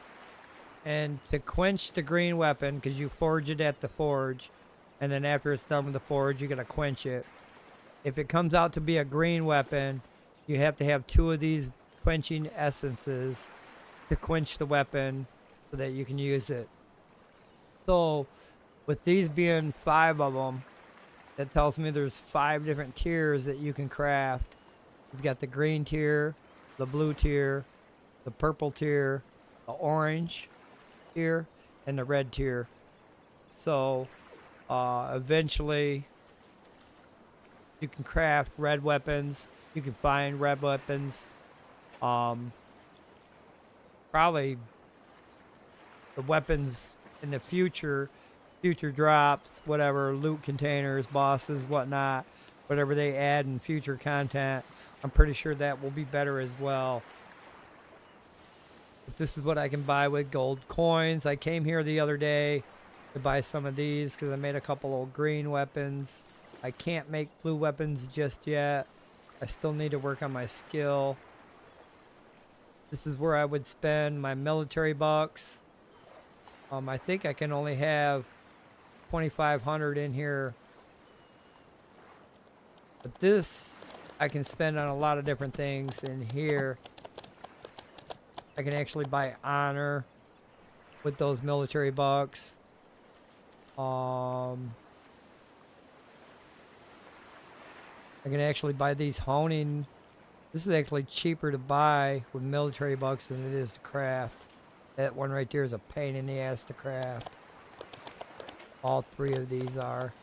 [SPEAKER 1] And to quench the green weapon, because you forge it at the forge, and then after it's done with the forge, you gotta quench it. If it comes out to be a green weapon, you have to have 2 of these quenching essences to quench the weapon so that you can use it. So with these being 5 of them, that tells me there's 5 different tiers that you can craft. You've got the green tier, the blue tier, the purple tier, the orange tier, and the red tier. So eventually you can craft red weapons. You can find red weapons. Probably the weapons in the future drops, whatever, loot containers, bosses, whatnot, whatever they add in future content, I'm pretty sure that will be better as well. But this is what I can buy with gold coins. I came here the other day to buy some of these because I made a couple of green weapons. I can't make blue weapons just yet. I still need to work on my skill. This is where I would spend my military bucks. I think I can only have 2,500 in here. But this I can spend on a lot of different things in here. I can actually buy honor with those military bucks. I can actually buy these honing. This is actually cheaper to buy with military bucks than it is to craft. That one right there is a pain in the ass to craft. All 3 of these are.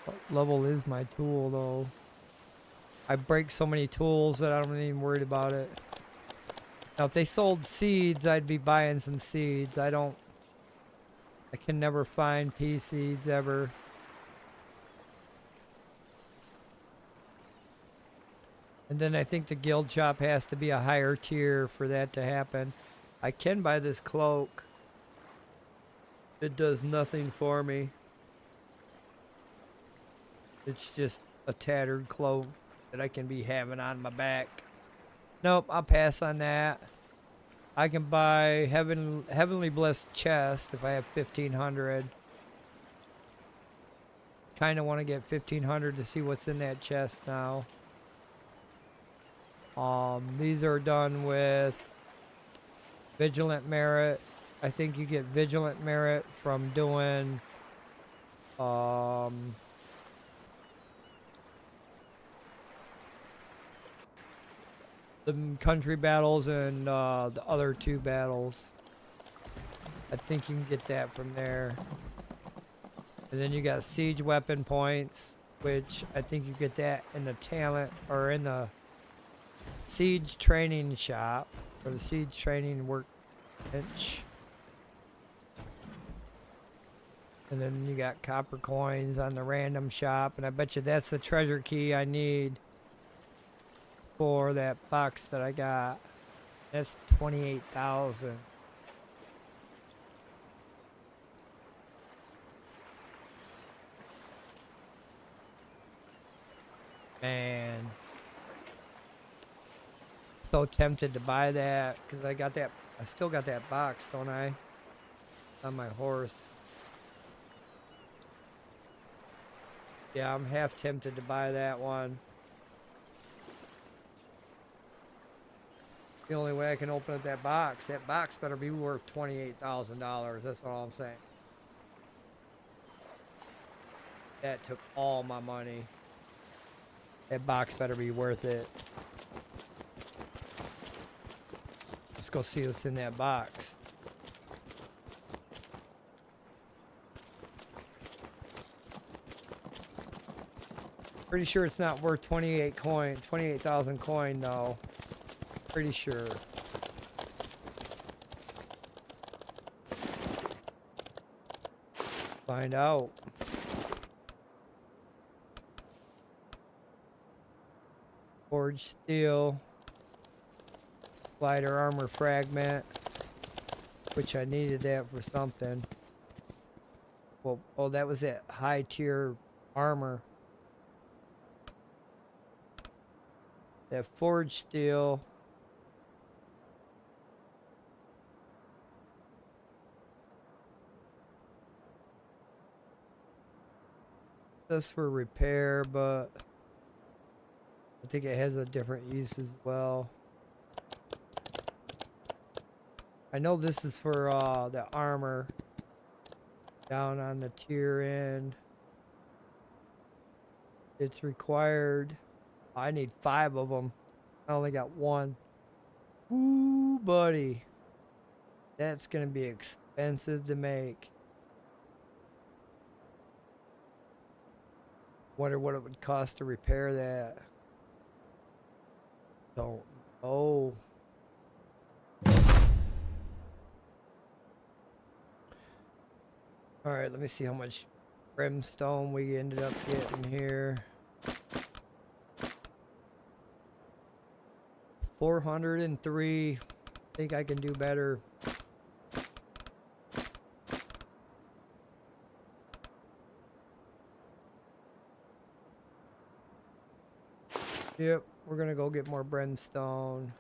[SPEAKER 1] What level is my tool though? I break so many tools that I'm not even worried about it. Now if they sold seeds, I'd be buying some seeds. I can never find pea seeds ever. And then I think the guild shop has to be a higher tier for that to happen. I can buy this cloak. It does nothing for me. It's just a tattered cloak that I can be having on my back. Nope, I'll pass on that. I can buy Heavenly Blessed chest if I have 1,500. Kind of want to get 1,500 to see what's in that chest now. These are done with Vigilant Merit. I think you get Vigilant Merit from doing the country battles and the other 2 battles. I think you can get that from there. And then you got siege weapon points, which I think you get that in the talent or in the siege training shop or the siege training workbench. And then you got copper coins on the random shop, and I bet you that's the treasure key I need for that box that I got. That's 28,000. Man. so tempted to buy that because I got that. I still got that box, don't I? On my horse. Yeah, I'm half tempted to buy that one. The only way I can open up that box better be worth $28,000. That's all I'm saying. That took all my money. That box better be worth it. Let's go see what's in that box. Pretty sure it's not worth 28,000 coin though. Pretty sure. Find out. Forged steel. Glider armor fragment. Which I needed that for something. Well, oh, that was it. High tier armor. That forged steel. That's for repair, but I think it has a different use as well. I know this is for the armor down on the tier end. It's required. I need 5 of them. I only got 1. Ooh, buddy. That's gonna be expensive to make. Wonder what it would cost to repair that. Don't know. Alright, let me see how much brimstone we ended up getting here. 403. Think I can do better. Yep, we're gonna go get more brimstone.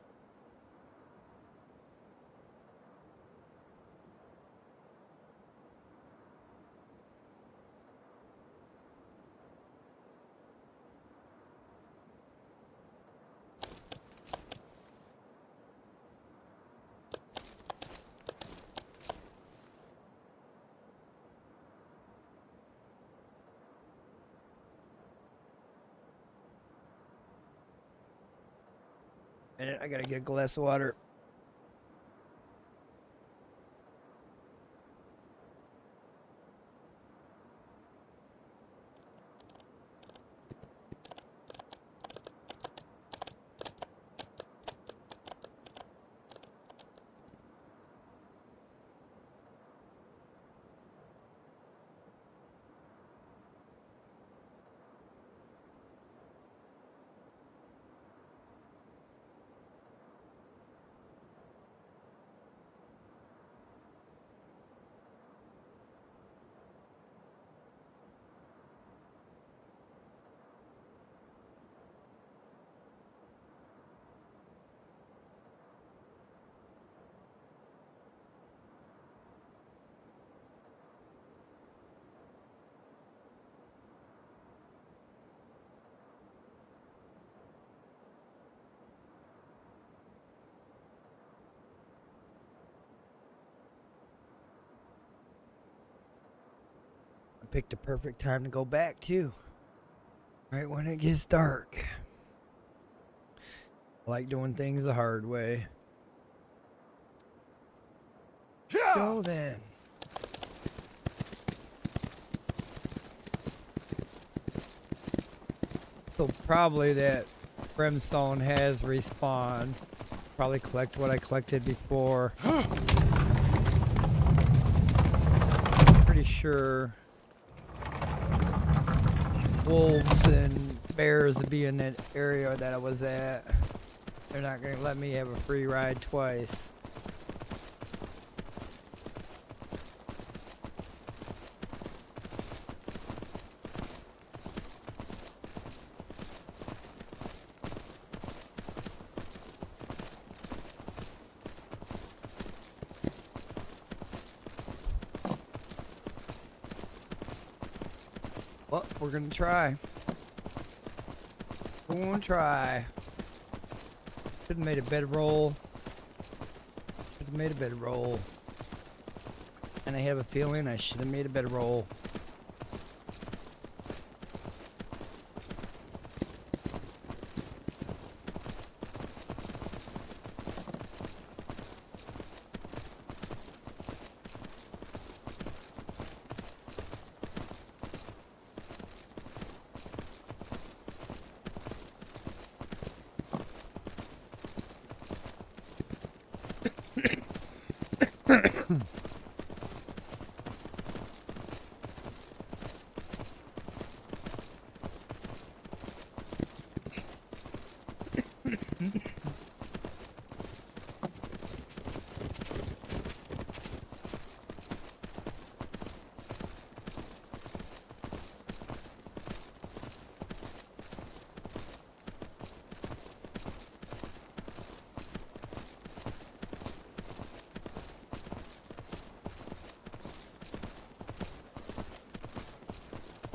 [SPEAKER 1] And I gotta get a glass of water. Picked the perfect time to go back too. Right when it gets dark. I like doing things the hard way. Let's go then. So probably that brimstone has respawned. Probably collect what I collected before. Pretty sure wolves and bears would be in that area that I was at. They're not going to let me have a free ride twice. Well, we're gonna try. We're gonna try. Should have made a bedroll. Should have made a bedroll. And I have a feeling I should have made a bedroll.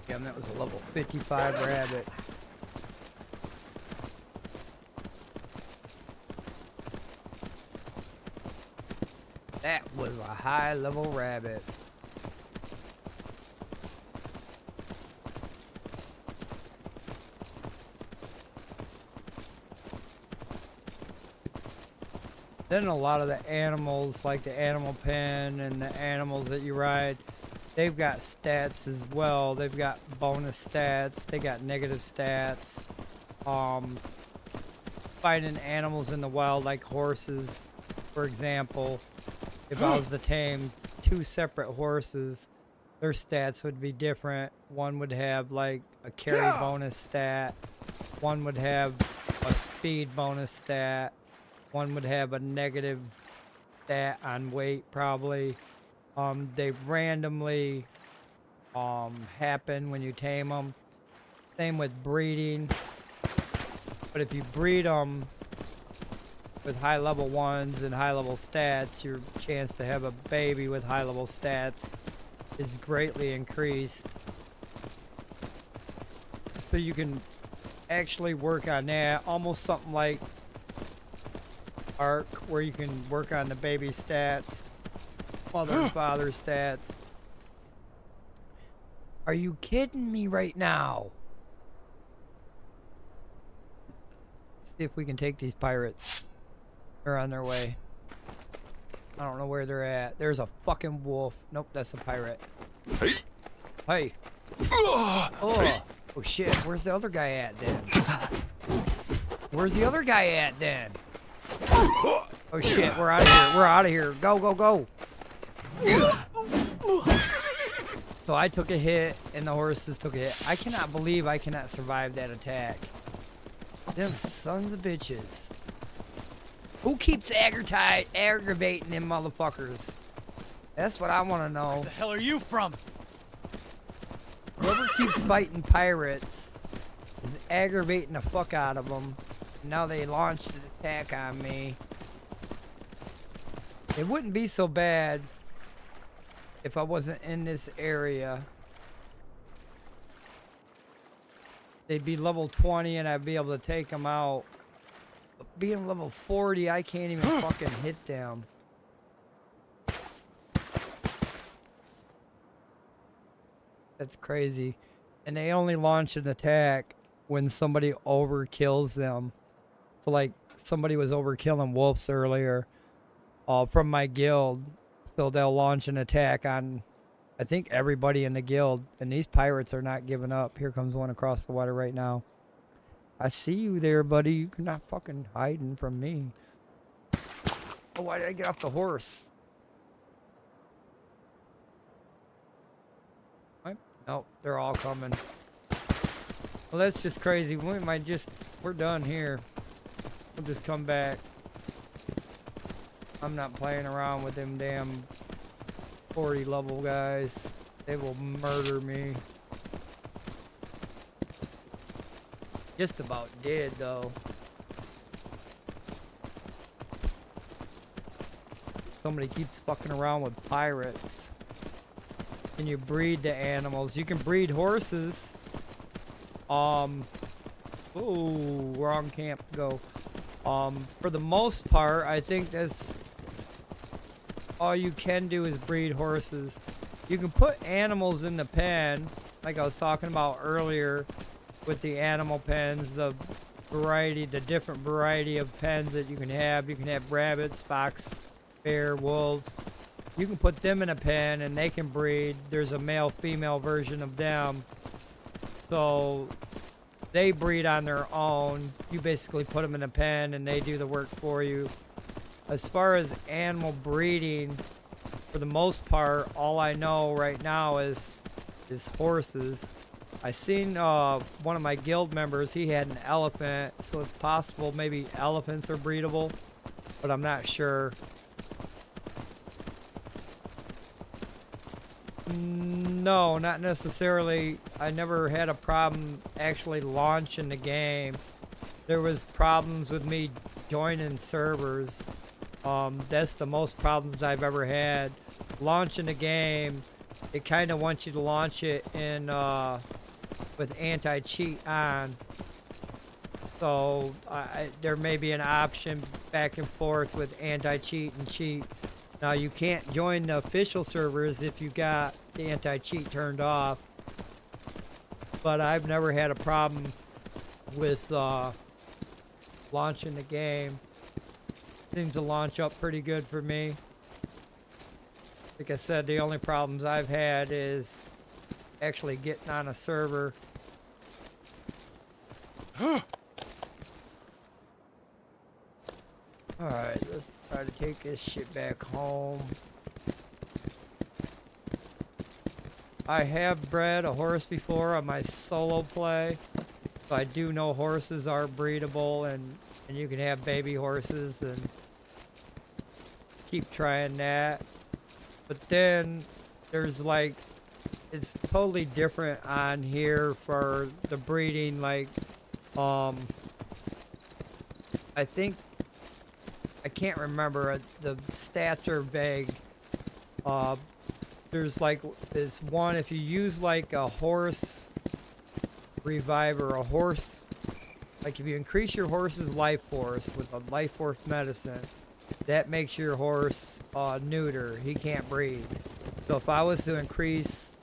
[SPEAKER 1] Damn, that was a level 55 rabbit. That was a high level rabbit. Then a lot of the animals, like the animal pen and the animals that you ride, they've got stats as well. They've got bonus stats. They got negative stats. Finding animals in the wild, like horses, for example. If I was to tame 2 separate horses, their stats would be different. One would have like a carry bonus stat. One would have a speed bonus stat. One would have a negative stat on weight, probably. They randomly happen when you tame them. Same with breeding. But if you breed them with high level ones and high level stats, your chance to have a baby with high level stats is greatly increased. So you can actually work on that, almost something like Ark, where you can work on the baby stats, mother and father stats. Are you kidding me right now? Let's see if we can take these pirates. They're on their way. I don't know where they're at. There's a fucking wolf. Nope, that's a pirate. Hey. Oh shit, where's the other guy at then? Where's the other guy at then? Oh shit, we're out of here. We're out of here. Go, go, go. So I took a hit and the horses took a hit. I cannot believe I cannot survive that attack. Them sons of bitches. Who keeps aggravating them motherfuckers? That's what I want to know.
[SPEAKER 2] Where the hell are you from?
[SPEAKER 1] Whoever keeps fighting pirates is aggravating the fuck out of them. Now they launched an attack on me. It wouldn't be so bad if I wasn't in this area. They'd be level 20 and I'd be able to take them out. But being level 40, I can't even fucking hit them. That's crazy. And they only launch an attack when somebody overkills them. So like somebody was overkilling wolves earlier from my guild. So they'll launch an attack on, I think, everybody in the guild. And these pirates are not giving up. Here comes one across the water right now. I see you there, buddy. You're not fucking hiding from me. Oh, why did I get off the horse? Nope, they're all coming. Well, that's just crazy. We might just, we're done here. We'll just come back. I'm not playing around with them damn 40 level guys. They will murder me. Just about dead though. Somebody keeps fucking around with pirates. can you breed the animals. You can breed horses. Ooh, wrong camp to go. For the most part, I think that's all you can do is breed horses. You can put animals in the pen, like I was talking about earlier with the animal pens, the different variety of pens that you can have. You can have rabbits, fox, bear, wolves. You can put them in a pen and they can breed. There's a male-female version of them. So they breed on their own. You basically put them in a pen and they do the work for you. As far as animal breeding, for the most part, all I know right now is horses. I seen one of my guild members, he had an elephant, so it's possible maybe elephants are breedable, but I'm not sure. No, not necessarily. I never had a problem actually launching the game. There was problems with me joining servers. That's the most problems I've ever had. Launching the game, it kind of wants you to launch it in with anti-cheat on. So there may be an option back and forth with anti-cheat and cheat. Now you can't join the official servers if you got the anti-cheat turned off. But I've never had a problem with launching the game. Seems to launch up pretty good for me. Like I said, the only problems I've had is actually getting on a server. Alright, let's try to take this shit back home. I have bred a horse before on my solo play. So I do know horses are breedable and you can have baby horses and keep trying that. But then there's like, it's totally different on here for the breeding. Like, I think, I can't remember, the stats are vague. There's like this one, if you use like a horse reviver, a horse, like if you increase your horse's life force with a life force medicine, that makes your horse neuter. He can't breed. So if I was to increase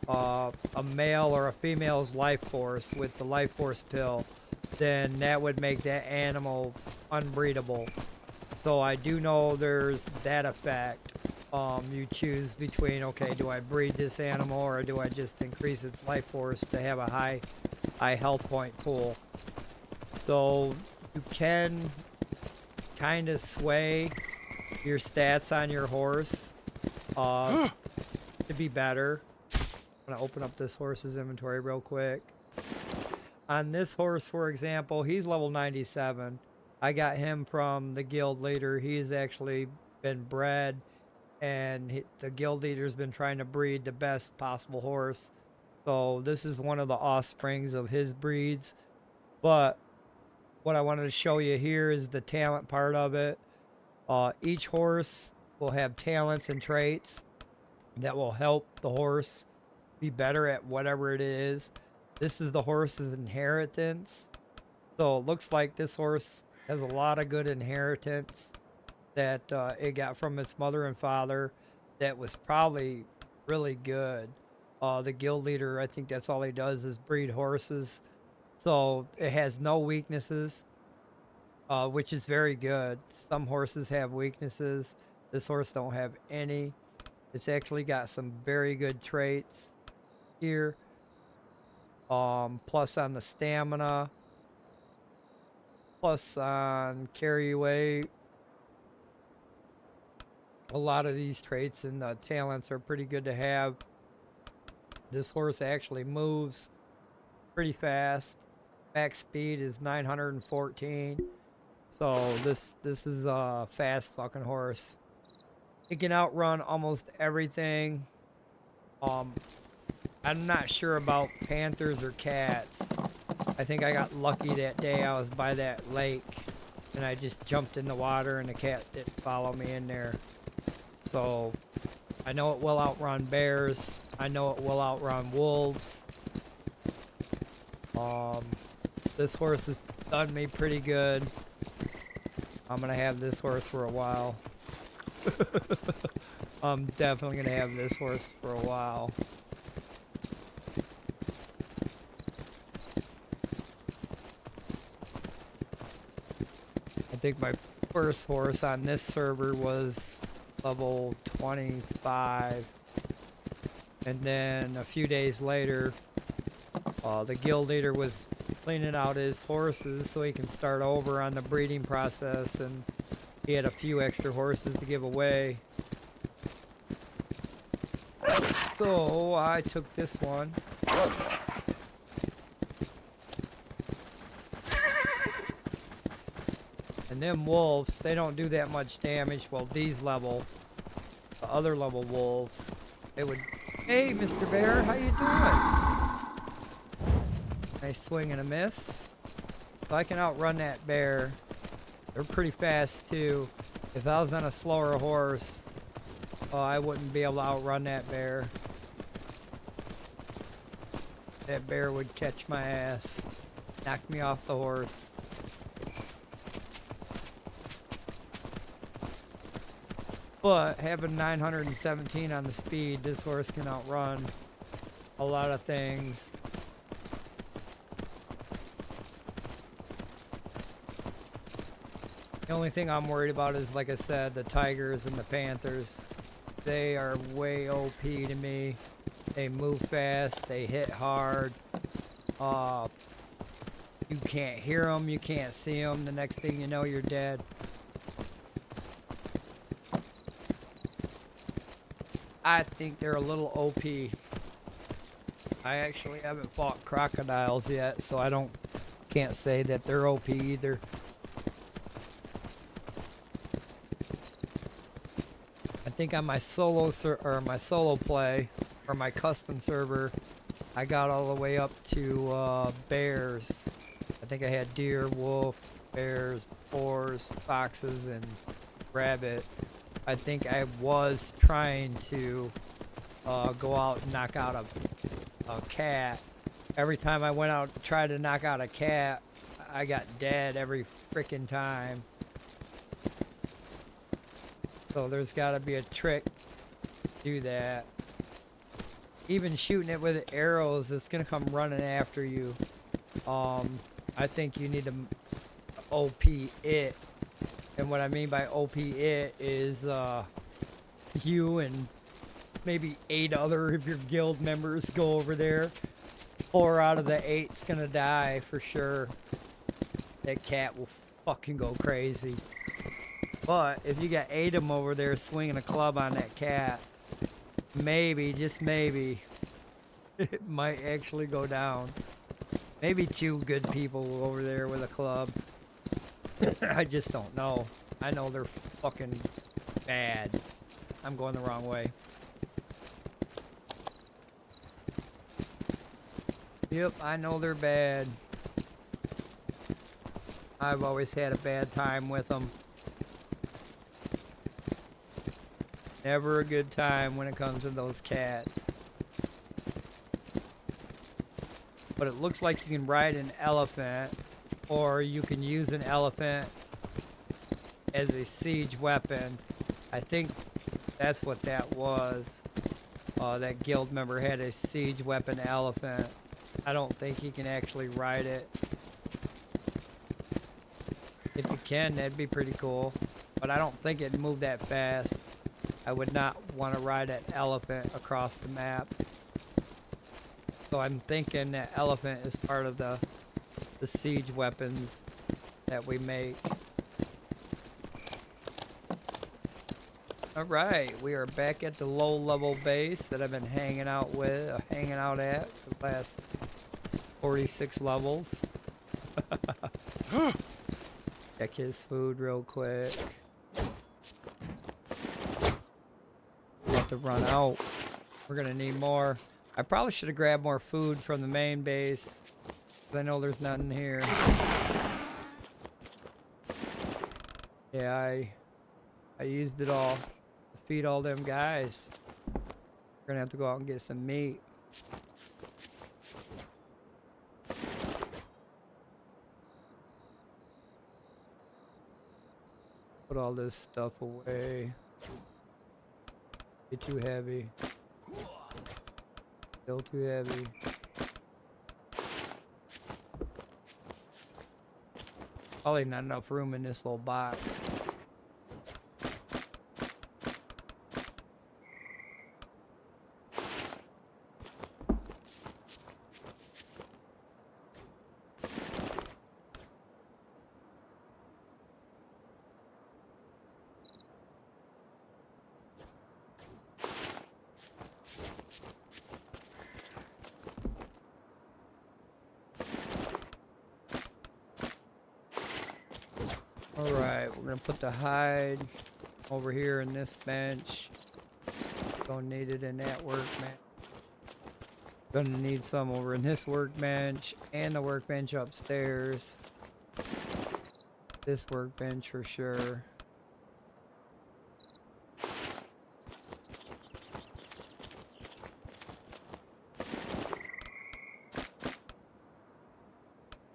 [SPEAKER 1] a male or a female's life force with the life force pill, then that would make that animal unbreedable. So I do know there's that effect. You choose between, okay, do I breed this animal or do I just increase its life force to have a high health point pool? So you can kind of sway your stats on your horse to be better. I'm gonna open up this horse's inventory real quick. On this horse, for example, he's level 97. I got him from the guild leader. He's actually been bred, and the guild leader's been trying to breed the best possible horse. So this is one of the offsprings of his breeds. But what I wanted to show you here is the talent part of it. Each horse will have talents and traits that will help the horse be better at whatever it is. This is the horse's inheritance. So it looks like this horse has a lot of good inheritance that it got from its mother and father that was probably really good. The guild leader, I think that's all he does is breed horses. So it has no weaknesses, which is very good. Some horses have weaknesses. This horse don't have any. It's actually got some very good traits here. Plus on the stamina. Plus on carry weight. A lot of these traits and talents are pretty good to have. This horse actually moves pretty fast. Max speed is 914. So this is a fast fucking horse. It can outrun almost everything. I'm not sure about panthers or cats. I think I got lucky that day I was by that lake and I just jumped in the water and the cat didn't follow me in there. So I know it will outrun bears. I know it will outrun wolves. This horse has done me pretty good. I'm gonna have this horse for a while. I'm definitely gonna have this horse for a while. I think my first horse on this server was level 25. And then a few days later, the guild leader was cleaning out his horses so he can start over on the breeding process, and he had a few extra horses to give away. So I took this one. And them wolves, they don't do that much damage. Well, these level, the other level wolves, they would... Hey, Mr. Bear, how you doing? Nice swing and a miss. So I can outrun that bear. They're pretty fast, too. If I was on a slower horse, I wouldn't be able to outrun that bear. That bear would catch my ass, knock me off the horse. But having 917 on the speed, this horse can outrun a lot of things. The only thing I'm worried about is, like I said, the tigers and the panthers. They are way OP to me. They move fast, they hit hard. You can't hear them, you can't see them. The next thing you know, you're dead. I think they're a little OP. I actually haven't fought crocodiles yet, so can't say that they're OP either. I think on my solo play or my custom server, I got all the way up to bears. I think I had deer, wolf, bears, boars, foxes, and rabbit. I think I was trying to go out and knock out a cat. Every time I went out to try to knock out a cat, I got dead every freaking time. So there's got to be a trick to do that. Even shooting it with arrows, it's going to come running after you. I think you need to OP it. And what I mean by OP it is you and maybe 8 other of your guild members go over there. 4 out of the 8's gonna die for sure. That cat will fucking go crazy. But if you got 8 of them over there swinging a club on that cat, maybe, just maybe, it might actually go down. Maybe 2 good people over there with a club. I just don't know. I know they're fucking bad. I'm going the wrong way. Yep, I know they're bad. I've always had a bad time with them. Never a good time when it comes to those cats. But it looks like you can ride an elephant, or you can use an elephant as a siege weapon. I think that's what that was. That guild member had a siege weapon elephant. I don't think he can actually ride it. If you can, that'd be pretty cool. But I don't think it'd move that fast. I would not want to ride an elephant across the map. So I'm thinking that elephant is part of the siege weapons that we make. Alright, we are back at the low level base that I've been hanging out at for the last 46 levels. Check his food real quick. Have to run out. We're gonna need more. I probably should have grabbed more food from the main base. I know there's nothing here. Yeah, I used it all to feed all them guys. We're gonna have to go out and get some meat. Put all this stuff away. Get too heavy. Still too heavy. Probably not enough room in this little box. Alright, we're gonna put the hide over here in this bench. Don't need it in that workbench. Gonna need some over in this workbench and the workbench upstairs. This workbench for sure.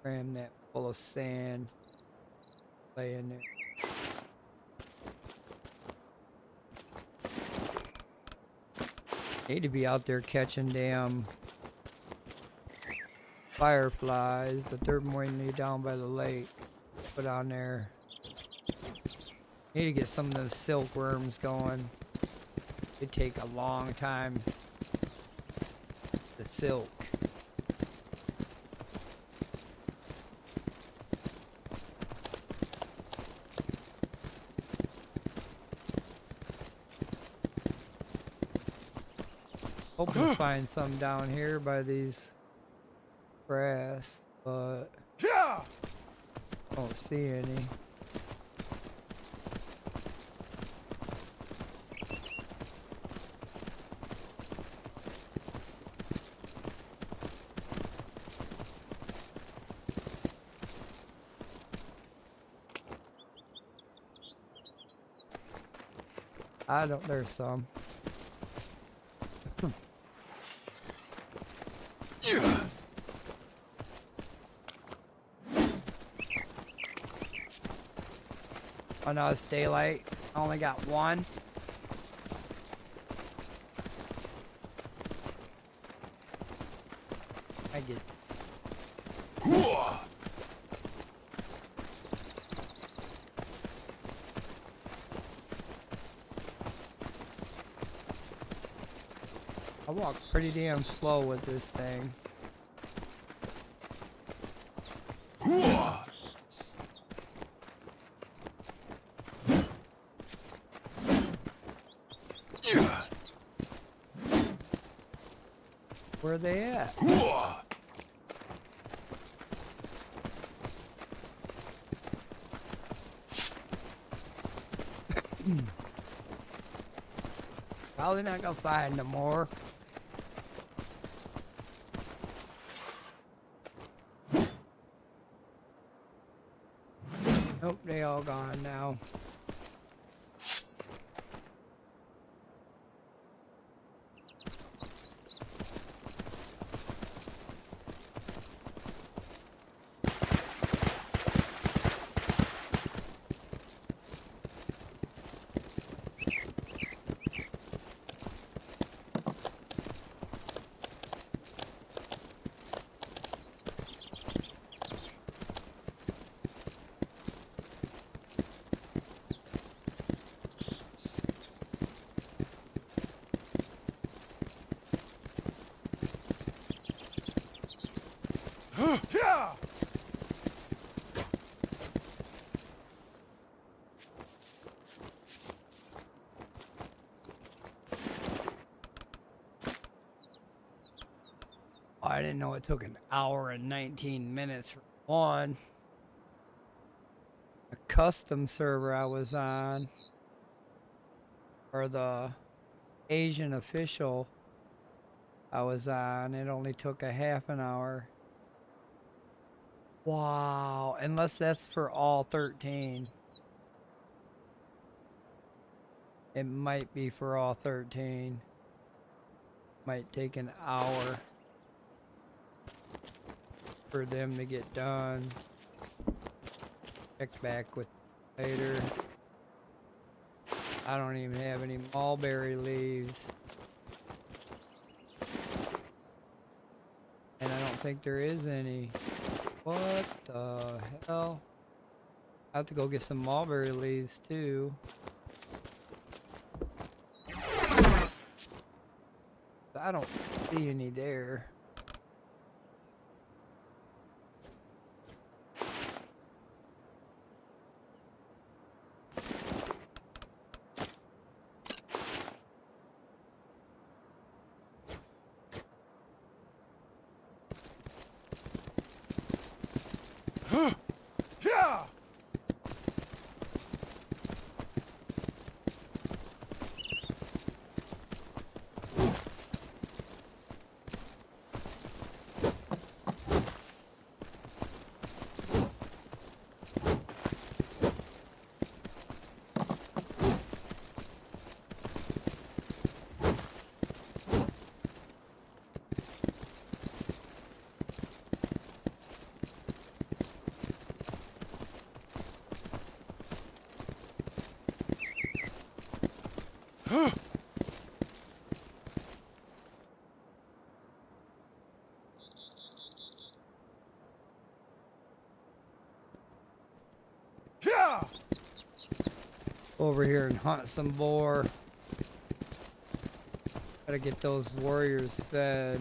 [SPEAKER 1] Cram that full of sand. Lay in there. Need to be out there catching damn fireflies, but they're mainly down by the lake. Put on there. Need to get some of those silkworms going. They take a long time to silk. Hoping to find some down here by these grass, but don't see any. I don't, there's some. Oh no, it's daylight. I only got one. I get. I walk pretty damn slow with this thing. Where are they at? Probably not gonna find no more. Nope, they all gone now. I didn't know it took an hour and 19 minutes for one. The custom server I was on, or the Asian official I was on, it only took a half an hour. Wow, unless that's for all 13. It might be for all 13. Might take an hour for them to get done. Check back with later. I don't even have any mulberry leaves. And I don't think there is any. What the hell? I have to go get some mulberry leaves too. I don't see any there.
[SPEAKER 2] Yeah! Yeah!
[SPEAKER 1] Over here and hunt some boar. Gotta get those warriors fed.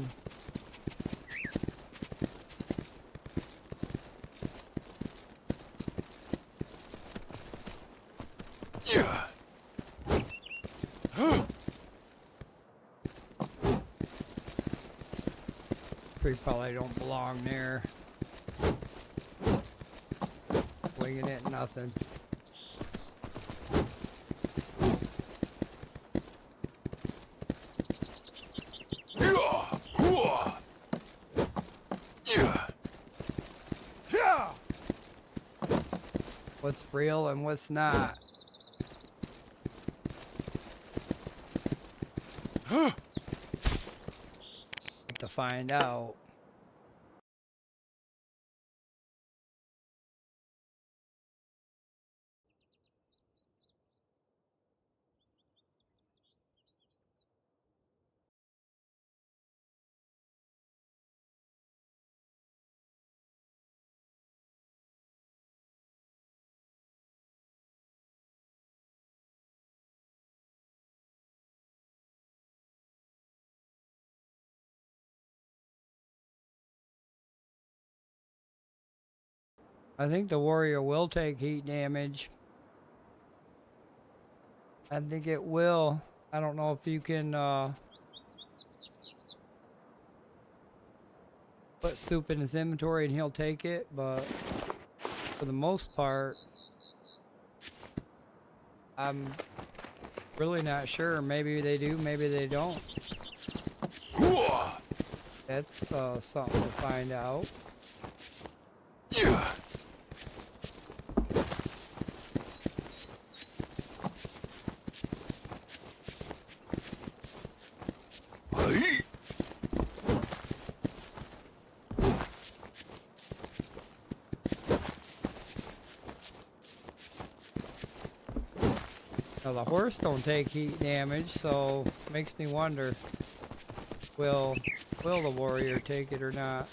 [SPEAKER 2] Yeah!
[SPEAKER 1] We probably don't belong there. Swinging at nothing. What's real and what's not. To find out. I think the warrior will take heat damage. I think it will. I don't know if you can put soup in his inventory and he'll take it, but for the most part, I'm really not sure. Maybe they do, maybe they don't. That's something to find out. Now the horse don't take heat damage, so makes me wonder, will the warrior take it or not?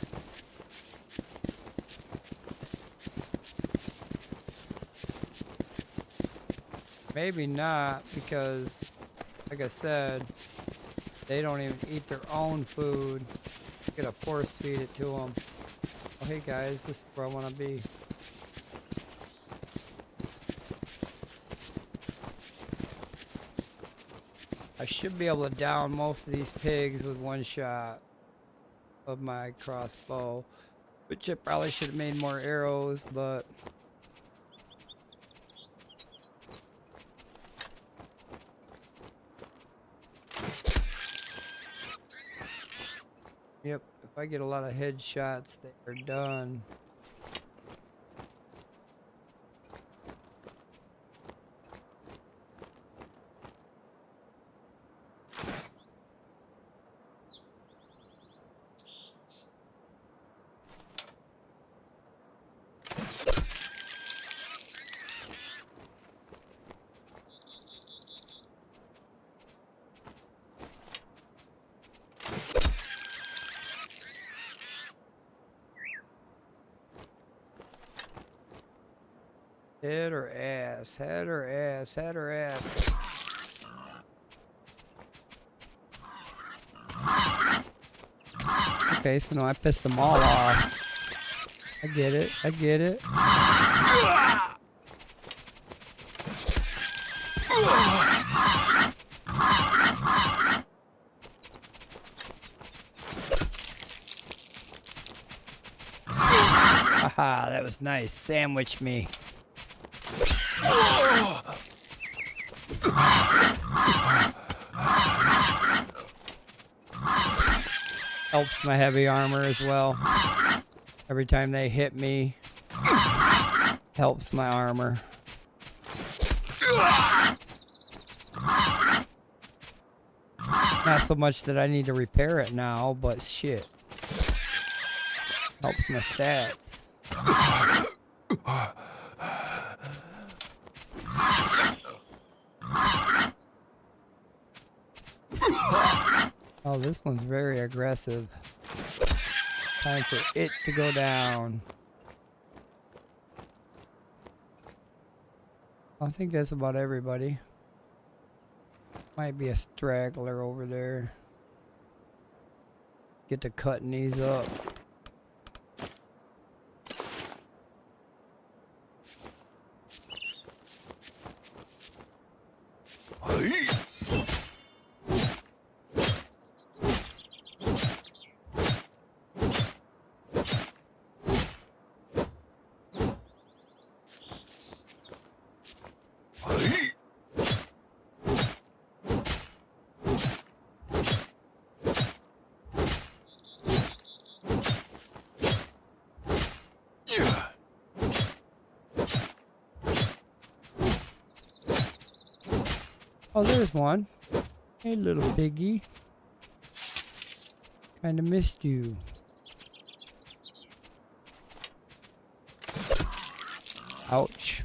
[SPEAKER 1] Maybe not, because like I said, they don't even eat their own food. You gotta force feed it to them. Oh hey guys, this is where I want to be. I should be able to down most of these pigs with one shot of my crossbow, which I probably should have made more arrows, but yep, if I get a lot of headshots, they're done. Head or ass? Head or ass? Head or ass? Okay, so no, I pissed them all off. I get it. I get it. Haha, that was nice. Sandwich me. Helps my heavy armor as well. Every time they hit me, helps my armor. Not so much that I need to repair it now, but shit. Helps my stats. Oh, this one's very aggressive. Time for it to go down. I think that's about everybody. Might be a straggler over there. Get to cutting these up. Oh, there's one. Hey, little piggy. Kinda missed you. Ouch.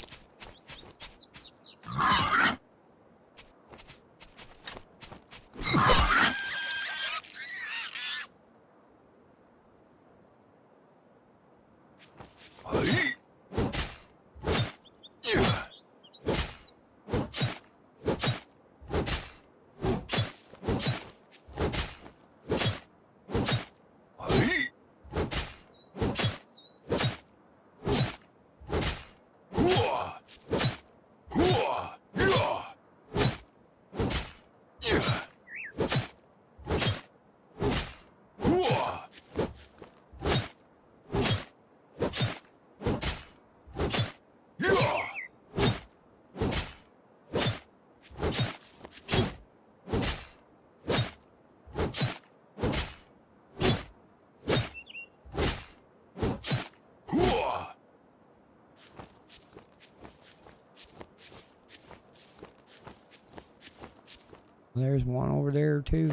[SPEAKER 1] There's one over there too.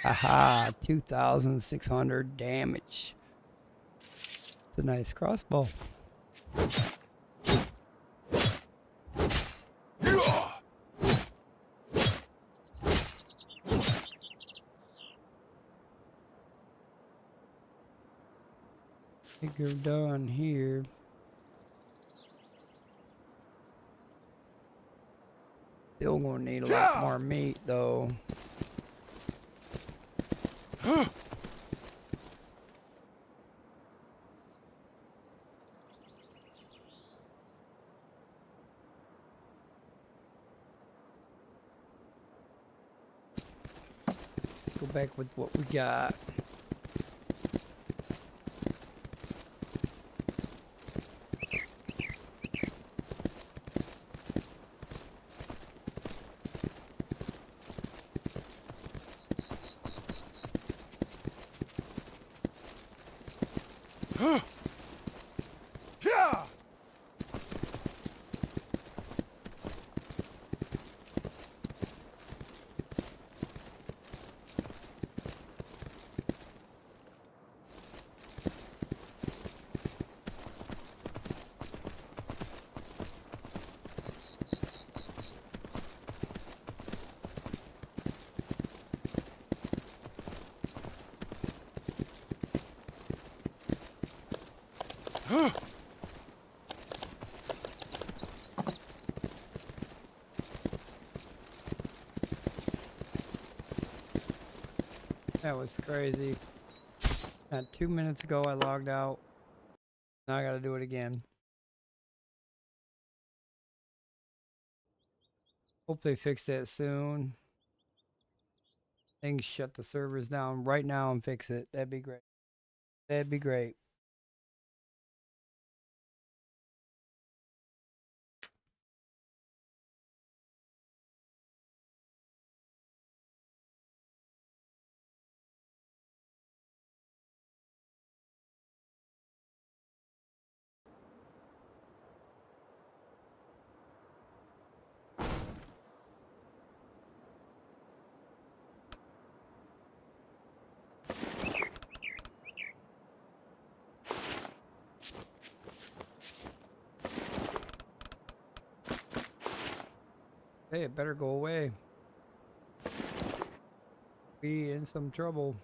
[SPEAKER 1] Aha, 2,600 damage. It's a nice crossbow. I think you're done here. Still gonna need a lot more meat though. Go back with what we got.
[SPEAKER 2] Yeah!
[SPEAKER 1] That was crazy. 2 minutes ago I logged out. Now I gotta do it again. Hope they fix that soon. They can shut the servers down right now and fix it. That'd be great. That'd be great. Hey, it better go away. Be in some trouble.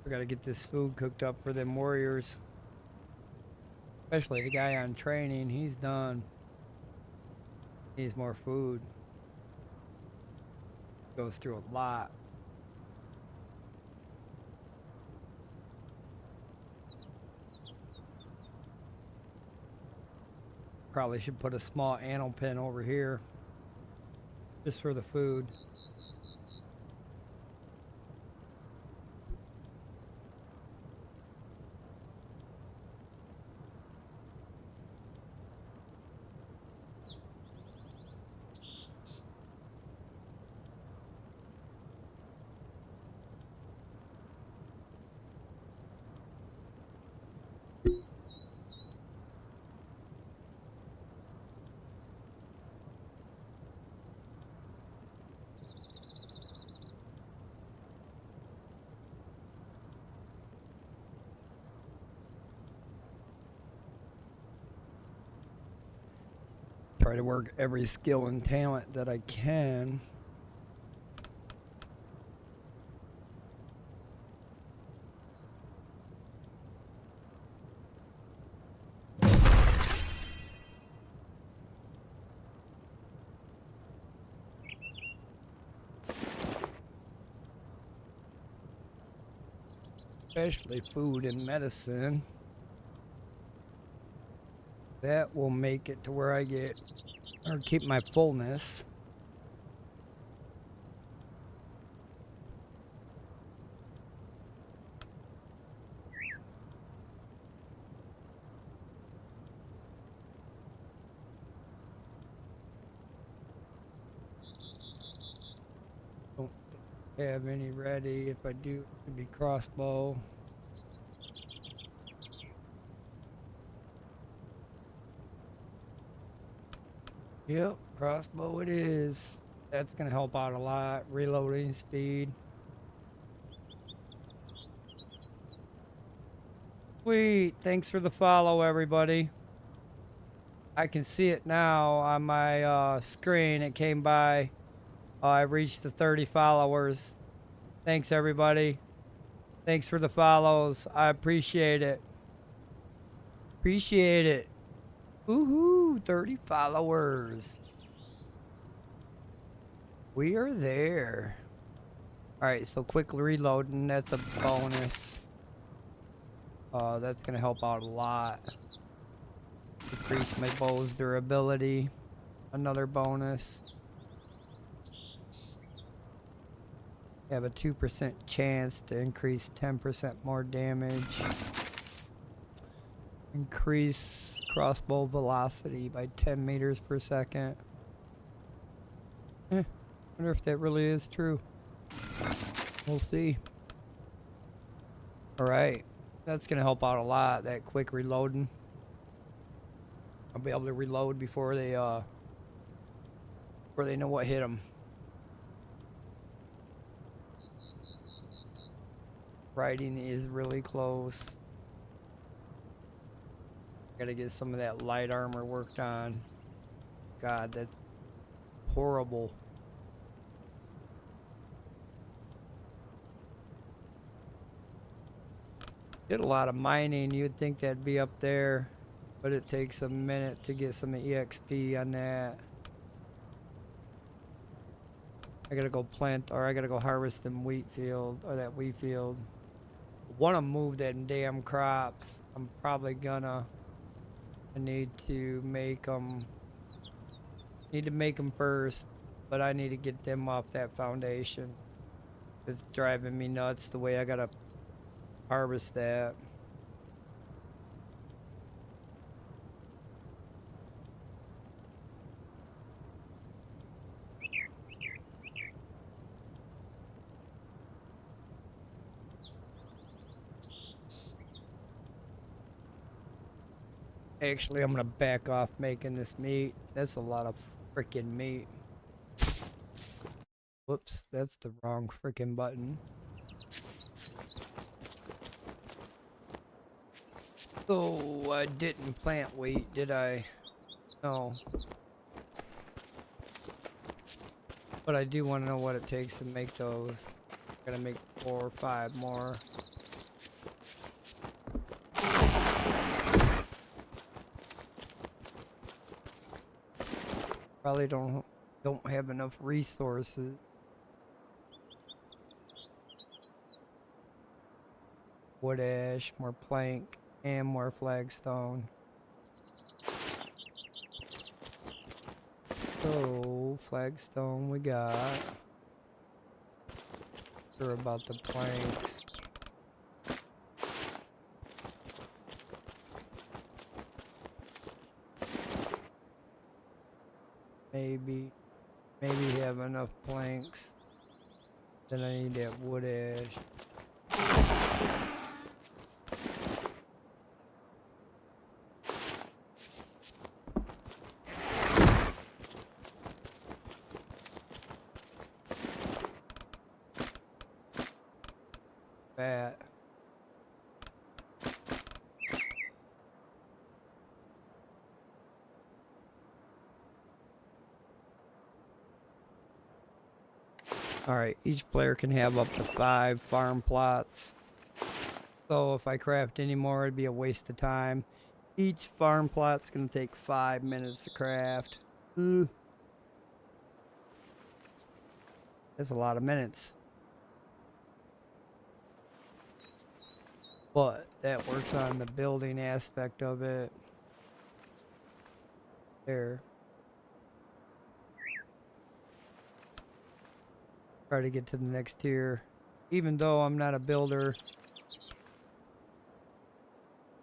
[SPEAKER 1] We gotta get this food cooked up for them warriors. Especially the guy on training, he's done. Needs more food. Goes through a lot. Probably should put a small animal pen over here just for the food. Try to work every skill and talent that I can. Especially food and medicine. That will make it to where I get, or keep my fullness. Don't have any ready. If I do, it'd be crossbow. Yep, crossbow it is. That's gonna help out a lot. Reloading speed. Sweet, thanks for the follow, everybody. I can see it now on my screen. It came by. I reached the 30 followers. Thanks, everybody. Thanks for the follows. I appreciate it. Appreciate it. Woohoo, 30 followers. We are there. Alright, so quick reloading, that's a bonus. That's gonna help out a lot. Increase my bow's durability. Another bonus. Have a 2% chance to increase 10% more damage. Increase crossbow velocity by 10 meters per second. Wonder if that really is true. We'll see. Alright. That's gonna help out a lot, that quick reloading. I'll be able to reload before they know what hit them. Writing is really close. Gotta get some of that light armor worked on. God, that's horrible. Did a lot of mining. You'd think that'd be up there, but it takes a minute to get some EXP on that. I gotta go plant, or I gotta go harvest them wheat field, or that wheat field. Want to move them damn crops. I'm probably gonna. I need to make them. Need to make them first, but I need to get them off that foundation. It's driving me nuts the way I gotta harvest that. Actually, I'm gonna back off making this meat. That's a lot of freaking meat. Whoops, that's the wrong freaking button. Oh, I didn't plant wheat, did I? No. But I do want to know what it takes to make those. Gotta make 4 or 5 more. Probably don't have enough resources. Wood ash, more plank, and more flagstone. So, flagstone we got. Sure about the planks. Maybe have enough planks. Then I need that wood ash. That. Alright, each player can have up to 5 farm plots. So if I craft any more, it'd be a waste of time. Each farm plot's gonna take 5 minutes to craft. That's a lot of minutes. But that works on the building aspect of it. There. Try to get to the next tier. Even though I'm not a builder,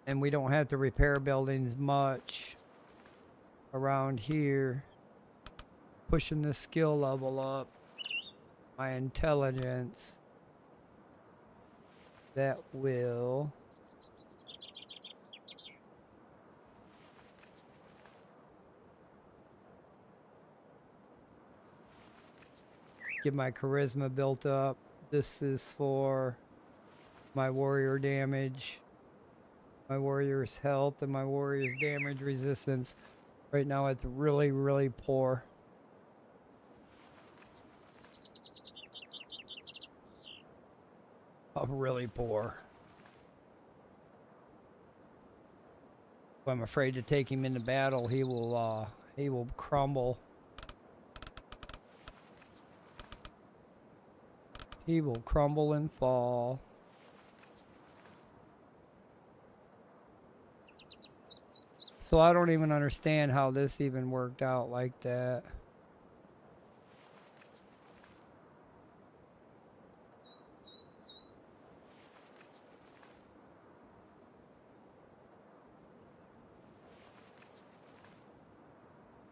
[SPEAKER 1] and we don't have to repair buildings much around here, pushing the skill level up, my intelligence, that will get my charisma built up. This is for my warrior damage, my warrior's health, and my warrior's damage resistance. Right now it's really, really poor. Really poor. I'm afraid to take him into battle. He will crumble. He will crumble and fall. So I don't even understand how this even worked out like that.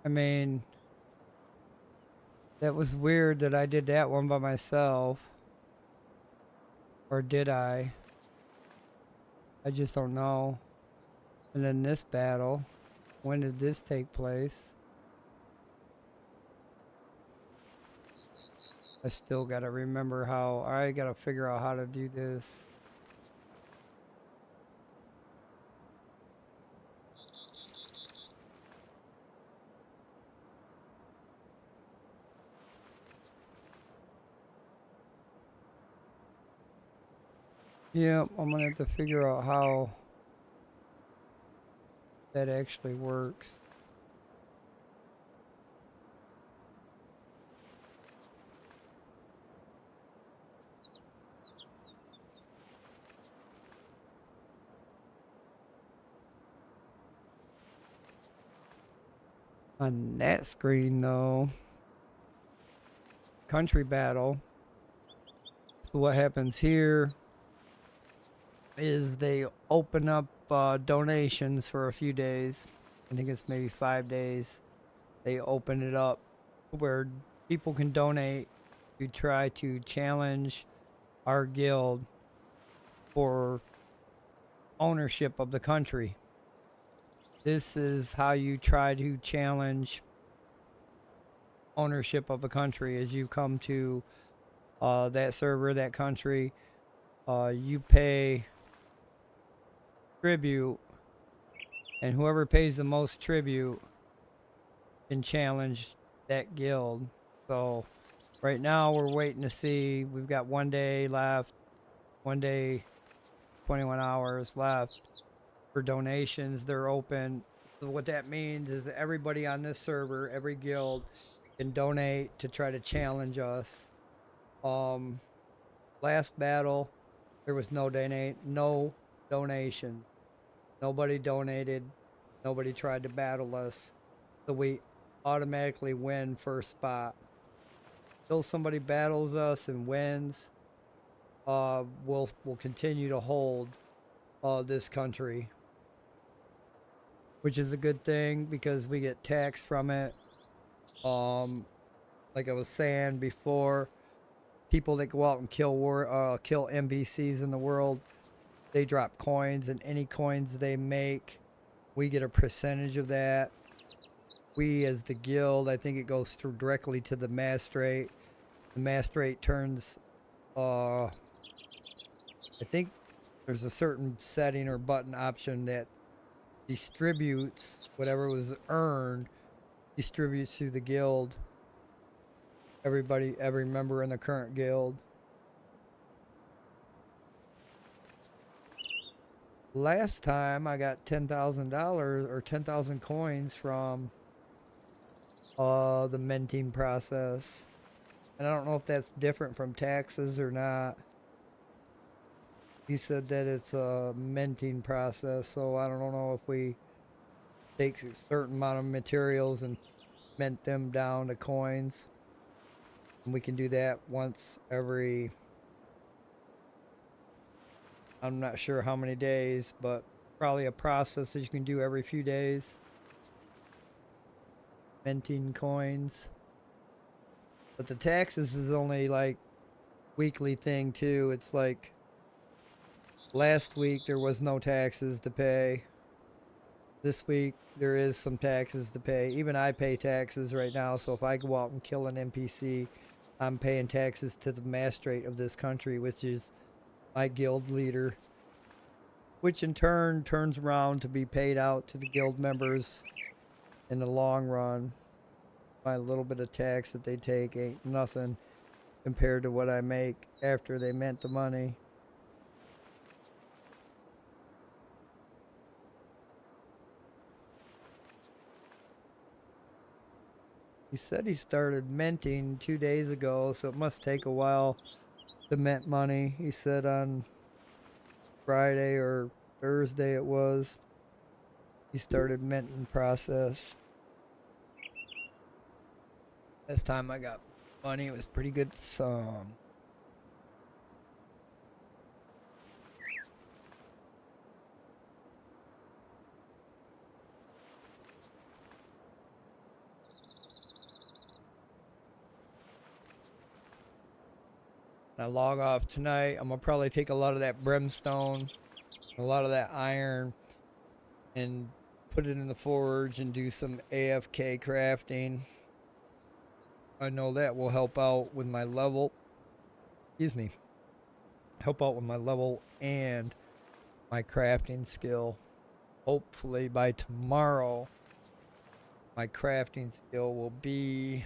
[SPEAKER 1] I mean, That was weird that I did that one by myself. Or did I? I just don't know. And then this battle. When did this take place? I still gotta remember how. I gotta figure out how to do this. Yeah, I'm gonna have to figure out how that actually works. On that screen, though, country battle. So what happens here is they open up donations for a few days. I think it's maybe 5 days. They open it up where people can donate to try to challenge our guild for ownership of the country. This is how you try to challenge ownership of a country. As you come to that server, that country, you pay tribute, and whoever pays the most tribute can challenge that guild. So right now we're waiting to see. We've got 1 day left, 1 day, 21 hours left for donations. They're open. So what that means is that everybody on this server, every guild, can donate to try to challenge us. Last battle, there was no donation. Nobody donated. Nobody tried to battle us. So we automatically win first spot. Until somebody battles us and wins, we'll continue to hold this country, which is a good thing because we get tax from it. Like I was saying before, people that go out and kill NPCs in the world, they drop coins, and any coins they make, we get a percentage of that. We, as the guild, I think it goes through directly to the masterate. The masterate turns, I think there's a certain setting or button option that distributes whatever was earned, distributes to the guild. Every member in the current guild. Last time I got $10,000 or 10,000 coins from the minting process. And I don't know if that's different from taxes or not. He said that it's a minting process, so I don't know if we take a certain amount of materials and mint them down to coins. And we can do that once every, I'm not sure how many days, but probably a process that you can do every few days. Minting coins. But the taxes is only like weekly thing too. It's like last week there was no taxes to pay. This week there is some taxes to pay. Even I pay taxes right now, so if I go out and kill an NPC, I'm paying taxes to the magistrate of this country, which is my guild leader, which in turn turns around to be paid out to the guild members in the long run. My little bit of tax that they take ain't nothing compared to what I make after they mint the money. He said he started minting 2 days ago, so it must take a while to mint money. He said on Friday or Thursday it was, he started minting process. Last time I got money, it was pretty good sum. I log off tonight, I'm gonna probably take a lot of that brimstone, a lot of that iron, and put it in the forge and do some AFK crafting. I know that will help out with my level. Excuse me. Help out with my level and my crafting skill. Hopefully by tomorrow, my crafting skill will be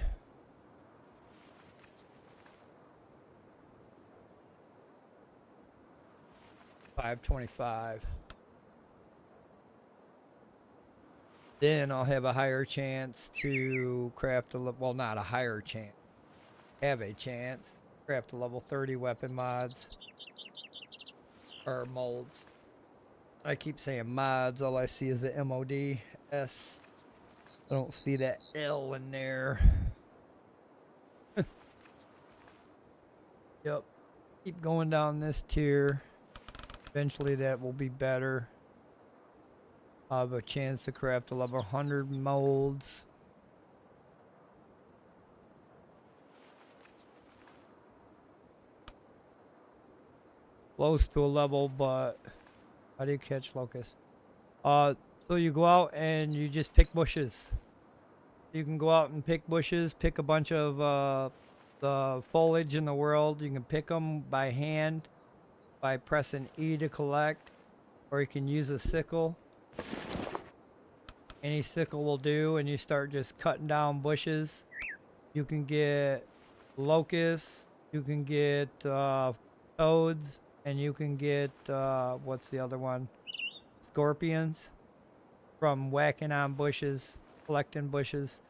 [SPEAKER 1] 525. Then I'll have a higher chance to craft a well, not a higher chance. Have a chance craft a level 30 weapon mods or molds. I keep saying mods. All I see is the MODS. I don't see that L in there. Yep. Keep going down this tier. Eventually that will be better. I'll have a chance to craft a level 100 molds. Close to a level, but how do you catch locusts? So you go out and you just pick bushes. You can go out and pick bushes, pick a bunch of the foliage in the world. You can pick them by hand by pressing E to collect, or you can use a sickle. Any sickle will do, and you start just cutting down bushes. You can get locusts, you can get toads, and you can get what's the other one? Scorpions from whacking on bushes, collecting bushes.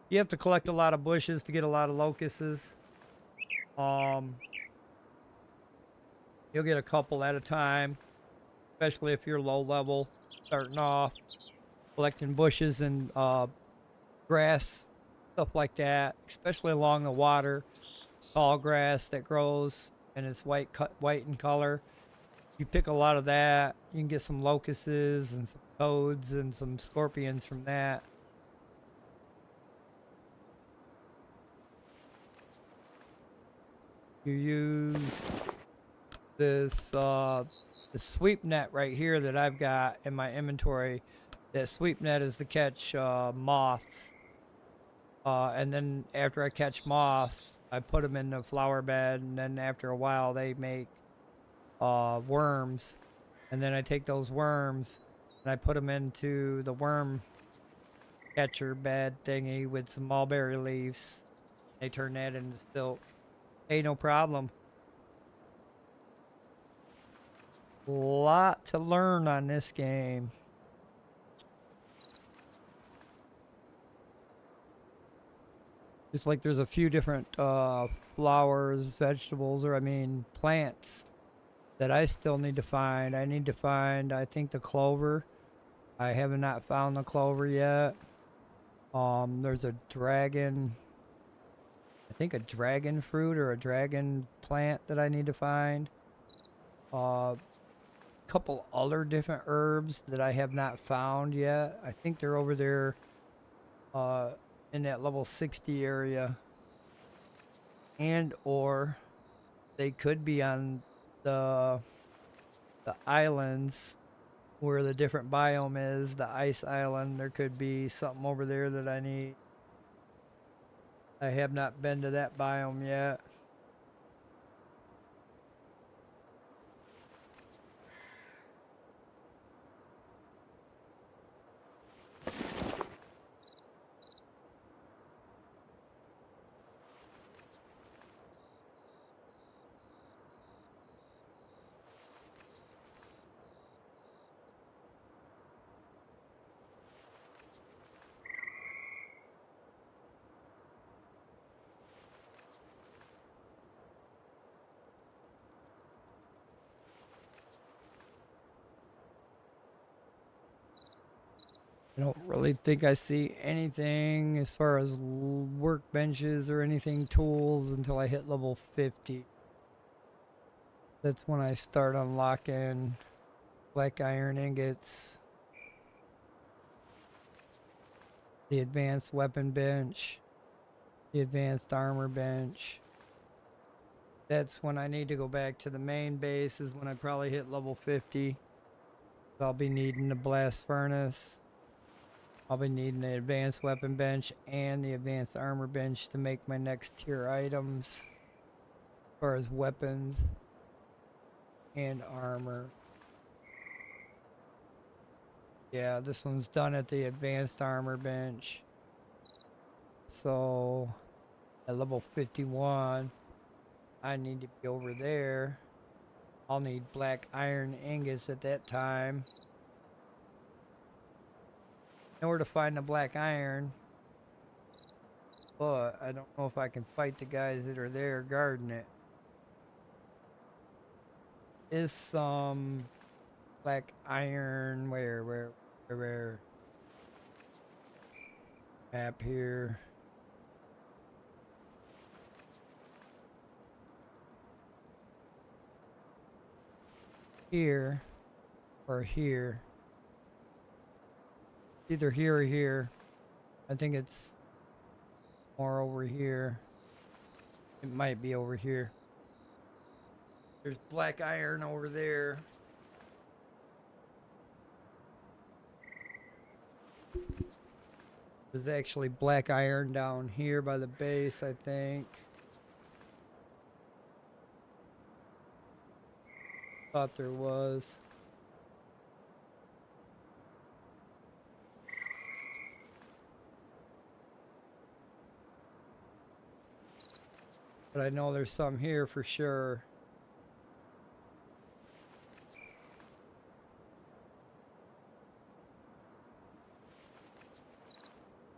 [SPEAKER 1] You have to collect a lot of bushes to get a lot of locusts. You'll get a couple at a time, especially if you're low level, starting off, collecting bushes and grass, stuff like that, especially along the water. Tall grass that grows and it's white in color. You pick a lot of that, you can get some locusts and some toads and some scorpions from that. You use this the sweep net right here that I've got in my inventory. That sweep net is to catch moths. And then after I catch moths, I put them in the flower bed, and then after a while they make worms. And then I take those worms and I put them into the worm catcher bed thingy with some mulberry leaves. They turn that into silk. Hey, no problem. Lot to learn on this game. It's like there's a few different flowers, vegetables, or I mean plants that I still need to find. I need to find, I think, the clover. I have not found the clover yet. There's a dragon, I think a dragon fruit or a dragon plant that I need to find. Couple other different herbs that I have not found yet. I think they're over there in that level 60 area. And or they could be on the islands where the different biome is, the ice island. There could be something over there that I need. I have not been to that biome yet. I don't really think I see anything as far as workbenches or anything, tools, until I hit level 50. That's when I start unlocking black iron ingots, the advanced weapon bench, the advanced armor bench. That's when I need to go back to the main base, is when I probably hit level 50. I'll be needing the blast furnace. I'll be needing the advanced weapon bench and the advanced armor bench to make my next tier items. As far as weapons and armor. Yeah, this one's done at the advanced armor bench. So at level 51, I need to be over there. I'll need black iron ingots at that time. In order to find the black iron, but I don't know if I can fight the guys that are there guarding it. Is some black iron where map here. Here or here. Either here or here. I think it's more over here. It might be over here. There's black iron over there. There's actually black iron down here by the base, I think. Thought there was. But I know there's some here for sure.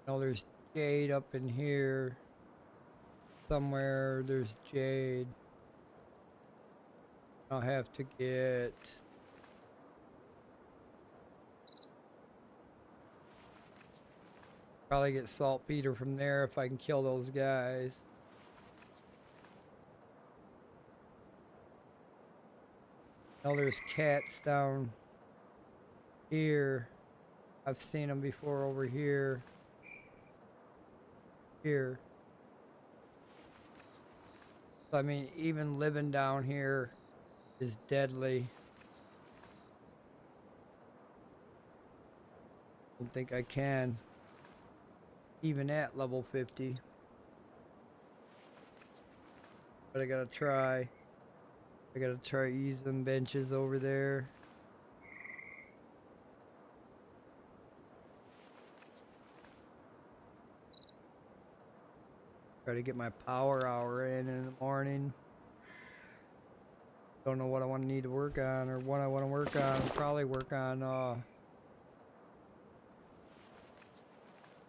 [SPEAKER 1] I know there's jade up in here. Somewhere there's jade. I'll have to get... Probably get saltpeter from there if I can kill those guys. Now there's cats down here. I've seen them before over here. Here. So, I mean, even living down here is deadly. Don't think I can. Even at level 50. But I gotta try. I gotta try to use them benches over there. Try to get my power hour in the morning. Don't know what I want to need to work on or what I want to work on. Probably work on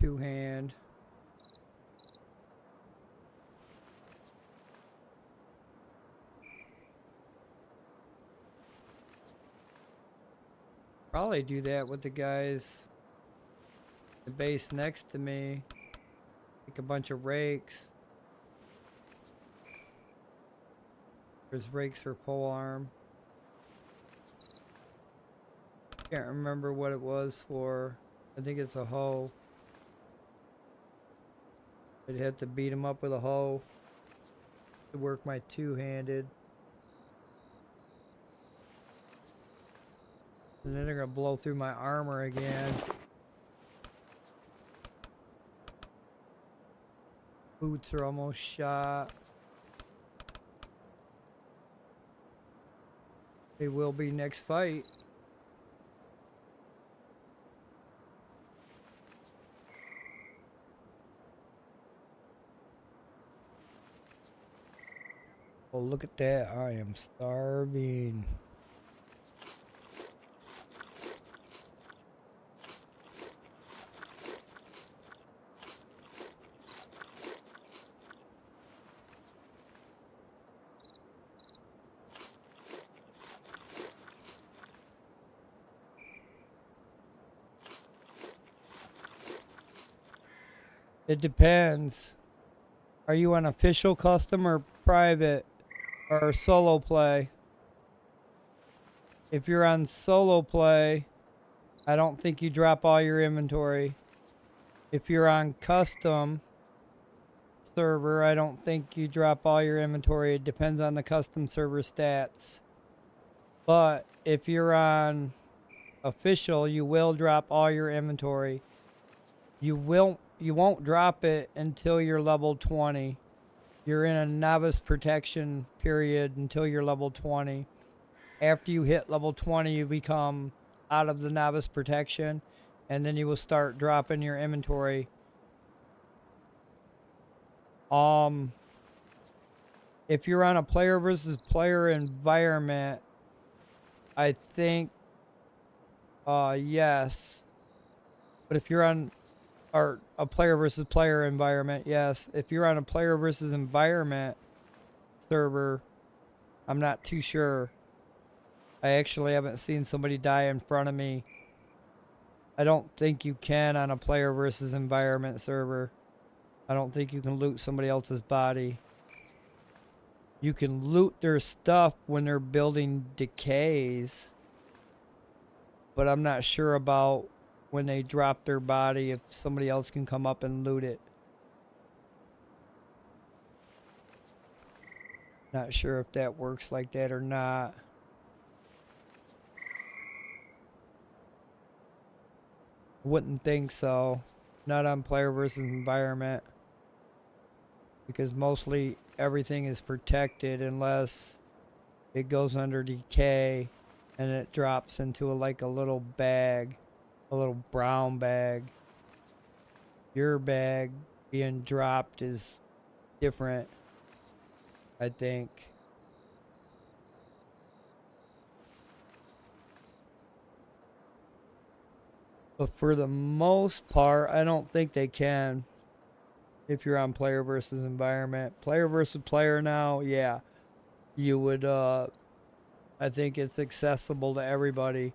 [SPEAKER 1] two-hand. Probably do that with the guys the base next to me. Take a bunch of rakes. There's rakes for polearm. Can't remember what it was for. I think it's a hoe. I'd have to beat him up with a hoe to work my two-handed. And then they're gonna blow through my armor again. Boots are almost shot. They will be next fight. Oh, look at that. I am starving. It depends. Are you on official, custom, or private, or solo play? If you're on solo play, I don't think you drop all your inventory. If you're on custom, server, I don't think you drop all your inventory. It depends on the custom server stats. But if you're on official, you will drop all your inventory. You won't drop it until you're level 20. You're in a novice protection period until you're level 20. After you hit level 20, you become out of the novice protection, and then you will start dropping your inventory. If you're on a player versus player environment, I think yes. But if you're on a player versus player environment, yes. If you're on a player versus environment server, I'm not too sure. I actually haven't seen somebody die in front of me. I don't think you can on a player versus environment server. I don't think you can loot somebody else's body. You can loot their stuff when they're building decays, but I'm not sure about when they drop their body, if somebody else can come up and loot it. Not sure if that works like that or not. Wouldn't think so. Not on player versus environment. Because mostly everything is protected unless it goes under decay and it drops into like a little bag, a little brown bag. Your bag being dropped is different, I think. But for the most part, I don't think they can. If you're on player versus environment. Player versus player now, yeah. You would, I think it's accessible to everybody.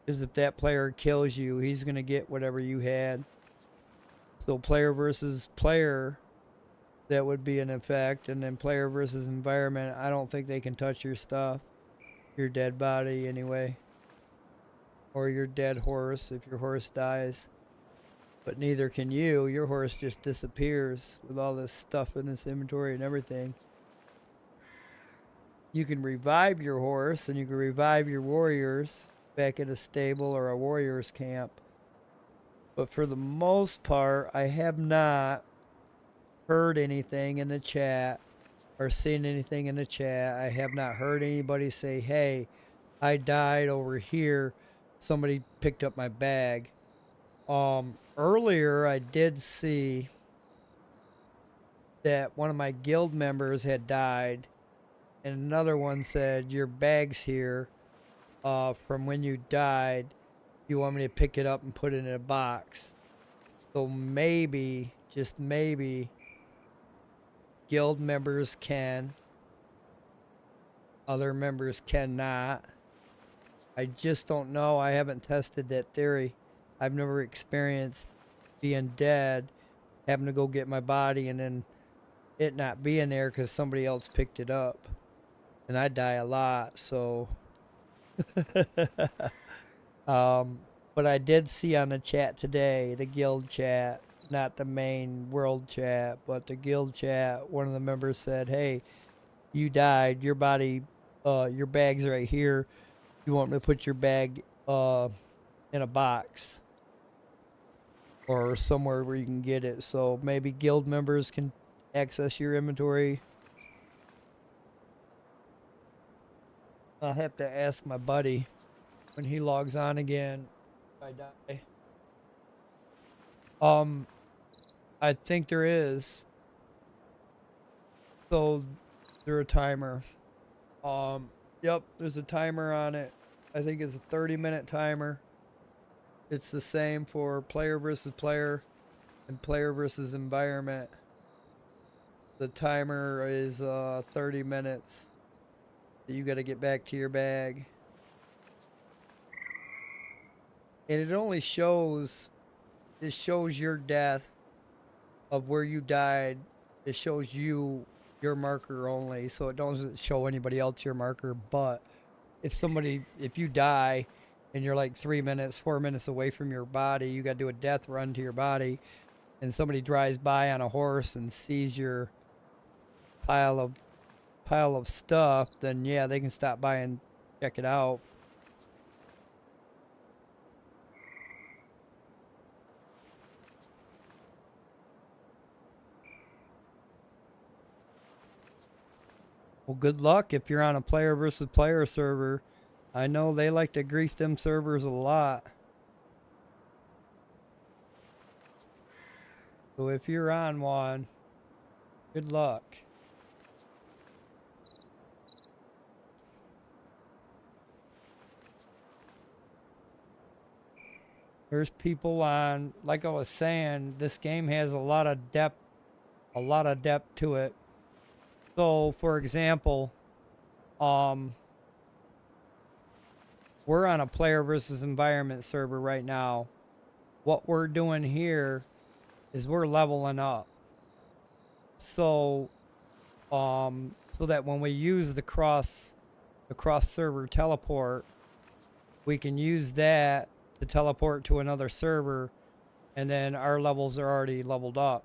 [SPEAKER 1] Because if that player kills you, he's going to get whatever you had. So player versus player, that would be an effect. And then player versus environment, I don't think they can touch your stuff. Your dead body, anyway. Or your dead horse, if your horse dies. But neither can you. Your horse just disappears with all this stuff in its inventory and everything. You can revive your horse and you can revive your warriors back at a stable or a warrior's camp. But for the most part, I have not heard anything in the chat or seen anything in the chat. I have not heard anybody say, hey, I died over here. Somebody picked up my bag. Earlier I did see that one of my guild members had died, and another one said, your bag's here from when you died. You want me to pick it up and put it in a box? So maybe, just maybe, guild members can, other members cannot. I just don't know. I haven't tested that theory. I've never experienced being dead, having to go get my body, and then it not being there because somebody else picked it up. And I die a lot, so. But I did see on the chat today, the guild chat, not the main world chat, but the guild chat, one of the members said, hey, you died, your body, your bag's right here. You want me to put your bag in a box or somewhere where you can get it, so maybe guild members can access your inventory. I'll have to ask my buddy when he logs on again if I die. I think there is. So there's a timer. Yep, there's a timer on it. I think it's a 30-minute timer. It's the same for player versus player and player versus environment. The timer is 30 minutes. You got to get back to your bag. And it only shows, it shows your death of where you died. It shows you, your marker only. So it doesn't show anybody else your marker. But if you die and you're like 3 minutes, 4 minutes away from your body, you got to do a death run to your body. and somebody drives by on a horse and sees your pile of stuff, then yeah, they can stop by and check it out. Well, good luck if you're on a player versus player server. I know they like to grief them servers a lot. So if you're on one, good luck. There's people on, like I was saying, this game has a lot of depth to it. So, for example, we're on a player versus environment server right now. What we're doing here is we're leveling up. So, so that when we use the cross server teleport, we can use that to teleport to another server, and then our levels are already leveled up.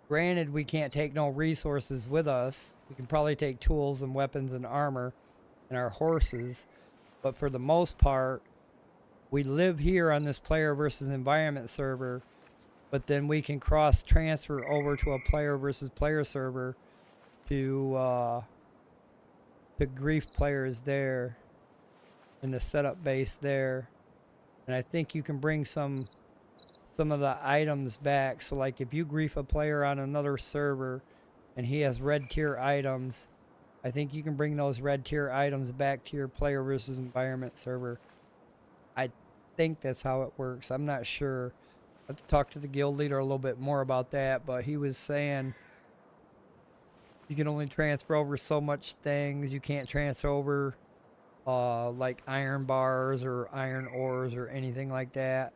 [SPEAKER 1] Granted, we can't take no resources with us. We can probably take tools and weapons and armor and our horses, but for the most part, we live here on this player versus environment server, but then we can cross transfer over to a player versus player server to grief players there in the setup base there. And I think you can bring some of the items back. So like if you grief a player on another server and he has red tier items, I think you can bring those red tier items back to your player versus environment server. I think that's how it works. I'm not sure. I have to talk to the guild leader a little bit more about that, but he was saying you can only transfer over so much things. You can't transfer over like iron bars or iron ores or anything like that.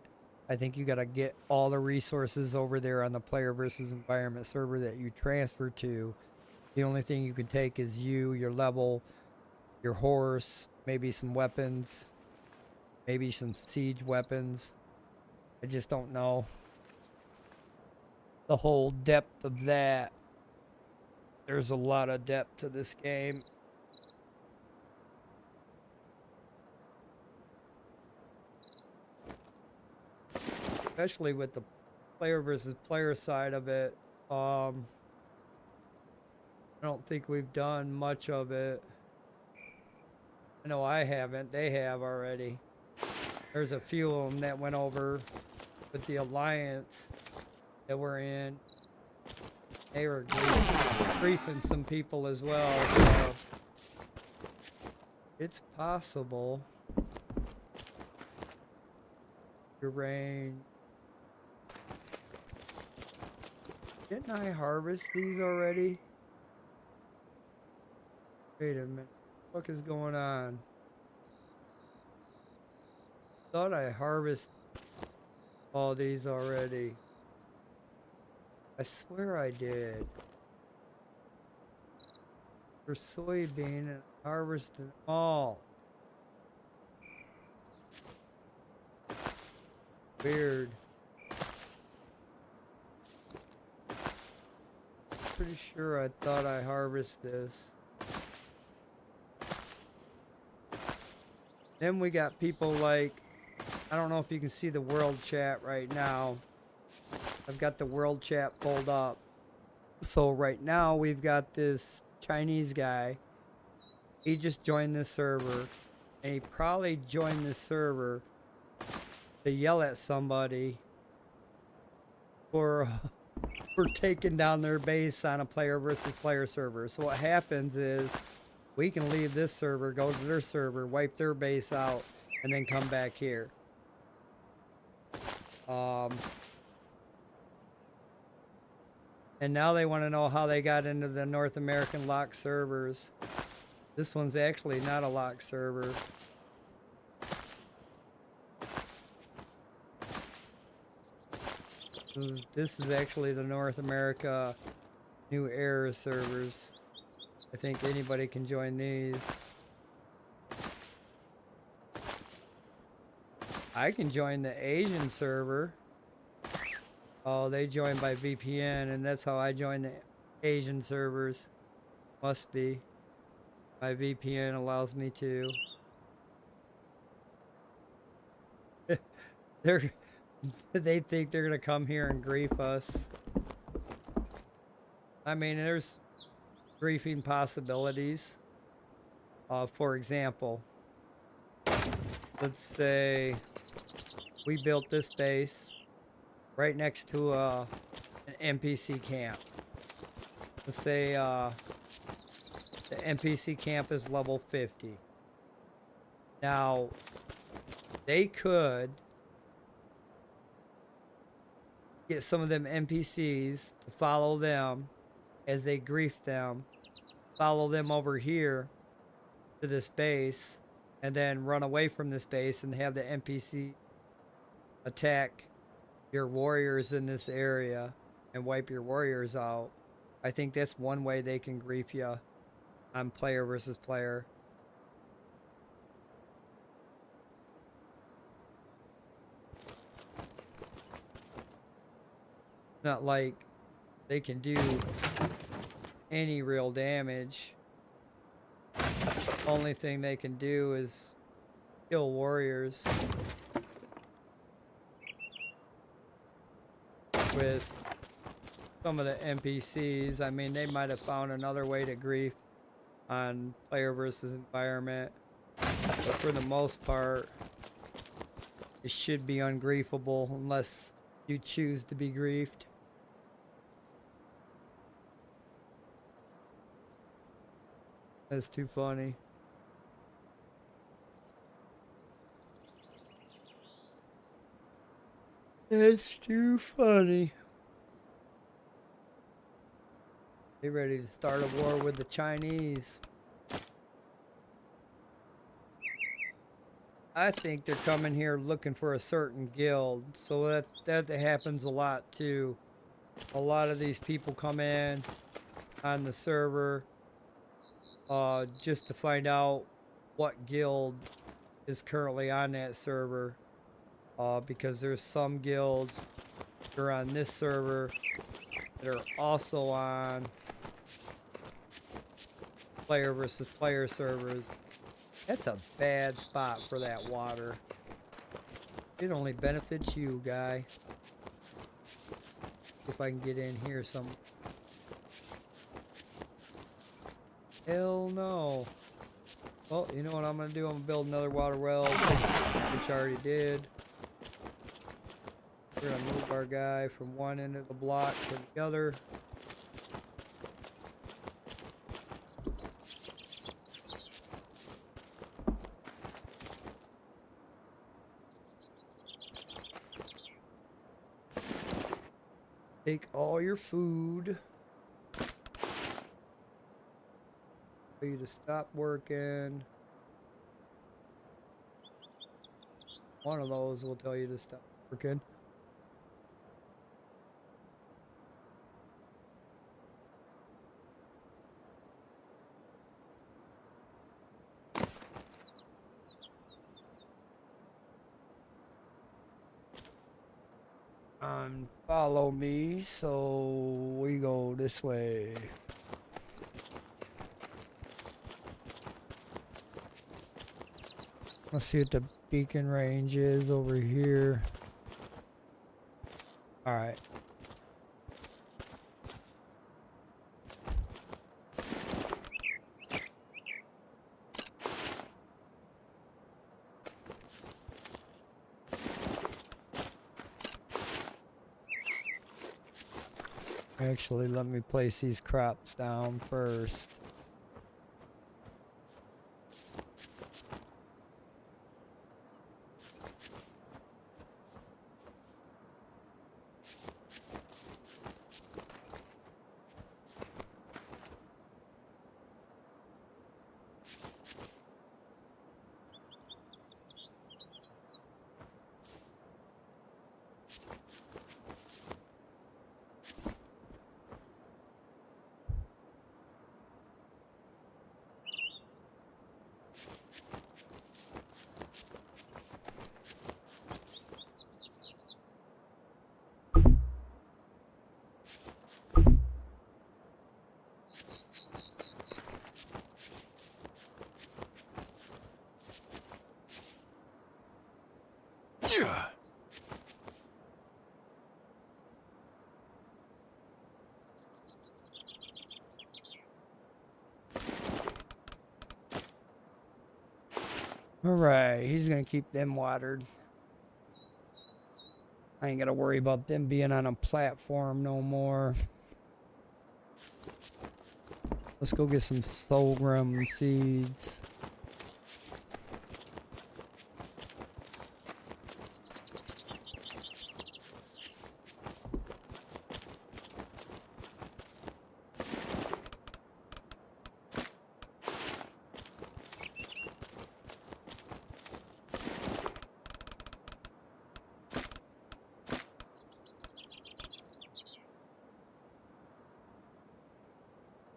[SPEAKER 1] I think you got to get all the resources over there on the player versus environment server that you transfer to. The only thing you can take is your level, your horse, maybe some weapons, maybe some siege weapons. I just don't know the whole depth of that. There's a lot of depth to this game. Especially with the player versus player side of it. I don't think we've done much of it. I know I haven't. They have already. There's a few of them that went over with the alliance that we're in. They were griefing some people as well, so it's possible. Your range. Didn't I harvest these already? Wait a minute. What is going on? Thought I harvested all these already. I swear I did. For soybean and harvested them all. Weird. Pretty sure I thought I harvested this. Then we got people like, I don't know if you can see the world chat right now. I've got the world chat pulled up. So right now we've got this Chinese guy. He just joined this server. And he probably joined this server to yell at somebody for taking down their base on a player versus player server. So what happens is we can leave this server, go to their server, wipe their base out, and then come back here. And now they want to know how they got into the North American locked servers. This one's actually not a locked server. This is actually the North America New Era servers. I think anybody can join these. I can join the Asian server. Oh, they join by VPN, and that's how I join the Asian servers. Must be. My VPN allows me to. They think they're gonna come here and grief us. I mean, there's griefing possibilities. For example, let's say we built this base right next to an NPC camp. Let's say the NPC camp is level 50. Now, they could get some of them NPCs to follow them as they grief them, follow them over here to this base, and then run away from this base and have the NPC attack your warriors in this area and wipe your warriors out. I think that's one way they can grief you on player versus player. Not like they can do any real damage. Only thing they can do is kill warriors with some of the NPCs. I mean, they might have found another way to grief on player versus environment, but for the most part, it should be ungriefable unless you choose to be griefed. That's too funny. It's too funny. They ready to start a war with the Chinese. I think they're coming here looking for a certain guild. So that happens a lot too. A lot of these people come in on the server just to find out what guild is currently on that server. Because there's some guilds that are on this server that are also on player versus player servers. That's a bad spot for that water. It only benefits you, guy. If I can get in here some. Hell no. Well, you know what I'm gonna do? I'm gonna build another water well, which I already did. We're gonna move our guy from one end of the block to the other. Take all your food. For you to stop working. One of those will tell you to stop working. Follow me, so we go this way. Let's see what the beacon range is over here. All right. Actually, let me place these crops down first.
[SPEAKER 2] Yeah.
[SPEAKER 1] All right, he's gonna keep them watered. I ain't gotta worry about them being on a platform no more. Let's go get some sorghum seeds.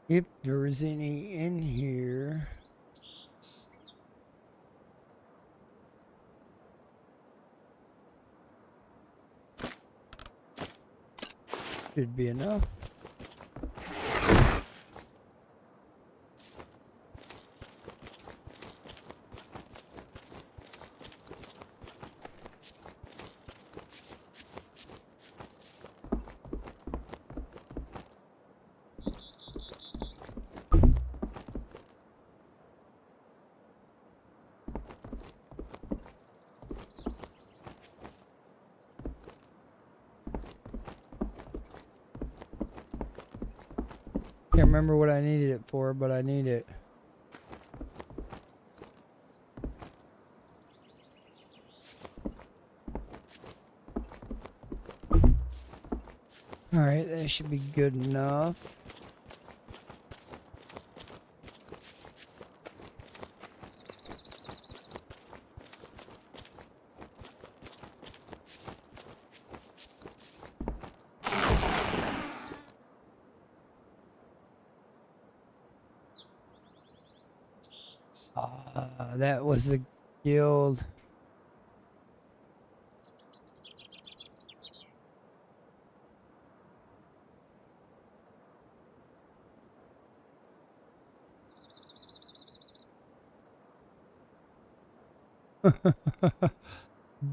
[SPEAKER 1] If there's any in here. Should be enough. Can't remember what I needed it for, but I need it. Alright, that should be good enough. That was the guild.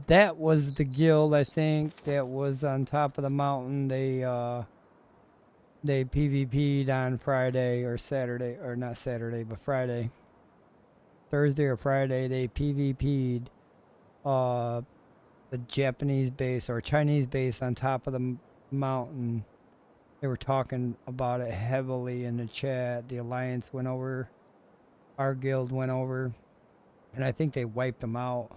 [SPEAKER 1] That was the guild, I think, that was on top of the mountain. They PvP'd on Friday or Saturday, or not Saturday, but Friday. Thursday or Friday, they PvP'd the Japanese base or Chinese base on top of the mountain. They were talking about it heavily in the chat. The Alliance went over, our guild went over, and I think they wiped them out.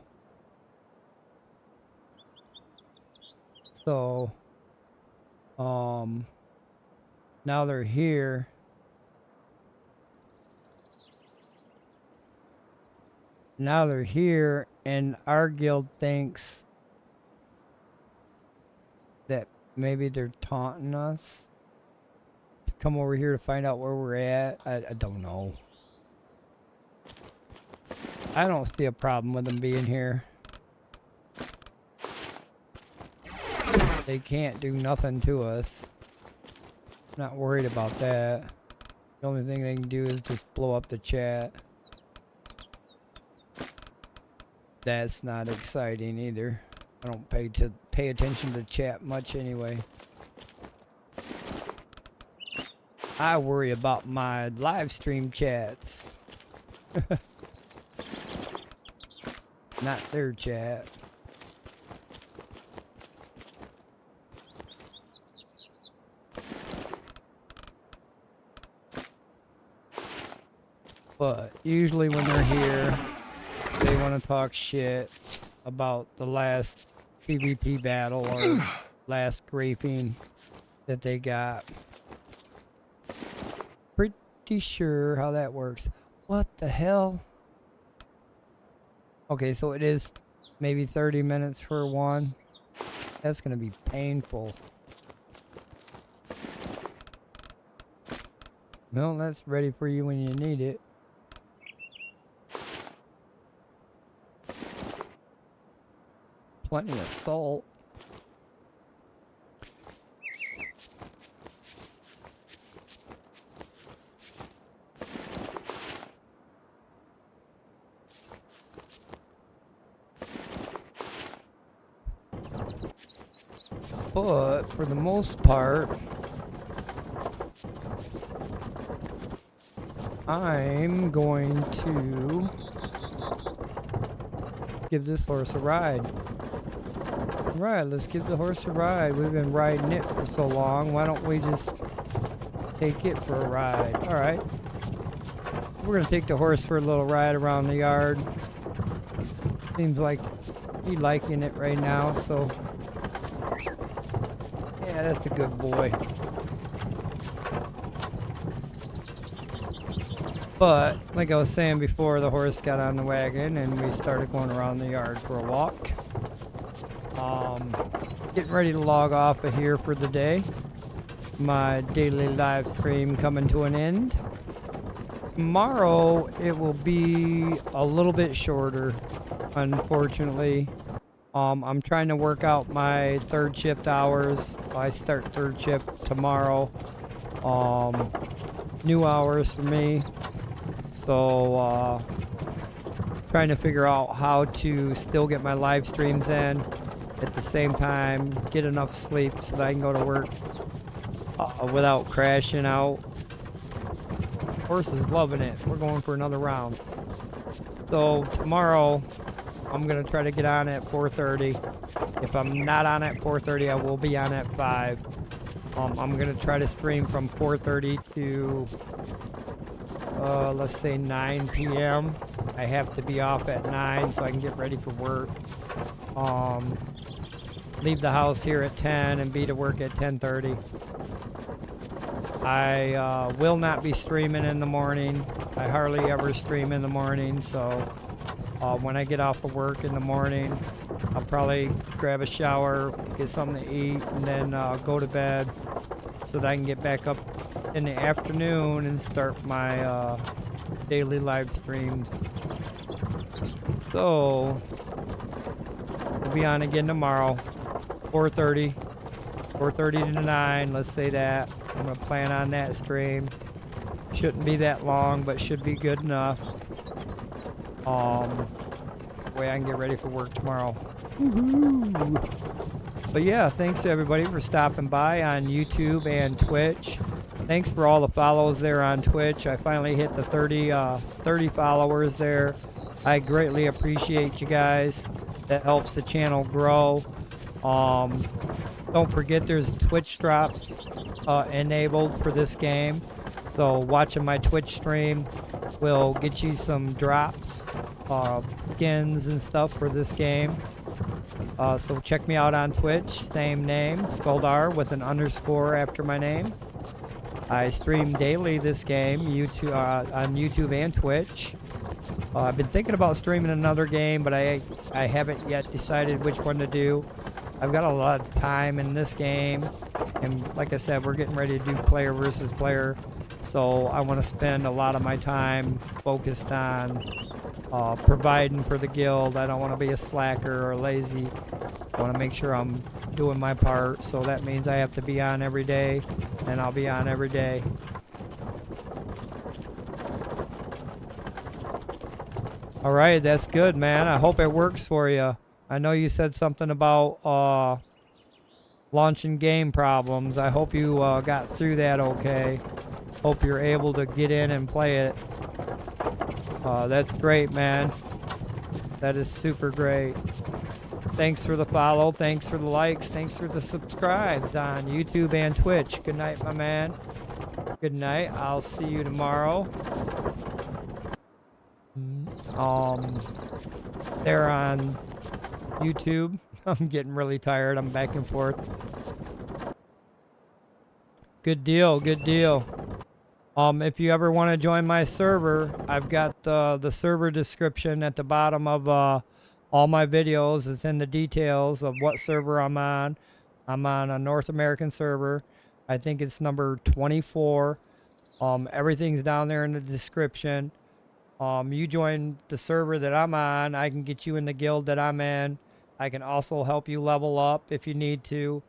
[SPEAKER 1] So, now they're here. Now they're here, and our guild thinks that maybe they're taunting us to come over here to find out where we're at. I don't know. I don't see a problem with them being here. They can't do nothing to us. Not worried about that. The only thing they can do is just blow up the chat. That's not exciting either. I don't pay attention to chat much anyway. I worry about my live stream chats. Not their chat. But usually when they're here, they want to talk shit about the last PvP battle or last scraping that they got. Pretty sure how that works. What the hell? Okay, so it is maybe 30 minutes for one. That's gonna be painful. Well, that's ready for you when you need it. Plenty of salt. But for the most part, I'm going to give this horse a ride. Alright, let's give the horse a ride. We've been riding it for so long. Why don't we just take it for a ride? Alright. We're going to take the horse for a little ride around the yard. Seems like he's liking it right now, so... yeah, that's a good boy. But, like I was saying before, the horse got on the wagon and we started going around the yard for a walk. Getting ready to log off of here for the day. My daily live stream coming to an end. Tomorrow, it will be a little bit shorter, unfortunately. I'm trying to work out my third shift hours. I start third shift tomorrow. New hours for me. So, trying to figure out how to still get my live streams in at the same time, get enough sleep so that I can go to work without crashing out. Horse is loving it. We're going for another round. So tomorrow, I'm going to try to get on at 4:30. If I'm not on at 4:30, I will be on at 5. I'm going to try to stream from 4:30 to, let's say 9 p.m. I have to be off at 9 so I can get ready for work. Leave the house here at 10 and be to work at 10:30. I will not be streaming in the morning. I hardly ever stream in the morning, so when I get off of work in the morning, I'll probably grab a shower, get something to eat, and then go to bed so that I can get back up in the afternoon and start my daily live streams. So, we'll be on again tomorrow, 4:30 to 9, let's say that. I'm going to plan on that stream. Shouldn't be that long, but should be good enough. Way I can get ready for work tomorrow. Woohoo! But yeah, thanks to everybody for stopping by on YouTube and Twitch. Thanks for all the follows there on Twitch. I finally hit the 30 followers there. I greatly appreciate you guys. That helps the channel grow. Don't forget there's Twitch drops enabled for this game. So watching my Twitch stream will get you some drops, skins and stuff for this game. So check me out on Twitch, same name, Skulldar with an underscore after my name. I stream daily this game on YouTube and Twitch. I've been thinking about streaming another game, but I haven't yet decided which one to do. I've got a lot of time in this game, and like I said, we're getting ready to do player versus player, so I want to spend a lot of my time focused on providing for the guild. I don't want to be a slacker or lazy. I want to make sure I'm doing my part, so that means I have to be on every day, and I'll be on every day. Alright, that's good, man. I hope it works for you. I know you said something about launching game problems. I hope you got through that okay. Hope you're able to get in and play it. That's great, man. That is super great. Thanks for the follow. Thanks for the likes. Thanks for the subscribes on YouTube and Twitch. Good night, my man. Good night. I'll see you tomorrow. They're on YouTube. I'm getting really tired. I'm back and forth. Good deal. Good deal. If you ever want to join my server, I've got the server description at the bottom of all my videos. It's in the details of what server I'm on. I'm on a North American server. I think it's number 24. Everything's down there in the description. You join the server that I'm on, I can get you in the guild that I'm in. I can also help you level up if you need to.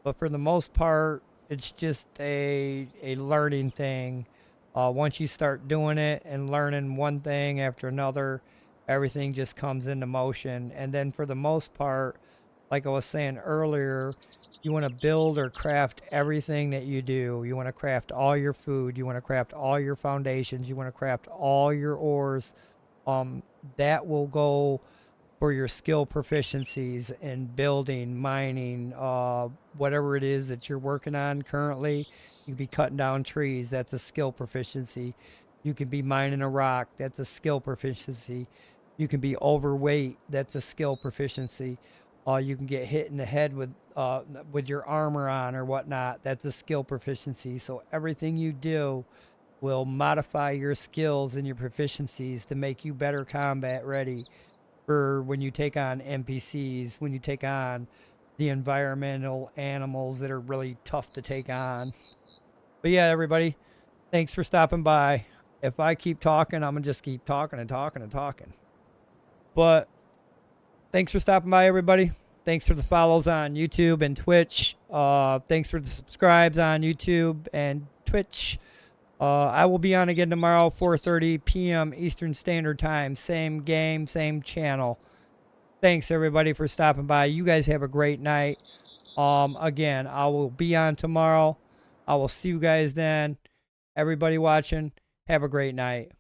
[SPEAKER 1] But for the most part, it's just a learning thing. Once you start doing it and learning one thing after another, everything just comes into motion. And then for the most part, like I was saying earlier, you want to build or craft everything that you do. You want to craft all your food. You want to craft all your foundations. You want to craft all your ores. That will go for your skill proficiencies in building, mining, whatever it is that you're working on currently. You could be cutting down trees. That's a skill proficiency. You can be mining a rock. That's a skill proficiency. You can be overweight. That's a skill proficiency. You can get hit in the head with your armor on or whatnot. That's a skill proficiency. So everything you do will modify your skills and your proficiencies to make you better combat ready for when you take on NPCs, when you take on the environmental animals that are really tough to take on. But yeah, everybody, thanks for stopping by. If I keep talking, I'm going to just keep talking and talking and talking. But thanks for stopping by, everybody. Thanks for the follows on YouTube and Twitch. Thanks for the subscribes on YouTube and Twitch. I will be on again tomorrow, 4:30 p.m. Eastern Standard Time. Same game, same channel. Thanks, everybody, for stopping by. You guys have a great night. Again, I will be on tomorrow. I will see you guys then. Everybody watching, have a great night.